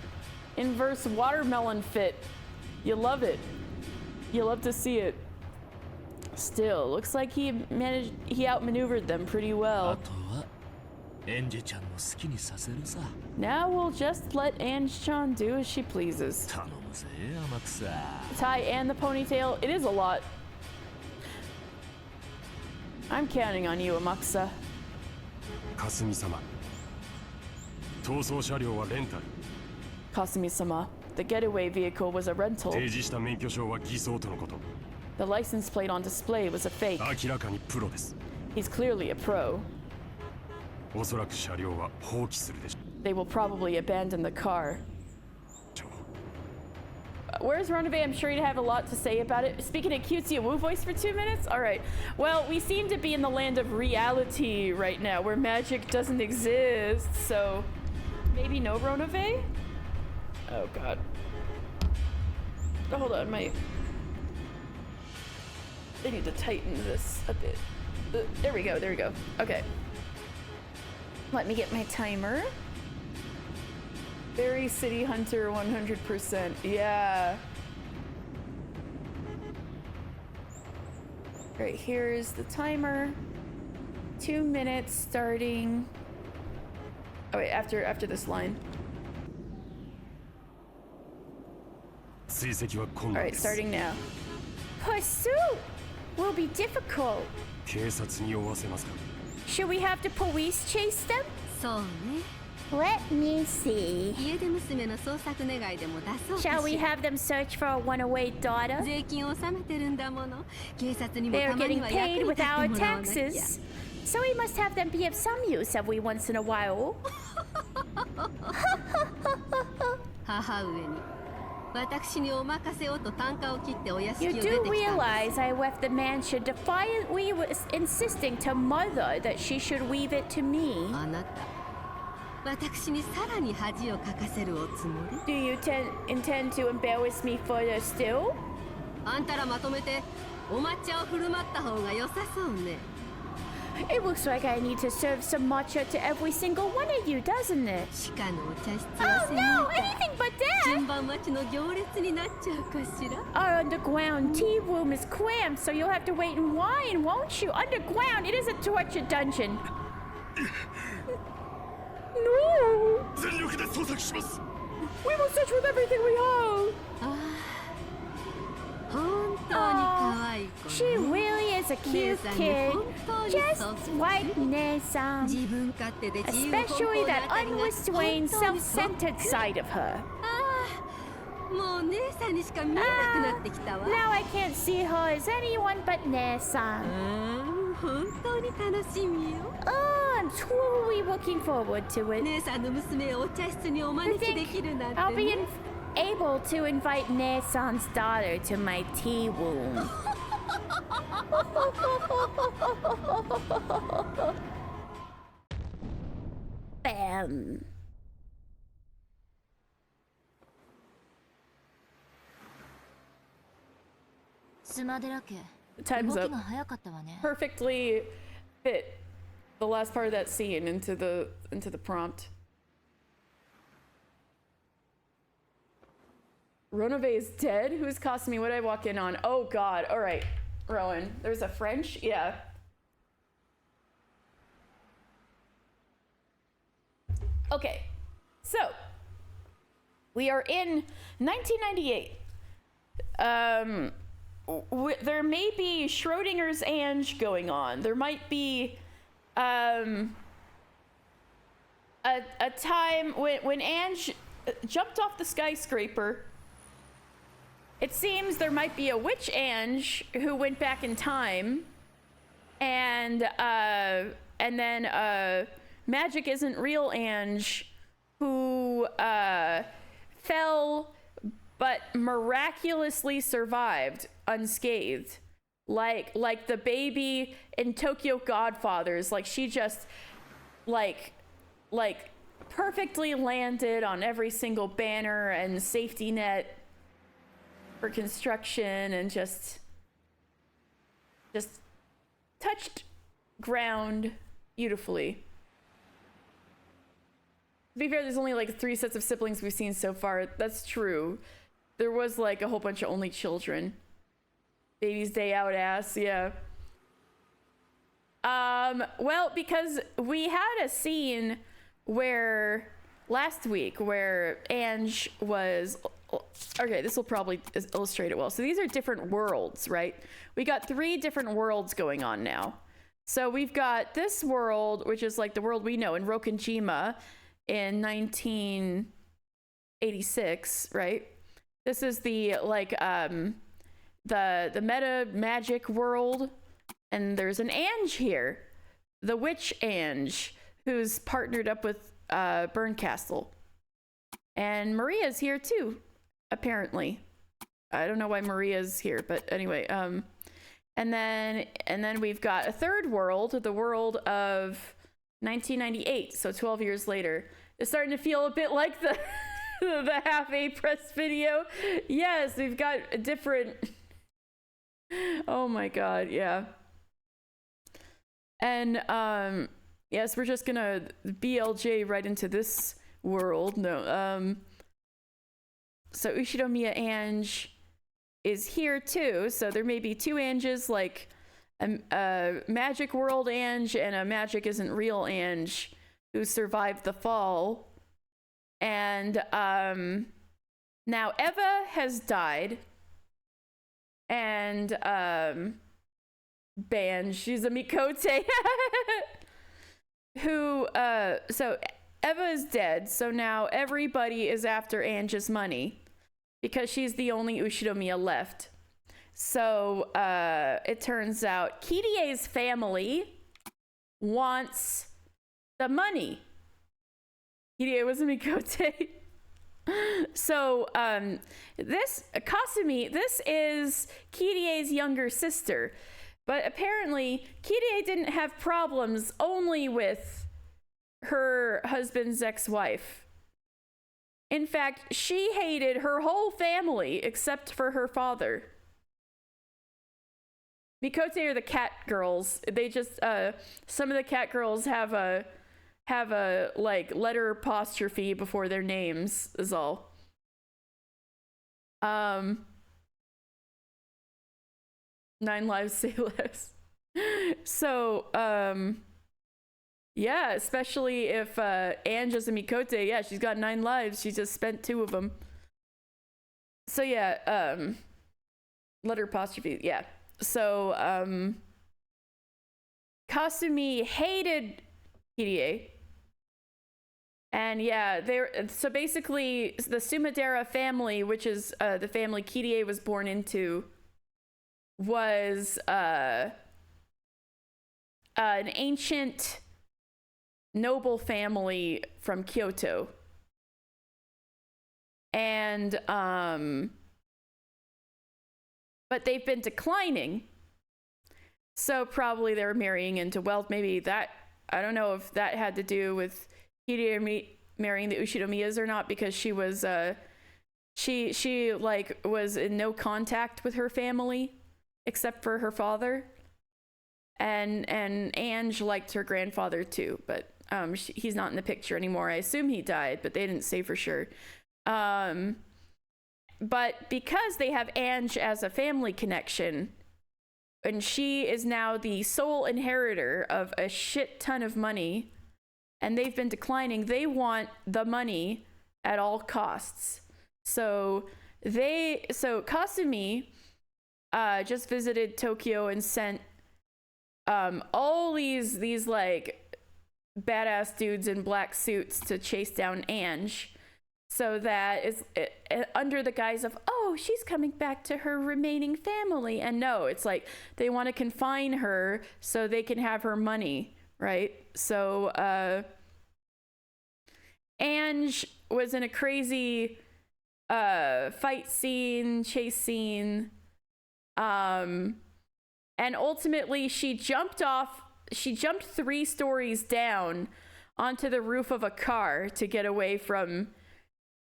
Inverse watermelon fit. You love it. You love to see it. Still, looks like he outmaneuvered them pretty well. Now we'll just let Ange-chan do as she pleases. The tie and the ponytail, it is a lot. I'm counting on you, Amakusa. Kasumi-sama, the getaway vehicle was a rental. The license plate on display was a fake. He's clearly a pro. They will probably abandon the car. Where's Runaway? I'm sure you'd have a lot to say about it. Speaking of cutesy and woo voice for 2 minutes? Alright. Well, we seem to be in the land of reality right now, where magic doesn't exist, so maybe no Runaway? Oh god. Oh, hold on, I need to tighten this a bit. There we go, Okay. Let me get my timer. Berry City Hunter 100%. Yeah. Right, here's the timer. 2 minutes starting. Oh wait, after this line. Alright, starting now. Pursuit will be difficult. Should we have the police chase them? Let me see. Shall we have them search for a runaway daughter? They are getting paid with our taxes. So we must have them be of some use every once in a while. You do realize I left the mansion defiantly insisting to Mother that she should leave it to me. Do you intend to embarrass me further still? It looks like I need to serve some matcha to every single one of you, doesn't it? Oh no, anything but that! Our underground tea room is cramped, so you'll have to wait in line, won't you? Underground, it is a torture dungeon. No! We will search with everything we have! Oh, she really is a cute kid, just like Ne-san. Especially that unrestrained, self-centered side of her. Now I can't see her as anyone but Ne-san. Oh, I'm truly looking forward to it. I think I'll be able to invite Ne-san's daughter to my tea room. Time's up. Perfectly fit the last part of that scene into the prompt. Ronove is dead? Who's costing me? What did I walk in on? Oh god. Alright, Rowan. There's a French? Yeah. Okay. So, we are in 1998. There may be Schrodinger's Ange going on. There might be a time when Ange jumped off the skyscraper. It seems there might be a witch Ange who went back in time, and then magic isn't real Ange who fell but miraculously survived unscathed, like the baby in Tokyo Godfathers. Like she just like perfectly landed on every single banner and safety net for construction, and just touched ground beautifully. To be fair, there's only like 3 sets of siblings we've seen so far. That's true. There was like a whole bunch of only children. Baby's day out ass, yeah. Well, because we had a scene where last week where Ange was, okay, this will probably illustrate it well. So these are different worlds, right? We got 3 different worlds going on now. So we've got this world, which is like the world we know in Rokonjima in 1986, right? This is the like the meta magic world, and there's an Ange here, the witch Ange, who's partnered up with Bern Castle, and Maria's here too, apparently. I don't know why Maria's here, but anyway. And then we've got a third world, the world of 1998, so 12 years later. It's starting to feel a bit like the the half-A press video. Yes, we've got a different... Oh my god, yeah. And yes, we're just gonna BLJ right into this world. No, so Ushinomiya Ange is here too, so there may be 2 Anges, like a magic world Ange and a magic isn't real Ange who survived the fall. And now Eva has died, and Ban, she's a Mikote who so Eva is dead, so now everybody is after Ange's money because she's the only Ushinomiya left. So it turns out Kirie's family wants the money. Kirie was a Mikote. So this Kasumi, this is Kirie's younger sister, but apparently Kirie didn't have problems only with her husband's ex-wife. In fact, she hated her whole family except for her father. Mikote are the cat girls. They just some of the cat girls have a like letter apostrophe before their names is all. 9 lives say less. So yeah, especially if Ange is a Mikote, yeah, she's got 9 lives. She just spent 2 of them. So yeah, letter apostrophe, yeah. So Kasumi hated Kirie. And yeah, so basically the Sumadera family, which is the family Kirie was born into, was an ancient noble family from Kyoto. And but they've been declining. So probably they're marrying into wealth. Maybe that, I don't know if that had to do with Hideyori marrying the Ushinomiyas or not, because she was she like was in no contact with her family except for her father, and Ange liked her grandfather too, but he's not in the picture anymore. I assume he died, but they didn't say for sure. But because they have Ange as a family connection, and she is now the sole inheritor of a shit ton of money, and they've been declining, they want the money at all costs. So Kasumi just visited Tokyo and sent all these like badass dudes in black suits to chase down Ange, so that is under the guise of, oh, she's coming back to her remaining family. And no, it's like they want to confine her so they can have her money, right? So Ange was in a crazy fight scene, chase scene, and ultimately she jumped 3 stories down onto the roof of a car to get away from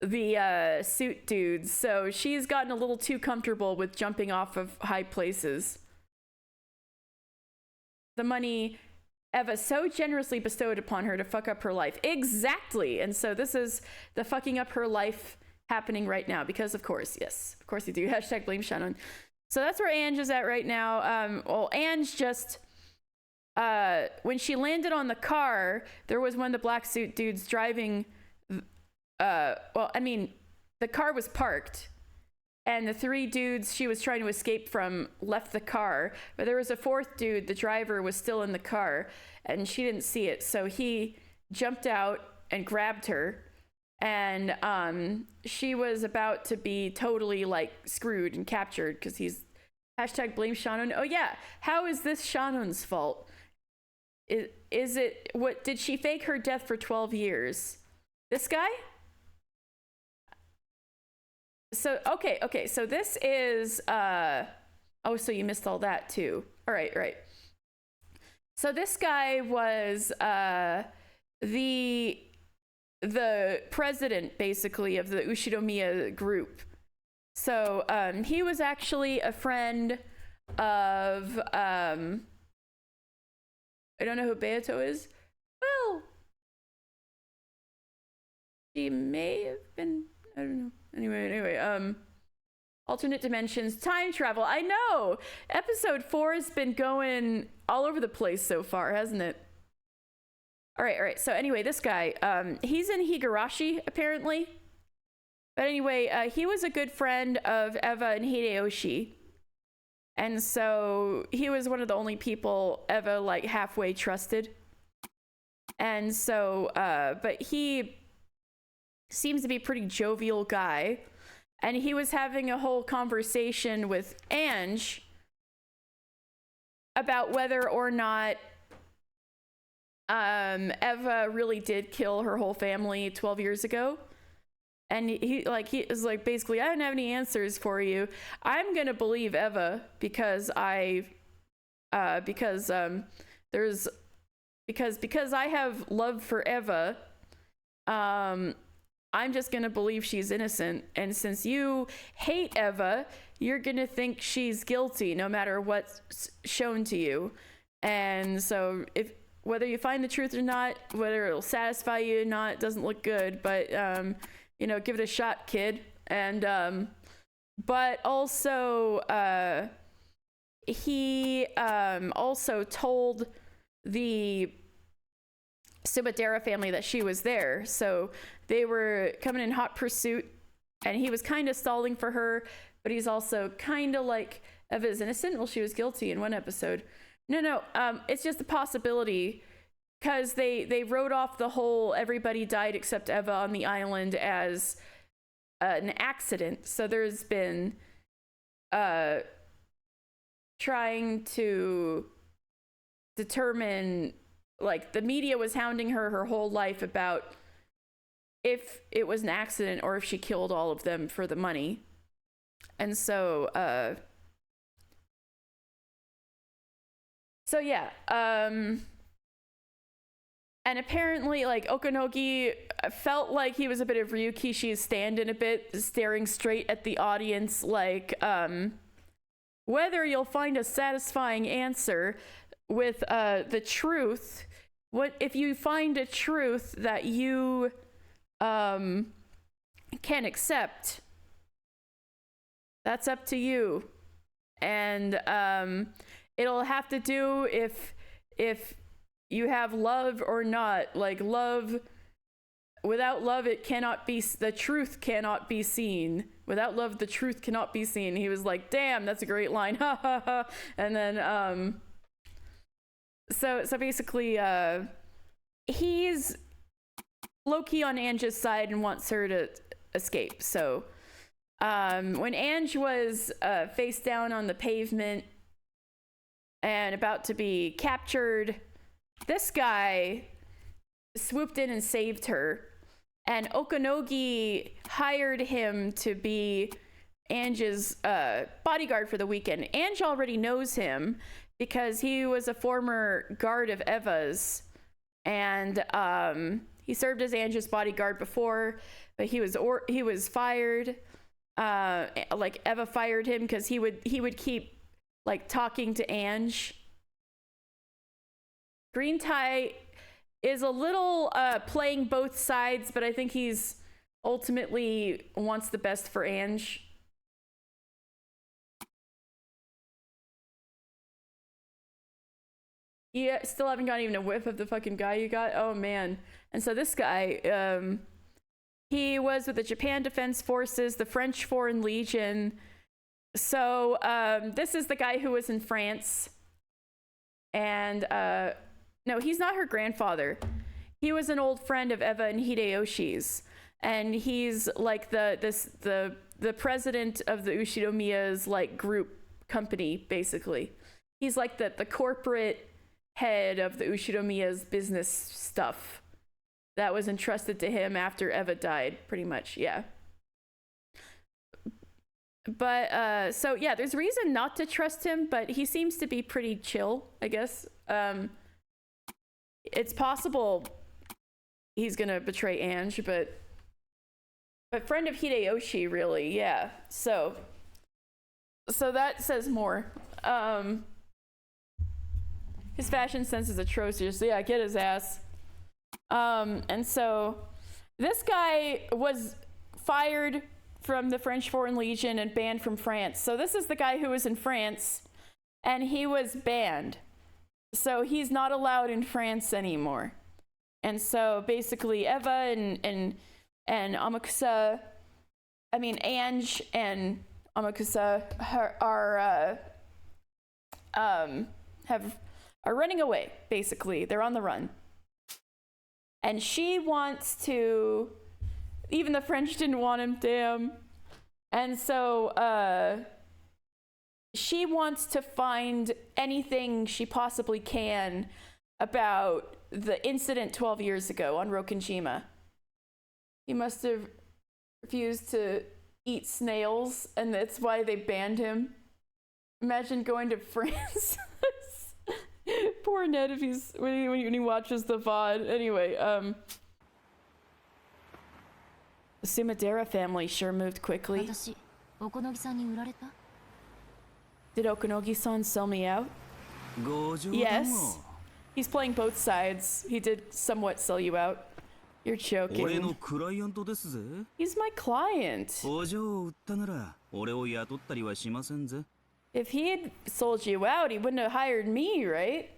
the suit dudes. So she's gotten a little too comfortable with jumping off of high places. The money Eva so generously bestowed upon her to fuck up her life. Exactly. And so this is the fucking up her life happening right now, because of course, yes, of course you do. Hashtag blame Shannon. So that's where Ange is at right now. Well, Ange just, when she landed on the car, there was one of the black suit dudes driving. Well, I mean, the car was parked, and the 3 dudes she was trying to escape from left the car, but there was a 4th dude, the driver, was still in the car, and she didn't see it, so he jumped out and grabbed her, and she was about to be totally like screwed and captured, because he's hashtag blame Shannon. Oh yeah, how is this Shannon's fault? Is it, what, did she fake her death for 12 years? This guy? So okay, so this is oh, so you missed all that too. All right. So this guy was the president, basically, of the Ushinomiya group. So he was actually a friend of I don't know who Beato is. Well, she may have been, I don't know. Anyway, alternate dimensions, time travel. I know episode 4 has been going all over the place so far, hasn't it? All right. So anyway, this guy, he's in Higurashi apparently. But anyway, he was a good friend of Eva and Hideyoshi. And so he was one of the only people Eva like halfway trusted. And so, but he seems to be a pretty jovial guy, and he was having a whole conversation with Ange about whether or not Eva really did kill her whole family 12 years ago. And he is like, basically, I don't have any answers for you. I'm gonna believe Eva because I have love for Eva. I'm just gonna believe she's innocent, and since you hate Eva, you're gonna think she's guilty no matter what's shown to you. And so if whether you find the truth or not, whether it'll satisfy you or not, doesn't look good, but give it a shot, kid. And but also he also told the Subadera family that she was there, so they were coming in hot pursuit, and he was kind of stalling for her, but he's also kind of like, Eva's innocent? Well, she was guilty in one episode. No, it's just a possibility, because they wrote off the whole everybody died except Eva on the island as an accident. So there's been trying to determine, like, the media was hounding her whole life about if it was an accident or if she killed all of them for the money. And so yeah, And apparently, like, Okonogi felt like he was a bit of Ryukishi's stand-in a bit, staring straight at the audience like, whether you'll find a satisfying answer with the truth. What if you find a truth that you can accept? That's up to you. And it'll have to do if you have love or not. Like, love, without love, the truth cannot be seen. Without love, the truth cannot be seen. He was like, damn, that's a great line. Ha ha ha. And then, so basically, he's low-key on Ange's side and wants her to escape. So, when Ange was face down on the pavement and about to be captured, this guy swooped in and saved her, and Okonogi hired him to be Ange's bodyguard for the weekend. Ange already knows him because he was a former guard of Eva's, and he served as Ange's bodyguard before, but he was fired. Like, Eva fired him because he would keep, like, talking to Ange. Green Tie is a little playing both sides, but I think he's ultimately wants the best for Ange. You still haven't got even a whiff of the fucking guy you got? Oh, man. And so this guy, he was with the Japan Defense Forces, the French Foreign Legion. So this is the guy who was in France. And no, he's not her grandfather. He was an old friend of Eva and Hideyoshi's. And he's like the president of the Ushinomiya's, like, group company, basically. He's like the corporate head of the Ushinomiya's business stuff that was entrusted to him after Eva died, pretty much. Yeah. But so yeah, there's reason not to trust him, but he seems to be pretty chill, I guess. It's possible he's gonna betray Ange, but friend of Hideyoshi, really. Yeah. So that says more. His fashion sense is atrocious. Yeah, get his ass. And so this guy was fired from the French Foreign Legion and banned from France. So this is the guy who was in France, and he was banned. So he's not allowed in France anymore. And so basically Eva and Amakusa, I mean Ange and Amakusa are running away, basically. They're on the run. And she wants to, even the French didn't want him, damn. And so she wants to find anything she possibly can about the incident 12 years ago on Rokkenjima. He must have refused to eat snails, and that's why they banned him. Imagine going to France. Poor Ned if he's when he watches the VOD. Anyway, the Sumadera family sure moved quickly. Did Okonogi-san sell me out? Yes. He's playing both sides. He did somewhat sell you out. You're joking. He's my client. If he had sold you out, he wouldn't have hired me, right?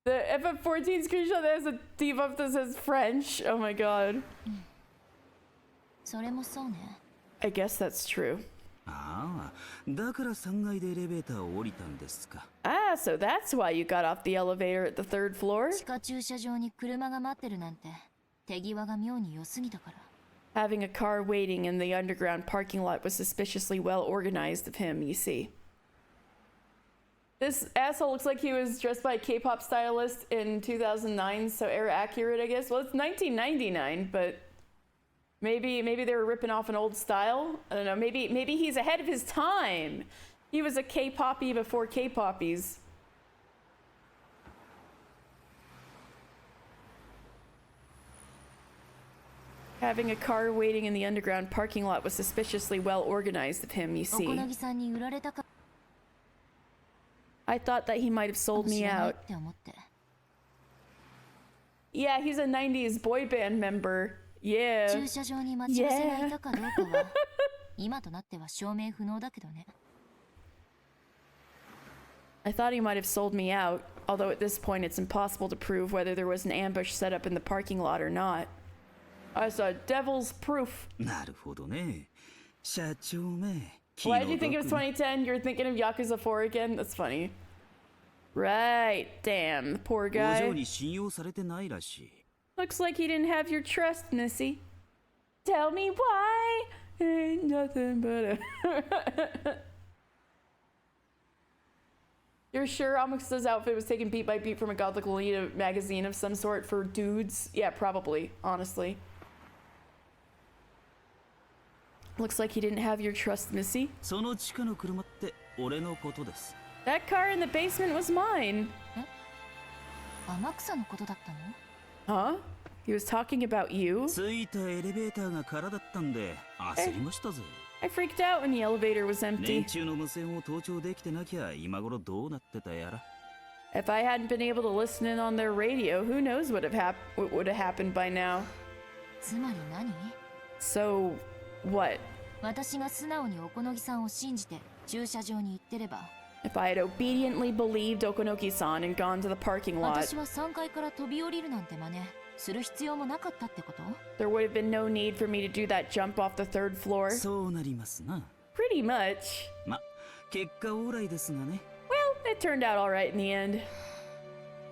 The FF14 screenshot that has a debuff that says French. Oh my god. I guess that's true. Ah, so that's why you got off the elevator at the 3rd floor? Having a car waiting in the underground parking lot was suspiciously well organized of him, you see. This asshole looks like he was dressed by a K-pop stylist in 2009, so era accurate, I guess. Well, it's 1999, but maybe they were ripping off an old style. I don't know. Maybe he's ahead of his time. He was a K-poppy before K-poppies. Having a car waiting in the underground parking lot was suspiciously well organized of him, you お see. このぎさんに売られたか I thought that he might have も sold し me れない out. って思って Yeah, he's a 90s boy band member. Yeah. 駐車場に待ち伏せがいたかどうかは今となっては証明不能だけどね I thought he might have sold me out, although at this point it's impossible to prove whether there was an ambush set up in the parking lot or not. I saw devil's proof. なるほどね。社長め。 Why did you think it was 2010? You're thinking of Yakuza 4 again? That's funny. Right, damn, the poor 工場 guy. に信用されてないらしい。 Looks like he didn't have your trust, Missy. Tell me why? Ain't nothing but a... You're sure Amixa's outfit was taken beat by beat from a Gothic Lolita magazine of some sort for dudes? Yeah, probably, honestly. Looks like he didn't have your trust, Missy. その地下の車って俺のことです。 That car in the basement was mine. 天草のことだったの Huh? He was talking about you? 着いたエレベーターが空だったんで焦りましたぜ。 I freaked out when the elevator was 年 empty. 中の無線を盗聴できてなきゃ今頃どうなってたやら。 If I hadn't been able to listen in on their radio, who knows what would have happened by now. つまり何 So, what? 私が素直におこのぎさんを信じて駐車場に行ってれば If I had obediently believed Okonoki-san and gone to the parking lot, 私は3階から飛び降りるなんて真似する必要もなかったってこと there would have been no need for me to do that jump off the third floor. そうなりますな。 Pretty much. ま、結果オーライですがね。 Well, it turned out alright in the end.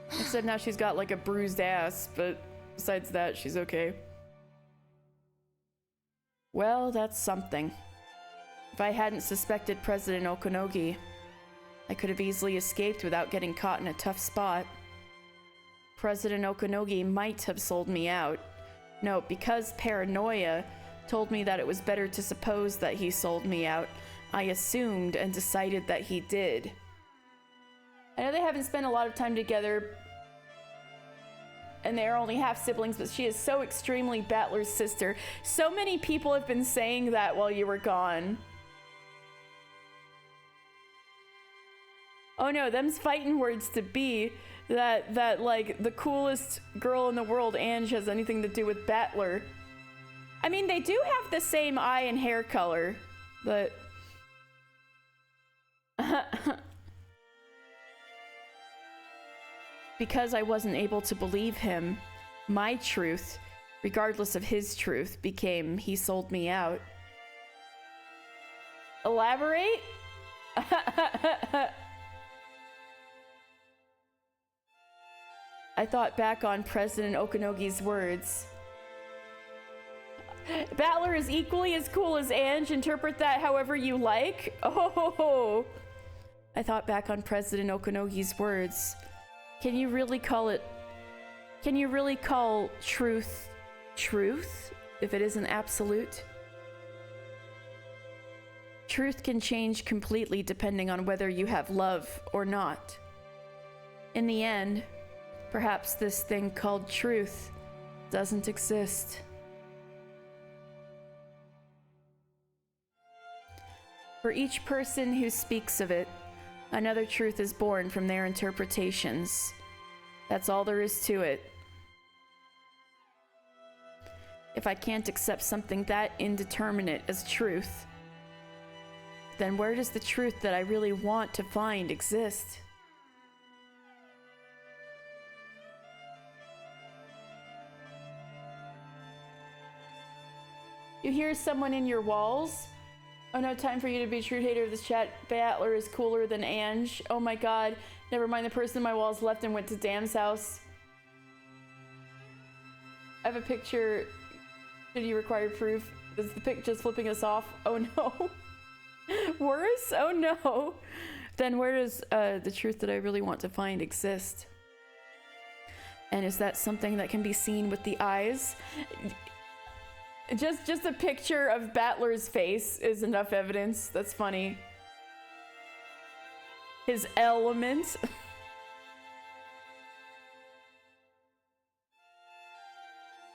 Except now she's got like a bruised ass, but besides that, she's okay. Well, that's something. If I hadn't suspected President Okonogi, I could have easily escaped without getting caught in a tough spot. President Okonogi might have sold me out. No, because paranoia told me that it was better to suppose that he sold me out, I assumed and decided that he did. I know they haven't spent a lot of time together, and they are only half siblings, but she is so extremely Battler's sister. So many people have been saying that while you were gone. Oh no, them's fighting words to be that like the coolest girl in the world, Ange, has anything to do with Battler. I mean, they do have the same eye and hair color, but because I wasn't able to believe him, my truth, regardless of his truth, became he sold me out. Elaborate? I thought back on President Okonogi's words. Battler is equally as cool as Ange. Interpret that however you like. Oh, I thought back on President Okonogi's words. Can you really call truth truth if it isn't absolute? Truth can change completely depending on whether you have love or not. In the end, perhaps this thing called truth doesn't exist. For each person who speaks of it, another truth is born from their interpretations. That's all there is to it. If I can't accept something that indeterminate as truth, then where does the truth that I really want to find exist? You hear someone in your walls? Oh no, time for you to be a true hater of this chat. Battler is cooler than Ange. Oh my god. Never mind, the person in my walls left and went to Dam's house. I have a picture. Did you require proof? Is the pic just flipping us off? Oh no. Worse? Oh no. Then where does the truth that I really want to find exist? And is that something that can be seen with the eyes? Just a picture of Battler's face is enough evidence. That's funny. His element.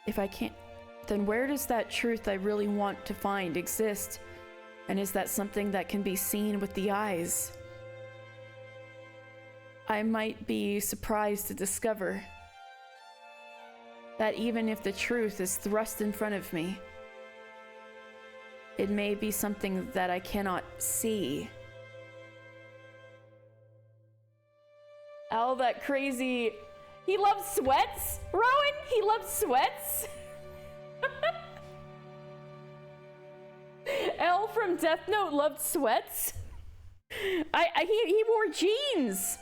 If then where does that truth I really want to find exist? And is that something that can be seen with the eyes? I might be surprised to discover that even if the truth is thrust in front of me, it may be something that I cannot see. All that crazy... He loves sweats? Rowan? He loves sweats? L from Death Note loved sweats? He wore jeans!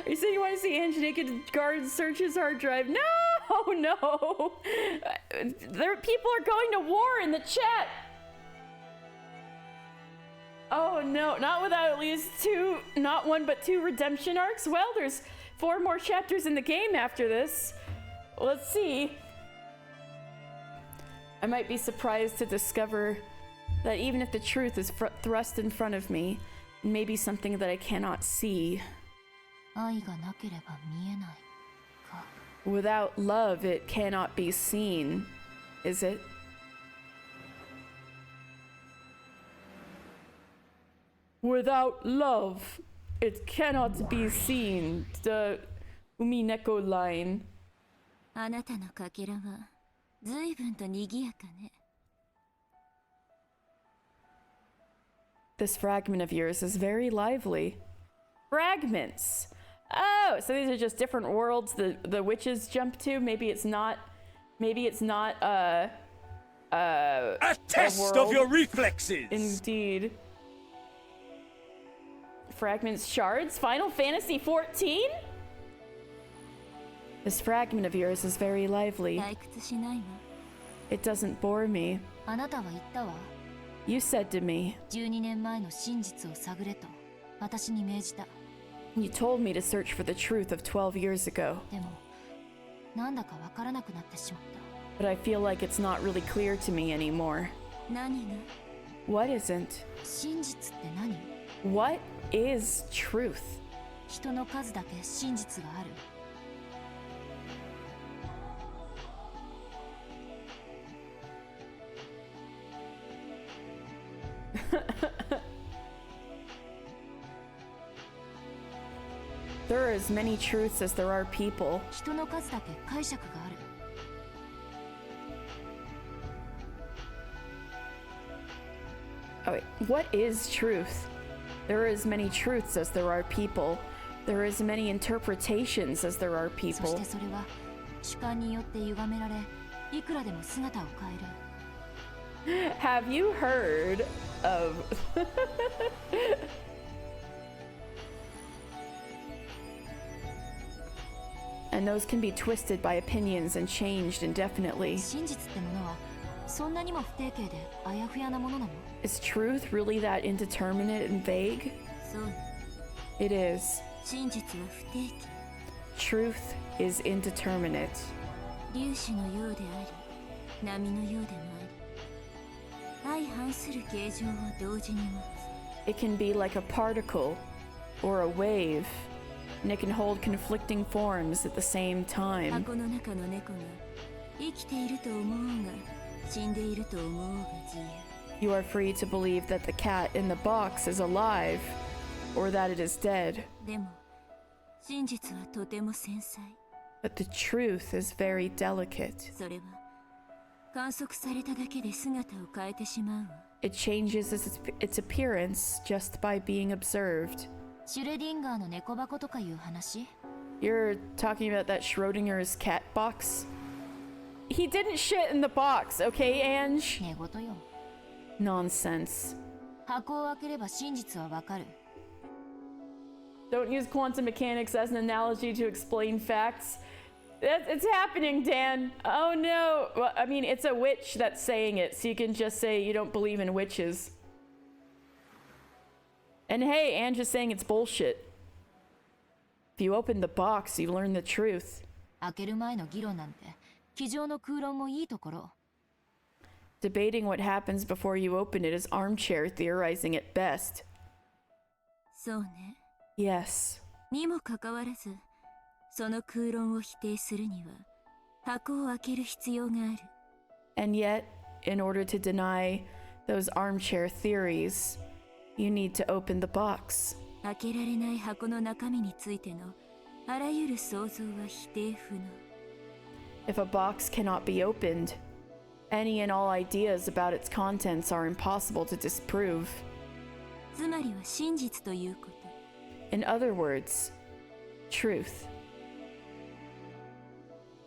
You say you want to see Ange naked guard search his hard drive? No! No! People are going to war in the chat! Oh no, not without at least not one but two redemption arcs? Well, there's 4 more chapters in the game after this. Let's see. I might be surprised to discover that even if the truth is thrust in front of me, it may be something that I cannot see. Without love, it cannot be seen, is it? Without love, it cannot be seen. The Umineko line. あなたのかけらは随分と賑やかね。 This fragment of yours is very lively. Fragments! Oh, so these are just different worlds the witches jump to? Maybe it's not a test of your reflexes! Indeed. Fragments, shards, Final Fantasy 14? This fragment of yours is very lively. It doesn't bore me. あなたは言ったわ。 You said to me, 12年前の真実を探れと私に命じた。 You told me to search for the truth of 12 years ago. でも、なんだかわからなくなってしまった。 But I feel like it's not really clear to me anymore. 何が？ What isn't? 真実って何？ What is truth? 人の数だけ真実がある。 There are as many truths as there are people. 人の数だけ解釈がある。 Oh wait, what is truth? There are as many truths as there are people. There are as many interpretations as there are そ people. してそれは主観によって歪められ、いくらでも姿を変える。 Have you heard of And those can be twisted by opinions and changed indefinitely. 真実ってものはそんなにも不定形であやふやなものなの？ Is truth really that indeterminate and vague? そう。 It is. 真実は不定期。 Truth is indeterminate. 粒子のようであり、波のようでもあり、相反する形状を同時に持つ。 It can be like a particle or a wave, and it can hold conflicting forms at the same time. 箱の中の猫が生きていると思うが、死んでいると思うが自由。 You are free to believe that the cat in the box is alive, or that it is dead. でも、真実はとても繊細。 But the truth is very delicate. それは観測されただけで姿を変えてしまうわ。 It changes its appearance just by being observed. シュレディンガーの猫箱とかいう話？ You're talking about that Schrodinger's cat box? He didn't shit in the box, okay, Ange? 寝言よ。 Nonsense. 箱を開ければ真実はわかる。 Don't use quantum mechanics as an analogy to explain facts. It's happening, Dan. Oh no. Well, I mean, it's a witch that's saying it, so you can just say you don't believe in witches. And hey, Ange is saying it's bullshit. If you open the box, you learn the truth. 開ける前の議論なんて、机上の空論もいいところ。 Debating what happens before you open it is armchair theorizing at best. そうね。 Yes. にもかかわらず、その空論を否定するには箱を開ける必要がある。 And yet, in order to deny those armchair theories, you need to open the box. 開けられない箱の中身についてのあらゆる想像は否定不能。 If a box cannot be opened, any and all ideas about its contents are impossible to disprove. つまりは真実ということ。 In other words, truth.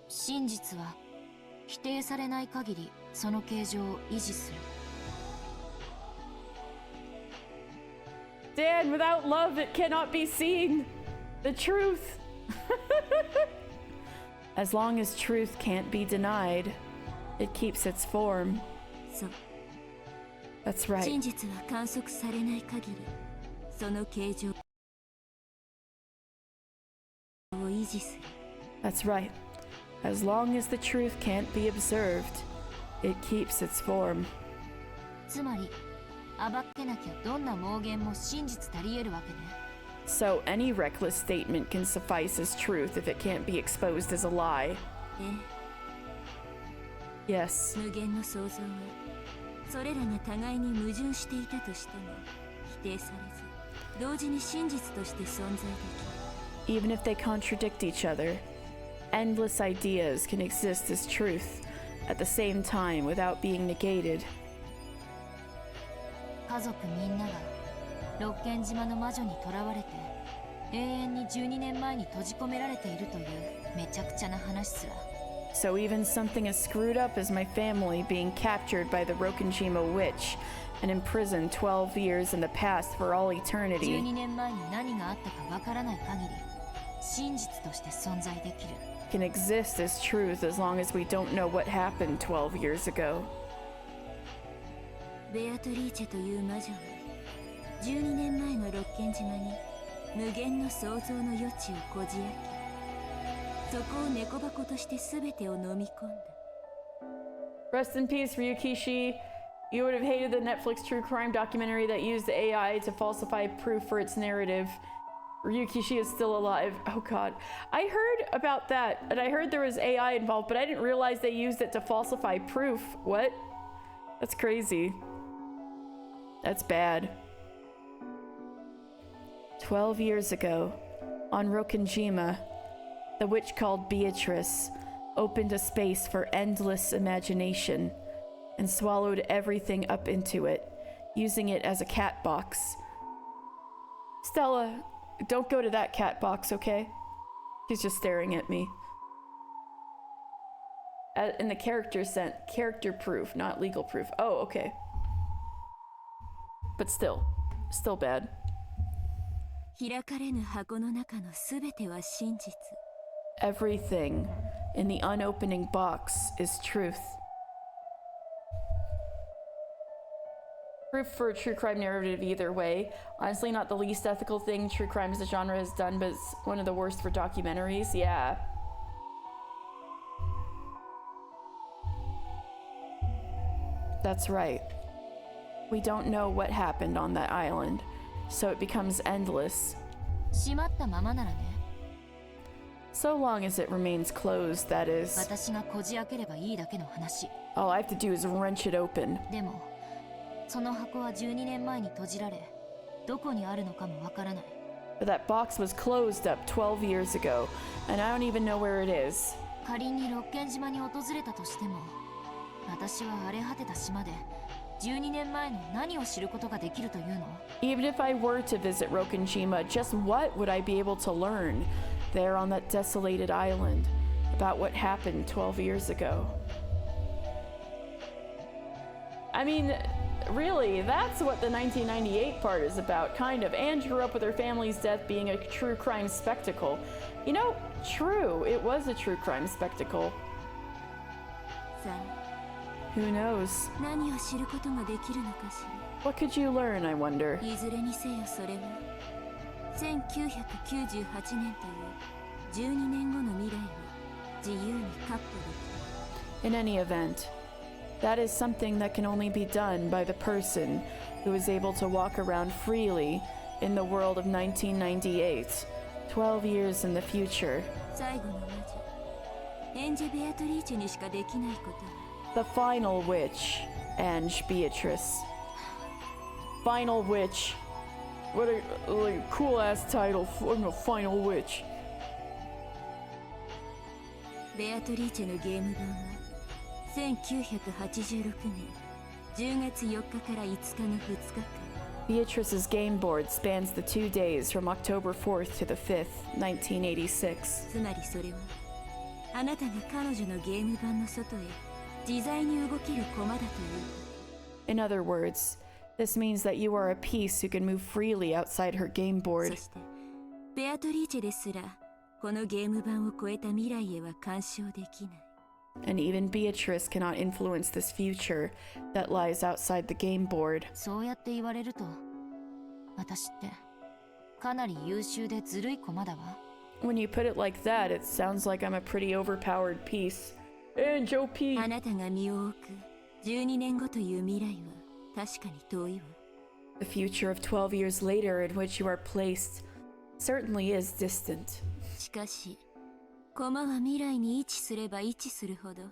真実は否定されない限りその形状を維持する。 Dan, without love, it cannot be seen. The truth. As long as truth can't be denied, it keeps its form. そう。 That's right. 真実は観測されない限りその形状を維持する。 That's right. As long as the truth can't be observed, it keeps its form. つまり暴けなきゃどんな妄言も真実たり得るわけね。 So any reckless statement can suffice as truth if it can't be exposed as a lie. ええ。 Yes. 無限の想像はそれらが互いに矛盾していたとしても否定されず同時に真実として存在できる。 Even if they contradict each other, endless ideas can exist as truth at the same time without being negated. 家族みんなが六軒島の魔女に囚われて永遠に12年前に閉じ込められているというめちゃくちゃな話すら。 So even something as screwed up as my family being captured by the Rokenjima witch and imprisoned 12 years in the past for all eternity 12年前に何があったかわからない限り真実として存在できる。 can exist as truth as long as we don't know what happened 12 years ago. ベアトリーチェという魔女は12年前の六軒島に無限の想像の余地をこじ開けそこを猫箱として全てを飲み込んだ。 Rest in peace, Ryukishi. You would have hated the Netflix true crime documentary that used AI to falsify proof for its narrative. Ryukishi is still alive. Oh god. I heard about that, and I heard there was AI involved, but I didn't realize they used it to falsify proof. What? That's crazy. That's bad. 12 years ago, on Rokenjima, the witch called Beatrice opened a space for endless imagination and swallowed everything up into it, using it as a cat box. Stella, don't go to that cat box, okay? She's just staring at me. In the character sense, character proof, not legal proof. Oh, okay. But still bad. 開かれぬ箱の中の全ては真実。 Everything in the unopening box is truth. Proof for a true crime narrative either way. Honestly, not the least ethical thing true crime as a genre has done, but it's one of the worst for documentaries. Yeah. That's right. We don't know what happened on that island, so it becomes endless. 閉まったままならね。 So long as it remains closed, that is. 私がこじ開ければいいだけの話。 All I have to do is wrench it open. でも、その箱は12年前に閉じられ、どこにあるのかもわからない。 But that box was closed up 12 years ago, and I don't even know where it is. 仮に六軒島に訪れたとしても、私は荒れ果てた島で12年前の何を知ることができるというの？ Even if I were to visit Rokenjima, just what would I be able to learn there on that desolated island about what happened 12 years ago? I mean, really, that's what the 1998 part is about, kind of. Anne grew up with her family's death being a true crime spectacle. You know, true, it was a true crime spectacle. さあ、 Who knows? 何を知ることができるのかしら。 What could you learn, I wonder? いずれにせよそれは1998年という12年後の未来を自由にカットできる。 In any event, that is something that can only be done by the person who is able to walk around freely in the world of 1998, 12 years in the future. 最後の魔女、エンジェ・ベアトリーチェにしかできないことは The final witch, Ange Beatrice. Final witch. What a like, cool ass title. I'm a final witch. ベアトリーチェのゲーム版は1986年10月4日から5日の2日間 Beatrice's game board spans the 2 days from October 4th to the 5th, 1986. つまりそれはあなたが彼女のゲーム版の外へ自在に動ける駒だという In other words, this means that you are a piece who can move freely outside her game そ board. してベアトリーチェですらこのゲーム版を超えた未来へは干渉できない And even Beatrice cannot influence this future that lies outside the game board. そうやって言われると私ってかなり優秀でずるい駒だわ When you put it like that, it sounds like I'm a pretty overpowered piece. And Joe P. あなたが身を置く12年後という未来は確かに遠いわ The future of 12 years later in which you are placed certainly is distant. しかし駒は未来に位置すれば位置するほど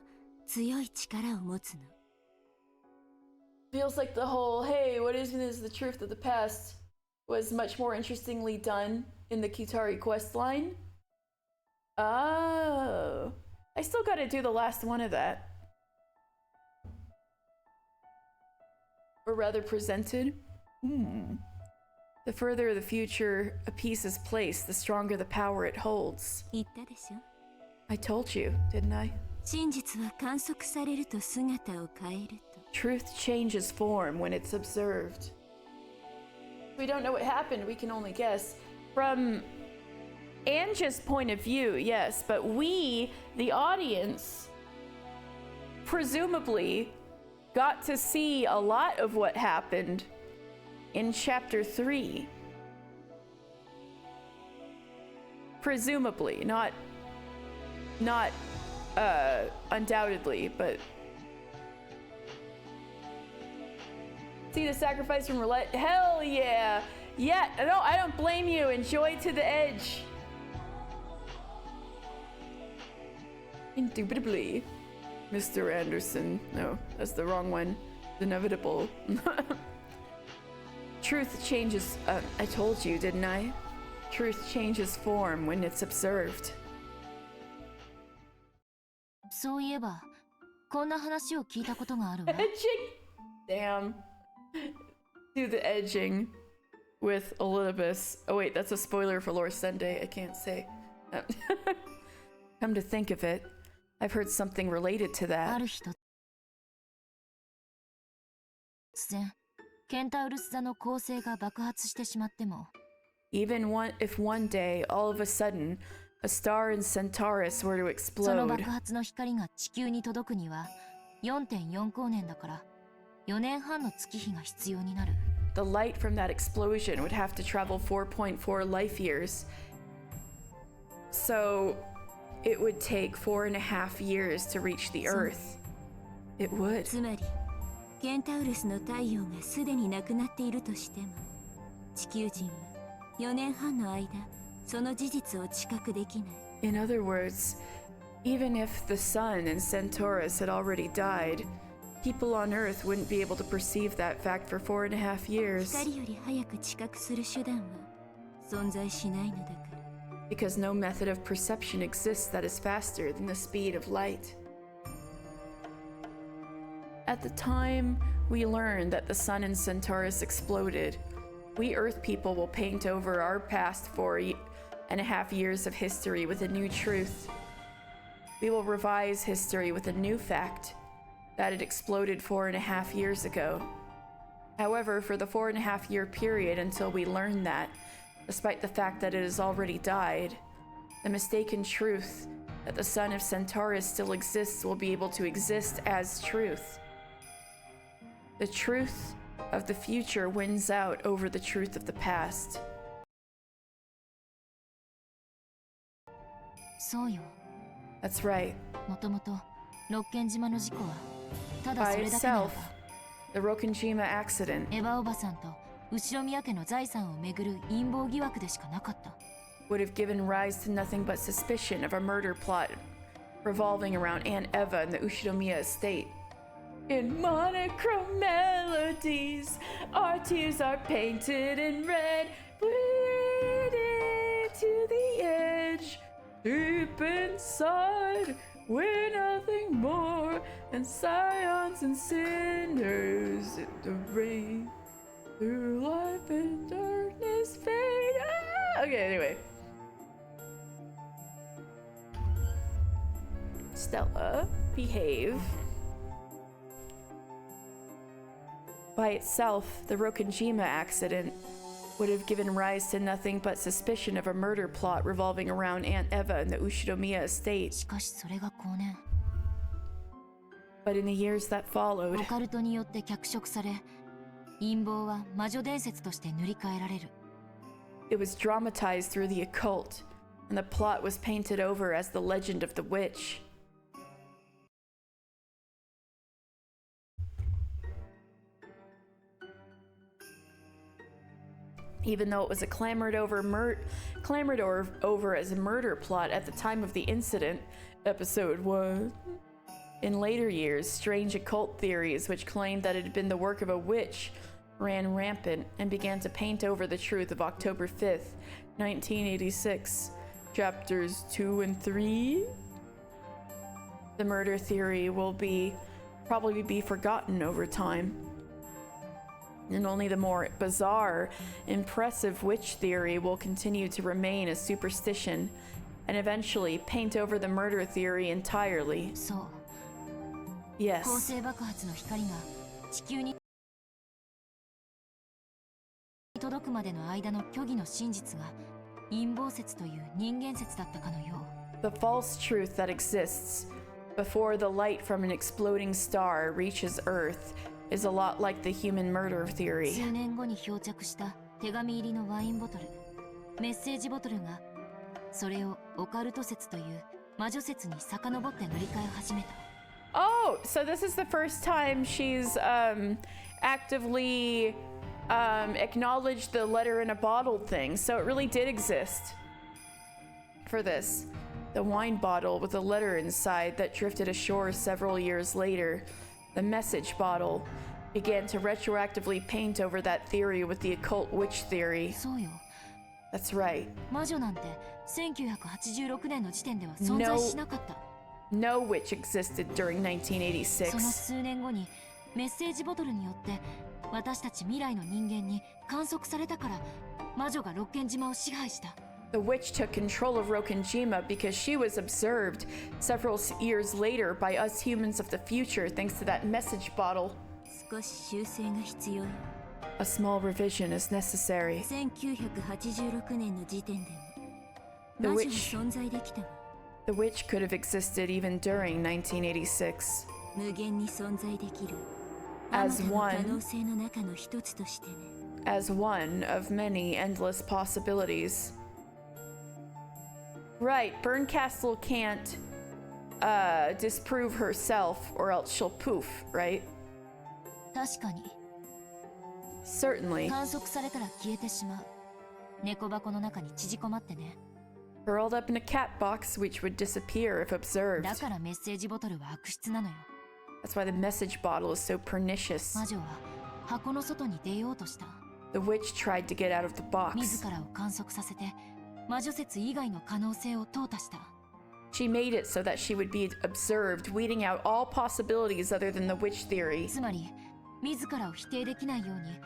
強い力を持つの Feels like the whole, hey, what isn't is the truth of the past was much more interestingly done in the Kitari quest line. Oh. I still gotta do the last one of that. Or rather presented. The further the future a piece is placed, the stronger the power it holds. 言ったでしょ I told you, didn't I? 真実は観測されると姿を変えると Truth changes form when it's observed. We don't know what happened, we can only guess. From Ange's point of view, yes, but we, the audience, presumably got to see a lot of what happened in chapter 3. Presumably, not undoubtedly, but see the sacrifice from roulette? Hell yeah! Yeah, no, I don't blame you. Enjoy to the edge. Indubitably. Mr. Anderson. No, that's the wrong one. Inevitable. Truth changes... I told you, didn't I? Truth changes form when it's observed. そういえばこんな話を聞いたことがあるわ Edging? Damn. Do the edging with Olympus. Oh wait, that's a spoiler for Lore Sunday. I can't say. Come to think of it, I've heard something related to あ that. る日突然ケンタウルス座の恒星が爆発してしまっても Even if one day, all of a sudden, a star in Centaurus were to その explode, 爆発の光が地球に届くには 4.4 光年だから4年半の月日が必要になる the light from that explosion would have to travel 4.4 life years. So it would take 4.5 years to reach the Earth. It would. つまりケンタウルスの太陽がすでになくなっているとしても地球人は4年半の間その事実を知覚できない In other words, even if the sun in Centaurus had already died, people on Earth wouldn't be able to perceive that fact for 4.5 years. 光より早く知覚する手段は存在しないのだから Because no method of perception exists that is faster than the speed of light. At the time we learned that the sun in Centaurus exploded, we Earth people will paint over our past 4.5 years of history with a new truth. We will revise history with a new fact that it exploded 4.5 years ago. However, for the 4.5 year period until we learn that, despite the fact that it has already died, the mistaken truth that the sun of Centaurus still exists will be able to exist as truth. The truth of the future wins out over the truth of the past. そうよ That's right. もともと六軒島の事故はただ By それだけなら itself, ば the Rokenjima accident エヴァおばさんと後宮家の財産をめぐる陰謀疑惑でしかなかった would have given rise to nothing but suspicion of a murder plot revolving around Aunt Eva and the Ushinomiya estate. In monochrome melodies, our tears are painted in red, bleeding to the edge. Deep inside, we're nothing more than scions and sinners in the rain. Through life and darkness fade. Ah! Okay, anyway. Stella, behave. By itself, the Rokonjima accident would have given rise to nothing but suspicion of a murder plot revolving around Aunt Eva and the Ushinomiya estate. しかしそれが後年 But in the years that followed, オカルトによって脚色され陰謀は魔女伝説として塗り替えられる it was dramatized through the occult, and the plot was painted over as the legend of the witch. Even though it was clamored over as a murder plot at the time of the incident, episode 1. In later years, strange occult theories which claimed that it had been the work of a witch ran rampant and began to paint over the truth of October 5th, 1986. Chapters 2 and 3. The murder theory will probably be forgotten over time. And only the more bizarre, impressive witch theory will continue to remain a superstition and eventually paint over the murder theory entirely. そう Yes. 恒星爆発の光が地球に届くまでの間の虚偽の真実が陰謀説という人間説だったかのよう The false truth that exists before the light from an exploding star reaches Earth is a lot like the human murder theory. 数年後に漂着した手紙入りのワインボトルメッセージボトルがそれをオカルト説という魔女説に遡って塗り替え始めた Oh, so this is the first time she's actively acknowledged the letter in a bottle thing. So it really did exist for this. The wine bottle with a letter inside that drifted ashore several years later. The message bottle began to retroactively paint over that theory with the occult witch theory. そうよ That's right. 魔女なんて1986年の時点では存在しなかった No witch existed during 1986. その数年後にメッセージボトルによって私たち未来の人間に観測されたから魔女が六軒島を支配した The witch took control of Rokonjima because she was observed several years later by us humans of the future thanks to that message bottle. 少し修正が必要よ A small revision is necessary. 1986年の時点で The も魔女 witch, が存在できたわ the witch could have existed even during 1986. 無限に存在できる As あまたの可 one, 能性の中の一つとしてね as one of many endless possibilities. Right, Bern Castle can't disprove herself or else she'll poof, right? 確かに Certainly. 観測されたら消えてしまう猫箱の中に縮こまってね Curled up in a cat box which would disappear if observed. だからメッセージボトルは悪質なのよ That's why the message bottle is so pernicious. 魔女は箱の外に出ようとした The witch tried to get out of the 自 box. らを観測させて魔女説以外の可能性を淘汰した She made it so that she would be observed, weeding out all possibilities other than the witch theory. つまり自らを否定できないように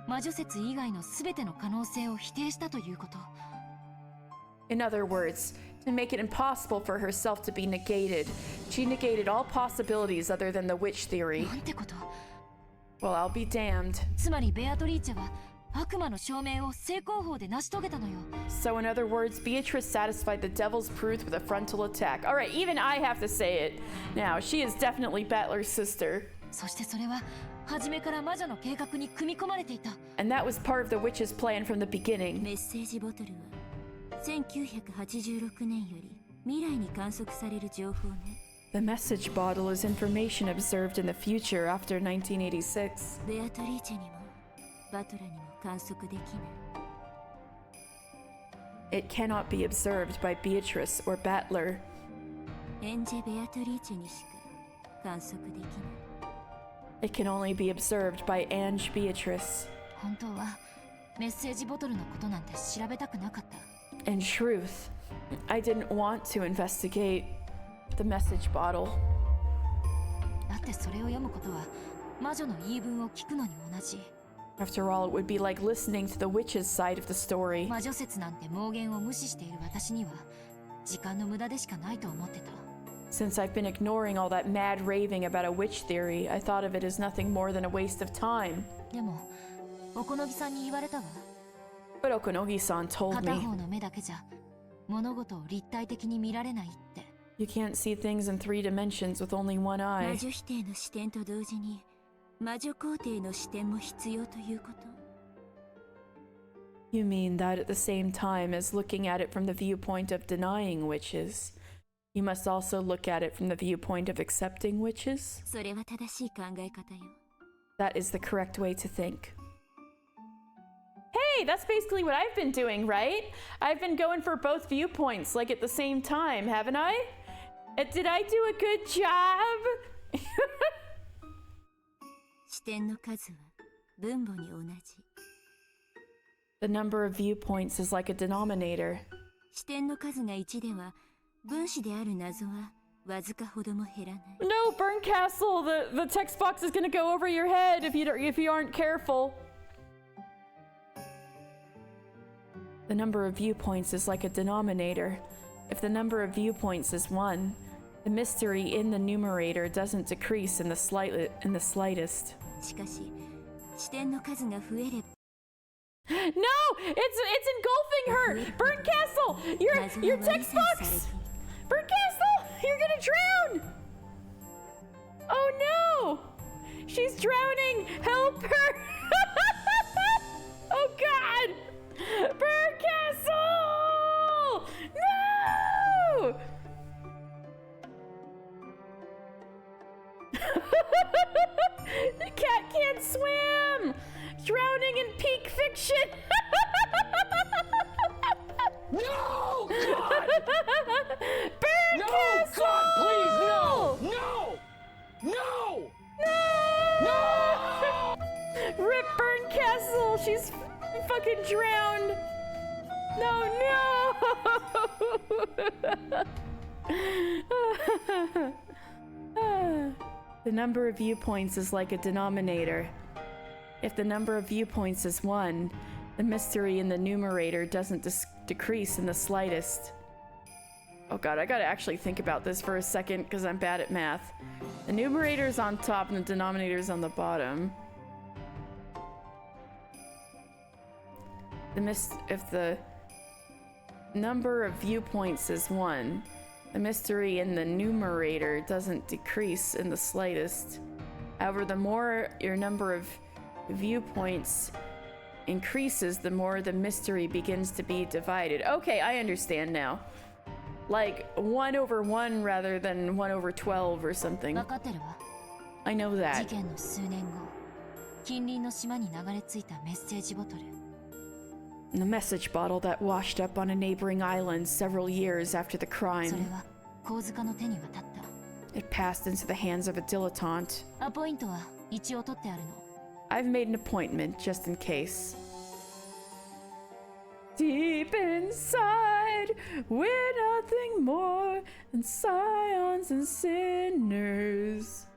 魔女説以外の全ての可能性を否定したということ In other words, to make it impossible for herself to be negated, she negated all possibilities other than the witch theory. なんてこと Well, I'll be damned. つまりベアトリーチェは悪魔の証明を正攻法で成し遂げたのよ So in other words, Beatrice satisfied the devil's truth with a frontal attack. Alright, even I have to say it. Now, she is definitely Battler's sister. そしてそれは初めから魔女の計画に組み込まれていた And that was part of the witch's plan from the beginning. メッセージボトルは1986年より未来に観測される情報ね The message bottle is information observed in the future after 1986. ベアトリーチェにもバトラにも観測できない It cannot be observed by Beatrice or Battler. エンジェ・ベアトリーチェにしか観測できない。 It can only be observed by Ange Beatrice. 本当はメッセージボトルのことなんて調べたくなかった。 In truth, I didn't want to investigate the message bottle. だってそれを読むことは魔女の言い分を聞くのに同じ。 After all, it would be like listening to the witch's side of the story. 魔女説なんて妄言を無視している私には時間の無駄でしかないと思ってた。 Since I've been ignoring all that mad raving about a witch theory, I thought of it as nothing more than a waste of time. でもおこのぎさんに言われたわ。 But Okonogi-san told 片 me, 方の目だけじゃ物事を立体的に見られないって。 you can't see things in 3 dimensions with only one 魔 eye. 女否定の視点と同時に魔女肯定の視点も必要ということ。 You mean that at the same time as looking at it from the viewpoint of denying witches, you must also look at it from the viewpoint of accepting witches? それは正しい考え方よ。 That is the correct way to think. Hey, that's basically what I've been doing, right? I've been going for both viewpoints, like at the same time, haven't I? Did I do a good job? 視点の数は分母に同じ。 The number of viewpoints is like a denominator. 視点の数が1では分子である謎はわずかほども減らない。 No, Bern Castle, the text box is gonna go over your head if you aren't careful. The number of viewpoints is like a denominator. If the number of viewpoints is 1, the mystery in the numerator doesn't decrease in the slightest. しかし視点の数が増えれば No! It's engulfing her! Bern Castle! Your text box! Bern Castle! You're gonna drown! Oh no! She's drowning! Help her! Oh god! Bern Castle! No! The cat can't swim! Drowning in peak fiction! No! God! Bern No! Castle! God, please, no! No! No! No! Rip Bern Castle! She's fucking drowned! No, no! The number of viewpoints is like a denominator. If the number of viewpoints is 1, the mystery in the numerator doesn't decrease in the slightest. Oh god, I gotta actually think about this for a second because I'm bad at math. The numerator's on top and the denominator's on the bottom. If the number of viewpoints is 1, the mystery in the numerator doesn't decrease in the slightest. However, the more your number of viewpoints increases, the more the mystery begins to be divided. Okay, I understand now. Like 1 over 1 rather than 1 over 12 or something. 分かってるわ。 I know 事 that. 件の数年後、近隣の島に流れ着いたメッセージボトル。 The message bottle that washed up on a neighboring island several years after the それ crime. は神塚の手に渡った。 It passed into the hands of a dilettante. アポイントは一応取ってあるの。 I've made an appointment just in case. Deep inside, we're nothing more than scions and sinners.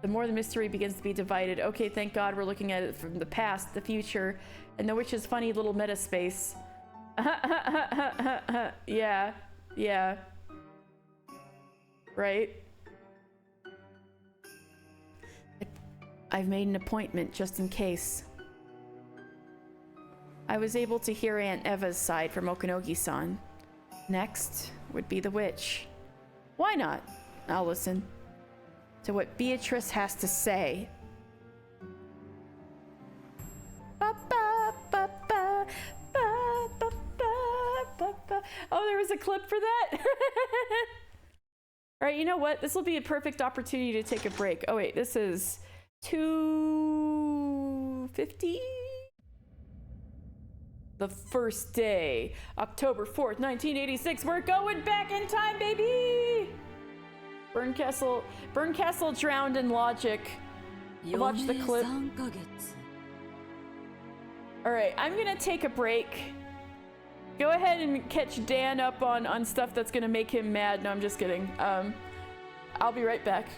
The more the mystery begins to be divided. Okay, thank God we're looking at it from the past, the future, and the witch's funny little meta space. Yeah, yeah. Right? I've made an appointment just in case. I was able to hear Aunt Eva's side from Okanogi-san. Next would be the witch. Why not? I'll listen to what Beatrice has to say. Oh, there was a clip for that? All right, you know what? This will be a perfect opportunity to take a break. Oh wait, this is 2:50? the first day, October 4th, 1986. We're going back in time, baby! Bernkastel drowned in logic. Watch the clip. Alright, I'm gonna take a break. Go ahead and catch Dan up on stuff that's gonna make him mad. No, I'm just kidding. I'll be right back.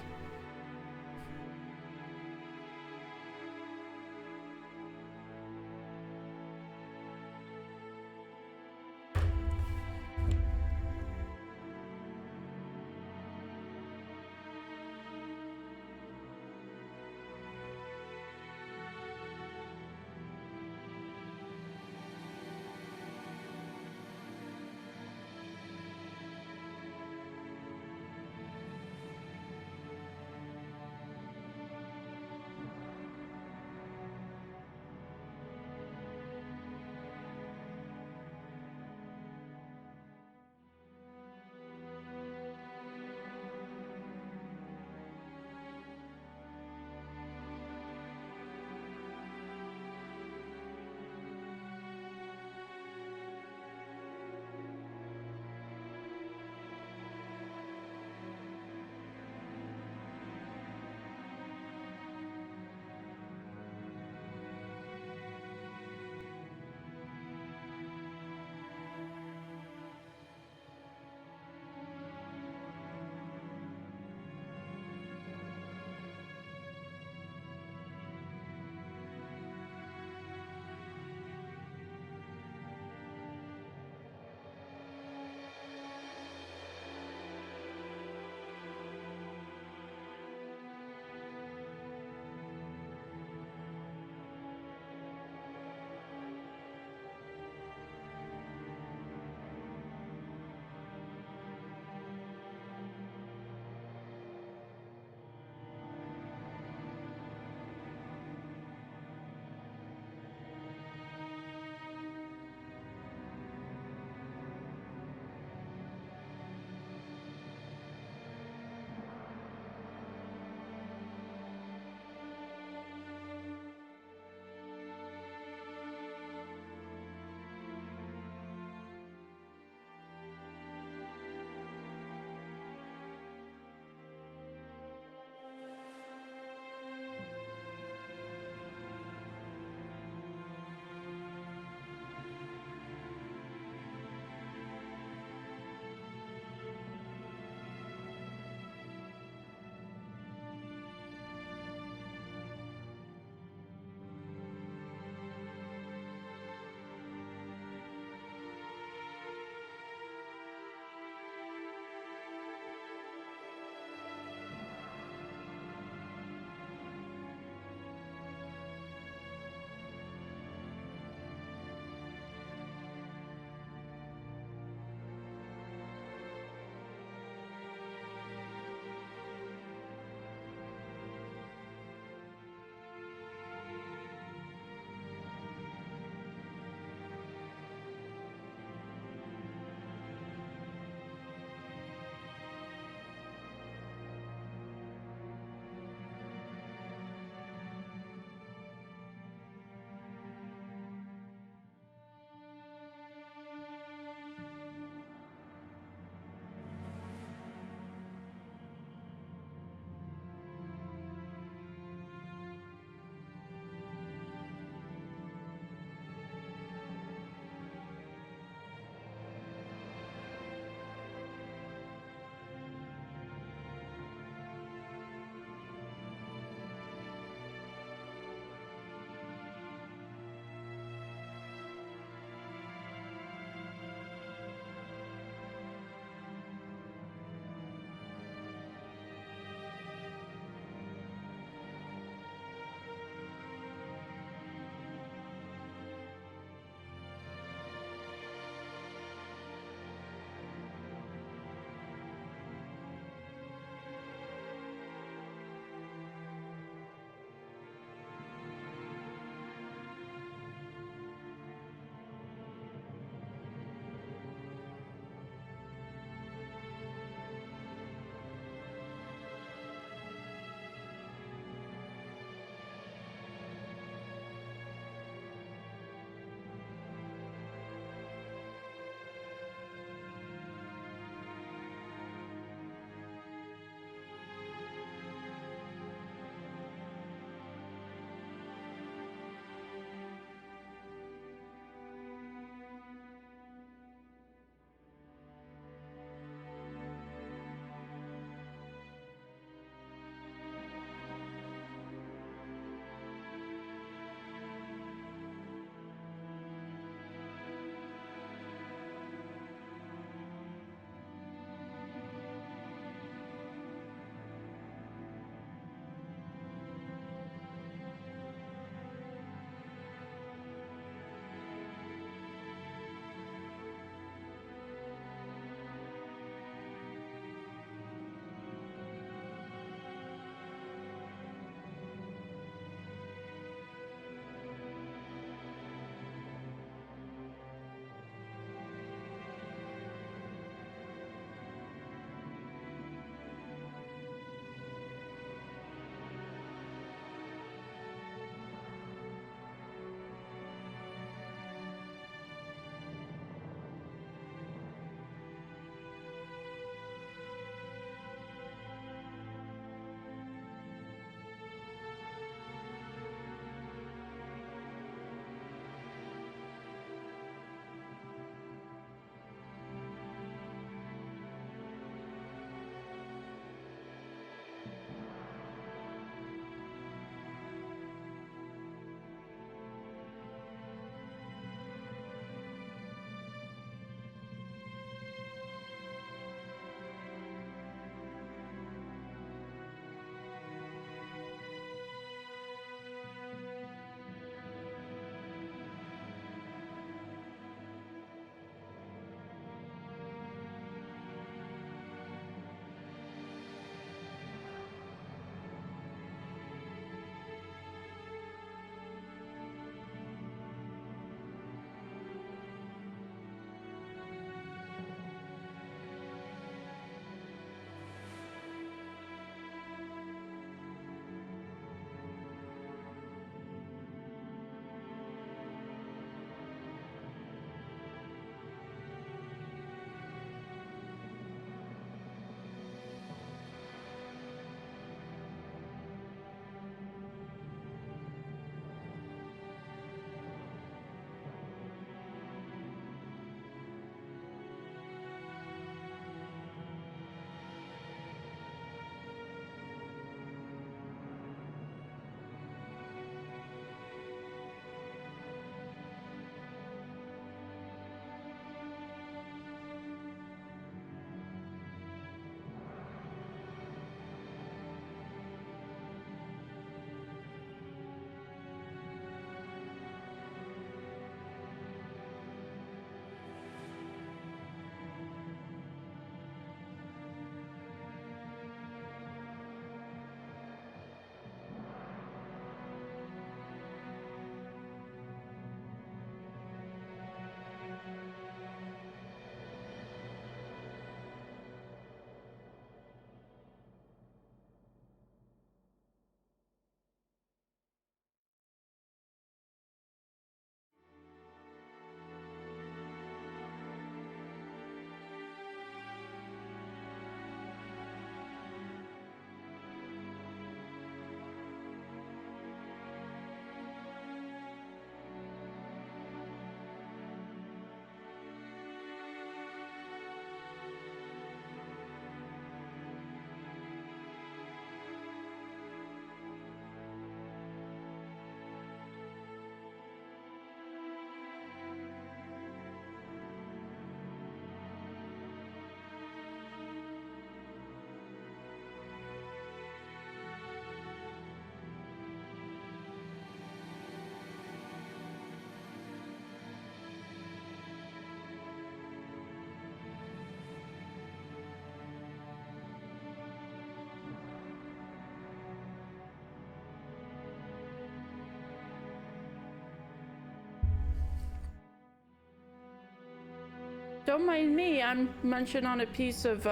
don't mind me. I'm munching on a piece of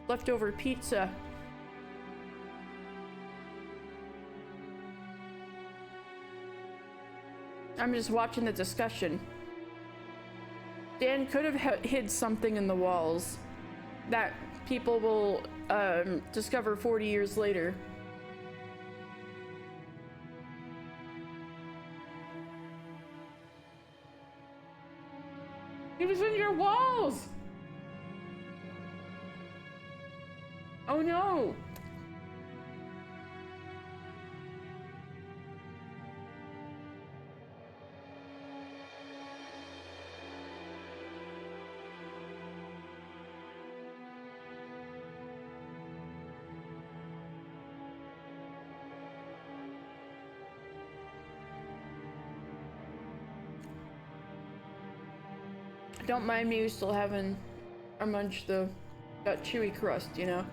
leftover pizza. I'm just watching the discussion. Dan could have hid something in the walls that people will discover 40 years later. He was in your walls! Oh no! Don't mind me still having a munch though. Got chewy crust, you know?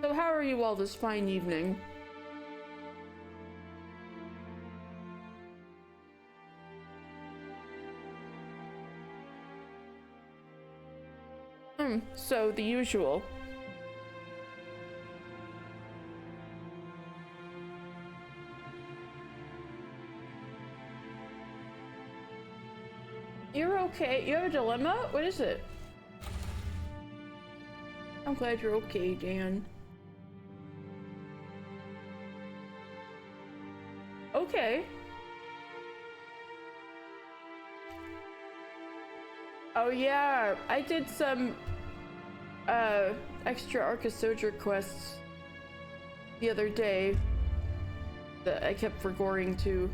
So how are you all this fine evening? So the usual. You're okay. You have a dilemma? What is it? I'm glad you're okay, Dan. Okay. Oh yeah, I did some extra Arca Soldier quests the other day that I kept forgetting to.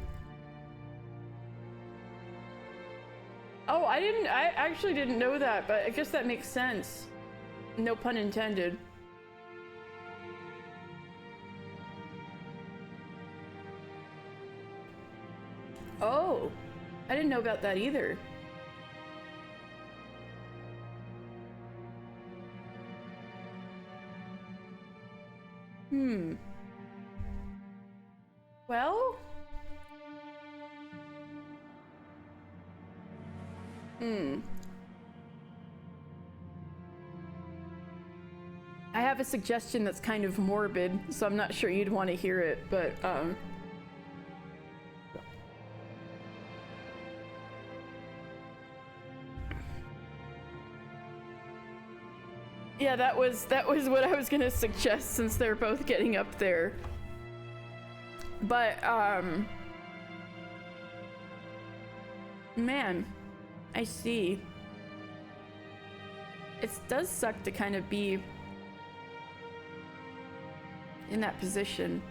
Oh, I actually didn't know that, but I guess that makes sense. No pun intended. Oh, I didn't know about that either. Well? I have a suggestion that's kind of morbid, so I'm not sure you'd want to hear it, but, yeah, that was what I was gonna suggest since they're both getting up there. But, man, I see. It does suck to kind of be in that position.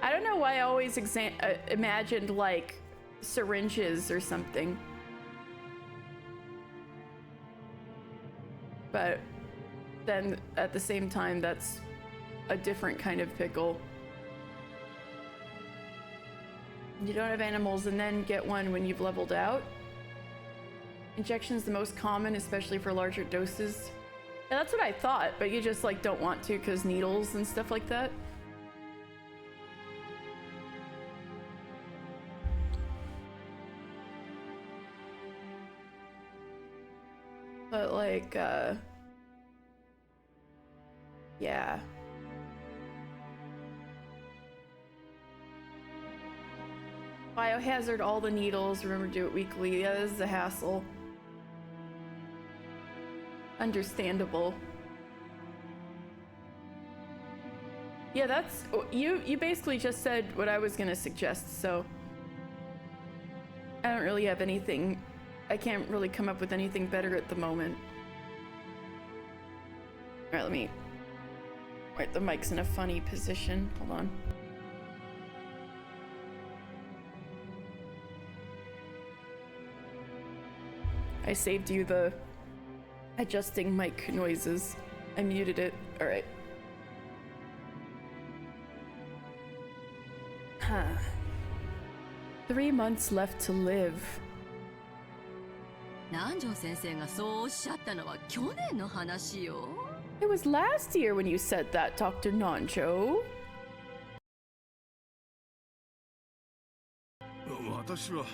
I don't know why I always imagined, like, syringes or something. But then, at the same time, that's a different kind of pickle. You don't have animals and then get one when you've leveled out. Injection's the most common, especially for larger doses. Yeah, that's what I thought, but you just, like, don't want to because needles and stuff like that. But, like, yeah. Biohazard all the needles, remember to do it weekly. Yeah, this is a hassle. Understandable. Yeah, that's... You basically just said what I was gonna suggest, so... I don't really have anything... I can't really come up with anything better at the moment. Alright, let me... Wait, the mic's in a funny position. Hold on. I saved you the adjusting mic noises. I muted it. Alright. 3 months left to live. 南條先生がそうおっしゃったのは去年の話よ。It was last year when you said that, Dr. Nancho. 私は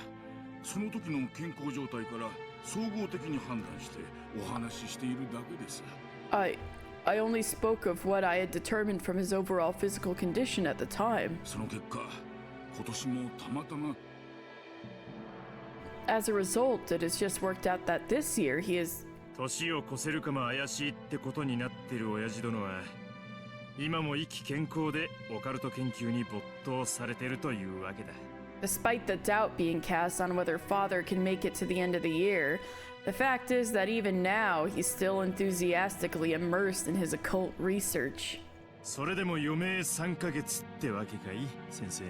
その時の健康状態から総合的に判断してお話ししているだけです。I only spoke of what I had determined from his overall physical condition at the time. その結果、今年もたまたま As a result, it has just worked out that this year he is... 年を越せるかも怪しいってことになってる親父殿は今も生き健康でオカルト研究に没頭されてるというわけだ。 Despite the doubt being cast on whether father can make it to the end of the year, the fact is that even now he's still enthusiastically immersed in his occult research. それでも余命3ヶ月ってわけかい、先生。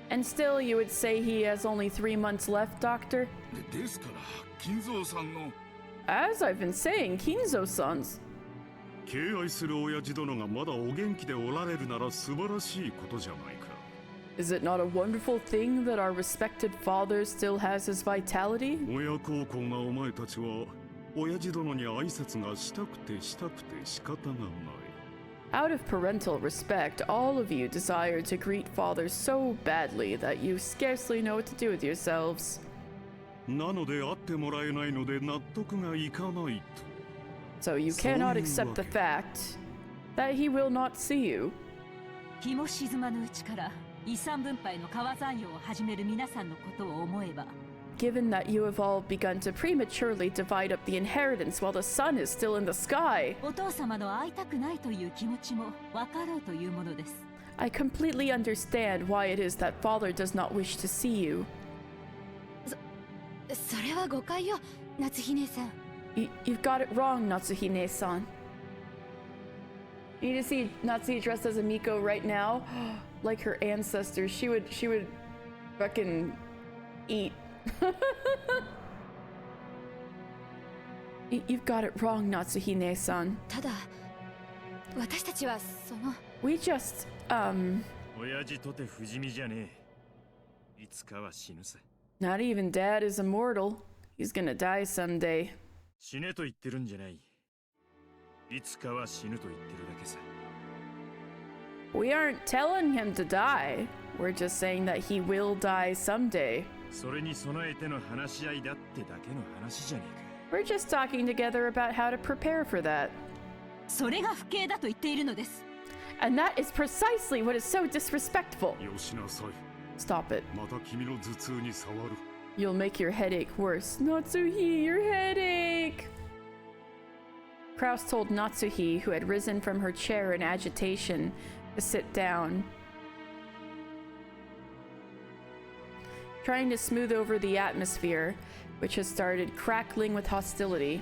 And still, you would say he has only 3 months left, Doctor? ですから金蔵さんの As I've been saying, Kinzo-san's. 敬愛する親父殿がまだお元気でおられるなら素晴らしいことじゃないか。 Is it not a wonderful thing that our respected father still has his vitality? 親孝行なお前たちは親父殿に挨拶がしたくて仕方がない。 Out of parental respect, all of you desire to greet father so badly that you scarcely know what to do with yourselves. なので会ってもらえないので納得がいかないと。 So you cannot accept the fact that he will not see you. 日も沈まぬうちから遺産分配の川山用を始める皆さんのことを思えば Given that you have all begun to prematurely divide up the inheritance while the sun is still in the sky, お父様の会いたくないという気持ちも分かろうというものです。 I completely understand why it is that father does not wish to see you. それは誤解よ、夏日姉さん。You've got it wrong, Natsuhine-san. You need to see Natsuhi dressed as a Miko right now. Like her ancestors, she would fucking eat. You've got it wrong, Natsuhine-san. ただ、私たちはその We just, 親父とて不死身じゃねえ。いつかは死ぬさ。 Not even Dad is immortal. He's gonna die someday. 死ねと言ってるんじゃない。いつかは死ぬと言ってるだけさ。 We aren't telling him to die. We're just saying that he will die someday. それに備えての話し合いだってだけの話じゃねえか。 We're just talking together about how to prepare for that. それが不敬だと言っているのです。 And that is precisely what is so disrespectful. よしなさい。 Stop it. また君の頭痛に触る。 You'll make your headache worse. Natsuhi, your headache! Kraus told Natsuhi, who had risen from her chair in agitation, to sit down. Trying to smooth over the atmosphere, which has started crackling with hostility,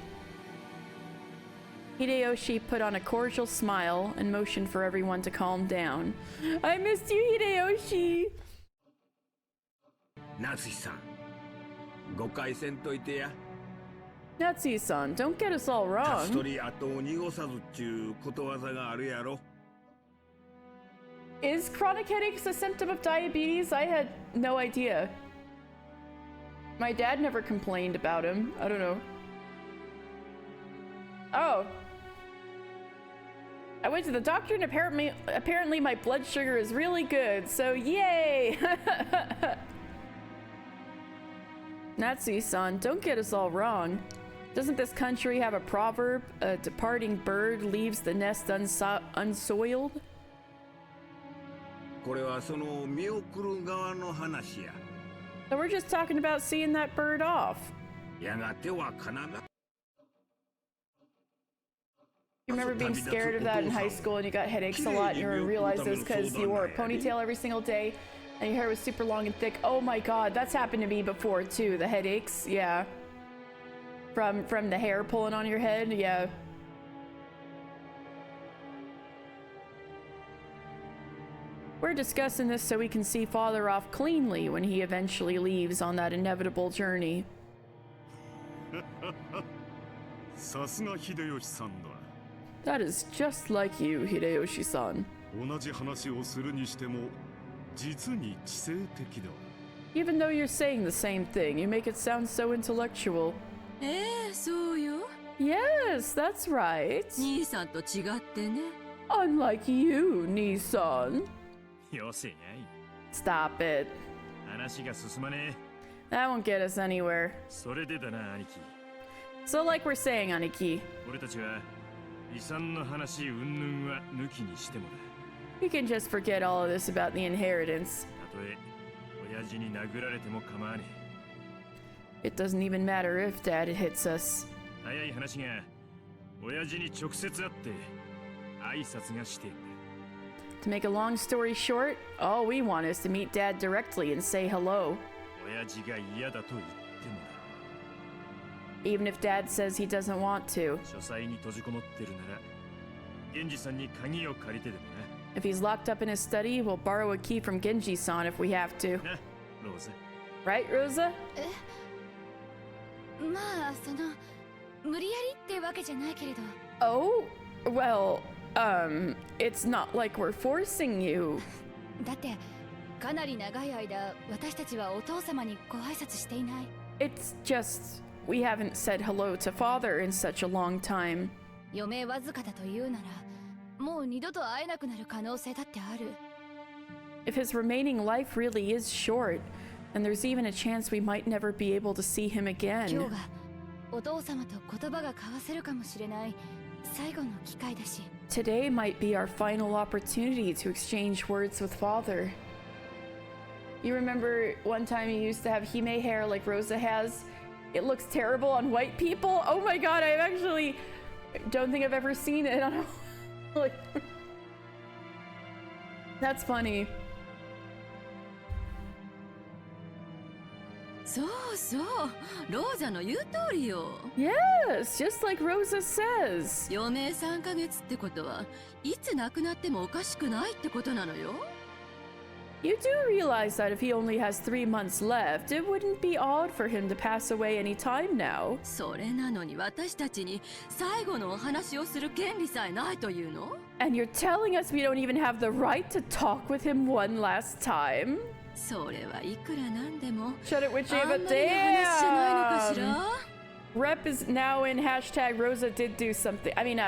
Hideyoshi put on a cordial smile and motioned for everyone to calm down. I missed you, Hideyoshi! 夏日さん、誤解せんといてや。 Natsuhi-san, don't get us all 立ち wrong. 取り後を濁さずっちゅうことわざがあるやろ。 Is chronic headaches a symptom of diabetes? I had no idea. My dad never complained about him. I don't know. Oh. I went to the doctor and apparently my blood sugar is really good, so yay! Natsuhi-san, don't get us all wrong. Doesn't this country have a proverb? A departing bird leaves the nest unsoiled? これはその見送る側の話や。 So we're just talking about seeing that bird off. やがては必ず。 You remember being scared of that in high school and you got headaches a lot and you realized this because you wore a ponytail every single day and your hair was super long and thick. Oh my god, that's happened to me before too, the headaches, yeah. From the hair pulling on your head, yeah. We're discussing this so we can see Father off cleanly when he eventually leaves on that inevitable journey. さすが秀吉さんだ。 That is just like you, Hideyoshi-san. 同じ話をするにしても実に知性的だ。Even though you're saying the same thing, you make it sound so intellectual. そうよ。 Yes, that's right. 兄さんと違ってね。 Unlike you, Nissan. よせやい。 Stop it. 話が進まね That won't get us anywhere. え。それでだな、兄貴。 So like we're saying, Aniki, 俺たちは遺産の話云々は抜きにしてもだ。 we can just forget all of this about the inheritance. たとえ親父に殴られても構わね It doesn't even matter if Dad hits us. え。早い話が親父に直接会って挨拶がしてんだ。 To make a long story short, all we want is to meet Dad directly and say hello. 親父が嫌だと言ってもだ。 Even if Dad says he doesn't want to. 書斎に閉じこもってるなら源氏さんに鍵を借りてでも If he's locked up in his study, we'll borrow a key from Genji-san if we have to. な。な、ローズ。 Right, Rosa? まあ無理やりってわけじゃないけれど。 Oh? Well, it's not like we're forcing you. だってかなり長い間私たちはお父様にご挨拶していない。 It's just, we haven't said hello to Father in such a long time. 余命わずかだというならもう二度と会えなくなる可能性だってある。 If his remaining life really is short, and there's even a chance we might never be able to see him 今 again. 日がお父様と言葉が交わせるかもしれない最後の機会だし。 Today might be our final opportunity to exchange words with Father. You remember one time you used to have hime hair like Rosa has? It looks terrible on white people. Oh my god, I actually don't think I've ever seen it. I don't know. Like, that's funny. そうそう、ローザの言う通りよ。 Yes, just like Rosa says. 余命3ヶ月ってことはいつ亡くなってもおかしくないってことなのよ。 You do realize that if he only has 3 months left, it wouldn't be odd for him to pass away any time now. それなのに私たちに最後のお話をする権利さえないというの？ And you're telling us we don't even have the right to talk with him one last time? それはいくらなんでも Shut it, Witch あんま Ava. りの話じゃないのかしら？ Rep is now in hashtag Rosa did do something. I mean,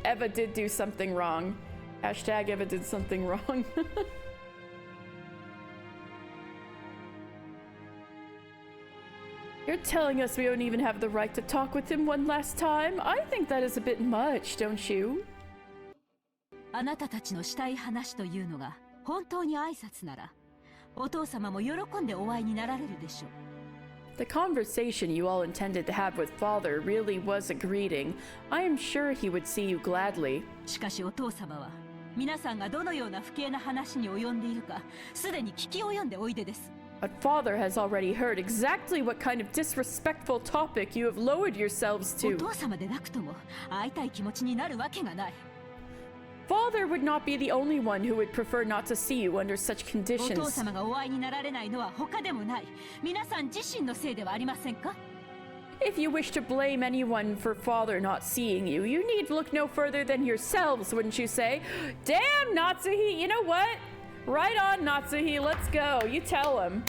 Eva did do something wrong. Hashtag Eva did something wrong. You're telling us we don't even have the right to talk with him one last time? I think that is a bit much, don't you? あなたたちのしたい話というのが本当に挨拶なら、お父様も喜んでお会いになられるでしょう。 The conversation you all intended to have with Father really was a greeting. I am sure he would see you gladly. しかしお父様は皆さんがどのような不敬な話に及んでいるかすでに聞き及んでおいでです。 But Father has already heard exactly what kind of disrespectful topic you have lowered yourselves お to. 父様でなくとも会いたい気持ちになるわけがない。 Father would not be the only one who would prefer not to see you under such お父 conditions. 様がお会いになられないのは他でもない。皆さん自身のせいではありませんか？ If you wish to blame anyone for Father not seeing you, you need look no further than yourselves, wouldn't you say? Damn, Natsuhi! You know what? Right on, Natsuhi. Let's go. You tell him.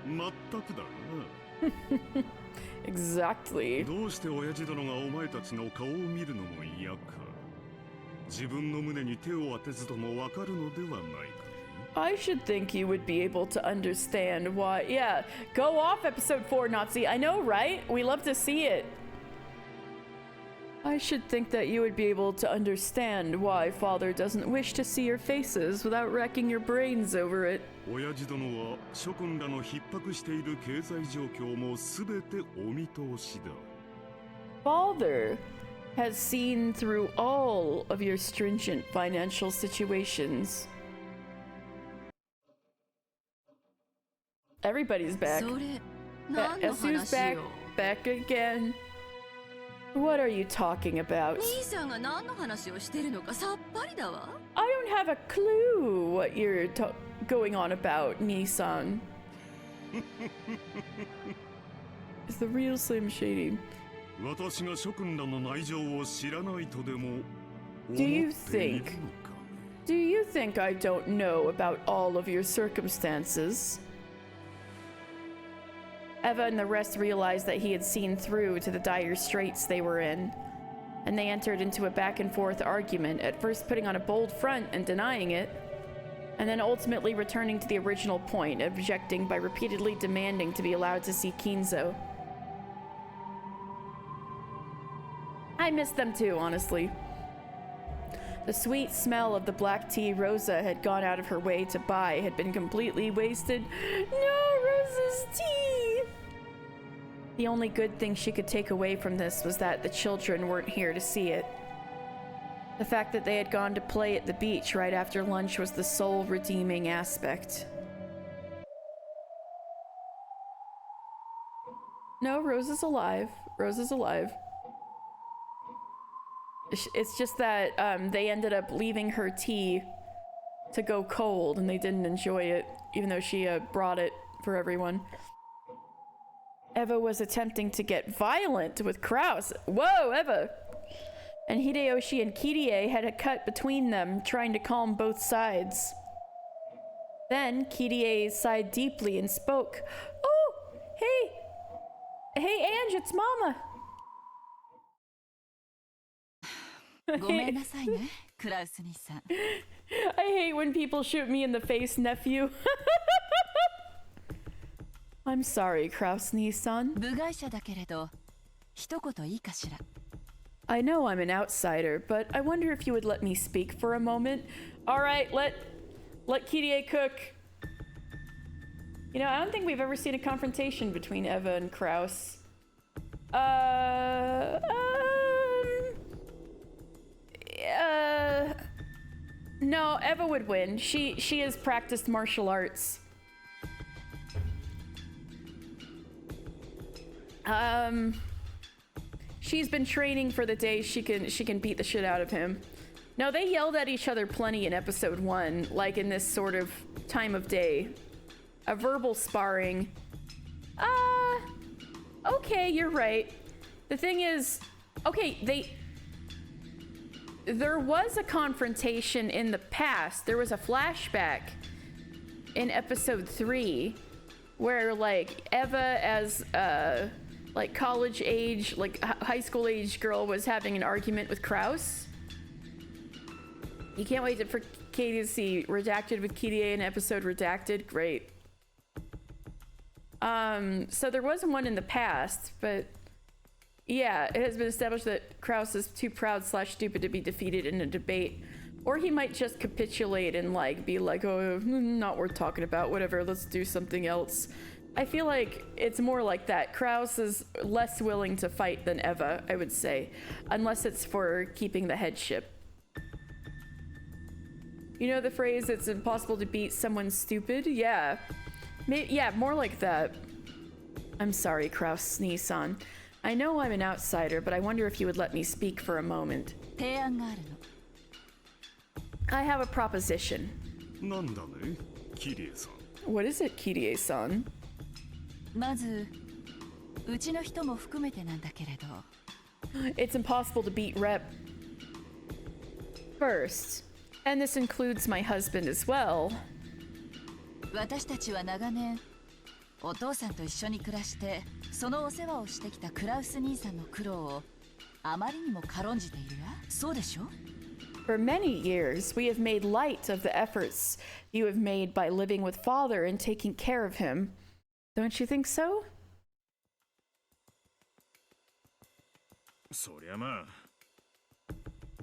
まったくだな。 Exactly. どうして親父殿がお前たちの顔を見るのも嫌か。自分の胸に手を当てずともわかるのではないか。 I should think you would be able to understand why. Yeah, go off episode 4, Nazi. I know, right? We love to see it. I should think that you would be able to understand why Father doesn't wish to see your faces without racking your brains over it. 親父殿は諸君らの逼迫している経済状況もすべてお見通しだ。 Father has seen through all of your stringent financial situations. Everybody's back. それ何の Esu's 話 back. よ？ Back again. What are you talking about? 兄さんが何の話をしてるのかさっぱりだわ。 I don't have a clue what you're going on about, Nissan. It's the real Slim Shady. 私が諸君らの内情を知らないとでも思って Do い you る think のか。Do you think I don't know about all of your circumstances? Eva and the rest realized that he had seen through to the dire straits they were in, and they entered into a back and forth argument, at first putting on a bold front and denying it, and then ultimately returning to the original point, objecting by repeatedly demanding to be allowed to see Kinzo. I miss them too, honestly. The sweet smell of the black tea Rosa had gone out of her way to buy had been completely wasted. No, Rosa's tea! The only good thing she could take away from this was that the children weren't here to see it. The fact that they had gone to play at the beach right after lunch was the sole redeeming aspect. No, Rosa's alive. Rosa's alive. It's just that they ended up leaving her tea to go cold and they didn't enjoy it, even though she brought it for everyone. Eva was attempting to get violent with Kraus. Whoa, Eva! And Hideyoshi and Kirie had a cut between them, trying to calm both sides. Then Kirie sighed deeply and spoke. Oh, hey! Hey, Ange, it's Mama! I hate when people shoot me in the face, nephew. I'm sorry, Kraus-ni-san. I know I'm an outsider, but I wonder if you would let me speak for a moment. All right, let Kirie cook. You know, I don't think we've ever seen a confrontation between Eva and Kraus. No, Eva would win. She has practiced martial arts. She's been training for the day she can beat the shit out of him. No, they yelled at each other plenty in episode 1, like in this sort of time of day. A verbal sparring. Okay, you're right. The thing is, okay, there was a confrontation in the past. There was a flashback in episode 3 where like Eva as like college age, like high school age girl was having an argument with Kraus. You can't wait for Katie to see Redacted with Kirie in episode Redacted. Great. So there wasn't one in the past, but yeah, it has been established that Kraus is too proud/stupid to be defeated in a debate. Or he might just capitulate and like be like, oh, not worth talking about, whatever, let's do something else. I feel like it's more like that. Kraus is less willing to fight than Eva, I would say, unless it's for keeping the headship. You know the phrase, it's impossible to beat someone stupid? Yeah. Yeah, more like that. I'm sorry, Kraus-ni-san. I know I'm an outsider, but I wonder if you would let me speak for a moment. I have a proposition. What is it, Kirie-san? It's impossible to beat Rep. First, and this includes my husband as well. For many years, we have made light of the efforts you have made by living with father and taking care of him. Don't you think so?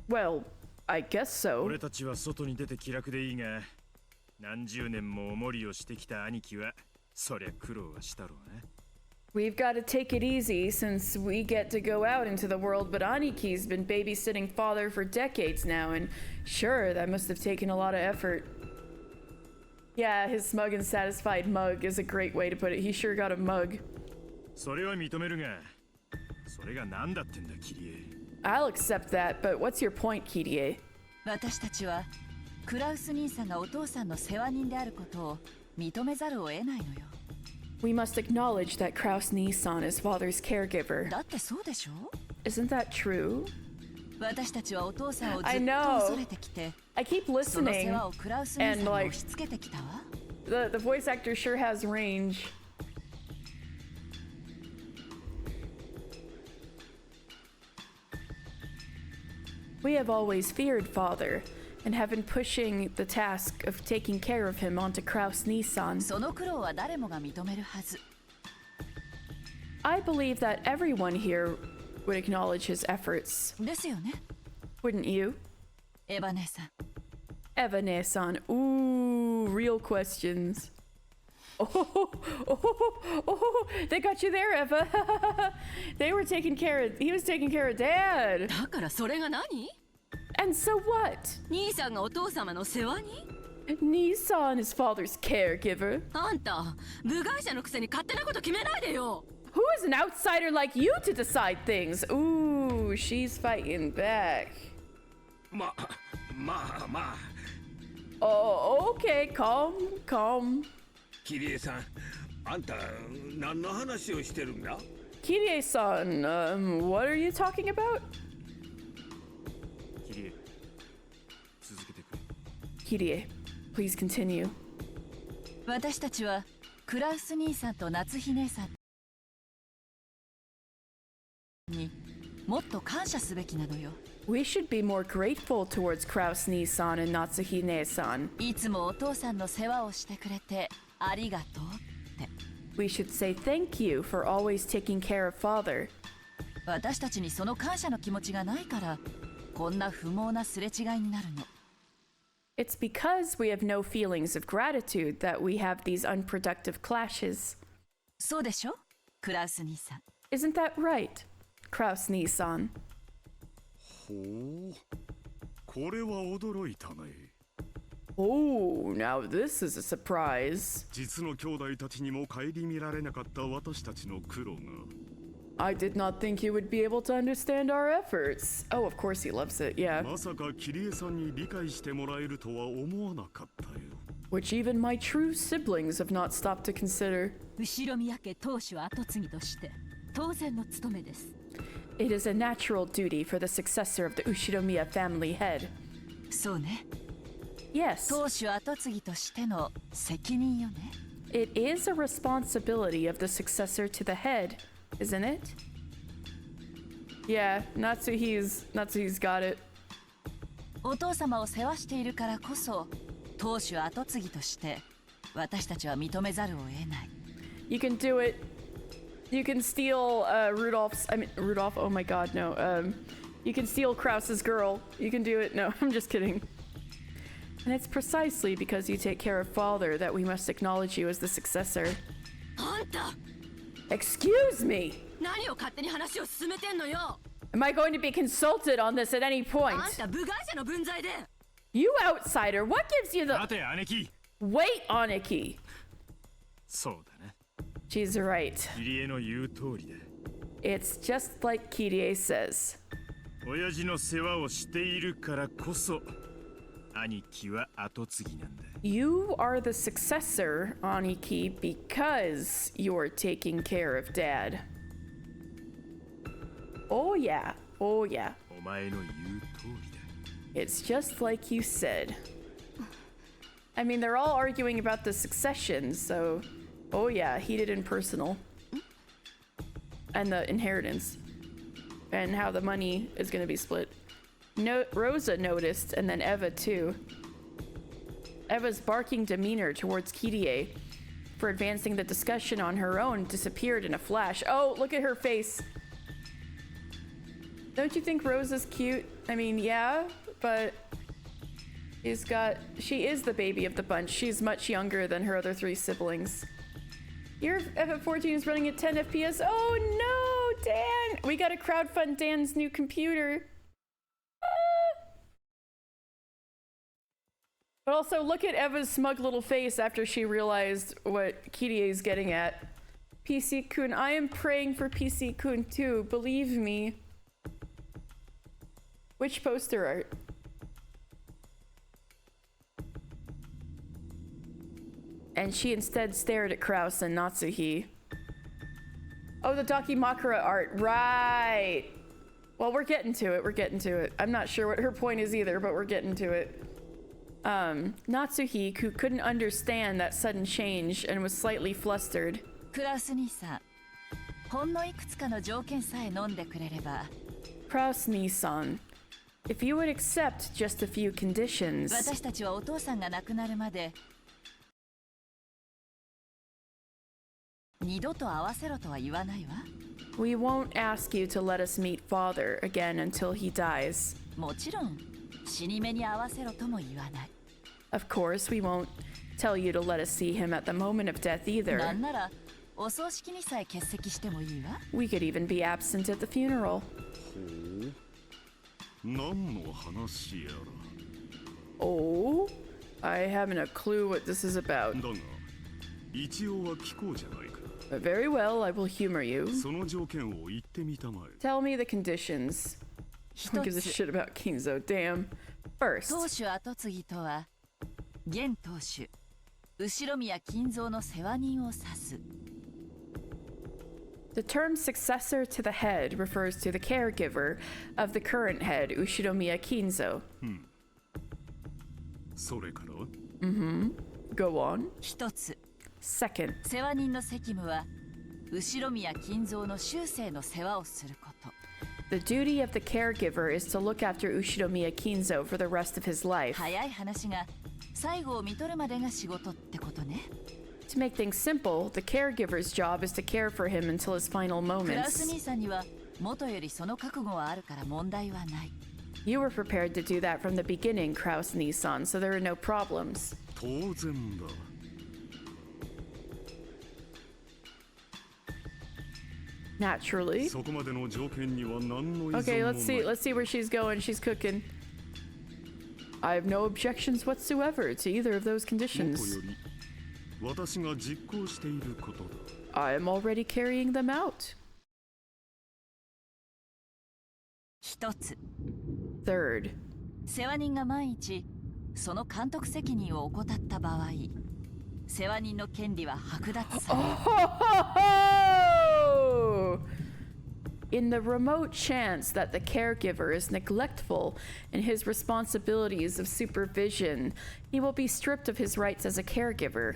Well, I guess so. We've got to take it easy since we get to go out into the world, but Aniki's been babysitting father for decades now, and sure, that must have taken a lot of effort. Yeah, his smug and satisfied mug is a great way to put it. He sure got a mug. I'll accept that, but what's your point, Kirie? We must acknowledge that Kraus-ni-san is father's caregiver. Isn't that true? 私たちはお父さんをずっ I と know. 恐れてきて I keep その世 listening, 話をクラウス兄さん and に like 押し付けてきたわ。 the voice actor sure has range. We have always feared father, and have been pushing the task of taking care of him onto Kraus Nissan. その苦労は誰もが認めるはず。 I believe that everyone here would acknowledge his efforts. ですよね。 Wouldn't you? エヴァ姉さん。 Eva Nissan. Ooh, real questions. Oh, they got you there, Eva. He was taking care of Dad. だからそれが何？ And so what? 兄さんがお父様の世話に？ Nissan is father's caregiver. あんた、部外者のくせに勝手なこと決めないでよ。 Who is an outsider like you to decide things? Ooh, she's fighting back. まあ Oh, okay, calm. キリエさん、あんた何の話をしてるんだ？ Kirie-san, what are you talking about? キリエ、続けてくれ。 Kirie, please continue. 私たちはクラウス兄さんと夏日姉さんにもっと感謝すべきなのよ。 We should be more grateful towards Kraus Nissan and Natsuhine-san. いつもお父さんの世話をしてくれてありがとうって。 We should say thank you for always taking care of father. 私たちにその感謝の気持ちがないからこんな不毛なすれ違いになるの。 It's because we have no feelings of gratitude that we have these unproductive clashes. そうでしょ、クラウス兄さん。 Isn't that right, Kraus Nissan? ほう、これは驚いたね。 Oh, now this is a surprise. 実の兄弟たちにも顧みられなかった私たちの苦労が。 I did not think you would be able to understand our efforts. Oh, of course he loves it, yeah. まさかキリエさんに理解してもらえるとは思わなかったよ。 Which even my true siblings have not stopped to consider. 後ろ宮家当主後継ぎとして当然の務めです。 It is a natural duty for the successor of the Ushiromiya family head. そうね。 Yes. 当主後継ぎとしての責任よね。 It is a responsibility of the successor to the head, isn't it? Yeah, Natsuhi's got it. お父様を世話しているからこそ当主後継ぎとして私たちは認めざるを得ない。 You can do it. You can steal Rudolph, oh my god, no. You can steal Krause's girl. You can do it. No, I'm just kidding. And it's precisely because you take care of father that we must acknowledge you as the successor. あんた Excuse me! 何を勝手に話を進めてんのよ。 Am I going to be consulted on this at any point? あんた部外者の分際で。 You outsider, what gives you the... 待て、姉貴。 Wait, Aniki! そうだな。 She's right. キリエの言う通りだ。 It's just like Kirie says. 親父の世話をしているからこそ兄貴は後継ぎなんだ。 You are the successor, Aniki, because you're taking care of Dad. Oh yeah, oh yeah. お前の言う通りだ。 It's just like you said. I mean, they're all arguing about the succession, so... Oh yeah, heated and personal. And the inheritance. And how the money is going to be split. No, Rosa noticed, and then Eva too. Eva's barking demeanor towards Kirie for advancing the discussion on her own disappeared in a flash. Oh, look at her face. Don't you think Rosa's cute? I mean, yeah, but she is the baby of the bunch. She's much younger than her other three siblings. Your FF14 is running at 10 FPS. Oh no, Dan! We gotta crowdfund Dan's new computer. But also, look at Eva's smug little face after she realized what Kirie is getting at. PC-kun, I am praying for PC-kun too, believe me. Which poster art? And she instead stared at Kraus and Natsuhi. Oh, the Dakimakura art, right! Well, we're getting to it. We're getting to it. I'm not sure what her point is either, but we're getting to it. Natsuhi, who couldn't understand that sudden change and was slightly flustered. クラウス兄さん、ほんのいくつかの条件さえ飲んでくれれば。Kraus Nissan, if you would accept just a few conditions. 私たちはお父さんが亡くなるまで二度と会わせろとは言わないわ。We won't ask you to let us meet father again until he dies. もちろん死に目に合わせろとも言わない。Of course, we won't tell you to let us see him at the moment of death either. なんならお葬式にさえ欠席してもいいわ。We could even be absent at the funeral. 何の話やら。Oh, I haven't a clue what this is about. だが、一応は聞こうじゃないか。But very well, I will humor you. その条件を言ってみたまえ。Tell me the conditions. Who gives a shit about Kinzo? Damn. 当 First, 主後継ぎとは現当主後宮金蔵の世話人を指す。the term successor to the head refers to the caregiver of the current head, Ushiromiya Kinzo. それから Go on. 一つ、 Second, 世話人の責務は後宮金蔵の終生の世話をすること。 the duty of the caregiver is to look after Ushiromiya Kinzo for the rest of his life. 早い話が最後を見とるまでが仕事ってことね。To make things simple, the caregiver's job is to care for him until his final クラウス moments. 兄さんには元よりその覚悟はあるから問題はない。 You were prepared to do that from the beginning, Kraus Nissan, so there are no problems. 当然だ。 Naturally. そこまでの条件には何の依存もない。 Okay, let's see where she's going. She's cooking. I have no objections whatsoever to either of those もと conditions. より私が実行していることだ。 I am already carrying them out. 一つ、 Third, 世話人が万一その監督責任を怠った場合、世話人の権利は剥奪される。 oh! In the remote chance that the caregiver is neglectful in his responsibilities of supervision, he will be stripped of his rights as a caregiver.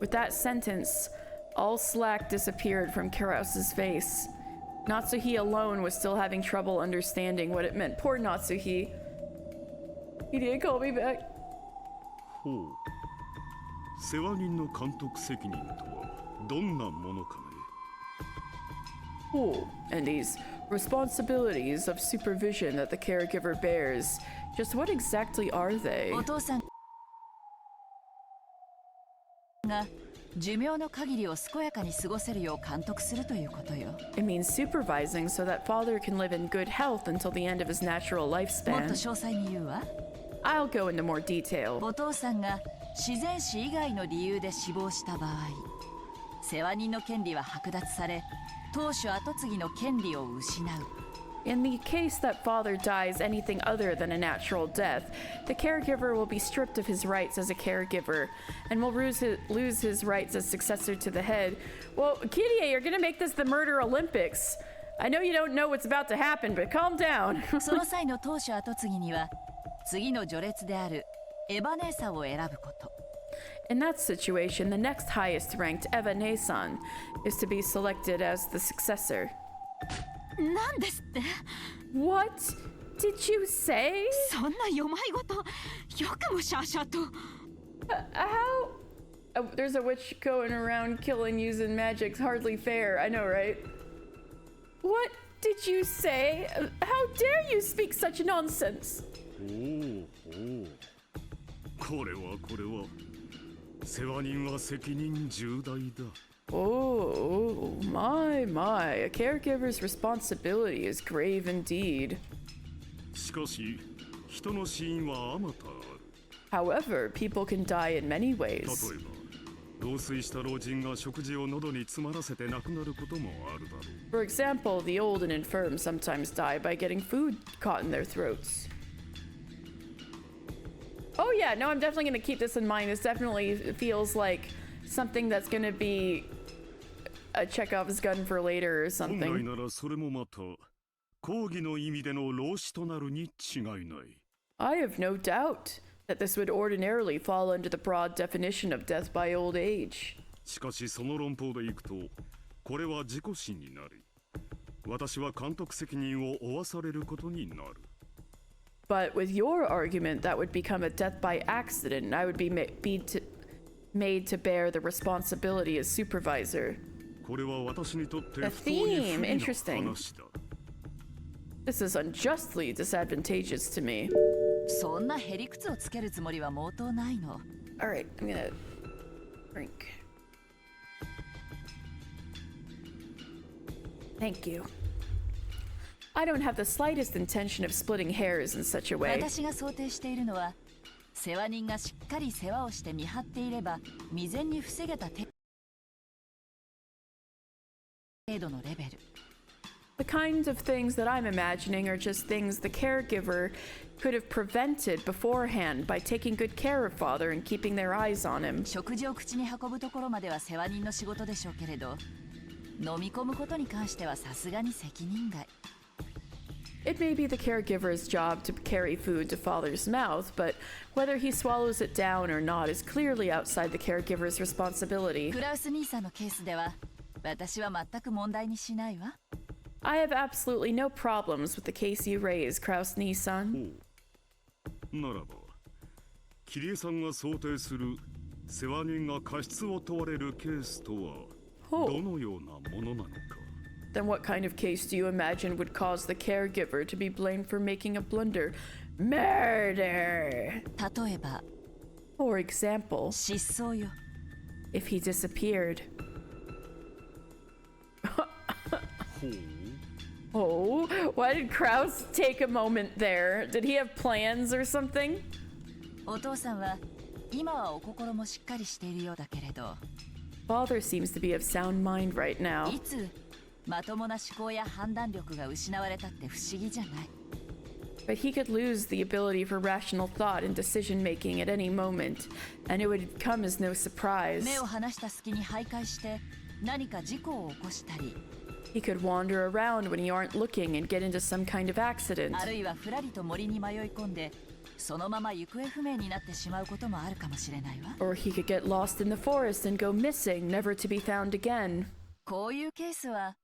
With that sentence, all slack disappeared from Karaus's face. Natsuhi alone was still having trouble understanding what it meant. Poor Natsuhi. He didn't call me back. ほう。世話人の監督責任とはどんなものかね。 Oh, and these responsibilities of supervision that the caregiver bears, just what exactly are they? お父さんが寿命の限りを健やかに過ごせるよう監督するということよ。 It means supervising so that father can live in good health until the end of his natural もっと lifespan. 詳細に言うわ。 I'll go into more detail. お父さんが自然死以外の理由で死亡した場合、世話人の権利は剥奪され、当主後継ぎの権利を失う。 In the case that father dies anything other than a natural death, the caregiver will be stripped of his rights as a caregiver and will lose his rights as successor to the head. Well, Kirie, you're gonna make this the Murder Olympics. I know you don't know what's about to happen, but calm down. その際の当主後継ぎには、次の序列であるエバネーサを選ぶこと。 In that situation, the next highest ranked Eva Nesan is to be selected as the successor. なんですって？ What did you say? そんなよまいごと、よくもシャーシャーと。How? Oh, there's a witch going around killing using magic's hardly fair. I know, right? What did you say? How dare you speak such nonsense? おおおお。これは世話人は責任重大だ。 Oh, my. A caregiver's responsibility is grave indeed. しかし、人の死因はあまたある。 However, people can die in many 例え ways. ば、老衰した老人が食事を喉に詰まらせて亡くなることもあるだろう。 For example, the old and infirm sometimes die by getting food caught in their throats. Oh yeah, no, I'm definitely going to keep this in mind. This definitely feels like something that's going to be a Chekhov's gun for later or 本来 something. ならそれもまた講義の意味での老子となるに違いない。I have no doubt that this would ordinarily fall under the broad definition of death by old age. しかしその論法でいくと、これは自己死になり、私は監督責任を負わされることになる。But with your argument, that would become a death by accident, and I would be made to bear the responsibility as supervisor. これは私にとって不 The 当に theme, 不利な interesting. 話だ。This is unjustly disadvantageous to me. そんなへりくつをつけるつもりは毛頭ないの。Alright, I'm gonna drink. Thank you. I don't have the slightest intention of splitting hairs in such a way. 私が想定しているのは、世話人がしっかり世話をして見張っていれば未然に防げた程度のレベル。The kinds of things that I'm imagining are just things the caregiver could have prevented beforehand by taking good care of father and keeping their eyes on him. 食事を口に運ぶところまでは世話人の仕事でしょうけれど、飲み込むことに関してはさすがに責任外。It may be the caregiver's job to carry food to father's mouth, but whether he swallows it down or not is clearly outside the caregiver's responsibility. クラウス兄さんのケースでは、私は全く問題にしないわ。I have absolutely no problems with the case you raise, Kraus Nissan. ならば、キリエさんが想定する世話人が過失を問われるケースとはどのようなものなのか。Then what kind of case do you imagine would cause the caregiver to be blamed for making a blunder? Murder! 例えば、 For example, 失踪よ。 if he disappeared. Oh, why did Kraus take a moment there? Did he have plans or something? お父さんは今はお心もしっかりしているようだけれど、 Father seems to be of sound mind right now. いつまともな思考や判断力が失われたって不思議じゃない。 But he could lose the ability for rational thought and decision making at any moment, and it would come as no surprise. 目を離した隙に徘徊して何か事故を起こしたり、 He could wander around when you aren't looking and get into some kind of accident. あるいはふらりと森に迷い込んで、そのまま行方不明になってしまうこともあるかもしれないわ。 Or he could get lost in the forest and go missing, never to be found again. こういうケースは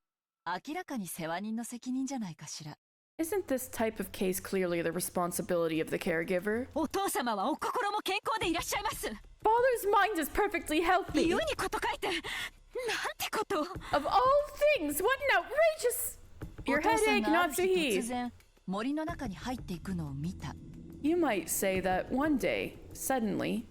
明らかに世話人の責任じゃないかしら。 Isn't this type of case clearly the responsibility of the caregiver? お父様はお心も健康でいらっしゃいます。 Father's mind is perfectly healthy. 言うにこと書いて、なんてこと。 Of all things, what an outrageous... お Your 父さん headache, がある日 Natsuhi. 突然森の中に入っていくのを見た。 You might say that one day, suddenly,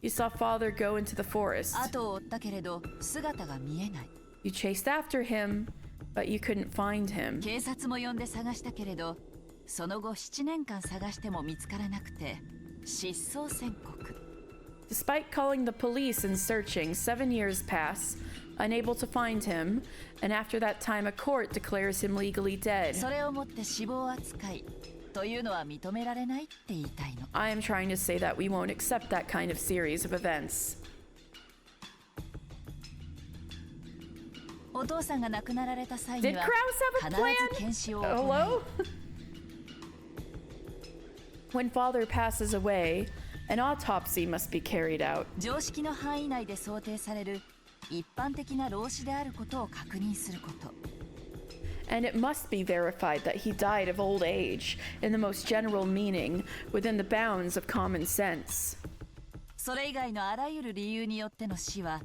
you saw father go into the forest. 後を追ったけれど姿が見えない。 You chased after him, but you couldn't find him. 警察も呼んで探したけれど、その後7年間探しても見つからなくて失踪宣告。 Despite calling the police and searching, 7 years pass, unable to find him, and after that time a court declares him legally dead. それをもって死亡扱いというのは認められないって言いたいの。 I am trying to say that we won't accept that kind of series of events. お父さんが亡くなられた際 Did には Kraus have a 必 plan? ず検視を行い、 Hello? When father passes away, an autopsy must be carried out. 常識の範囲内で想定される一般的な老死であることを確認すること。 And it must be verified that he died of old age, in the most general meaning, within the bounds of common sense. それ以外のあらゆる理由によっての死は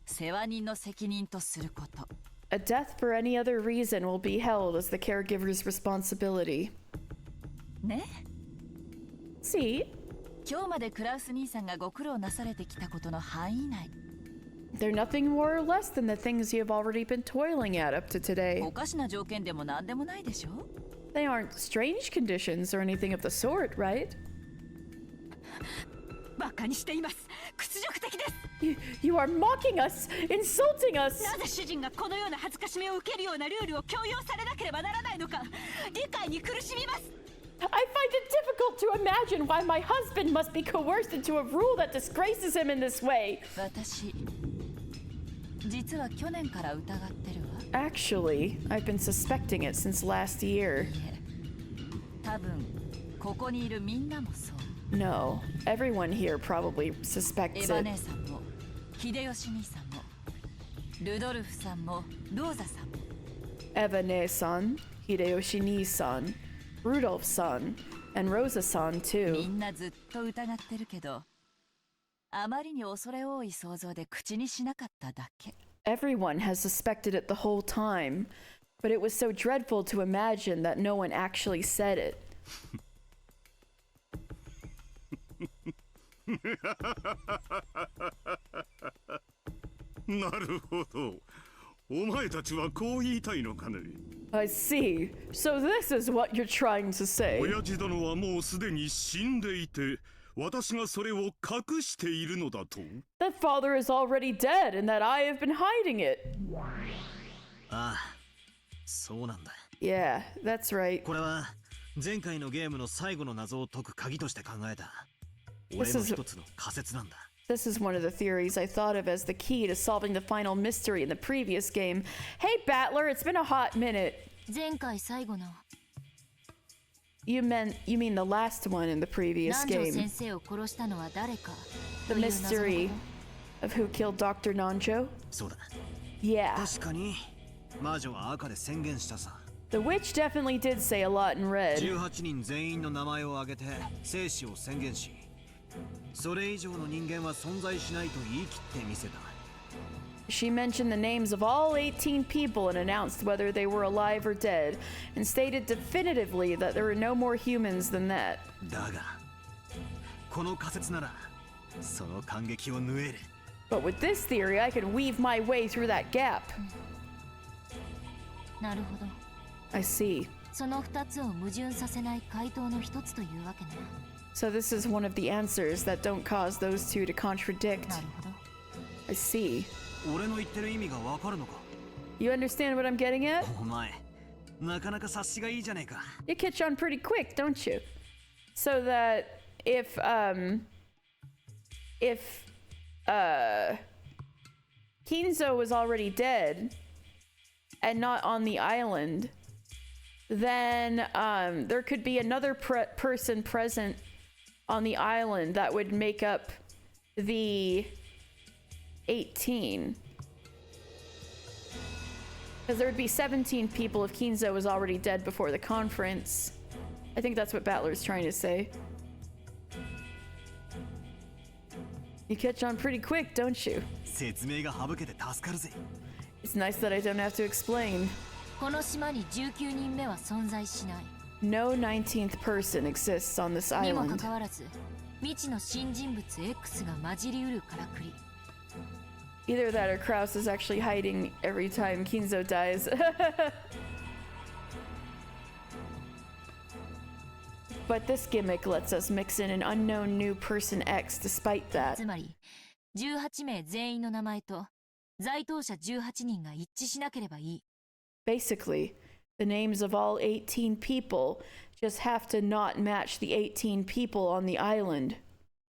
世話人の責任とすること。 A death for any other reason will be held as the caregiver's responsibility. ね? See? 今日までクラウス兄さんがご苦労なされてきたことの範囲内。 They're nothing more or less than the things you have already been toiling at up to today. おかしな条件でも何でもないでしょ? They aren't strange conditions or anything of the sort, right? バカにしています。屈辱的です。 You are mocking us, insulting us. なぜ主人がこのような恥ずかしめを受けるようなルールを強要されなければならないのか、理解に苦しみます。 I find it difficult to imagine why my husband must be coerced into a rule that disgraces him in this way. 私実は去年から疑ってるわ。 Actually, I've been suspecting it since last year. 多分ここにいるみんなもそう。 No, everyone here probably エ suspects ヴァ it. 姉さんも秀吉兄さんもルドルフさんもローザさんも Eva-san, Hideyoshi Nii-san, Rudolph-san, and Rosa-san み too. んなずっと疑ってるけど、あまりに恐れ多い想像で口にしなかっただけ。 Everyone has suspected it the whole time, but it was so dreadful to imagine that no one actually said it. なるほど。お前たちはこう言いたいのかね。 I see. So this is what you're trying to say. 親父殿はもうすでに死んでいて、私がそれを隠しているのだと。 That father is already dead and that I have been hiding it. ああ、そうなんだ。 Yeah, that's right. これは前回のゲームの最後の謎を解く鍵として考えた。 This 俺の is- 一つの仮説なんだ。 This is one of the theories I thought of as the key to solving the final mystery in the previous game. Hey, Battler, it's been a hot minute. 前回最後の You mean the last one in the previous 南條 game? 先生を殺したのは誰か The という謎の mystery of who killed Dr. Nanjo? そうだ。 Yeah. 確かに魔女は赤で宣言したさ。 The witch definitely did say a lot in red. 18人全員の名前を挙げて生死を宣言し、それ以上の人間は存在しないと言い切ってみせた。 She mentioned the names of all 18 people and announced whether they were alive or dead, and stated definitively that there were no more humans than that. だが、この仮説ならその感激を縫える。 But with this theory, I could weave my way through that gap. なるほど I see. その2つを矛盾させない回答の一つというわけね So this is one of the answers that don't cause those two to contradict. なるほど I see. 俺の言ってる意味がわかるのか？ You understand what I'm getting at? お前、なかなか察しがいいじゃねえか。 You catch on pretty quick, don't you? So that if Kinzo was already dead and not on the island, then there could be another person present on the island that would make up the 18. Because there would be 17 people if Kinzo was already dead before the conference. I think that's what Battler's trying to say. You catch on pretty quick, don't you? 説明が省けて助かるぜ。 It's nice that I don't have to explain. この島に19人目は存在しない No 19th person exists on this にもか island. かわらず未知の新人物 X が混じりうるからくり Either that or Kraus is actually hiding every time Kinzo dies. But this gimmick lets us mix in an unknown new person X despite that. つまり18名全員の名前と在当者18人が一致しなければいい Basically, the names of all 18 people just have to not match the 18 people on the island.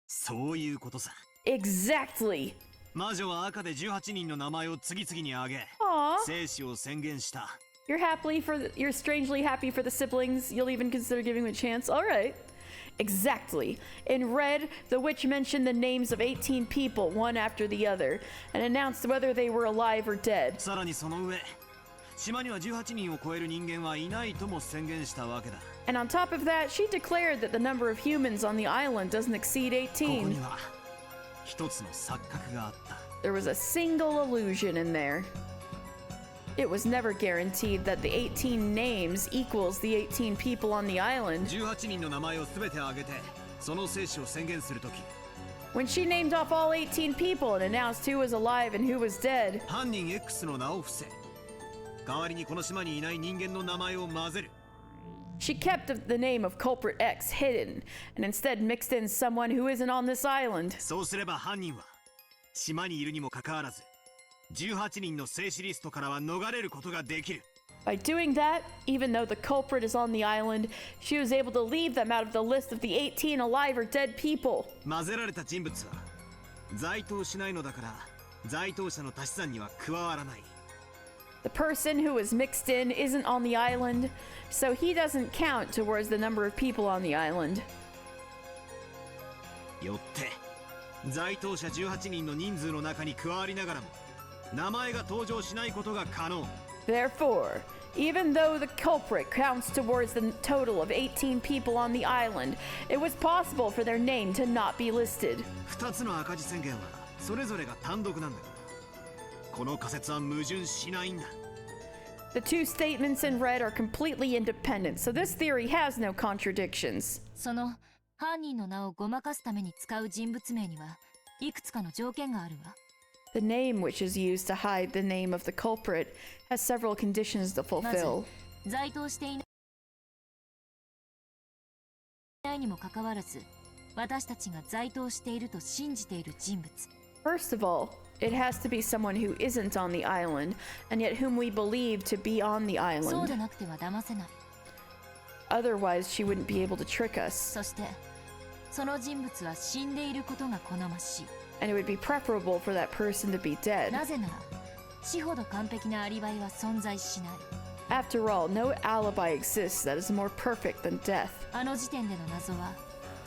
そういうことさ。 Exactly! 魔女は赤で18人の名前を次々に挙げ、 Aw. 生死を宣言した。 You're strangely happy for the siblings. You'll even consider giving them a chance. All right. Exactly. In red, the witch mentioned the names of 18 people, one after the other, and announced whether they were alive or dead. さらにその上、島には18人を超える人間はいないとも宣言したわけだ。 And on top of that, she declared that the number of humans on the island doesn't exceed ここ 18. には一つの錯覚があった。 There was a single illusion in there. It was never guaranteed that the 18 names equals the 18 people on the island. 18人の名前をすべて挙げて、その生死を宣言するとき、 When she named off all 18 people and announced who was alive and who was dead, 犯人 X の名を伏せ、代わりにこの島にいない人間の名前を混ぜる。 she kept the name of culprit X hidden and instead mixed in someone who isn't on this island. そうすれば犯人は島にいるにもかかわらず、18人の生死リストからは逃れることができる。 By doing that, even though the culprit is on the island, she was able to leave them out of the list of the 18 alive or dead people. 混ぜられた人物は在当しないのだから、在当者の足し算には加わらない。 The person who was mixed in isn't on the island, so he doesn't count towards the number of people on the island. よって在当者18人の人数の中に加わりながらも名前が登場しないことが可能。 Therefore, even though the culprit counts towards the total of 18 people on the island, it was possible for their name to not be listed. 2つの赤字宣言はそれぞれが単独なんだから、この仮説は矛盾しないんだ。 The two statements in red are completely independent, so this theory has no contradictions. その犯人の名をごまかすために使う人物名にはいくつかの条件があるわ。 The name which is used to hide the name of the culprit has several conditions to まず fulfill. 在当していないにもかかわらず、私たちが在当していると信じている人物。 First of all, it has to be someone who isn't on the island, and yet whom we believe to be on the そう island. でなくては騙せない。 Otherwise, she wouldn't be able to trick us. そして、その人物は死んでいることが好ましい。 And it would be preferable for that person to be dead. なぜなら、死ほど完璧なアリバイは存在しない。 After all, no alibi exists that is more perfect than death. あの時点での謎は、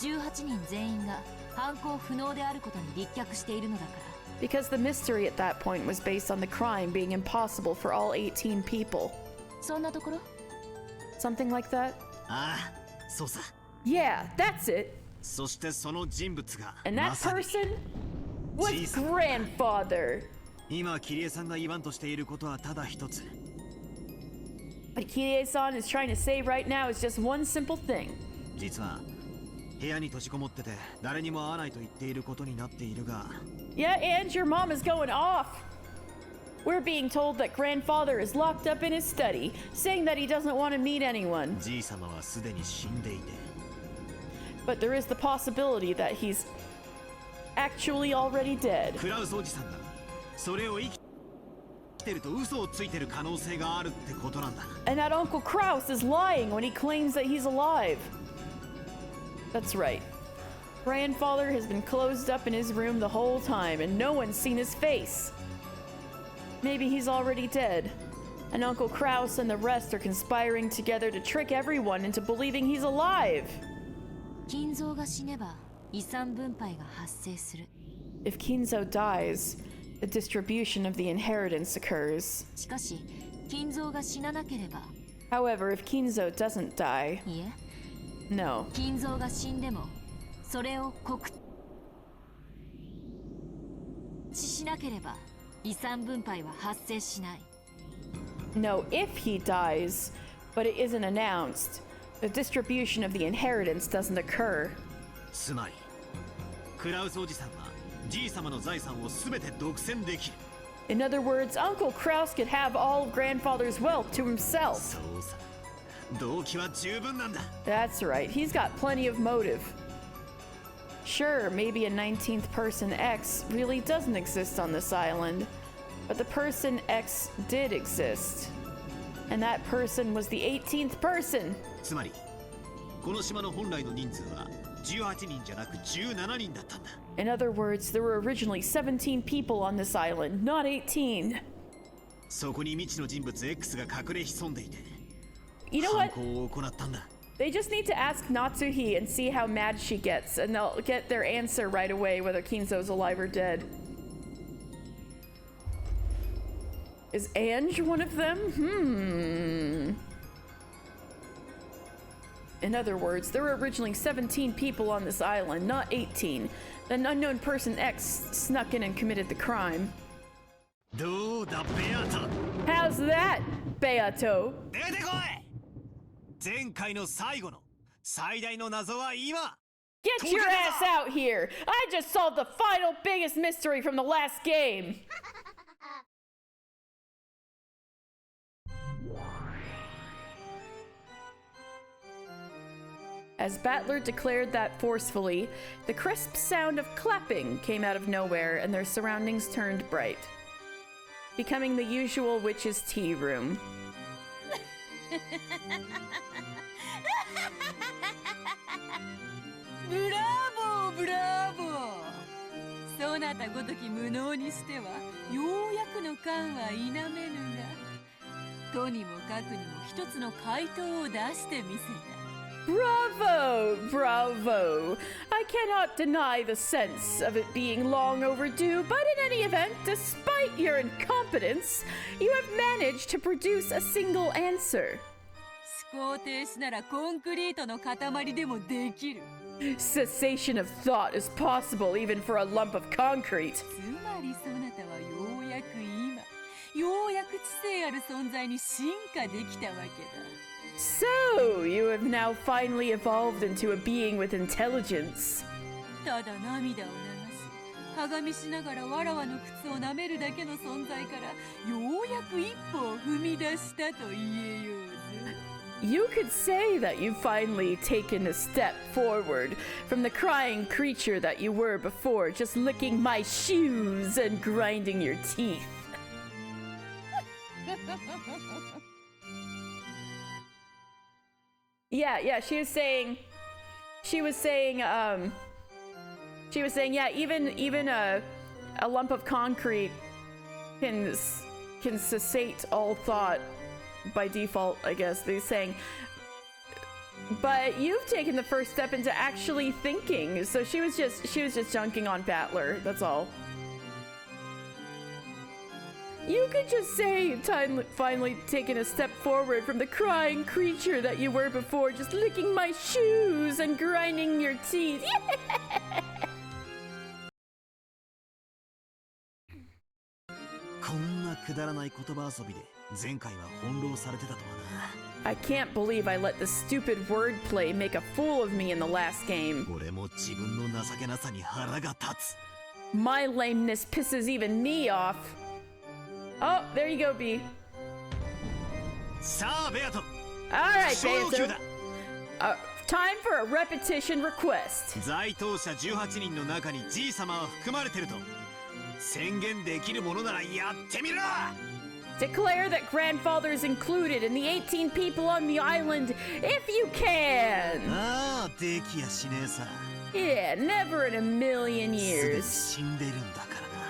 18人全員が犯行不能であることに立脚しているのだから。 Because the mystery at that point was based on the crime being impossible for all 18 people. そんなところ？ Something like that? ああ、そうさ。 Yeah, that's it. そしてその人物が And that まさに person was grandfather. 今キリエさんが言わんとしていることはただ一つ。 What Kirie-san is trying to say right now is just one simple thing. 実は部屋に閉じこもってて誰にも会わないと言っていることになっているが。 Yeah, and your mom is going off. We're being told that grandfather is locked up in his study, saying that he doesn't want to meet anyone. じい様はすでに死んでいて。 But there is the possibility that he's actually already dead. クラウスおじさんがそれを生きてると嘘をついてる可能性があるってことなんだ。 And that Uncle Kraus is lying when he claims that he's alive. That's right. Grandfather has been closed up in his room the whole time, and no one's seen his face. Maybe he's already dead, and Uncle Kraus and the rest are conspiring together to trick everyone into believing he's alive. 金蔵が死ねば遺産分配が発生する。 If Kinzo dies, the distribution of the inheritance occurs. しかし、金蔵が死ななければ。 However, if Kinzo doesn't die, いえ、 no. 金蔵が死んでも、それを告知しなければ遺産分配は発生しない。 No, if he dies, but it isn't announced, the distribution of the inheritance doesn't occur. つまりクラウスおじさんはじい様の財産を全て独占できる。 In other words, Uncle Kraus could have all of grandfather's wealth to himself. そうさ。動機は十分なんだ。 That's right, he's got plenty of motive. Sure, maybe a 19th person X really doesn't exist on this island, but the person X did exist. And that person was the 18th person. つまりこの島の本来の人数は18人じゃなく17人だったんだ。 In other words, there were originally 17 people on this island, not 18. そこに未知の人物 X が隠れ潜んでいて、 You know 犯 what? 行を行ったんだ。 They just need to ask Natsuhi and see how mad she gets, and they'll get their answer right away whether Kinzo's alive or dead. Is Ange one of them? In other words, there were originally 17 people on this island, not 18. An unknown person X snuck in and committed the crime. どうだベアト。 How's that, Beato? 出てこい。前回の最後の最大の謎は今。 Get your ass out here! I just solved the final biggest mystery from the last game! As Battler declared that forcefully, the crisp sound of clapping came out of nowhere and their surroundings turned bright, becoming the usual witch's tea room. ブラボーブラボー。そうなたごとき無能にしてはようやくの感は否めぬが、とにもかくにも一つの回答を出してみせた。Bravo! Bravo! I cannot deny the sense of it being long overdue, but in any event, despite your incompetence, you have managed to produce a single answer. 思考停止ならコンクリートの塊でもできる。Cessation of thought is possible even for a lump of concrete. つまりそなたはようやく今、ようやく知性ある存在に進化できたわけだ。So, you have now finally evolved into a being with intelligence. ただ涙を流し、はがみしながらわらわの靴を舐めるだけの存在からようやく一歩を踏み出したと言えようぞ。You could say that you've finally taken a step forward from the crying creature that you were before, just licking my shoes and grinding your teeth. Yeah, she was saying, yeah, even a lump of concrete can cessate all thought by default, I guess. They're saying, but you've taken the first step into actually thinking. So she was just junking on Battler. That's all. You could just say you've finally taken a step forward from the crying creature that you were before, just licking my shoes and grinding your teeth. I can't believe I let the stupid wordplay make a fool of me in the last game. My lameness pisses even me off. Oh, there you go, B. Alright, Beato. Time for a repetition request. Declare that grandfather is included in the 18 people on the island if you can. Yeah, never in a million years.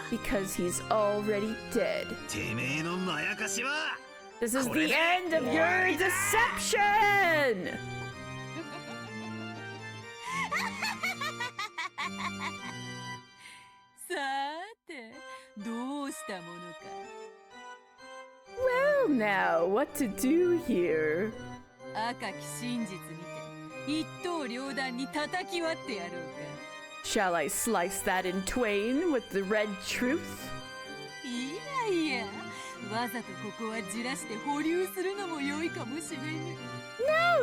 Because he's already dead. This is the end of your deception! Well now, what to do here? Shall I slice that in twain with the red truth?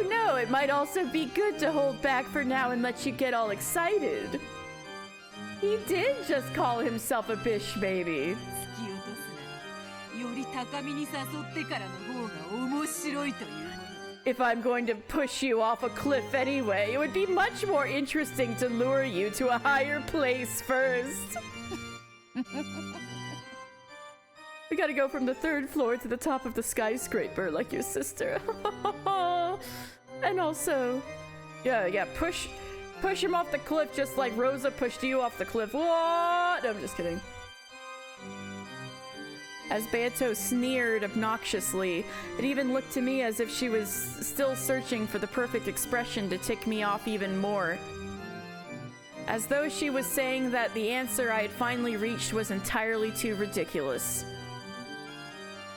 No, it might also be good to hold back for now and let you get all excited. He did just call himself a bish baby. If I'm going to push you off a cliff anyway, it would be much more interesting to lure you to a higher place first. We gotta go from the 3rd floor to the top of the skyscraper like your sister. And also, yeah, push him off the cliff just like Rosa pushed you off the cliff. What? No, I'm just kidding. As Beato sneered obnoxiously, it even looked to me as if she was still searching for the perfect expression to tick me off even more. As though she was saying that the answer I had finally reached was entirely too ridiculous.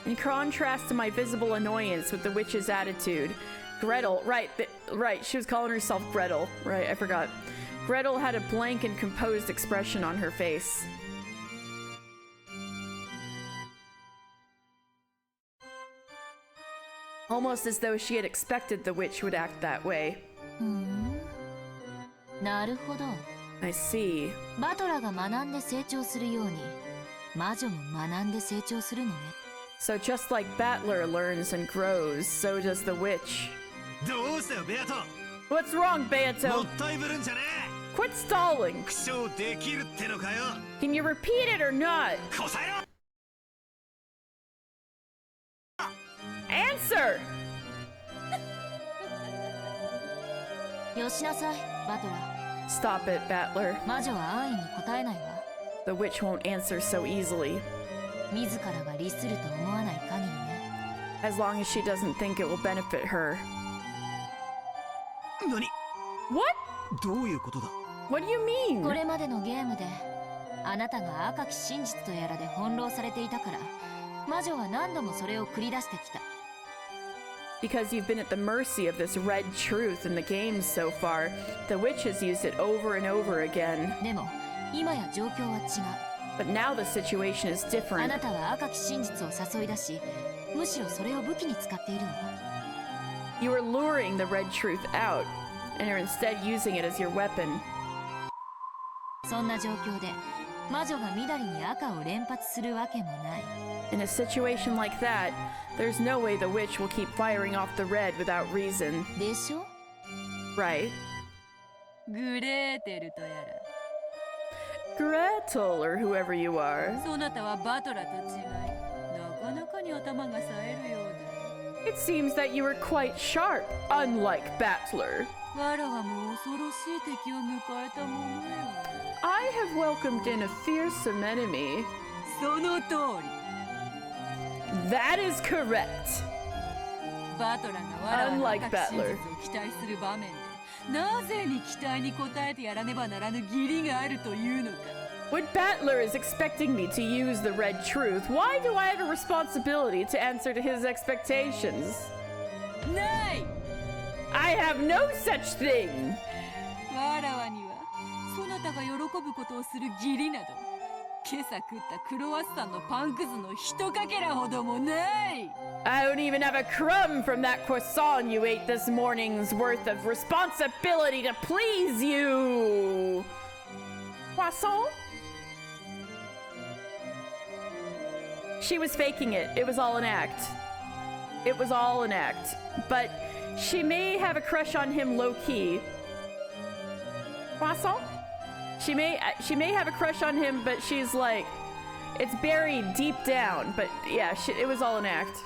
In contrast to my visible annoyance with the witch's attitude, Gretel, right, she was calling herself Gretel, right, I forgot. Gretel had a blank and composed expression on her face. Almost as though she had expected the witch would act that way. I see. So just like Battler learns and grows, so does the witch. What's wrong, Beato? Quit stalling! Can you repeat it or not? Answer! Stop it, Battler. The witch won't answer so easily. 自らが利すると思わない限りね。 As long as she doesn't think it will benefit her. 何？ What? どういうことだ？ What do you mean? これまでのゲームであなたが赤き真実とやらで翻弄されていたから魔女は何度もそれを繰り出してきた。 Because you've been at the mercy of this red truth in the games so far, the witch has used it over and over again. でも今や状況は違う。 But now the situation is あ different. なたは赤き真実を誘い出し、むしろそれを武器に使っているわ。 You are luring the red truth out, and are instead using it as your weapon. そんな状況で魔女が緑に赤を連発するわけもない。 In a situation like that, there's no way the witch will keep firing off the red without reason. でしょ? Right. グレーテルとやら。 Gretel, or whoever you are. そなたはバトラと違い、なかなかに頭が冴えるようだ。 It seems that you are quite sharp, unlike Battler. わらはもう恐ろしい敵を迎えたものよ。 I have welcomed in a fearsome enemy. その通り。 That is correct. バトラがわらわの赤き真実を期待する場面で、なぜに期待に応えてやらねばならぬ義理があるというのか。 When Battler is expecting me to use the red truth, why do I have a responsibility to answer to his expectations? ない。 I have no such thing. わらわにはそなたが喜ぶことをする義理など、今朝食ったクロワッサンのパンくずのひとかけらほどもない。 I don't even have a crumb from that croissant you ate this morning's worth of responsibility to please you. Croissant? She was faking it. It was all an act. It was all an act. But she may have a crush on him low-key. Croissant? She may have a crush on him, but she's like, it's buried deep down. But yeah, it was all an act.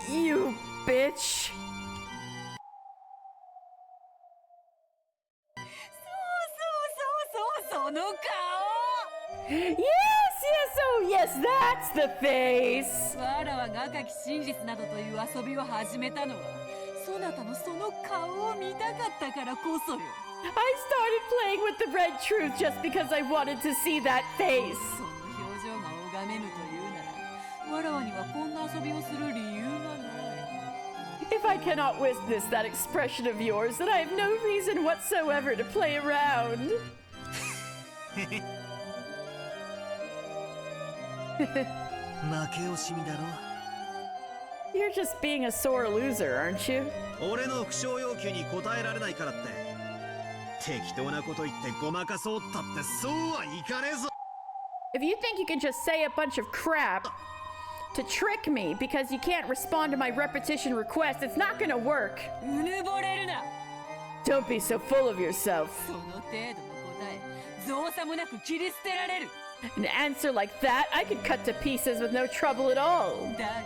You bitch. Yes, oh yes, that's the face. わらわが赤き真実などという遊びを始めたのは、そなたのその顔を見たかったからこそよ。 I started playing with the red truth just because I wanted to see that face. その表情が拝めぬというなら、わらわにはこんな遊びをする理由がない。 If I cannot witness that expression of yours, then I have no reason whatsoever to play around. You're just being a sore loser, aren't you? 俺の副賞要求に応えられないからって適当なこと言ってごまかそうったってそうはいかねえぞ。 If you think you can just say a bunch of crap to trick me because you can't respond to my repetition request, it's not gonna work. うぬぼれるな。 Don't be so full of yourself. その程度の答え、造作もなく切り捨てられる。 An answer like that, I could cut to pieces with no trouble at all. だが、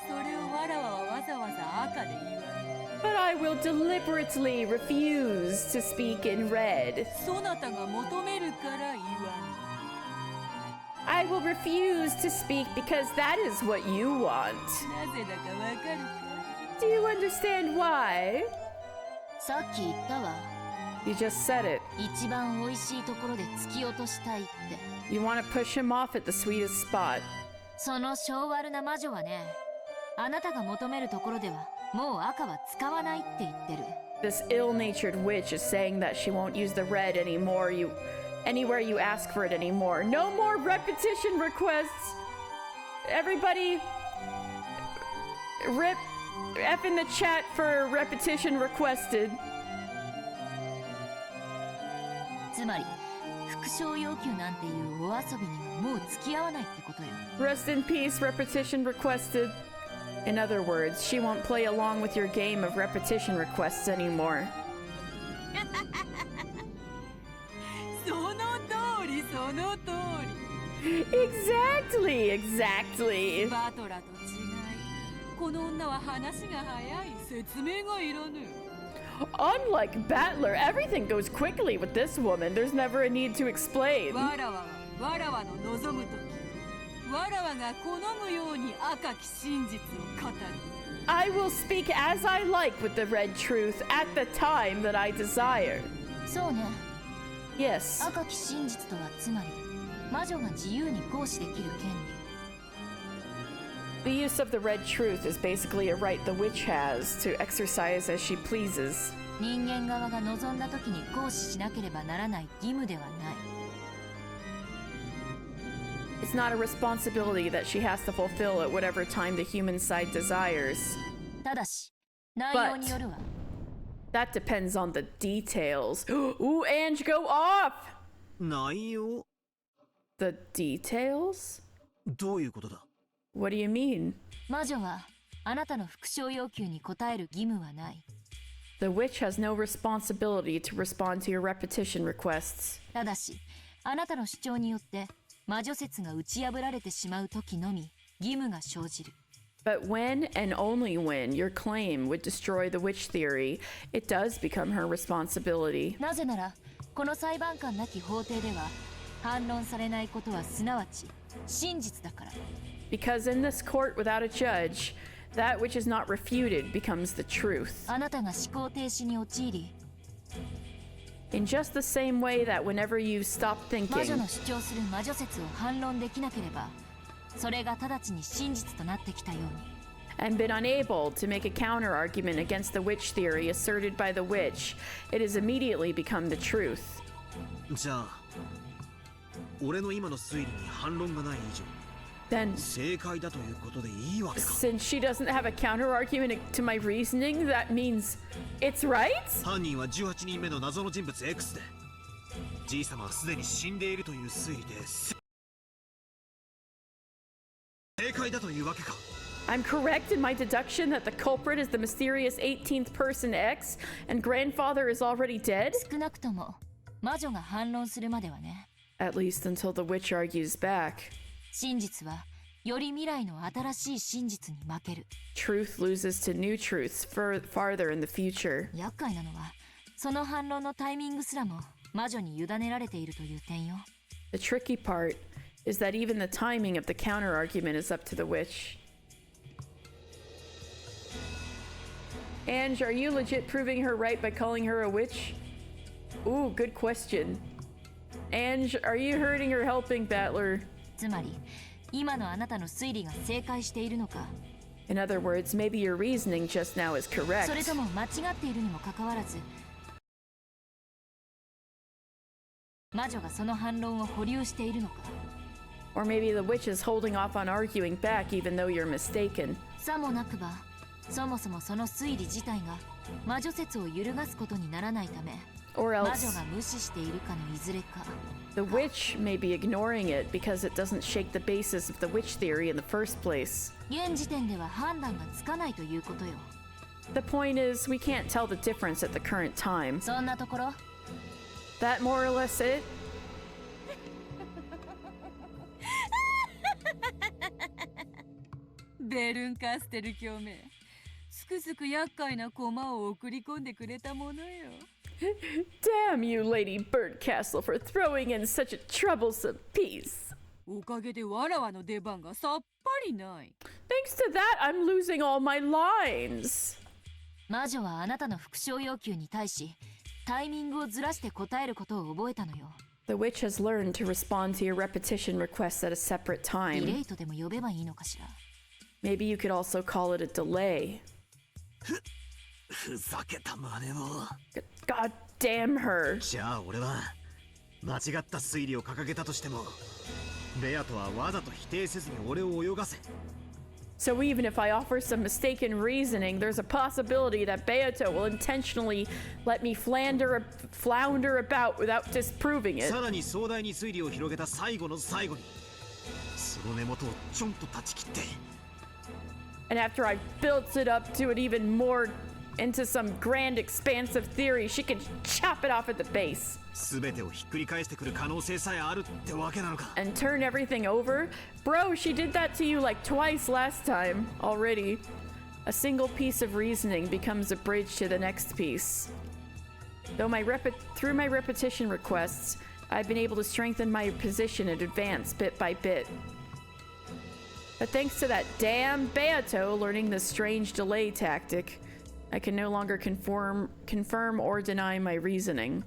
それをわらわはわざわざ赤で言わぬ。 But I will deliberately refuse to speak in red. そなたが求めるから言わぬ。 I will refuse to speak because that is what you want. なぜだかわかるか？ Do you understand why? さっき言ったわ。 You just said it. 一番美味しいところで突き落としたいって。 You want to push him off at the sweetest spot. その性悪な魔女はね、あなたが求めるところではもう赤は使わないって言ってる。 This ill-natured witch is saying that she won't use the red anymore. Anywhere you ask for it anymore. No more repetition requests. Everybody, rip F in the chat for repetition requested. つまり副賞要求なんていうお遊びにはもう付き合わないってことよ。 Rest in peace, repetition requested. In other words, she won't play along with your game of repetition requests anymore. その通り、その通り。 Exactly. バトラと違い、この女は話が早い。説明がいらぬ。 Unlike Battler, everything goes quickly with this woman. There's never a need to explain. わらわはわらわの望むとき、わらわが好むように赤き真実を語る。 I will speak as I like with the red truth at the time that I desire. そうね。 Yes. 赤き真実とはつまり魔女が自由に行使できる権利。 The use of the red truth is basically a right the witch has to exercise as she pleases. 人間側が望んだ時に行使しなければならない義務ではない。 It's not a responsibility that she has to fulfill at whatever time the human side desires. ただし、内容によるわ。 That depends on the details. Ooh, Ange, go off! 内容? The details? どういうことだ? What do you mean? 魔女はあなたの復唱要求に応える義務はない。 The witch has no responsibility to respond to your repetition requests. ただし、あなたの主張によって魔女説が打ち破られてしまう時のみ義務が生じる。 But when and only when your claim would destroy the witch theory, it does become her responsibility. なぜなら、この裁判官なき法廷では反論されないことはすなわち真実だから。 Because in this court without a judge, that which is not refuted becomes the truth. あなたが思考停止に陥り、 In just the same way that whenever you stop 魔女 thinking, の主張する魔女説を反論できなければ、それが直ちに真実となってきたように。 and been unable to make a counter argument against the witch theory asserted by the witch, it has immediately become the truth. じゃあ、俺の今の推理に反論がない以上、 Then, 正解だということでいいわけか。 since she doesn't have a counter argument to my reasoning, that means it's right? 犯人は18人目の謎の人物 X で、じいさまはすでに死んでいるという推理で正解だというわけか。 I'm correct in my deduction that the culprit is the mysterious 18th person X and grandfather is already dead? 少なくとも魔女が反論するまではね。 At least until the witch argues back. 真実はより未来の新しい真実に負ける。 Truth loses to new truths farther in the future. 厄介なのは、その反論のタイミングすらも魔女に委ねられているという点よ。 The tricky part is that even the timing of the counter argument is up to the witch. Ange, are you legit proving her right by calling her a witch? Ooh, good question. Ange, are you hurting or helping Battler? つまり、今のあなたの推理が正解しているのか。 In other words, maybe your reasoning just now is correct. それとも間違っているにもかかわらず、魔女がその反論を保留しているのか。 Or maybe the witch is holding off on arguing back even though you're mistaken. さもなくば、そもそもその推理自体が魔女説を揺るがすことにならないため、 Or 魔 else 女が無視しているかのいずれか。 the witch may be ignoring it because it doesn't shake the basis of the witch theory in the first place. 現時点では判断がつかないということよ。 The point is, we can't tell the difference at the current time. そんなところ？ That more or less it? ベルンカステル教名、すくすく厄介な駒を送り込んでくれたものよ。 Damn you, Lady Birdcastle, for throwing in such a troublesome piece. おかげでわらわの出番がさっぱりない。 Thanks to that, I'm losing all my lines. 魔女はあなたの復唱要求に対し、タイミングをずらして答えることを覚えたのよ。 The witch has learned to respond to your repetition requests at a separate ディレ time. イトでも呼べばいいのかしら。 Maybe you could also call it a delay. ふざけた真似を。 God damn her. じゃあ俺は間違った推理を掲げたとしても、ベアトはわざと否定せずに俺を泳がせ。 So even if I offer some mistaken reasoning, there's a possibility that Beato will intentionally let me flounder about without disproving it. さらに壮大に推理を広げた最後の最後に、その根元をちょんと断ち切って。 And after I built it up to it even more into some grand expansive theory, she can chop it off at the base. 全てをひっくり返してくる可能性さえあるってわけなのか。 And turn everything over? Bro, she did that to you like twice last time already. A single piece of reasoning becomes a bridge to the next piece. Through my repetition requests, I've been able to strengthen my position and advance bit by bit. But thanks to that damn Beato learning the strange delay tactic, I can no longer confirm or deny my reasoning.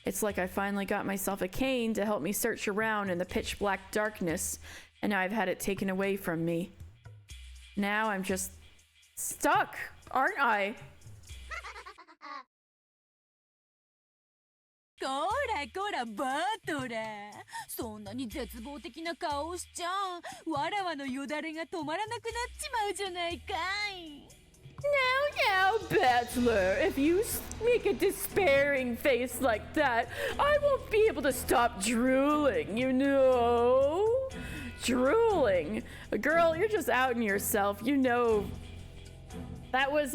It's like I finally got myself a cane to help me search around in the pitch black darkness, and now I've had it taken away from me. Now I'm just stuck, aren't I? こらこらバトラー、そんなに絶望的な顔しちゃう。わらわのよだれが止まらなくなっちまうじゃないかい。Now, Bachelor, if you make a despairing face like that, I won't be able to stop drooling, you know? Drooling? Girl, you're just outing yourself, you know. That was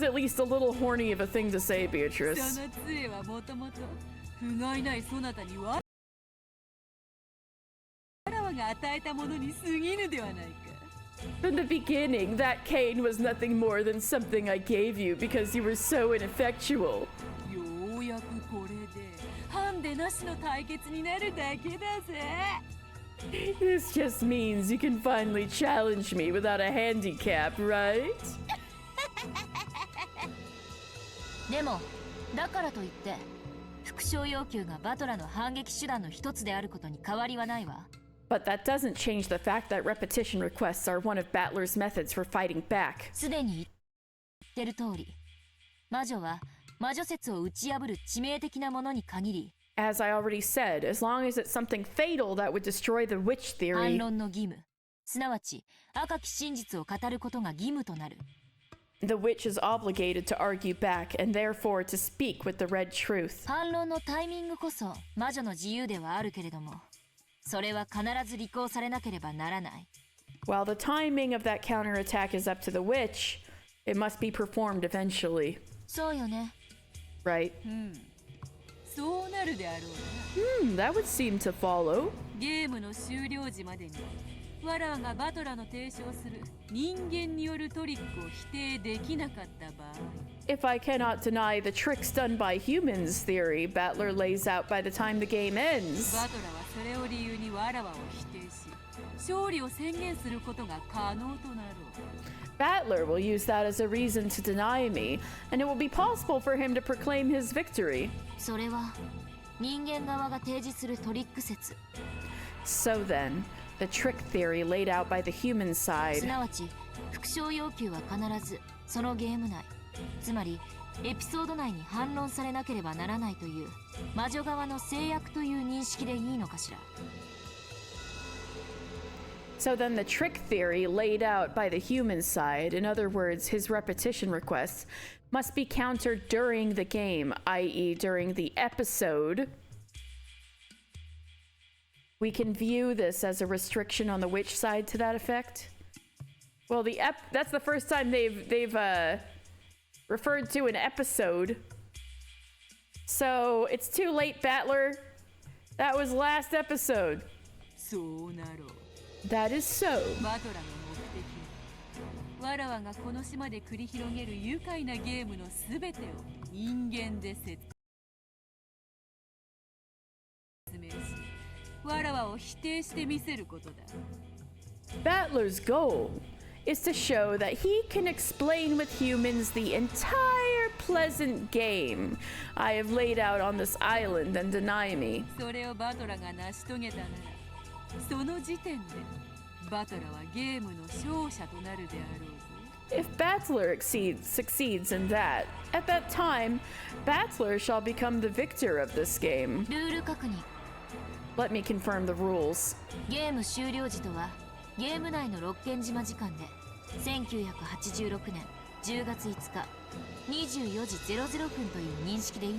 at least a little horny of a thing to say, Beatrice. その杖はもともと不甲斐ないそなたにわらわが与えたものに過ぎぬではないか。From the beginning, that cane was nothing more than something I gave you because you were so ineffectual. ようやくこれでハンデなしの対決になるだけだぜ。This just means you can finally challenge me without a handicap, right? でもだからといって復唱要求がバトラの反撃手段の一つであることに変わりはないわ。But that doesn't change the fact that repetition requests are one of Battler's methods for fighting back. すでに言ってる通り、魔女は魔女説を打ち破る致命的なものに限り、 As I already said, as long as it's something fatal that would destroy the witch theory. 反論の義務、すなわち赤き真実を語ることが義務となる。The witch is obligated to argue back and therefore to speak with the red truth. 反論のタイミングこそ魔女の自由ではあるけれども、それは必ず履行されなければならない。While the timing of that counterattack is up to the witch, it must be performed eventually. そうよね。Right? そうなるであろうな。That would seem to follow. ゲームの終了時までにわらわがバトラの提唱する人間によるトリックを否定できなかった場合、 If I cannot deny the tricks done by humans theory Battler lays out by the time the game ends, バトラはそれを理由にわらわを否定し、勝利を宣言することが可能となろう。 Battler will use that as a reason to deny me, and it will be possible for him to proclaim his victory. それは人間側が提示するトリック説。 So then, the trick theory laid out by the human す side. なわち復唱要求は必ずそのゲーム内、つまりエピソード内に反論されなければならないという魔女側の制約という認識でいいのかしら。 So then the trick theory laid out by the human side, in other words, his repetition requests, must be countered during the game, i.e. during the episode. We can view this as a restriction on the witch side to that effect. Well, that's the first time they've referred to an episode. So it's too late, Battler. That was last episode. そうなろう。 That is so. バトラの目的はわらわがこの島で繰り広げる愉快なゲームのすべてを人間で説明し、わらわを否定してみせることだ。 Battler's goal is to show that he can explain with humans the entire pleasant game I have laid out on this island and deny me. それをバトラが成し遂げたなら、その時点でバトラはゲームの勝者となるであろうぞ。 If Battler succeeds in that, at that time, Battler shall become the victor of this game. ルール確認。 Let me confirm the rules. ゲーム終了時とはゲーム内の六軒島時間で1986年10月5日24時00分という認識でいい？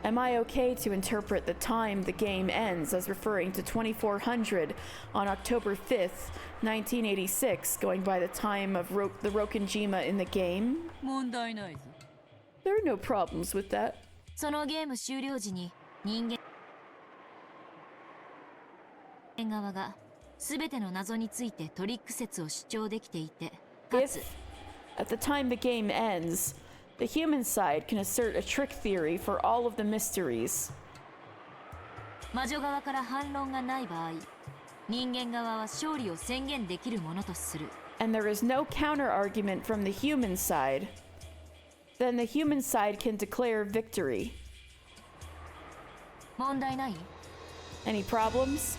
Am I okay to interpret the time the game ends as referring to 2400 on October 5th, 1986, going by the time of the Rokenjima in the game? 問題ないぞ。 There are no problems with that. そのゲーム終了時に人間側が全ての謎についてトリック説を主張できていて、かつ At the time the game ends, the human side can assert a trick theory for all of the mysteries. 魔女側から反論がない場合、人間側は勝利を宣言できるものとする。And there is no counter argument from the human side. Then the human side can declare victory. 問題ない？ Any problems?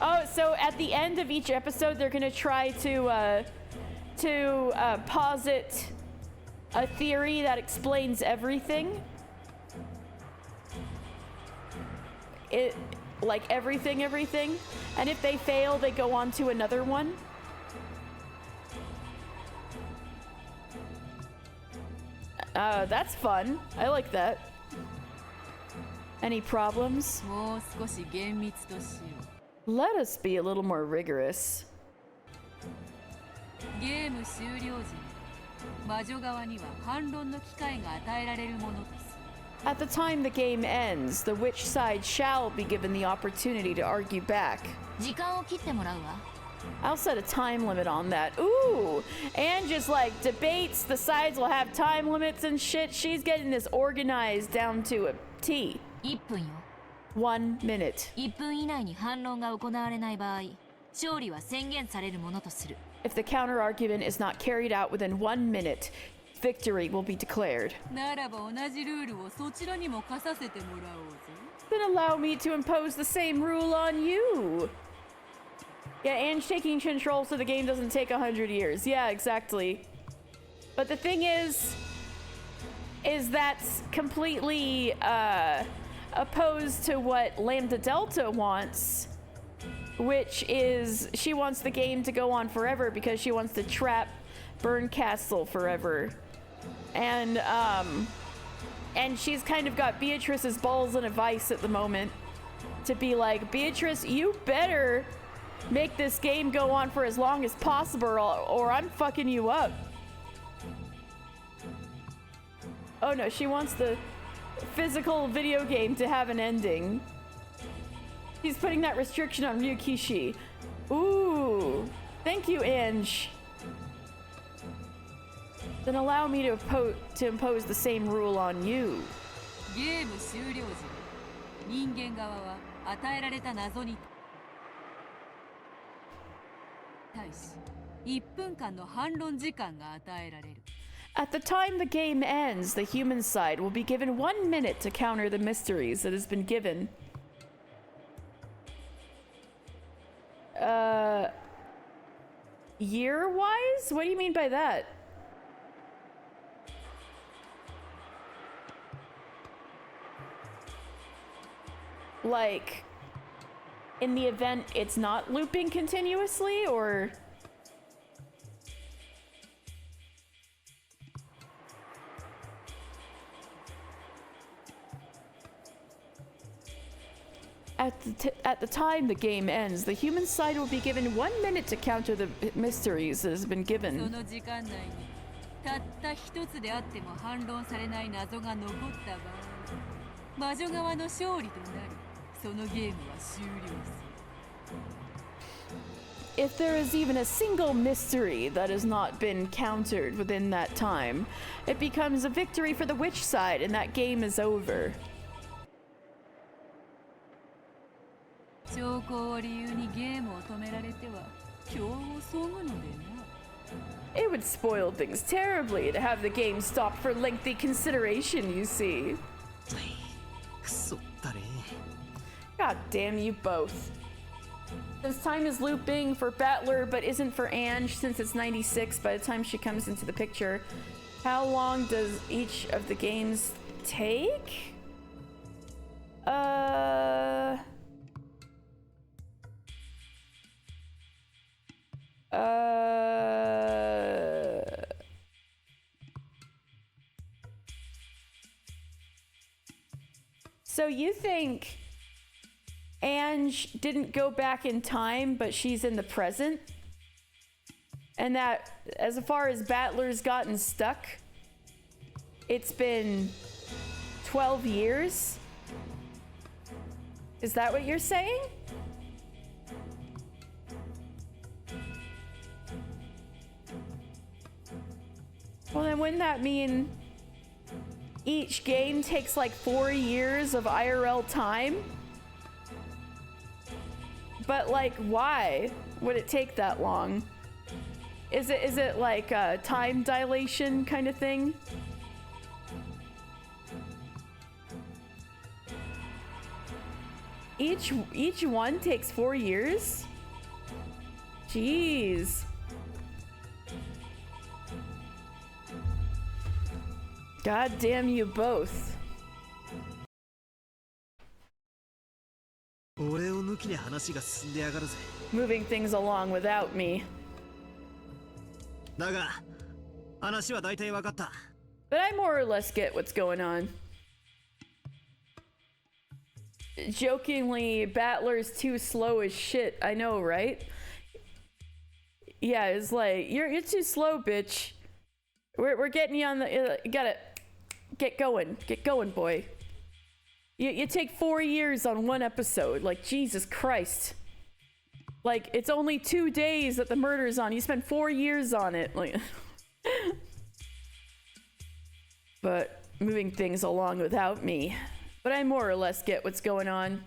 Oh, so at the end of each episode, they're gonna try to posit a theory that explains everything. Like everything. And if they fail, they go on to another one. That's fun. I like that. Any problems? もう少し厳密としよ Let us be a little more rigorous. う。ゲーム終了時に魔女側には反論の機会が与えられるものとする。 At the time the game ends, the witch side shall be given the opportunity to argue back. 時間を切ってもらうわ。 I'll set a time limit on that. Ooh! And just like debates, the sides will have time limits and shit. She's getting this organized down to a T. 1分よ。 1 minute. 1分以内に反論が行われない場合、勝利は宣言されるものとする。 If the counter argument is not carried out within 1 minute, victory will be declared. ならば同じルールをそちらにも課させてもらおうぜ。 Then allow me to impose the same rule on you. Yeah, and taking control so the game doesn't take 100 years. Yeah, exactly. But the thing is that's completely opposed to what Lambda Delta wants, which is she wants the game to go on forever because she wants to trap Bern Castle forever. And she's kind of got Beatrice's balls in a vice at the moment to be like, Beatrice, you better make this game go on for as long as possible or I'm fucking you up. Oh no, she wants the physical video game to have an ending. He's putting that restriction on Ryukishi. Ooh, thank you, Ange. Then allow me to impose the same rule on you. ゲーム終了時、人間側は与えられた謎に対し、1分間の反論時間が与えられる。 At the time the game ends, the human side will be given 1 minute to counter the mysteries that has been given. Year-wise? What do you mean by that? Like, in the event it's not looping continuously, or... At the time the game ends, the human side will be given 1 minute to counter the mysteries that has been そ given. の時間内にたった一つであっても反論されない謎が残った場合、魔女側の勝利となり、そのゲームは終了する。 If there is even a single mystery that has not been countered within that time, it becomes a victory for the witch side and that game is over. 証拠を理由にゲームを止められては今日をそぐのでな。 It would spoil things terribly to have the game stopped for lengthy consideration, you see. God damn you both. Since time is looping for Battler but isn't for Ange since it's 96 by the time she comes into the picture, how long does each of the games take? So you think Ange didn't go back in time, but she's in the present? And that as far as Battler's gotten stuck, it's been 12 years? Is that what you're saying? Well, then wouldn't that mean each game takes like 4 years of IRL time? But like, why would it take that long? Is it like a time dilation kind of thing? Each one takes 4 years? Jeez. God damn you both. Moving things along without me. But I more or less get what's going on. Jokingly, Battler's too slow as shit. I know, right? Yeah, it's like, you're too slow, bitch. We're getting you on the... you gotta... Get going, boy. You take 4 years on one episode. Like, Jesus Christ. Like, it's only 2 days that the murder's on. You spent 4 years on it. Like, but moving things along without me. But I more or less get what's going on.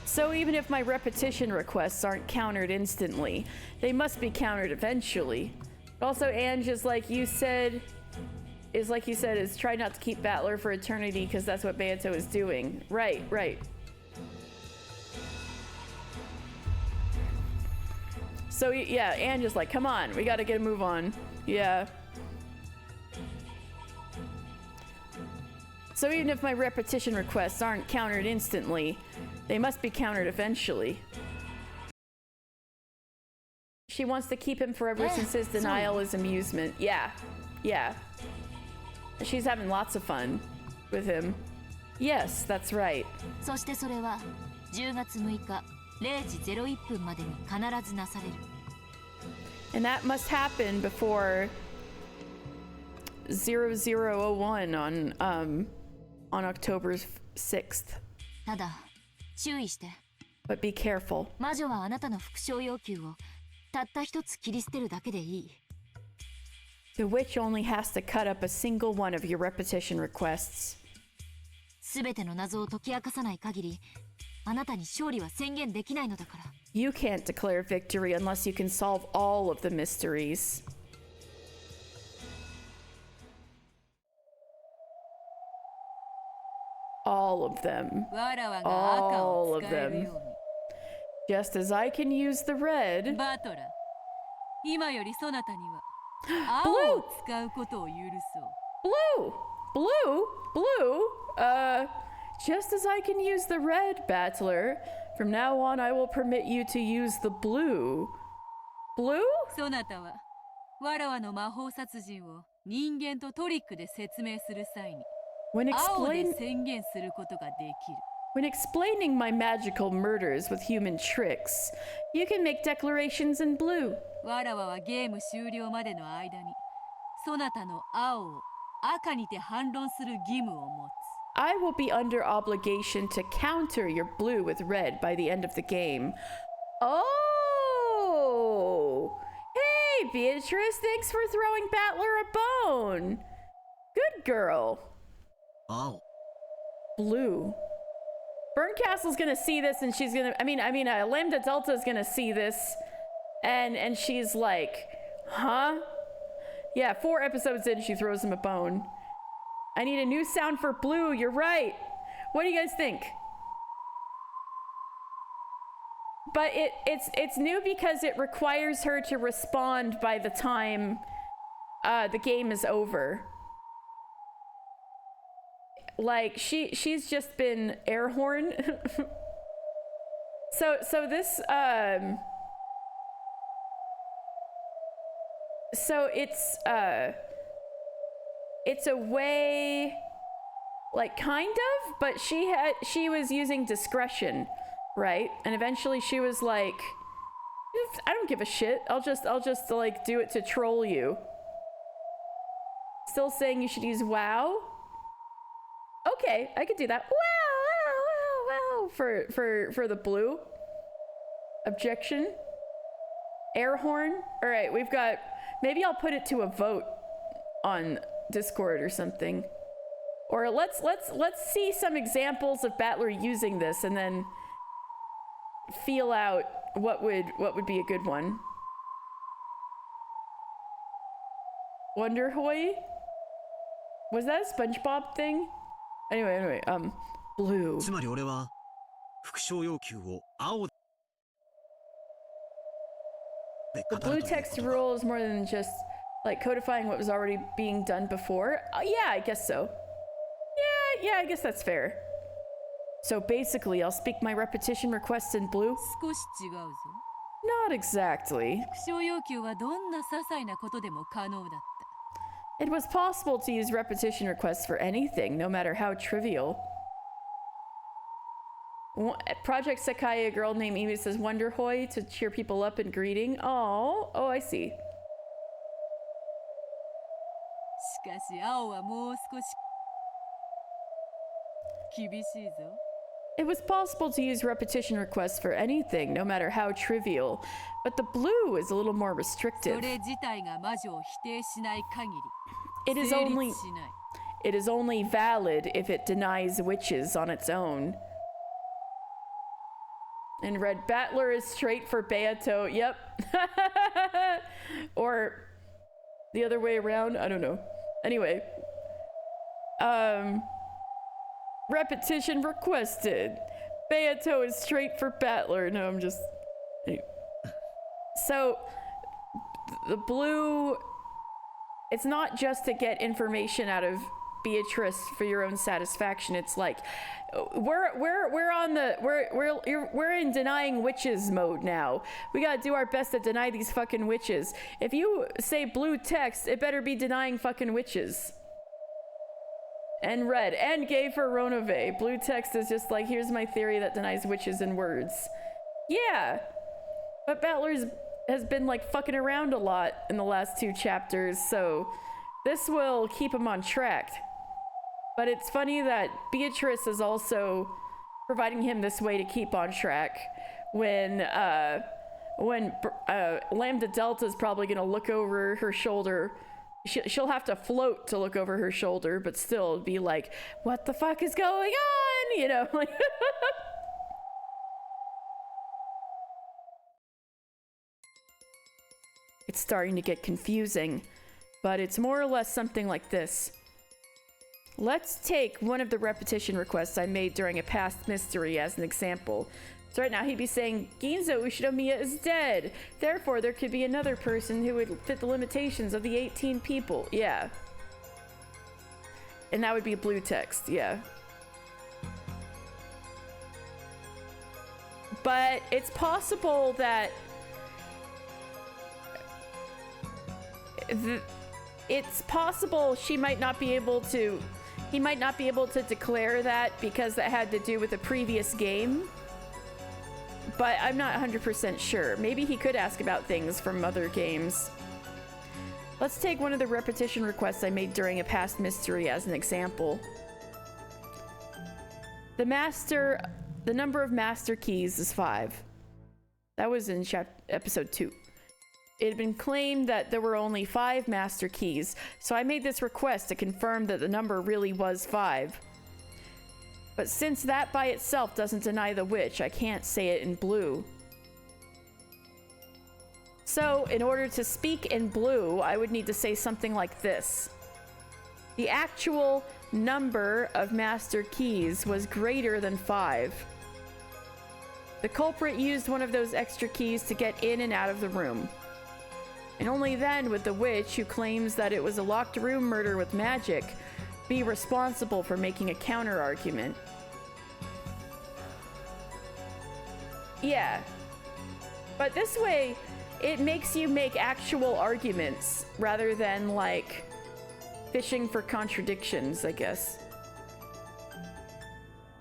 So even if my repetition requests aren't countered instantly, they must be countered eventually. Also, Ange, is like you said, is try not to keep Battler for eternity because that's what Banto is doing. Right. So yeah, Ange is like, come on, we gotta get a move on. Yeah. So even if my repetition requests aren't countered instantly, they must be countered eventually. She wants to keep him forever since his denial is amusement. Yeah. She's having lots of fun with him. Yes, that's right. そしてそれは10月6日0時01分までに必ずなされる。And that must happen before 0001 on October 6th. ただ注意して。But be careful. 魔女はあなたの復唱要求をたった一つ切り捨てるだけでいい。The witch only has to cut up a single one of your repetition requests. すべての謎を解き明かさない限り、あなたに勝利は宣言できないのだから。You can't declare victory unless you can solve all of the mysteries. All of them. All of them. Just as I can use the red. バトラー、今よりそなたには青を使うことを許そう。Blue? Just as I can use the red, Battler. From now on, I will permit you to use the blue. Blue? そなたはわらわの魔法殺人を人間とトリックで説明する際に青で宣言することができる。When explaining my magical murders with human tricks, you can make declarations in blue. わらわはゲーム終了までの間にそなたの青を赤にて反論する義務を持つ。I will be under obligation to counter your blue with red by the end of the game. Oh! Hey, Beatrice, thanks for throwing Battler a bone. Good girl. Oh. Blue. Berncastle's gonna see this and she's gonna, Lambda Delta's gonna see this and she's like, huh? Yeah, 4 episodes in, she throws him a bone. I need a new sound for blue, you're right. What do you guys think? But it's new because it requires her to respond by the time the game is over. Like she's just been air horn. so this so it's a way, like kind of, but she was using discretion, right? And eventually she was like, I don't give a shit. I'll just like do it to troll you. Still saying you should use wow? Okay, I could do that. Wow, for the blue. Objection? Air horn? All right, we've got, maybe I'll put it to a vote on Discord or something. Or let's see some examples of Battler using this and then feel out what would be a good one. Wonder Hoy? Was that a SpongeBob thing? Anyway, blue. つまり俺は復唱要求を青で The blue text rule is more than just like codifying what was already being done before. Yeah, I guess so. Yeah, I guess that's fair. So basically, I'll speak my repetition requests in blue? 少し違うぞ。 Not exactly. 復唱要求はどんな些細なことでも可能だった。 It was possible to use repetition requests for anything, no matter how trivial. Project Sakai, a girl named Emi says Wonder Hoy to cheer people up in greeting. Oh, I see. しかし青はもう少し厳しいぞ。 It was possible to use repetition requests for anything, no matter how trivial, but the blue is a little more restrictive. それ自体が魔女を否定しない限り It is 成 only 立しない。 it is only valid if it denies witches on its own. And Red Battler is straight for Beato. Yep. Or the other way around. I don't know. Anyway. Repetition requested. Beato is straight for Battler. No, I'm just... So, the blue... It's not just to get information out of Beatrice for your own satisfaction. It's like we're in denying witches mode now. We gotta do our best to deny these fucking witches. If you say blue text, it better be denying fucking witches. And red and gay for Ronove. Blue text is just like, here's my theory that denies witches in words. Yeah, but Battler's has been like fucking around a lot in the last 2 chapters, so this will keep him on track. But it's funny that Beatrice is also providing him this way to keep on track when Lambda Delta is probably gonna look over her shoulder. She'll have to float to look over her shoulder, but still be like, what the fuck is going on? You know, like it's starting to get confusing, but it's more or less something like this. Let's take one of the repetition requests I made during a past mystery as an example. So right now he'd be saying, Ginzo Ushinomiya is dead. Therefore, there could be another person who would fit the limitations of the 18 people. Yeah. And that would be blue text, yeah. But it's possible that it's possible she might not be able to, he might not be able to declare that because that had to do with a previous game. But I'm not 100% sure. Maybe he could ask about things from other games. Let's take one of the repetition requests I made during a past mystery as an example. The number of master keys is 5. That was in episode 2. It had been claimed that there were only 5 master keys, so I made this request to confirm that the number really was 5. But since that by itself doesn't deny the witch, I can't say it in blue. So, in order to speak in blue, I would need to say something like this. The actual number of master keys was greater than 5. The culprit used one of those extra keys to get in and out of the room. And only then would the witch, who claims that it was a locked room murder with magic, be responsible for making a counter-argument. Yeah. But this way, it makes you make actual arguments rather than, like, fishing for contradictions, I guess.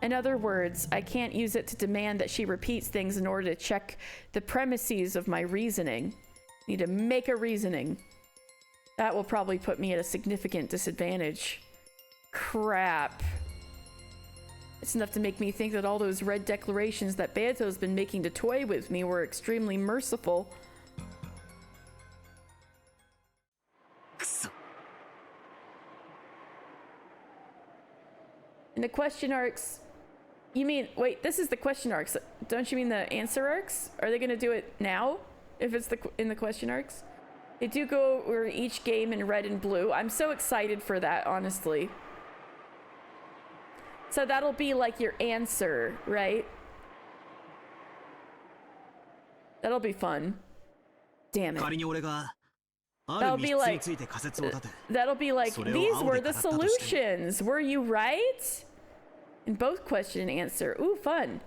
In other words, I can't use it to demand that she repeats things in order to check the premises of my reasoning. I need to make a reasoning. That will probably put me at a significant disadvantage. Crap. It's enough to make me think that all those red declarations that Beato's been making to toy with me were extremely merciful. In the question arcs, you mean, wait, this is the question arcs. Don't you mean the answer arcs? Are they going to do it now? If it's in the question arcs? They do go over each game in red and blue. I'm so excited for that, honestly. So that'll be like your answer, right? That'll be fun. Damn it. That'll be like, these were the solutions. Were you right? In both question and answer. Ooh, fun.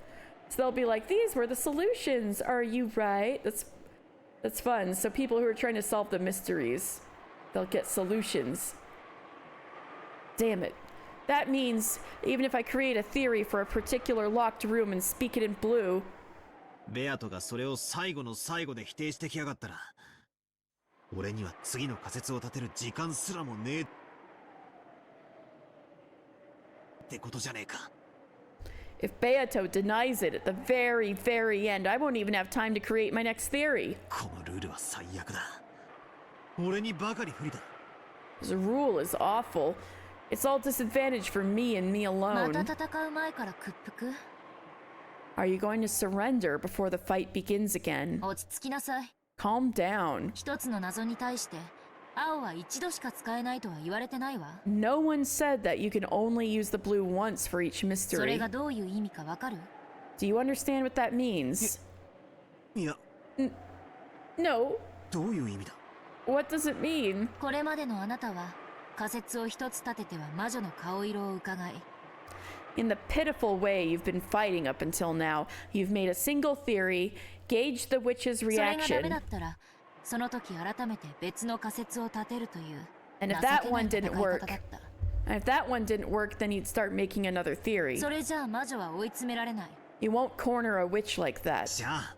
So they'll be like, these were the solutions. Are you right? That's fun. So people who are trying to solve the mysteries, they'll get solutions. Damn it. That means even if I create a theory for a particular locked room and speak it in blue, ベアトがそれを最後の最後で否定してきやがったら、俺には次の仮説を立てる時間すらもねえってことじゃねえか。if Beato denies it at the very, very end, I won't even have time to create my next theory. このルールは最悪だ。俺にばかり不利だ。This rule is awful. It's all disadvantage for me and me ま alone. た戦う前から屈服 Are you going to surrender before the fight begins again? 落ち着きなさい Calm down. 一つの謎に対して青は一度しか使えないとは言われてないわ No one said that you can only use the blue once for each それ mystery. がどういう意味かわかる Do you understand what that means? いや、 No. どういう意味だ？ What does it mean? これまでのあなたは仮説を一つ立てては魔女の顔色を伺い In the pitiful way you've been fighting up until now, you've made a single theory, gauged the witch's それがダメ reaction, だったらその時改めて別の仮説を立てるという and if 情 that けな one い戦い didn't 方 work, だった and if that one didn't work, then you'd start making another theory. それじゃあ魔女は追い詰められない You won't corner a witch like that. じゃあ、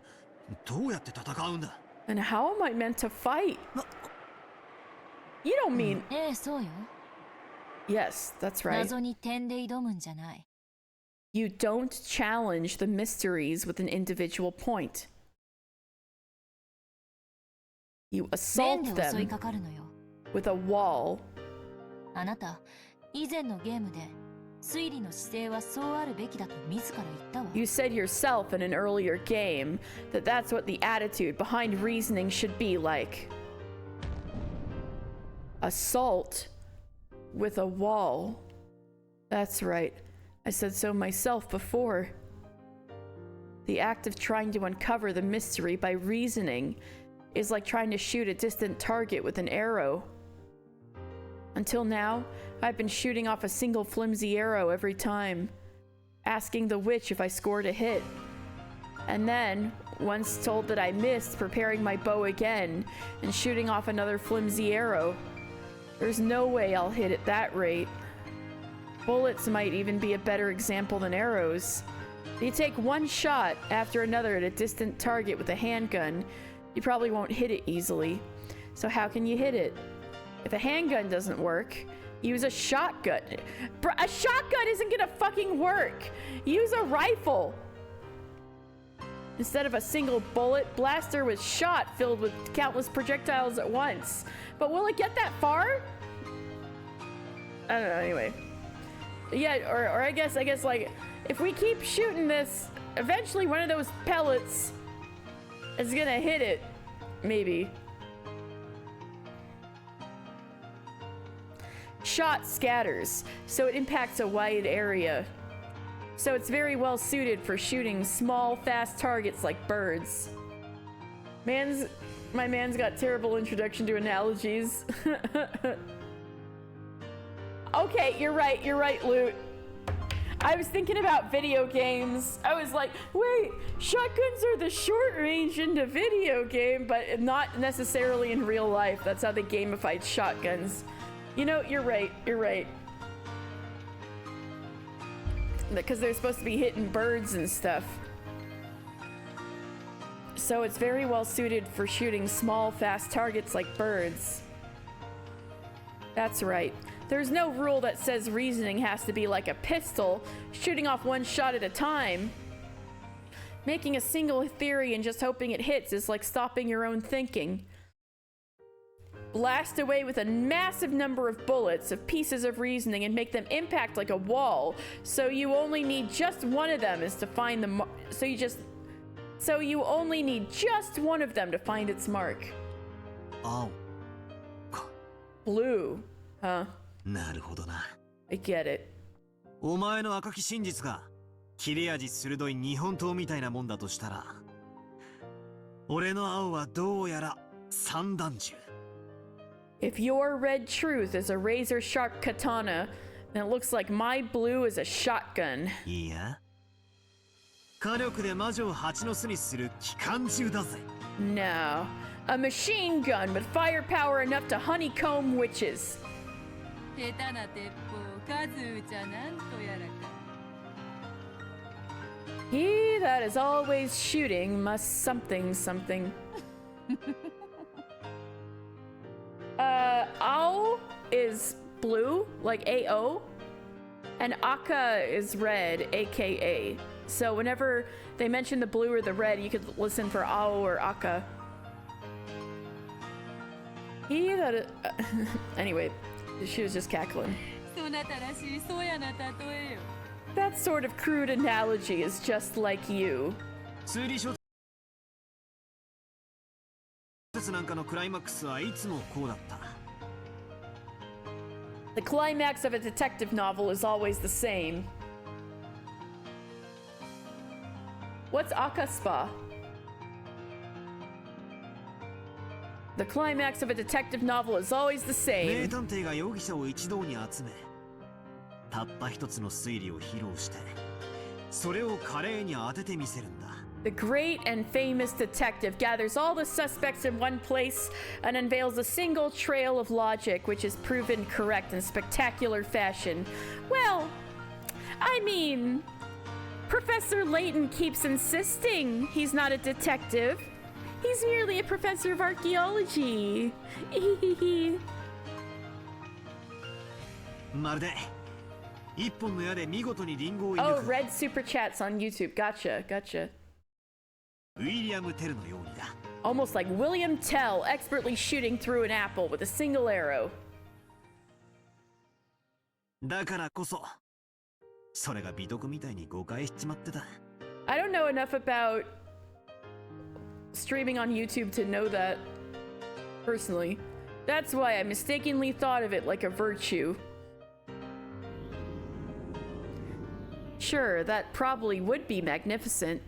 どうやって戦うんだ？ And how am I meant to fight? You don't mean... ええそうよ Yes, that's right. 謎に点で挑むんじゃない You don't challenge the mysteries with an individual point. You 面 assault で襲い them かかるのよ with a wall. あなた以前のゲームで推理の姿勢はそうあるべきだと自ら言ったわ You said yourself in an earlier game that that's what the attitude behind reasoning should be like. Assault with a wall. That's right. I said so myself before. The act of trying to uncover the mystery by reasoning is like trying to shoot a distant target with an arrow. Until now, I've been shooting off a single flimsy arrow every time, asking the witch if I scored a hit. And then, once told that I missed, preparing my bow again and shooting off another flimsy arrow. There's no way I'll hit at that rate. Bullets might even be a better example than arrows. If you take one shot after another at a distant target with a handgun, you probably won't hit it easily. So how can you hit it? If a handgun doesn't work, use a shotgun. A shotgun isn't gonna fucking work! Use a rifle! Instead of a single bullet, blaster with shot filled with countless projectiles at once. But will it get that far? I don't know, anyway. Yeah, or I guess like, if we keep shooting this, eventually one of those pellets is gonna hit it. Maybe. Shot scatters, so it impacts a wide area. So it's very well suited for shooting small, fast targets like birds. My man's got terrible introduction to analogies. Okay, you're right, Loot. I was thinking about video games. I was like, wait, shotguns are the short range in the video game, but not necessarily in real life. That's how they gamified shotguns. You know, you're right. Because they're supposed to be hitting birds and stuff. So it's very well suited for shooting small, fast targets like birds. That's right. There's no rule that says reasoning has to be like a pistol, shooting off one shot at a time. Making a single theory and just hoping it hits is like stopping your own thinking. Blast away with a massive number of bullets of pieces of reasoning and make them impact like a wall. So you only need just one of them is to find the So you only need just one of them to find its mark. Oh. Blue, huh? なるほどな。I get it. お前の赤き真実が切れ味鋭い日本刀みたいなもんだとしたら、俺の青はどうやら散弾銃。If your red truth is a razor sharp katana, then it looks like my blue is a shotgun. いや、火力で魔女を蜂の巣にする機関銃だぜ。No, a machine gun with firepower enough to honeycomb witches. 下手な鉄砲数打ちゃなんとやらか。He that is always shooting must something something. Ao is blue, like AO, and Aka is red, AKA. So whenever they mention the blue or the red, you could listen for Ao or Aka. He that anyway, she was just cackling. That sort of crude analogy is just like you. 推理小説なんかのクライマックスはいつもこうだった。 The climax of a detective novel is always the same. What's Akaspa? The climax of a detective novel is always the 名 same. 探偵が容疑者を一堂に集め、たった一つの推理を披露して、それを華麗に当ててみせるんだ。 The great and famous detective gathers all the suspects in one place and unveils a single trail of logic which is proven correct in spectacular fashion. Well, I mean, Professor Layton keeps insisting he's not a detective. He's merely a professor of archaeology. まるで一本の矢で見事にリンゴを射 Oh, 抜く red super chats on YouTube. Gotcha, gotcha. ウィリアム・テルのようにだ。 Almost like William Tell expertly shooting through an apple with a single arrow. だからこそ、それが美徳みたいに誤解しちまってた。 I don't know enough about streaming on YouTube to know that personally. That's why I mistakenly thought of it like a virtue. Sure, that probably would be magnificent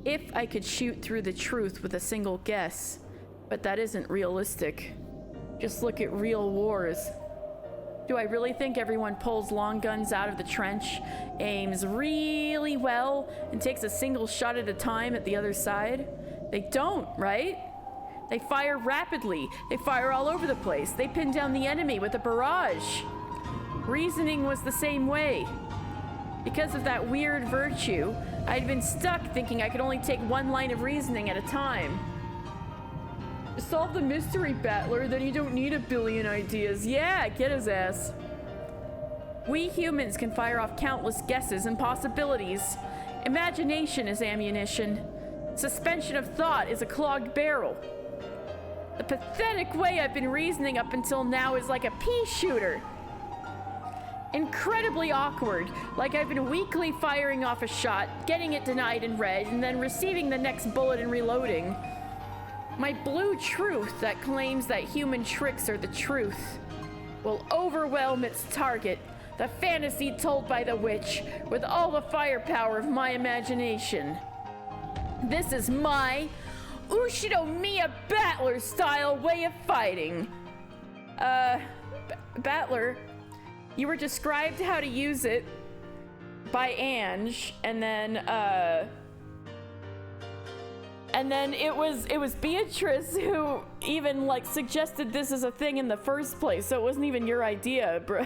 if I could shoot through the truth with a single guess, but that isn't realistic. Just look at real wars. Do I really think everyone pulls long guns out of the trench, aims really well, and takes a single shot at a time at the other side? They don't, right? They fire rapidly. They fire all over the place. They pin down the enemy with a barrage. Reasoning was the same way. Because of that weird virtue, I'd been stuck thinking I could only take one line of reasoning at a time. Solve the mystery, Battler, then you don't need a billion ideas. Yeah, get his ass. We humans can fire off countless guesses and possibilities. Imagination is ammunition. Suspension of thought is a clogged barrel. The pathetic way I've been reasoning up until now is like a pea shooter. Incredibly awkward, like I've been weakly firing off a shot, getting it denied and read, and then receiving the next bullet and reloading. My blue truth that claims that human tricks are the truth will overwhelm its target, the fantasy told by the witch, with all the firepower of my imagination. This is my Ushinomiya Battler style way of fighting. Battler, you were described how to use it by Ange, and then it was Beatrice who even like suggested this as a thing in the first place, so it wasn't even your idea, bro.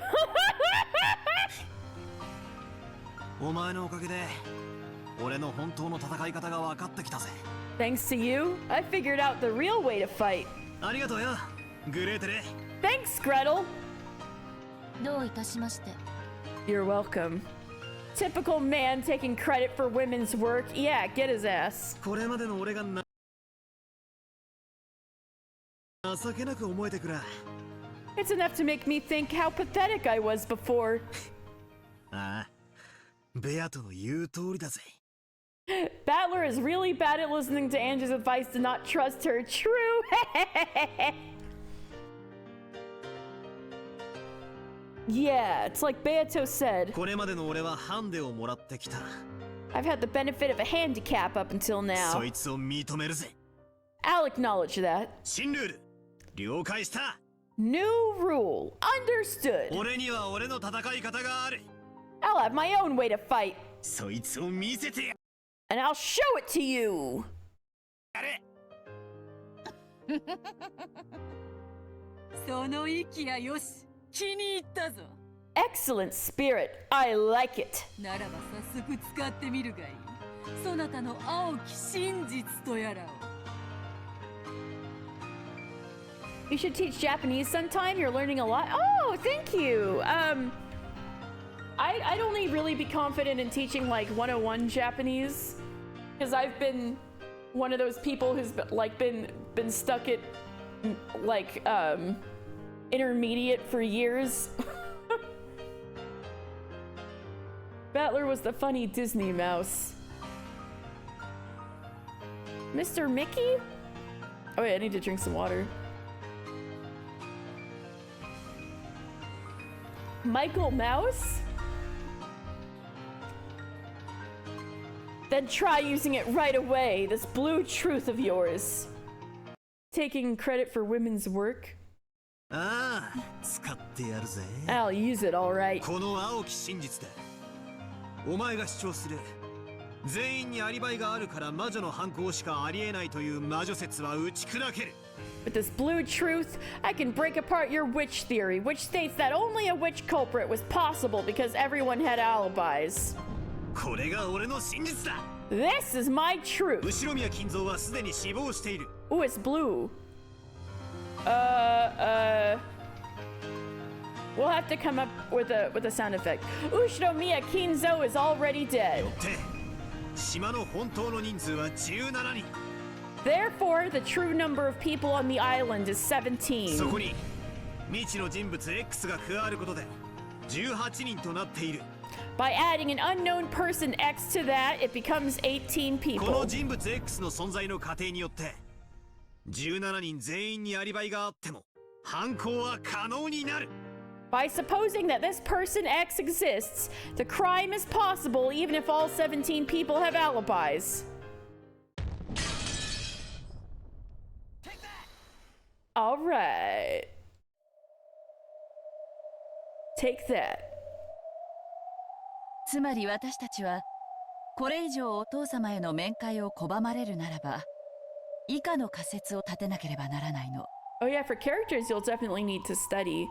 お前のおかげで俺の本当の戦い方が分かってきたぜ。 Thanks to you, I figured out the real way to fight. ありがとうよ、グレーテル。 Thanks, Gretel. どういたしまして。 You're welcome. Typical man taking credit for women's work. Yeah, get his ass. これまでの俺が情けなく思えてくれ。 It's enough to make me think how pathetic I was before. ああ、ベアトの言う通りだぜ。 Battler is really bad at listening to Angie's advice to not trust her. True. Yeah, it's like Beato said. これまでの俺はハンデをもらってきた。 I've had the benefit of a handicap up until now. そいつを認めるぜ。 I'll acknowledge that. 新ルール、了解した。 New rule. Understood. 俺には俺の戦い方がある。 I'll have my own way to fight. そいつを見せてや。 And I'll show it to you. やれ。その息やよし、気に入ったぞ。 Excellent spirit. I like it. ならば早速使ってみるがいい。そなたの青き真実とやらを。 You should teach Japanese sometime. You're learning a lot. Oh, thank you. I'd only really be confident in teaching like 101 Japanese because I've been one of those people who's been stuck at like intermediate for years. Battler was the funny Disney mouse. Mr. Mickey? Oh wait, I need to drink some water. Michael Mouse? Then try using it right away, this blue truth of yours. Taking credit for women's work? ああ、使ってやるぜ。 I'll use it, alright. この青き真実だ。お前が主張する。全員にアリバイがあるから魔女の犯行しかありえないという魔女説は打ち砕ける。 With this blue truth, I can break apart your witch theory, which states that only a witch culprit was possible because everyone had alibis. これが俺の真実だ。 This is my truth. 後ろ宮金蔵はすでに死亡している。 Ooh, it's blue. We'll have to come up with a sound effect. Ushiromiya Kinzo is already dead. よって島の本当の人数は17人。 Therefore, the true number of people on the island is 17. そこに未知の人物 X が加わることで18人となっている。 By adding an unknown person X to that, it becomes 18 people. この人物 X の存在の過程によって17人全員にアリバイがあっても犯行は可能になる。 By supposing that this person X exists, the crime is possible even if all 17 people have alibis. All right. Take that. つまり私たちはこれ以上お父様への面会を拒まれるならば以下の仮説を立てなければならないの。 Oh yeah, for characters you'll definitely need to study.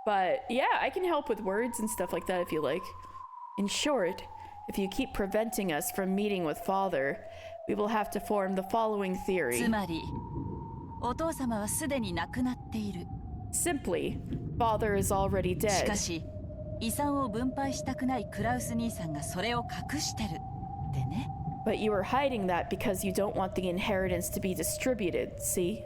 But yeah, I can help with words and stuff like that if you like. In short, if you keep preventing us from meeting with Father, we will have to form the following theory. つまりお父様はすでに亡くなっている。 Simply, Father is already しか dead. し遺産を分配したくないクラウス兄さんがそれを隠してるってね。 But you are hiding that because you don't want the inheritance to be distributed, see?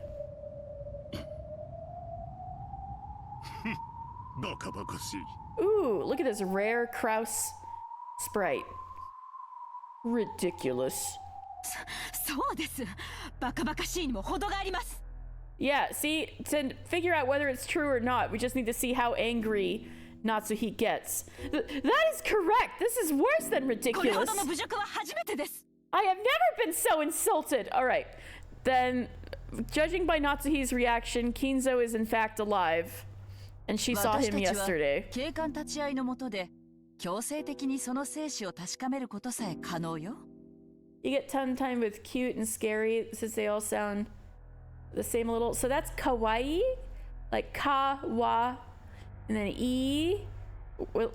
バカバカしい。 Ooh, look at this rare Kraus sprite. Ridiculous. そうです。バカバカしいにも程があります。 Yeah, see, to figure out whether it's true or not, we just need to see how angry Natsuhi gets. That is correct. This is worse than これほ ridiculous. どの侮辱は初めてです。 I have never been so insulted. All right, then, judging by Natsuhi's reaction, Kinzo is in fact alive, and she saw 私 him たちは yesterday. 警官立ち会いの下で強制的にその生死を確かめることさえ可能よ。 You get tongue time with cute and scary since they all sound the same a little. So that's kawaii, like ka wa, and then e,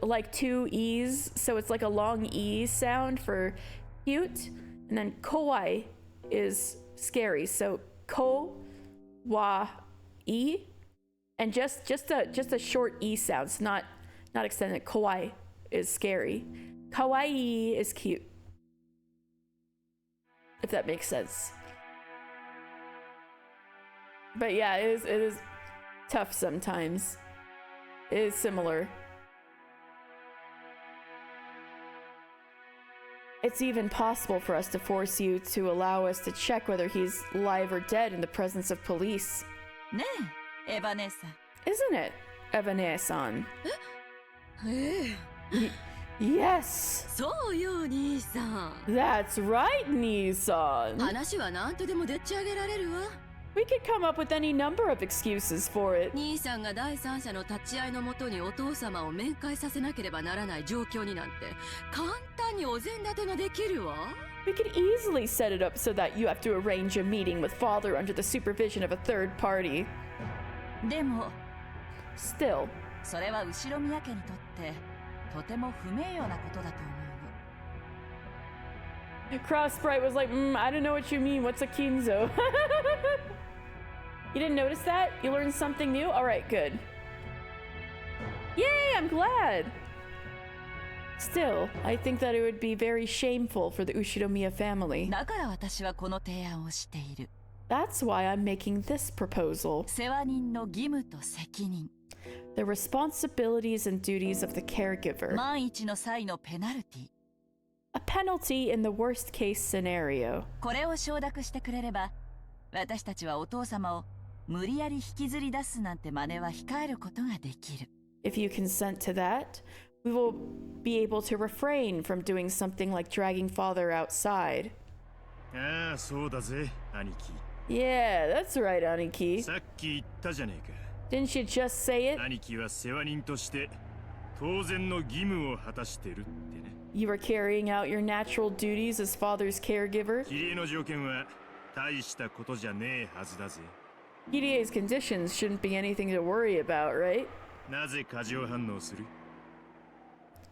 like two e's. So it's like a long e sound for cute, and then kawaii is scary. So ko wa e. And just a short E sounds, not extended. Kawaii is scary. Kawaii is cute. If that makes sense. But yeah, it is tough sometimes. It is similar. It's even possible for us to force you to allow us to check whether he's alive or dead in the presence of police. ねえ、エヴァ姉さん。 Isn't it, Evané-san? え Yes! そうよ兄さん。 That's right, Nii-san! 話は何とでもでっち上げられるわ。 We could come up with any number of excuses for it. 兄さんが第三者の立ち会いのもとにお父様を面会させなければならない状況になんて簡単にお膳立てができるわ。 We could easily set it up so that you have to arrange a meeting with father under the supervision of a third party. でも Still, それは後ろ宮家にとってとても不名誉なことだと思うの。 Cross Sprite was like, I don't know what you mean. What's a kinzo? You didn't notice that? You learned something new? Alright, good. Yay, I'm glad! Still, I think that it would be very shameful for the Ushiromiya family. だから私はこの提案をしている。 That's why I'm making this proposal. 世話人の義務と責任。 The responsibilities and duties of the caregiver. 万一の際のペナルティ。 A penalty in the worst case scenario. これを承諾してくれれば、私たちはお父様を無理やり引きずり出すなんて真似は控えることができる。 If you consent to that, we will be able to refrain from doing something like dragging father outside. ああ、そうだぜ、兄貴。 Yeah, that's right, Aniki. さっき言ったじゃねえか。 Didn't you just say it? 兄貴は世話人として当然の義務を果たしてるってね。 You were carrying out your natural duties as father's caregiver? キリエの条件は大したことじゃねえはずだぜ。 Kirie's conditions shouldn't be anything to worry about, right? なぜ過剰反応する？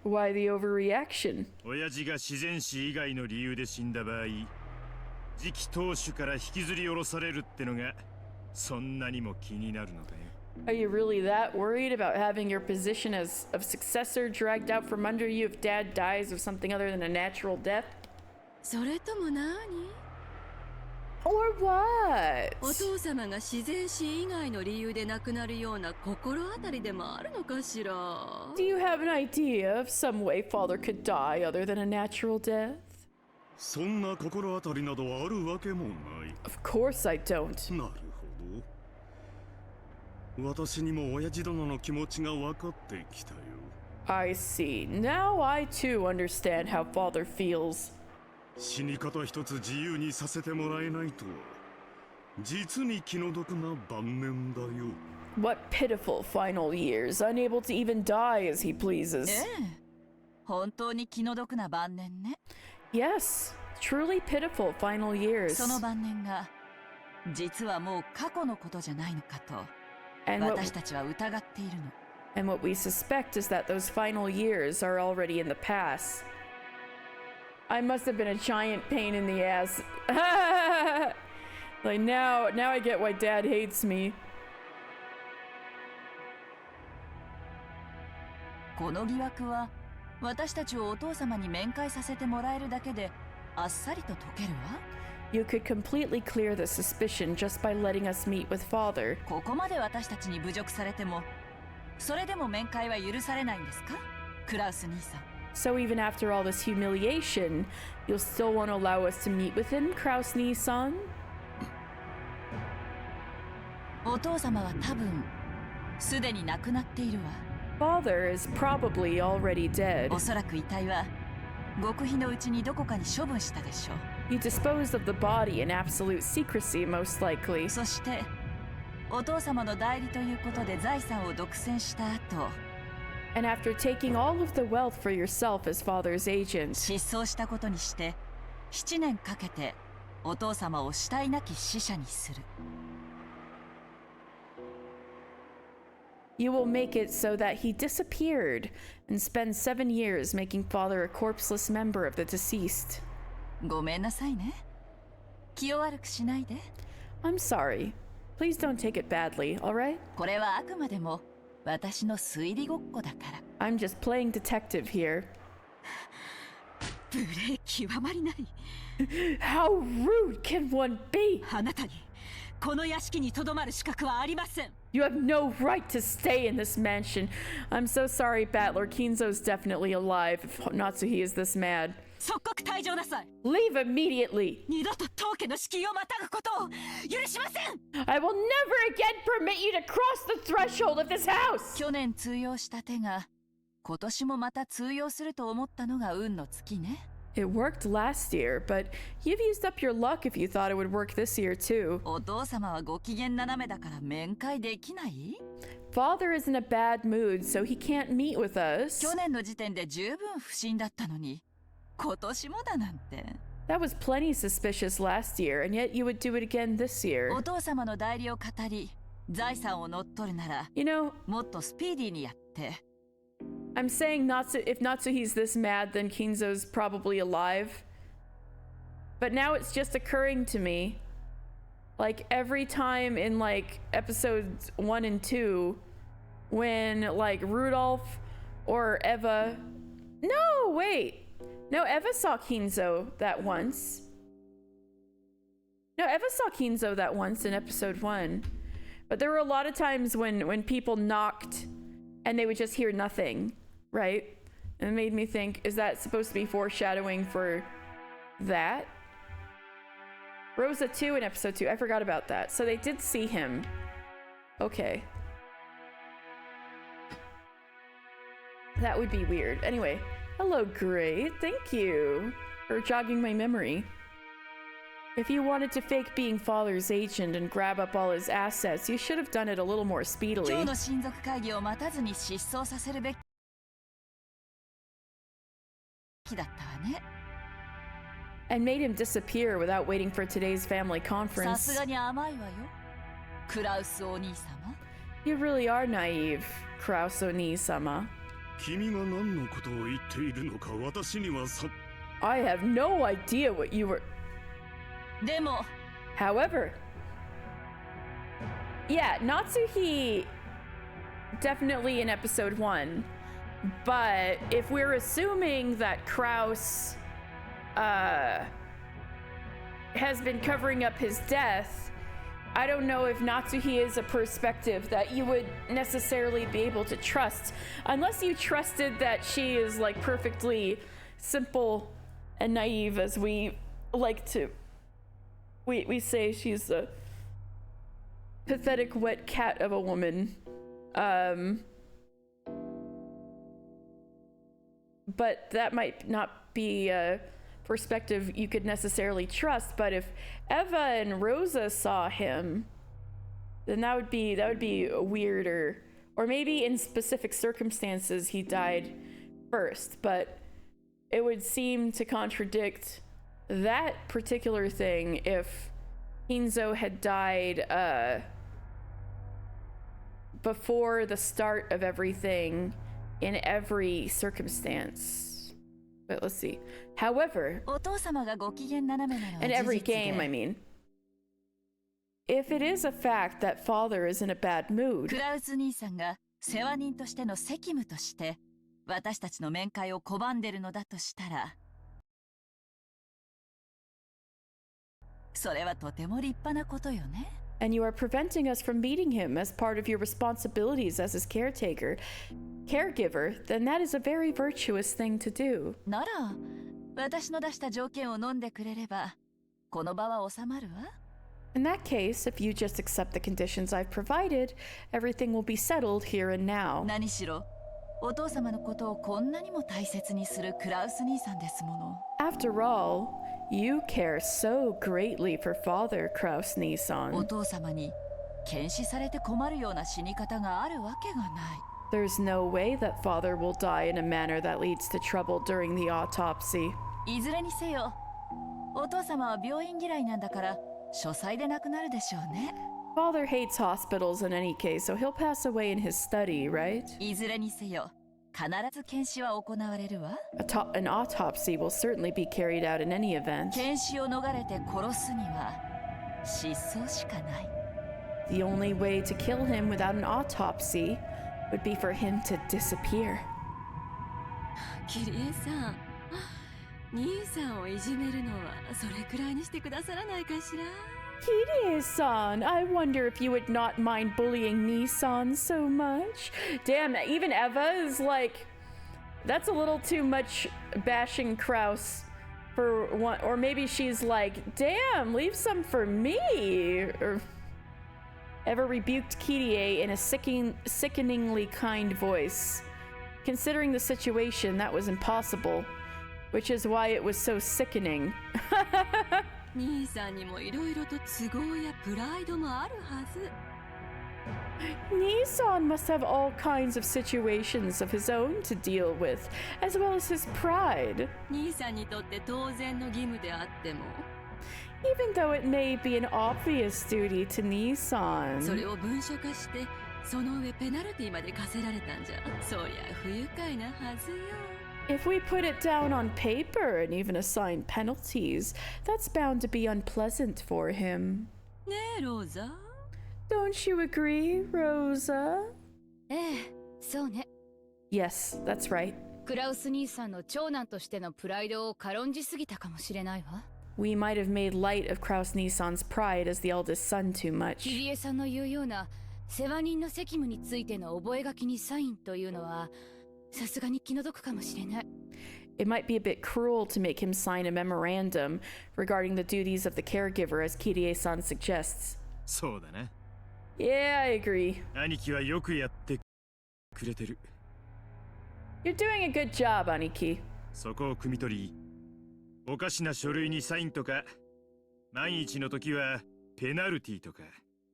Why the overreaction? 親父が自然死以外の理由で死んだ場合、次期当主から引きずり下ろされるってのがそんなにも気になるのかよ。 Are you really that worried about having your position as of successor dragged out from under you if dad dies of something other than a natural death? それとも何？ Or what? お父様が自然死以外の理由で亡くなるような心当たりでもあるのかしら？ Do you have an idea of some way father could die other than a natural death? そんな心当たりなどあるわけもない。 Of course I don't. なるほど。私にも親父殿の気持ちが分かってきたよ。 I see. Now I too understand how father feels. 死に方一つ自由にさせてもらえないとは、実に気の毒な晩年だよ。 What pitiful final years, unable to even die as he pleases. 本当に気の毒な晩年ね。 Yes, truly pitiful final years. その晩年が実はもう過去のことじゃないのかと And 私たちは疑っているの。 And what we suspect is that those final years are already in the past. I must have been a giant pain in the ass. Like now I get why dad hates me. この疑惑は私たちをお父様に面会させてもらえるだけであっさりと解けるわ。 You could completely clear the suspicion just by letting us meet with father. ここまで私たちに侮辱されても、それでも面会は許されないんですか、クラウス兄さん。 So even after all this humiliation, you'll still want to allow us to meet with him, Kraus-ni-san? お父様は多分すでに亡くなっているわ。Father is probably already dead. おそらく遺体は極秘のうちにどこかに処分したでしょう。 You disposed of the body in absolute secrecy, most likely. そしてお父様の代理ということで財産を独占した後、 And after taking all of the wealth for yourself as father's agent, 失踪したことにして7年かけてお父様を死体なき死者にする。 you will make it so that he disappeared and spend 7 years making father a corpseless member of the deceased. ごめんなさいね。気を悪くしないで。 I'm sorry. Please don't take it badly, alright? これはあくまでも私の推理ごっこだから。 I'm just playing detective here. 無礼極まりない。 How rude can one be? あなたにこの屋敷にとどまる資格はありません。 You have no right to stay in this mansion. I'm so sorry, Battler. Kinzo's definitely alive if Natsuhi is this mad. 即刻退場なさい。 Leave immediately. 二度と当家の敷居をまたぐことを許しません。 I will never again permit you to cross the threshold of this house. 去年通用した手が今年もまた通用すると思ったのが運の尽きね。 It worked last year, but you've used up your luck if you thought it would work this year too. お父様はご機嫌斜めだから面会できない？ Father is in a bad mood, so he can't meet with us. 去年の時点で十分不審だったのに今年もだなんて。 That was plenty suspicious last year, and yet you would do it again this year. お父様の代理を語り財産を乗っ取るなら You know, もっとスピーディーにやって。 I'm saying if Natsuhi's this mad, then Kinzo's probably alive. But now it's just occurring to me, like every time in like episodes 1 and 2, when like Rudolph or Eva, no, wait, no, Eva saw Kinzo that once. No, Eva saw Kinzo that once in episode 1. But there were a lot of times when people knocked and they would just hear nothing. Right? And it made me think, is that supposed to be foreshadowing for that? Rosa 2 in episode 2, I forgot about that. So they did see him. Okay. That would be weird. Anyway, hello, Great. Thank you for jogging my memory. If you wanted to fake being Father's agent and grab up all his assets, you should have done it a little more speedily. 今日の親族会議を待たずに失踪させるべきだったわね。 And made him disappear without waiting for today's family さ conference. すがに甘いわよ。クラウスお兄様。 You really are naive, Kraus Oni-sama. 君が何のことを言っているのか私にはさ I have no idea what you were... でも However, yeah, Natsuhi definitely in episode 1. But if we're assuming that Kraus has been covering up his death, I don't know if Natsuhi is a perspective that you would necessarily be able to trust, unless you trusted that she is like perfectly simple and naive, as we like to. We say she's a pathetic wet cat of a woman. But that might not be a perspective you could necessarily trust. But if Eva and Rosa saw him, then that would be weirder. Or maybe in specific circumstances he died first. But it would seem to contradict that particular thing if Kinzo had died before the start of everything in every circumstance. But let's see. However, お父様がご機嫌斜めなのは in 事 every 実で game, I mean, if it is a fact that father is in a bad mood, クラウス兄さんが世話人としての責務として私たちの面会を拒んでるのだとしたら、それはとても立派なことよね。 and you are preventing us from meeting him as part of your responsibilities as his caregiver, then that is a very virtuous thing to do. なら、私の出した条件を飲んでくれれば、この場は収まるわ。 In that case, if you just accept the conditions I've provided, everything will be settled here and now. 何しろ、お父様のことをこんなにも大切にするクラウス兄さんですもの。 After all, you care so greatly for Father Kraus お Nissan. 父様に検視されて困るような死に方があるわけがない。 There's no way that Father will die in a manner that leads to trouble during the autopsy. いずれにせよ、お父様は病院嫌いなんだから、書斎で亡くなるでしょうね。 Father hates hospitals in any case, so he'll pass away in his study, right? いずれにせよ、必ず検視は行われるわ。An autopsy will certainly be carried out in any event. 検視を逃れて殺すには失踪しかない。The only way to kill him without an autopsy would be for him to disappear. キリエさん、兄さんをいじめるのはそれくらいにしてくださらないかしら。Kirie-san, I wonder if you would not mind bullying Nissan so much. Damn, even Eva is like, that's a little too much bashing Kraus for one, or maybe she's like, damn, leave some for me. Or Eva rebuked Kirie in a sickeningly kind voice. Considering the situation, that was impossible, which is why it was so sickening. 兄さんにもいろいろと都合やプライドもあるはず。Nissan must have all kinds of situations of his own to deal with, as well as his pride. 兄さんにとって当然の義務であっても。Even though it may be an obvious duty to Nissan. それを文書化して、その上ペナルティまで課せられたんじゃ、そりゃ不愉快なはずよ。If we put it down on paper and even assign penalties, that's bound to be unpleasant for him. ねえ、ローザ。Don't you agree, Rosa? ええ、そうね。Yes, that's right. クラウス兄さんの長男としてのプライドを軽んじすぎたかもしれないわ。We might have made light of Kraus Nissan's pride as the eldest son too much. キリエさんの言うような世話人の責務についての覚書にサインというのはさすがに気の毒かもしれない。It might be a bit cruel to make him sign a memorandum regarding the duties of the caregiver, as Kirie-san suggests. そうだな。Yeah, I agree. 兄貴はよくやってくれてる。You're doing a good job, Aniki. そこを汲み取り、おかしな書類にサインとか、万一の時はペナルティとか。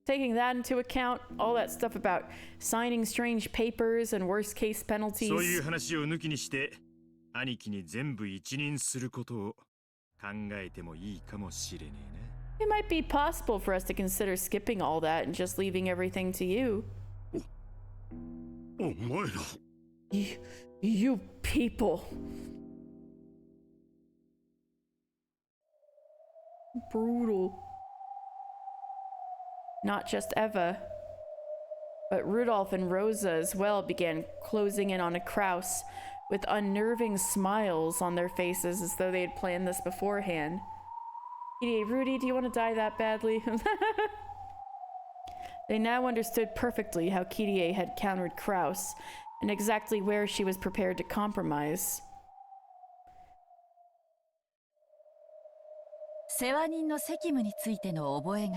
Taking that into account, all that stuff about signing strange papers and worst case penalties. そういう話を抜きにして、兄貴に全部一任することを考えてもいいかもしれねえな。It might be possible for us to consider skipping all that and just leaving everything to you. お前ら。You people. Brutal. Not just Eva, but Rudolph and Rosa as well began closing in on a Kraus with unnerving smiles on their faces as though they had planned this beforehand. Rudy, do you want to die that badly? They now understood perfectly how Kirie had countered Kraus and exactly where she was prepared to compromise. 世話人の責務についての覚書。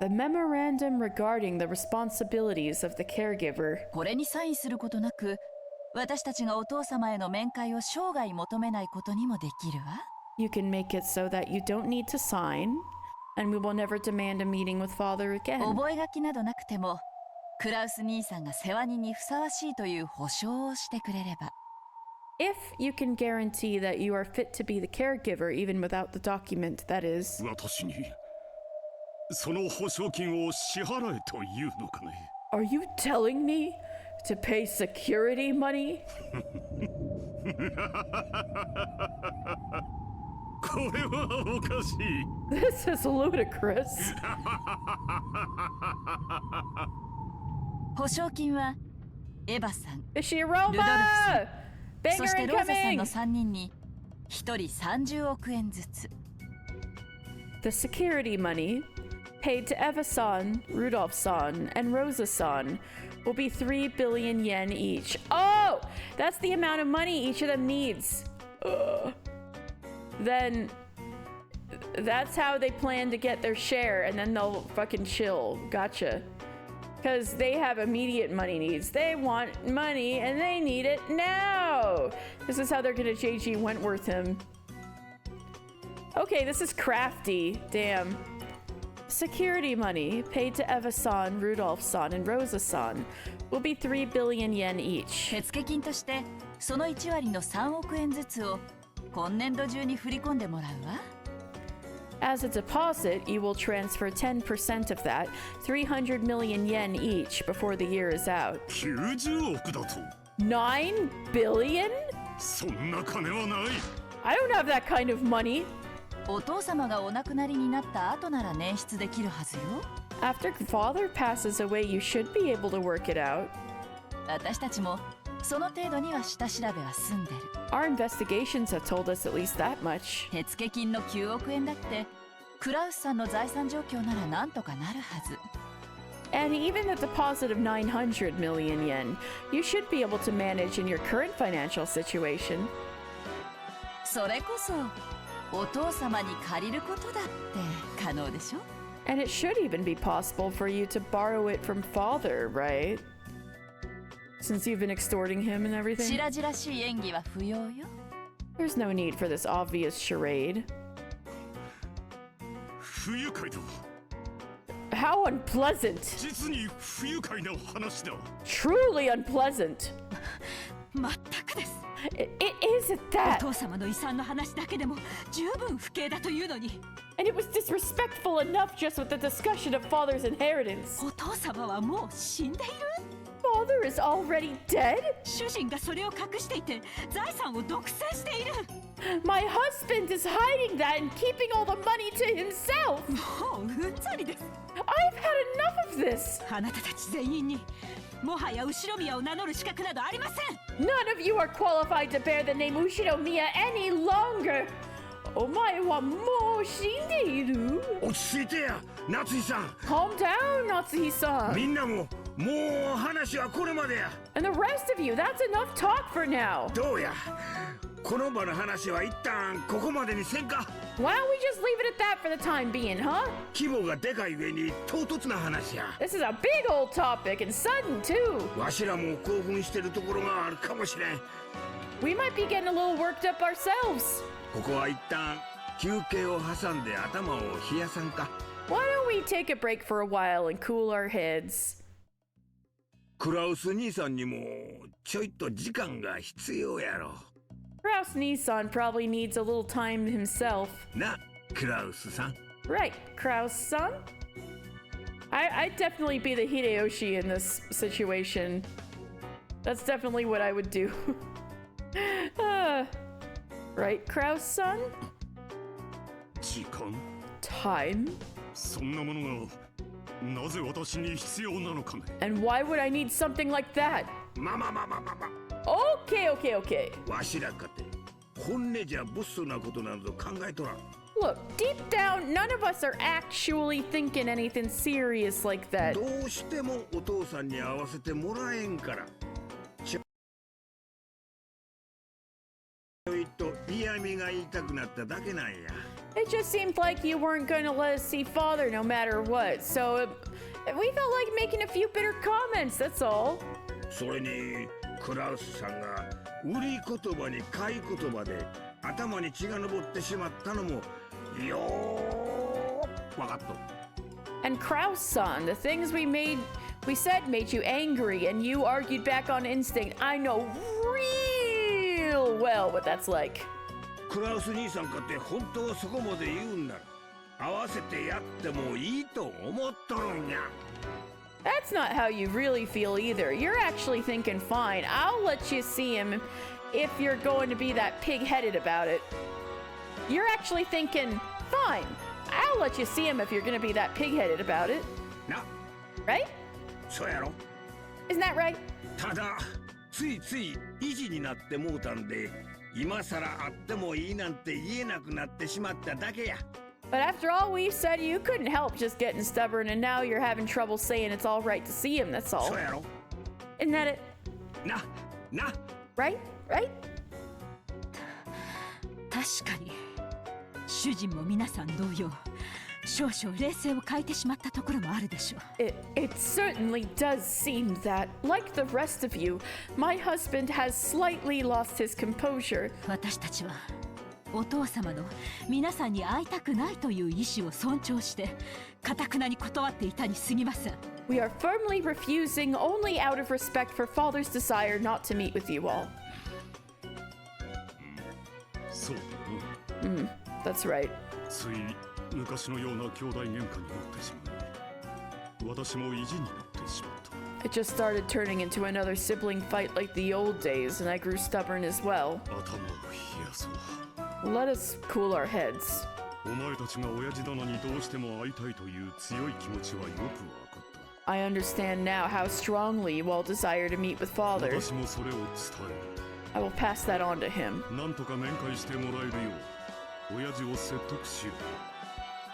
The memorandum regarding the responsibilities of the caregiver. これにサインすることなく、私たちがお父様への面会を生涯求めないことにもできるわ。You can make it so that you don't need to sign, and we will never demand a meeting with father again. 覚書などなくても、クラウス兄さんが世話人にふさわしいという保証をしてくれれば。If you can guarantee that you are fit to be the caregiver even without the document, that is. 私にその保証金を支払えというのかね。Are you telling me to pay security money? これはおかしい。This is ludicrous. 保証金はエヴァさん、 Is she a ルドルフさん、 Banger そしてローザさん incoming! の3人に1人30億円ずつ。The security money, paid to Eva-san, Rudolph-san, and Rosa-san, will be 3 billion yen each. Oh! That's the amount of money each of them needs. Then that's how they plan to get their share, and then they'll fucking chill. Gotcha. Because they have immediate money needs. They want money, and they need it now. This is how they're gonna JG Wentworth him. Okay, this is crafty. Damn. Security money paid to Eva-san, Rudolph-san, and Rosa-san will be 3 billion yen each. 手付金としてその1割の3億円ずつを今年度中に振り込んでもらうわ。As a deposit, you will transfer 10% of that, 300 million yen each, before the year is out. 90億だと。9 billion? そんな金はない。I don't have that kind of money. お父様がお亡くなりになった後なら捻出できるはずよ。 After father passes away, you should be able to work it out. 私たちもその程度には下調べは済んでる。 Our investigations have told us at least that much. 手付金の9億円だってクラウスさんの財産状況ならなんとかなるはず。 And even a deposit of 900 million yen, you should be able to manage in your current financial situation. それこそお父様に借りることだって可能でしょ。 And it should even be possible for you to borrow it from father, right? Since you've been extorting him and everything. 白々しい演技は不要よ。 There's no need for this obvious charade. 不愉快だ。 How unpleasant! 実に不愉快な話だ。 Truly unpleasant! まったくです。 It isn't that! お父様の遺産の話だけでも十分不敬だというのに。 And it was disrespectful enough just with the discussion of father's inheritance. お父様はもう死んでいる？ Father is already dead? 主人がそれを隠していて財産を独占している。 My husband is hiding that and keeping all the money to himself. もううんざりです。 I've had enough of this. あなたたち全員にもはや後ろ宮を名乗る資格などありません。 None of you are qualified to bear the name Ushinomiya any longer. お前はもう死んでいる。落ち着いてや、夏井さん。 Calm down, Natsuhi-san. みんなもう話はこれまでや。 And the rest of you, that's enough talk for now. どうや、この場の話は一旦ここまでにせんか。 Why don't we just leave it at that for the time being, huh? 規模がでかい上に唐突な話や。 This is a big old topic and sudden too. わしらも興奮してるところがあるかもしれん。 We might be getting a little worked up ourselves. ここは一旦休憩を挟んで頭を冷やさんか。 Why don't we take a break for a while and cool our heads? クラウス兄さんにもちょいと時間が必要やろ。 Kraus Nissan probably needs a little time himself. な、クラウスさん。 Right, Kraus-san? I'd definitely be the Hideyoshi in this situation. That's definitely what I would do. Right, Kraus-san? 時間？ Time? そんなものがなぜ私に必要なのかね。 And why would I need something like that? ま。Okay. わしらかて本音じゃ物騒なことなど考えとらん。 Look, deep down, none of us are actually thinking anything serious like that. どうしてもお父さんに合わせてもらえんから。ちょいと嫌味が言いたくなっただけなんや。 It just seemed like you weren't going to let us see father no matter what, so we felt like making a few bitter comments, that's all. それにクラウスさんが売り言葉に買い言葉で頭に血が上ってしまったのもよーわかっと。 And Kraus-san, the things we said made you angry, and you argued back on instinct. I know real well what that's like. クラウス兄さんかって本当はそこまで言うんなら合わせてやってもいいと思っとるんや。 That's not how you really feel either. You're actually thinking, fine, I'll let you see him if you're going to be that pig-headed about it. You're actually thinking, fine, I'll let you see him if you're going to be that pig-headed about it. な。 Right? そうやろ。 Isn't that right? ただついつい意地になってもうたんで今さら会ってもいいなんて言えなくなってしまっただけや。 But after all we've said, you couldn't help just getting stubborn, and now you're having trouble saying it's all right to see him, that's all. そうやろ。 Isn't that it? な。 Right? 確かに主人も皆さん同様少々冷静を欠いてしまったところもあるでしょう。 It certainly does seem that, like the rest of you, my husband has slightly lost his composure. 私たちはお父様の皆さんに会いたくないという意思を尊重して固くなに断っていたに過ぎません。 We are firmly refusing only out of respect for father's desire not to meet with you all. そうだな。 That's right. つい昔のような兄弟喧嘩になってしまい、私も意地になってしまった。 It just started turning into another sibling fight like the old days, and I grew stubborn as well. 頭を冷やそう。 Let us cool our heads. お前たちが親父殿にどうしても会いたいという強い気持ちはよくわかった。 I understand now how strongly you all desire to meet with father. 私もそれを伝える。 I will pass that on to him. なんとか面会してもらえるよう親父を説得しよう。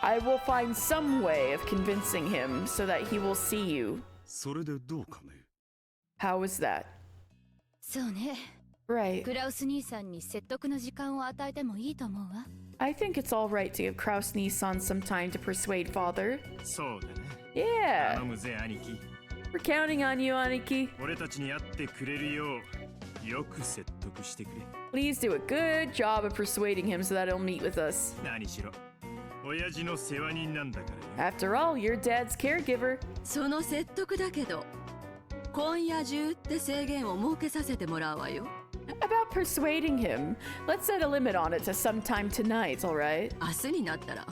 I will find some way of convincing him so that he will see you. それでどうかね。 How was that? そうね。 Right. クラウス兄さんに説得の時間を与えてもいいと思うわ。 I think it's all right to give Kraus Nissan some time to persuade father. そうだね。 Yeah. 頼むぜ兄貴。 We're counting on you, Aniki. 俺たちに会ってくれるようよく説得してくれ。 Please do a good job of persuading him so that he'll meet with us. 何しろ親父の世話人なんだからよ。 After all, you're Dad's caregiver. その説得だけど、今夜中って制限を設けさせてもらうわよ。 About persuading him, let's set a limit on it to sometime tonight, alright? 明日になったら、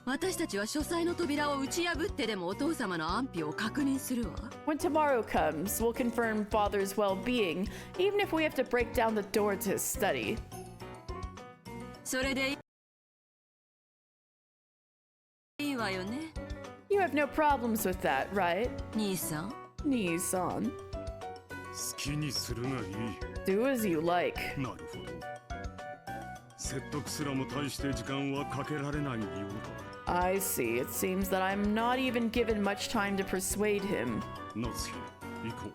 私たちは書斎の扉を打ち破ってでもお父様の安否を確認するわ。 When tomorrow comes, we'll confirm father's well-being, even if we have to break down the door to his study. それでいいわよね。 You have no problems with that, right? 兄さん。 Nissan. 好きにするがいい。 Do as you like. なるほど。説得すらも大して時間はかけられないようだ。 I see. It seems that I'm not even given much time to persuade him. 夏日、行こう。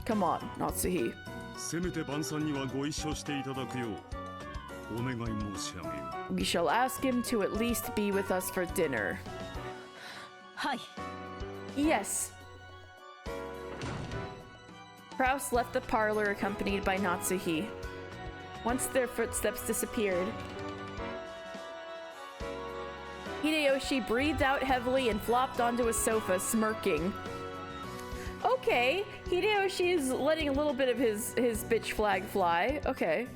Come on, Natsuhi. せめて晩餐にはご一緒していただくようお願い申し上げよう。 We shall ask him to at least be with us for dinner. はい。 Yes. Kraus left the parlor accompanied by Natsuhi. Once their footsteps disappeared, Hideyoshi breathed out heavily and flopped onto a sofa, smirking. Okay, Hideyoshi is letting a little bit of his bitch flag fly. Okay.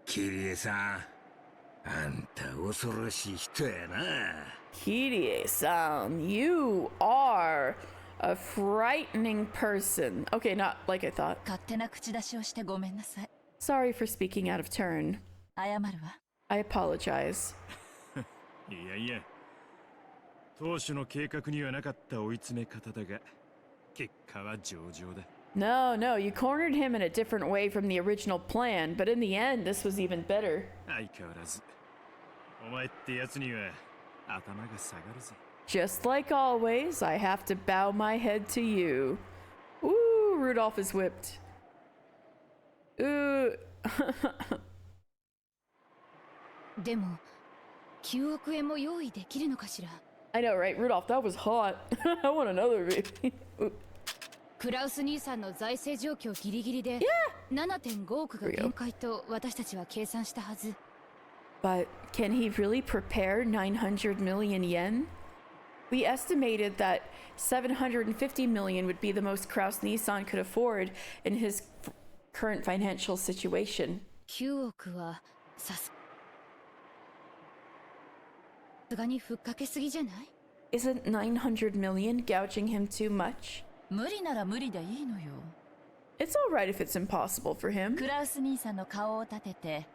Kirie-san, あんた恐ろしい人やな。 Kirie-san, you are a frightening person. Okay, not like I thought. 勝手な口出しをしてごめんなさい。 Sorry for speaking out of turn. 謝るわ。 I apologize. いやいや、当初の計画にはなかった追い詰め方だが、結果は上々だ。 No, you cornered him in a different way from the original plan, but in the end, this was even better. 相変わらず、お前ってやつには頭が下がるぜ。 Just like always, I have to bow my head to you. Ooh, Rudolph is whipped. Ooh. でも、9億円も用意できるのかしら。 I know, right? Rudolph, that was hot. I want another baby. クラウス兄さんの財政状況ギリギリで、7.5億が限界と私たちは計算したはず。But can he really prepare 900 million yen? We estimated that 750 million would be the most Kraus Nissan could afford in his current financial situation. 9億はさすがにふっかけすぎじゃない？ Isn't 900 million gouging him too much? 無理なら無理でいいのよ。 It's alright if it's impossible for him. クラウス兄さんの顔を立てて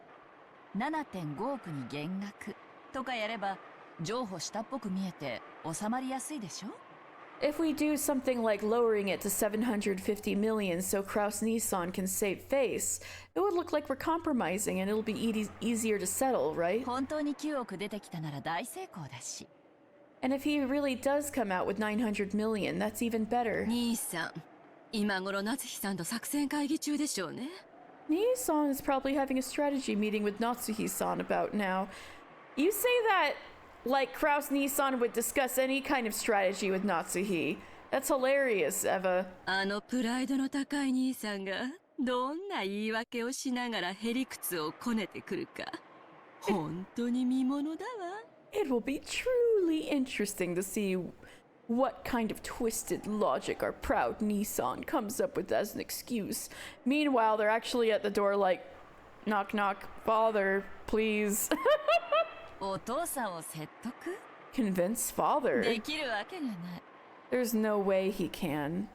7.5 億に減額とかやれば譲歩したっぽく見えて収まりやすいでしょ？ If we do something like lowering it to 750 million so Kraus Nissan can save face, it would look like we're compromising and it'll be easier to settle, right? 本当に9億出てきたなら大成功だし。 And if he really does come out with 900 million, that's even better. 兄さん、今頃夏日さんと作戦会議中でしょうね。 Nii-san is probably having a strategy meeting with Natsuhi-san about now. You say that like Kraus Nissan would discuss any kind of strategy with Natsuhi. That's hilarious, Eva. あのプライドの高い兄さんがどんな言い訳をしながらへりくつをこねてくるか本当に見ものだわ。 It will be truly interesting to see what kind of twisted logic our proud Nissan comes up with as an excuse. Meanwhile, they're actually at the door like, knock knock, father, please. お父さんを説得？ Convince father? できるわけがない。 There's no way he can.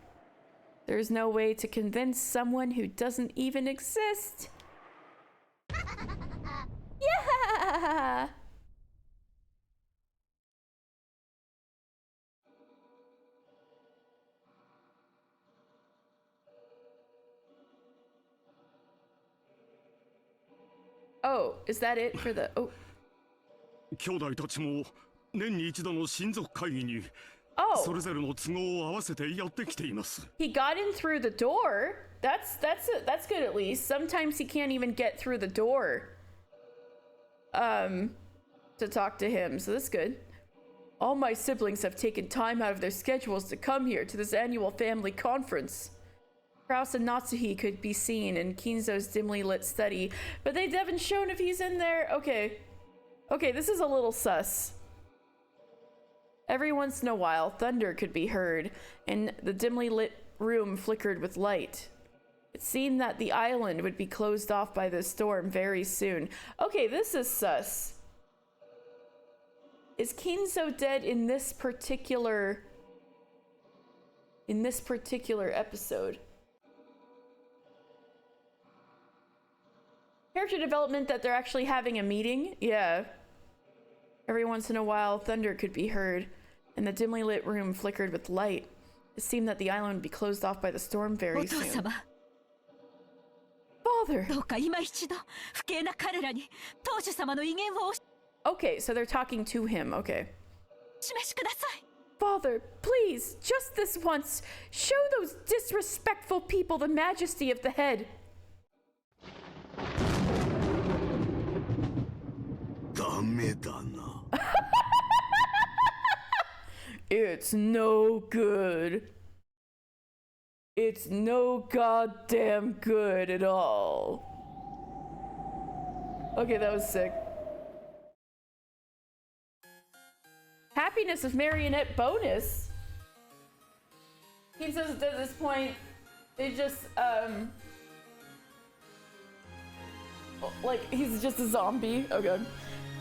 There's no way to convince someone who doesn't even exist. Yeah! Oh, is that it for the... Oh. 兄弟たちも年に一度の親族会議に Oh. それぞれの都合を合わせてやってきています。 He got in through the door. That's good at least. Sometimes he can't even get through the door. To talk to him, so that's good. All my siblings have taken time out of their schedules to come here to this annual family conference. Kraus and Natsuhi could be seen in Kinzo's dimly lit study, but they haven't shown if he's in there. Okay. Okay, this is a little sus. Every once in a while, thunder could be heard, and the dimly lit room flickered with light. It seemed that the island would be closed off by the storm very soon. Okay, this is sus. Is Kinzo dead in this particular episode? Character development that they're actually having a meeting? Yeah. Every once in a while, thunder could be heard, and the dimly lit room flickered with light. It seemed that the island would be closed off by the storm very soon. Father! Okay, so they're talking to him, okay. Father, please, just this once, show those disrespectful people the majesty of the head. It's no good. It's no goddamn good at all. Okay, that was sick. Happiness of Marionette bonus. He says at this point, it just, like, he's just a zombie. Okay.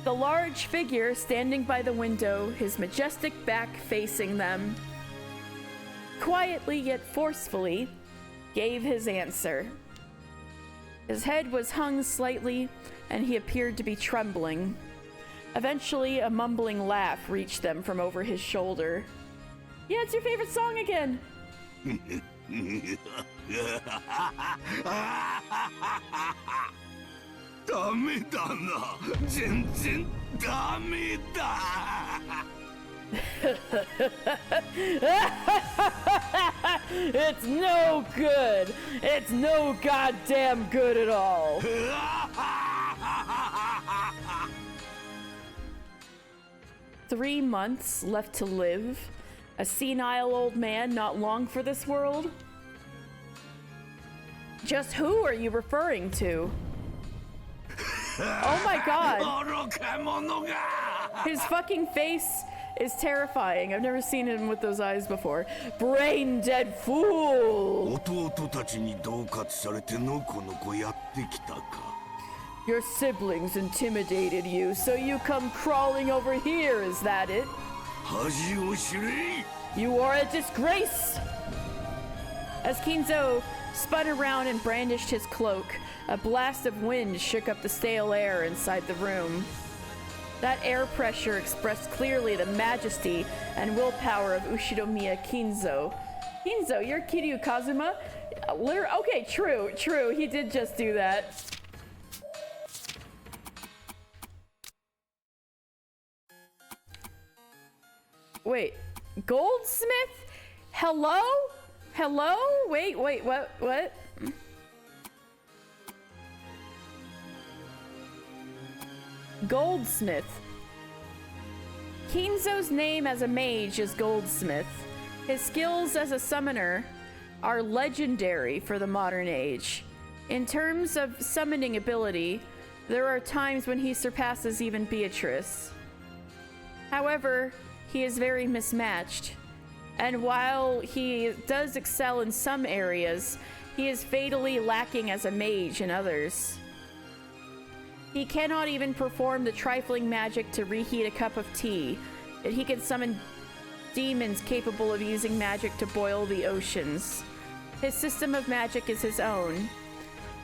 The large figure standing by the window, his majestic back facing them, quietly yet forcefully, gave his answer. His head was hung slightly, and he appeared to be trembling. Eventually, a mumbling laugh reached them from over his shoulder. Yeah, it's your favorite song again! It's no good! It's no goddamn good at all! "3 months left to live? A senile old man not long for this world? Just who are you referring to?" Oh my god! His fucking face is terrifying. I've never seen him with those eyes before. Brain dead fool! Your siblings intimidated you, so you come crawling over here, is that it? You are a disgrace! As Kinzo spun around and brandished his cloak, a blast of wind shook up the stale air inside the room. That air pressure expressed clearly the majesty and willpower of Ushinomiya Kinzo. Kinzo, you're Kiryu Kazuma? Okay, true, he did just do that. Wait, Goldsmith? Hello? Hello? Wait, what? Goldsmith. Kinzo's name as a mage is Goldsmith. His skills as a summoner are legendary for the modern age. In terms of summoning ability, there are times when he surpasses even Beatrice. However, he is very mismatched. And while he does excel in some areas, he is fatally lacking as a mage in others. He cannot even perform the trifling magic to reheat a cup of tea, that he could summon demons capable of using magic to boil the oceans. His system of magic is his own,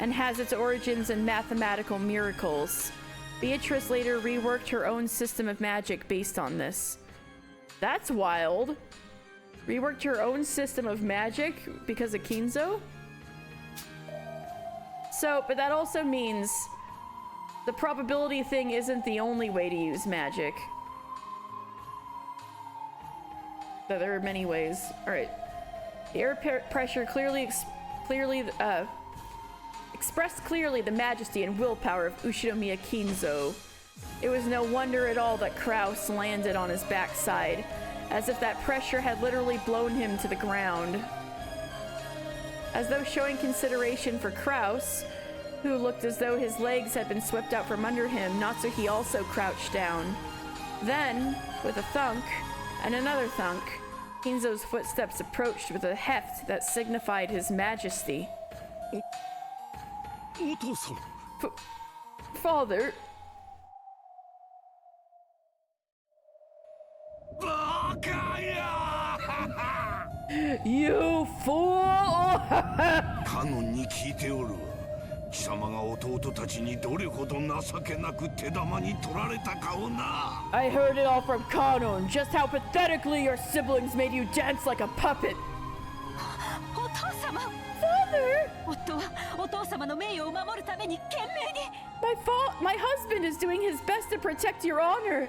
and has its origins in mathematical miracles. Beatrice later reworked her own system of magic based on this. That's wild. Reworked her own system of magic because of Kinzo? So, but that also means the probability thing isn't the only way to use magic. There are many ways. Alright. The air pressure expressed clearly the majesty and willpower of Ushinomiya Kinzo. It was no wonder at all that Kraus landed on his backside, as if that pressure had literally blown him to the ground. As though showing consideration for Kraus, who looked as though his legs had been swept out from under him, Natsuki also crouched down. Then, with a thunk, and another thunk, Kinzo's footsteps approached with a heft that signified his majesty. Father... You fool! カノンに聞いておる。貴様が弟たちにどれほど情けなく手玉に取られたかをな。I heard it all from Kanon, just how pathetically your siblings made you dance like a puppet. お父様 Father! 夫はお父様の名誉を守るために懸命に My husband is doing his best to protect your honor.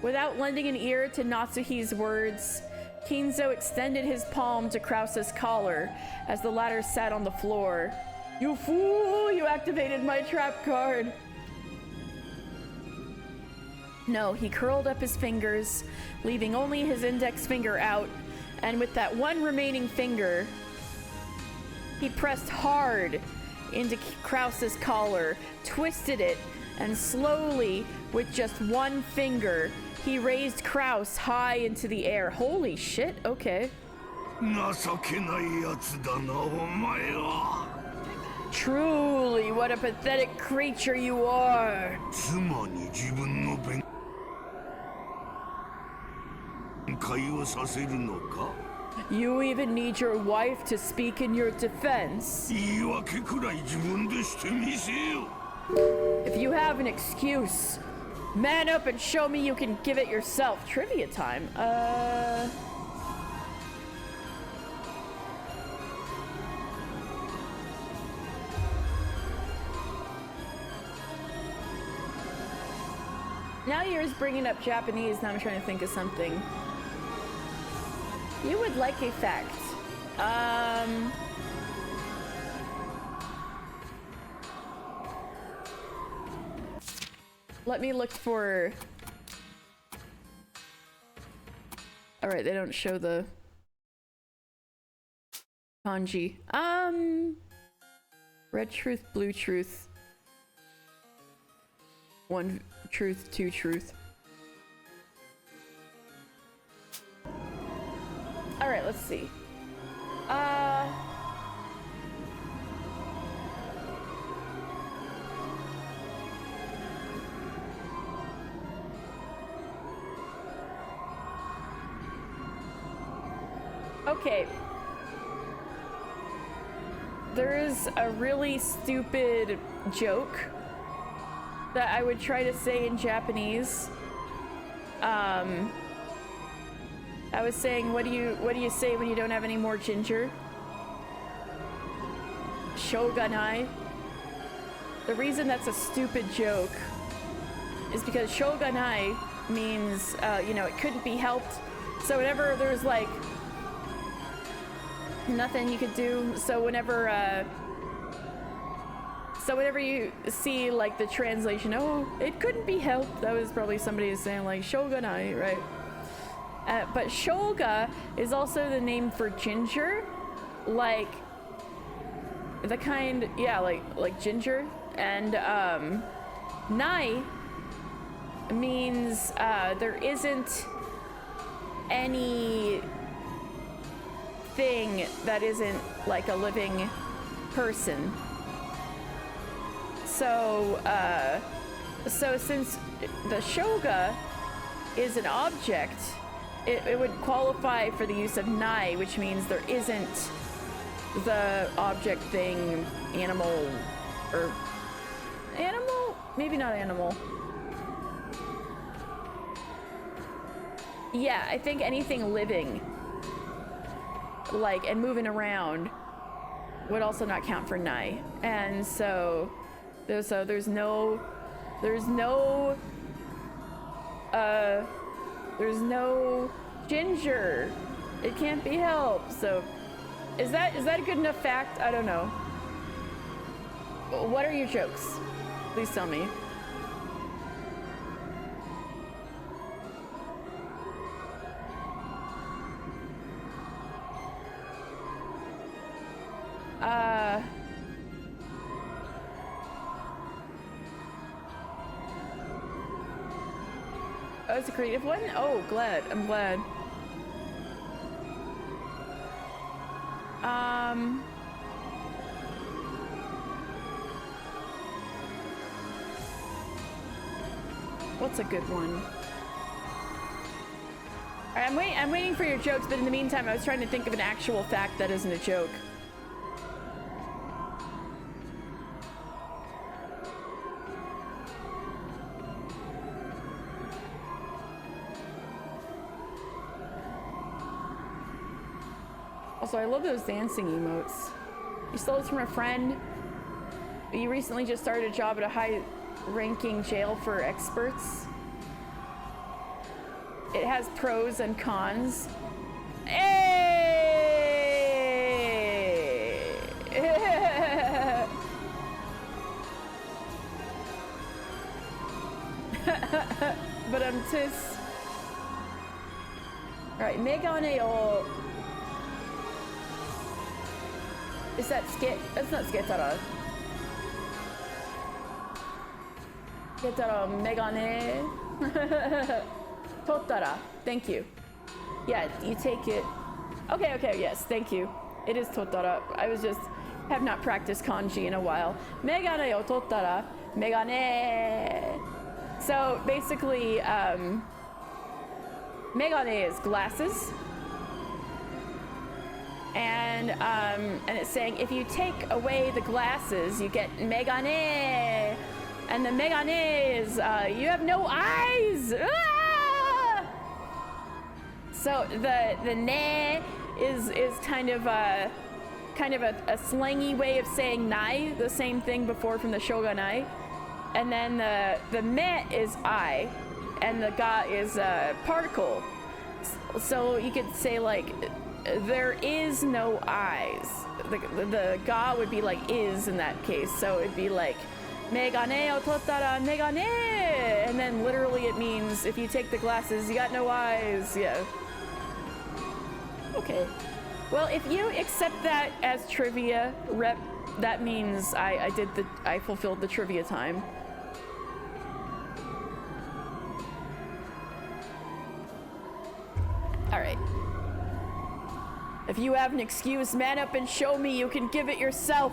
Without lending an ear to Natsuhi's words, Kinzo extended his palm to Kraus's collar as the latter sat on the floor. You fool! You activated my trap card! No, he curled up his fingers, leaving only his index finger out, and with that one remaining finger, he pressed hard into Kraus's collar, twisted it, and slowly, with just one finger, he raised Kraus high into the air. Holy shit, okay. Truly, what a pathetic creature you are. You even need your wife to speak in your defense. If you have an excuse, man up and show me you can give it yourself. Trivia time. Now you're just bringing up Japanese, now I'm trying to think of something. You would like a fact. Let me look for... Alright, they don't show the kanji. Red truth, blue truth. One truth, two truth. Alright, let's see. Okay. There is a really stupid joke that I would try to say in Japanese. I was saying, what do you say when you don't have any more ginger? Shoganai. The reason that's a stupid joke is because shoganai means, you know, it couldn't be helped. So whenever there's like nothing you could do, so whenever you see like the translation, oh, it couldn't be helped, that was probably somebody saying like shoganai, right? But shoga is also the name for ginger, like the kind, yeah, like ginger. And nai means there isn't any thing that isn't like a living person. So so since the shoga is an object, it would qualify for the use of nai, which means there isn't the object thing, animal, or animal? Maybe not animal. Yeah, I think anything living, like, and moving around would also not count for nai. And so there's no ginger. It can't be helped. So is that a good enough fact? I don't know. What are your jokes? Please tell me. Oh, it's a creative one? Oh, glad. I'm glad. What's a good one? All right, I'm waiting for your jokes, but in the meantime, I was trying to think of an actual fact that isn't a joke. Also, I love those dancing emotes. You stole this from a friend. You recently just started a job at a high-ranking jail for experts. It has pros and cons. Hey! But tis. All right, megane o. Is that skit? That's not sketara. Sketara megane. Tottara. Thank you. Yeah, you take it. Okay, yes, thank you. It is tottara. I have not practiced kanji in a while. Megane o tottara. Megane. So basically, megane is glasses. And it's saying if you take away the glasses, you get megane, and the megane is you have no eyes. Ah! So the ne is kind of a slangy way of saying nai, the same thing before from the shoganai, and then the me is I, and the ga is a particle. So you could say like, there is no eyes. The ga would be like is in that case. So it'd be like megane o tottara megane, and then literally it means if you take the glasses, you got no eyes. Yeah. Okay. Well, if you accept that as trivia, rep, that means I fulfilled the trivia time. All right. If you have an excuse, man up and show me you can give it yourself.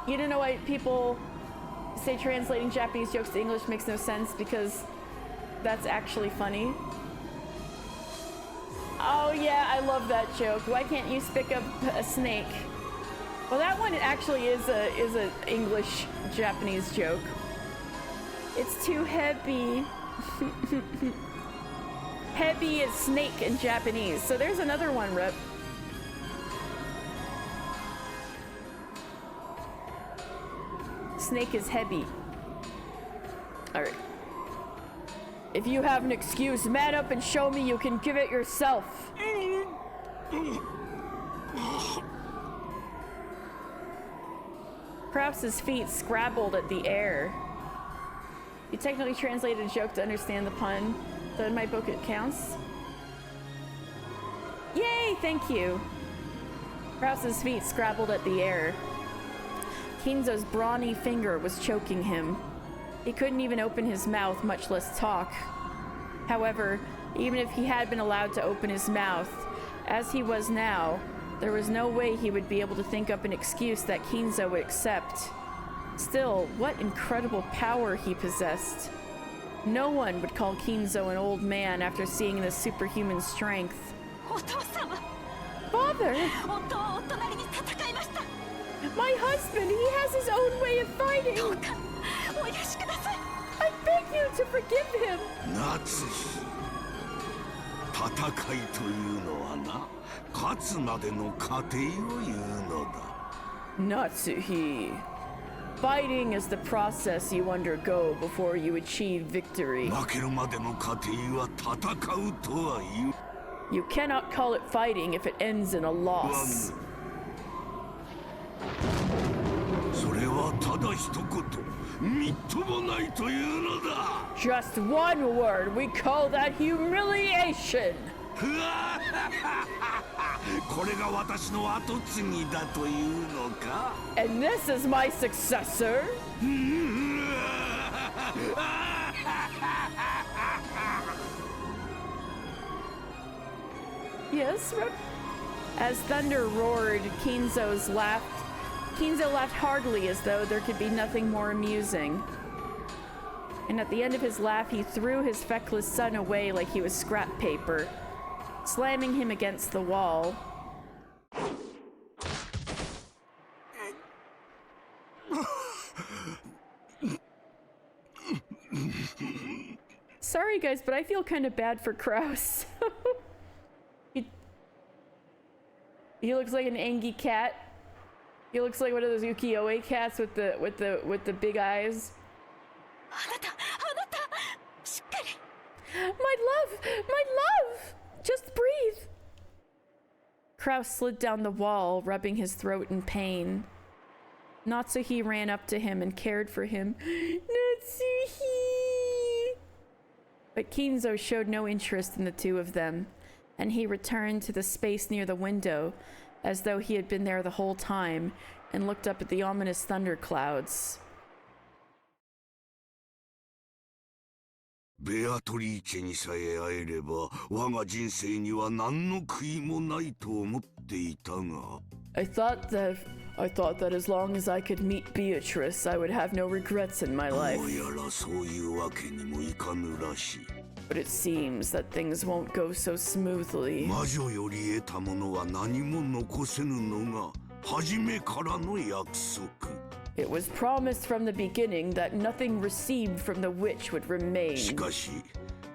You don't know why people say translating Japanese jokes to English makes no sense, because that's actually funny. Oh yeah, I love that joke. Why can't you pick up a snake? Well, that one actually is a English Japanese joke. It's too heavy. Heavy is snake in Japanese. So there's another one, Rip. Snake is heavy. All right. If you have an excuse, man up and show me you can give it yourself. Krause's feet scrabbled at the air. You technically translated a joke to understand the pun, so in my book it counts. Yay, thank you. Krause's feet scrabbled at the air. Kinzo's brawny finger was choking him. He couldn't even open his mouth, much less talk. However, even if he had been allowed to open his mouth, as he was now, there was no way he would be able to think up an excuse that Kinzo would accept. Still, what incredible power he possessed. No one would call Kinzo an old man after seeing this superhuman strength. Father! My husband, he has his own way of fighting! I beg you to forgive him! 戦いというのはな、勝つまでの過程を言うのだ。Natsuhi. Fighting is the process you undergo before you achieve victory. 負けるまでの過程は戦うとは言う。You cannot call it fighting if it ends in a loss. それはただ一言、みっともないというのだ。Just one word, we call that humiliation. これが私の後継ぎだというのか And this is my successor? Yes, as thunder roared, Kinzo laughed heartily as though there could be nothing more amusing. And at the end of his laugh, he threw his feckless son away like he was scrap paper, slamming him against the wall. Sorry guys, but I feel kind of bad for Kraus. He looks like an Angie cat. He looks like one of those ukiyo-e cats with the big eyes. My love! Just breathe! Kraus slid down the wall, rubbing his throat in pain. Natsuhi ran up to him and cared for him. Natsuhi! But Kinzo showed no interest in the two of them, and he returned to the space near the window, as though he had been there the whole time, and looked up at the ominous thunderclouds. ベアトリーチェにさえ会えれば我が人生には何の悔いもないと思っていたが I thought that as long as I could meet Beatrice, I would have no regrets in my life. どうやらそういうわけにもいかぬらしい But it seems that things won't go so smoothly. 魔女より得たものは何も残せぬのが初めからの約束 It was promised from the beginning that nothing received from the witch would remain. しかし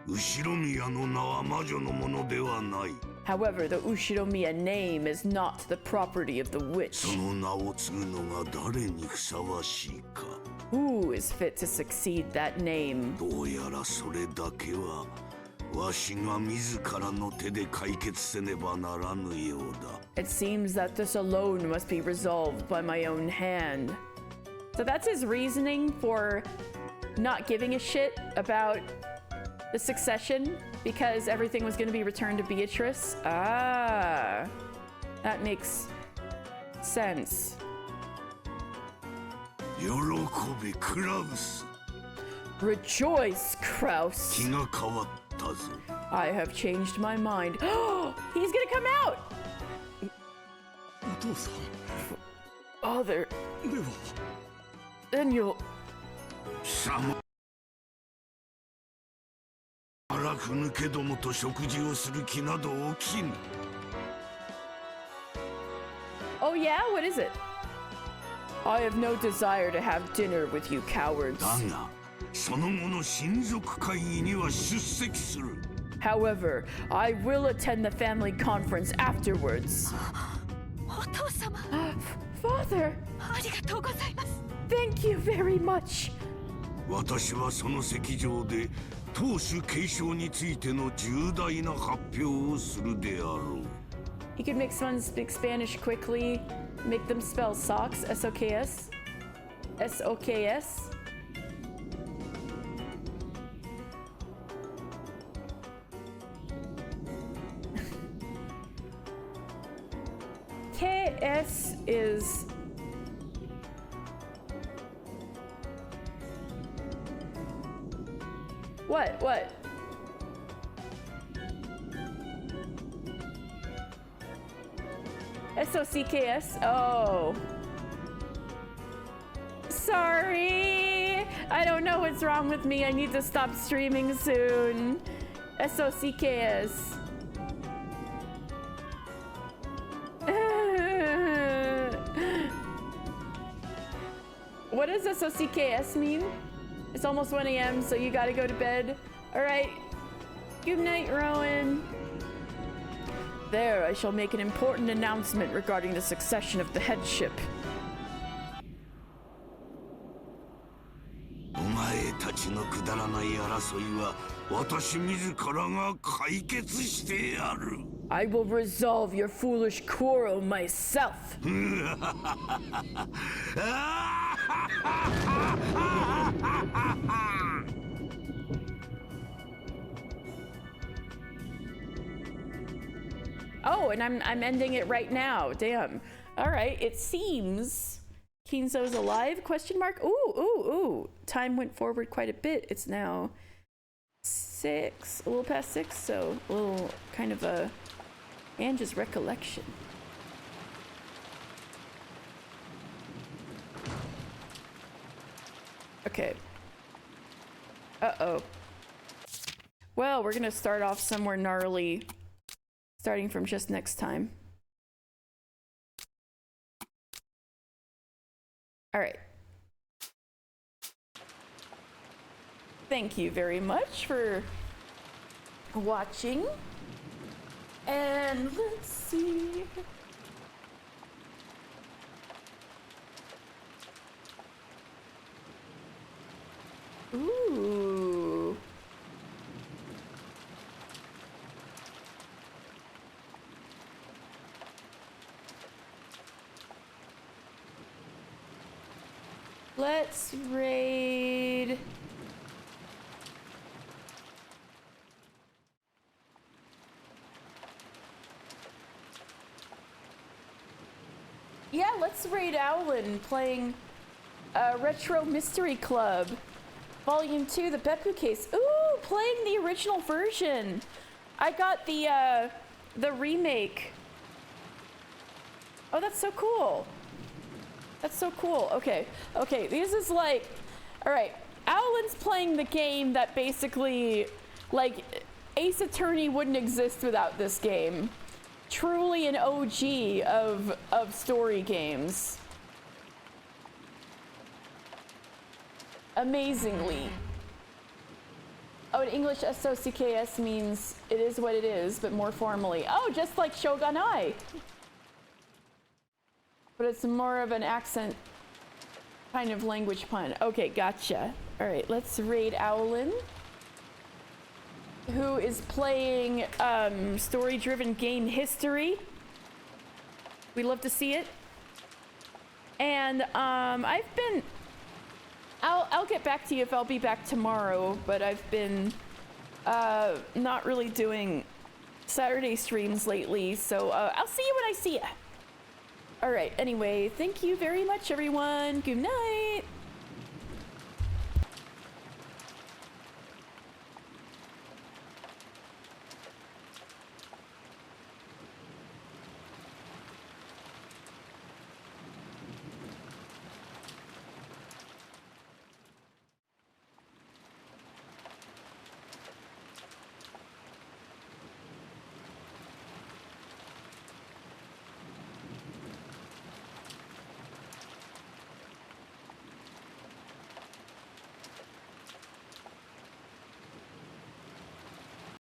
後ろ宮の名は魔女のものではない However, the Ushiromiya name is not the property of the witch. その名を継ぐのが誰にふさわしいか Who is fit to succeed that name? どうやらそれだけはわしが自らの手で解決せねばならぬようだ It seems that this alone must be resolved by my own hand. So that's his reasoning for not giving a shit about the succession, because everything was going to be returned to Beatrice. Ah, that makes sense. 喜べクラウス Rejoice, Kraus. 気が変わったぞ I have changed my mind. He's gonna come out! お父さん Father. では Then you'll... 貴様荒く抜けどもと食事をする気など起きぬ Oh yeah? What is it? I have no desire to have dinner with you cowards. だがその後の親族会議には出席する However, I will attend the family conference afterwards. お父様 Father! ありがとうございます Thank you very much. 私はその席上で当主継承についての重大な発表をするであろう You can make someone speak Spanish quickly, make them spell socks, S-O-K-S. S-O-K-S. K-S is... What? S-O-C-K-S? Oh. sorry. I don't know what's wrong with me. I need to stop streaming soon. SOCKS. What does SOCKS mean? It's almost 1 a.m., so you gotta go to bed. Alright. Good night, Rowan. There, I shall make an important announcement regarding the succession of the headship. お前たちのくだらない争いは私自らが解決してやる。I will resolve your foolish quarrel myself. Oh, and I'm ending it right now. Damn. All right. It seems Kinzo's alive? Question mark. Ooh. Time went forward quite a bit. It's now 6, a little past 6. So a little kind of a Ange's recollection. Okay. Uh-oh. Well, we're gonna start off somewhere gnarly. Starting from just next time. All right. Thank you very much for watching. And let's see. Ooh. Let's raid. Yeah, let's raid Owlin playing Retro Mystery Club. Volume 2, the Beppu case. Ooh, playing the original version. I got the remake. Oh, that's so cool. That's so cool. Okay, this is like, all right, Owlin's playing the game that basically, like, Ace Attorney wouldn't exist without this game. Truly an OG of story games. Amazingly. Oh, in English, SOCKS means it is what it is, but more formally. Oh, just like Shogunai. But it's more of an accent kind of language pun. Okay, gotcha. All right, let's raid Owlin, who is playing story-driven game history. We love to see it. And I'll get back to you if I'll be back tomorrow, but I've been not really doing Saturday streams lately, so I'll see you when I see ya. All right, anyway, thank you very much, everyone. Good night.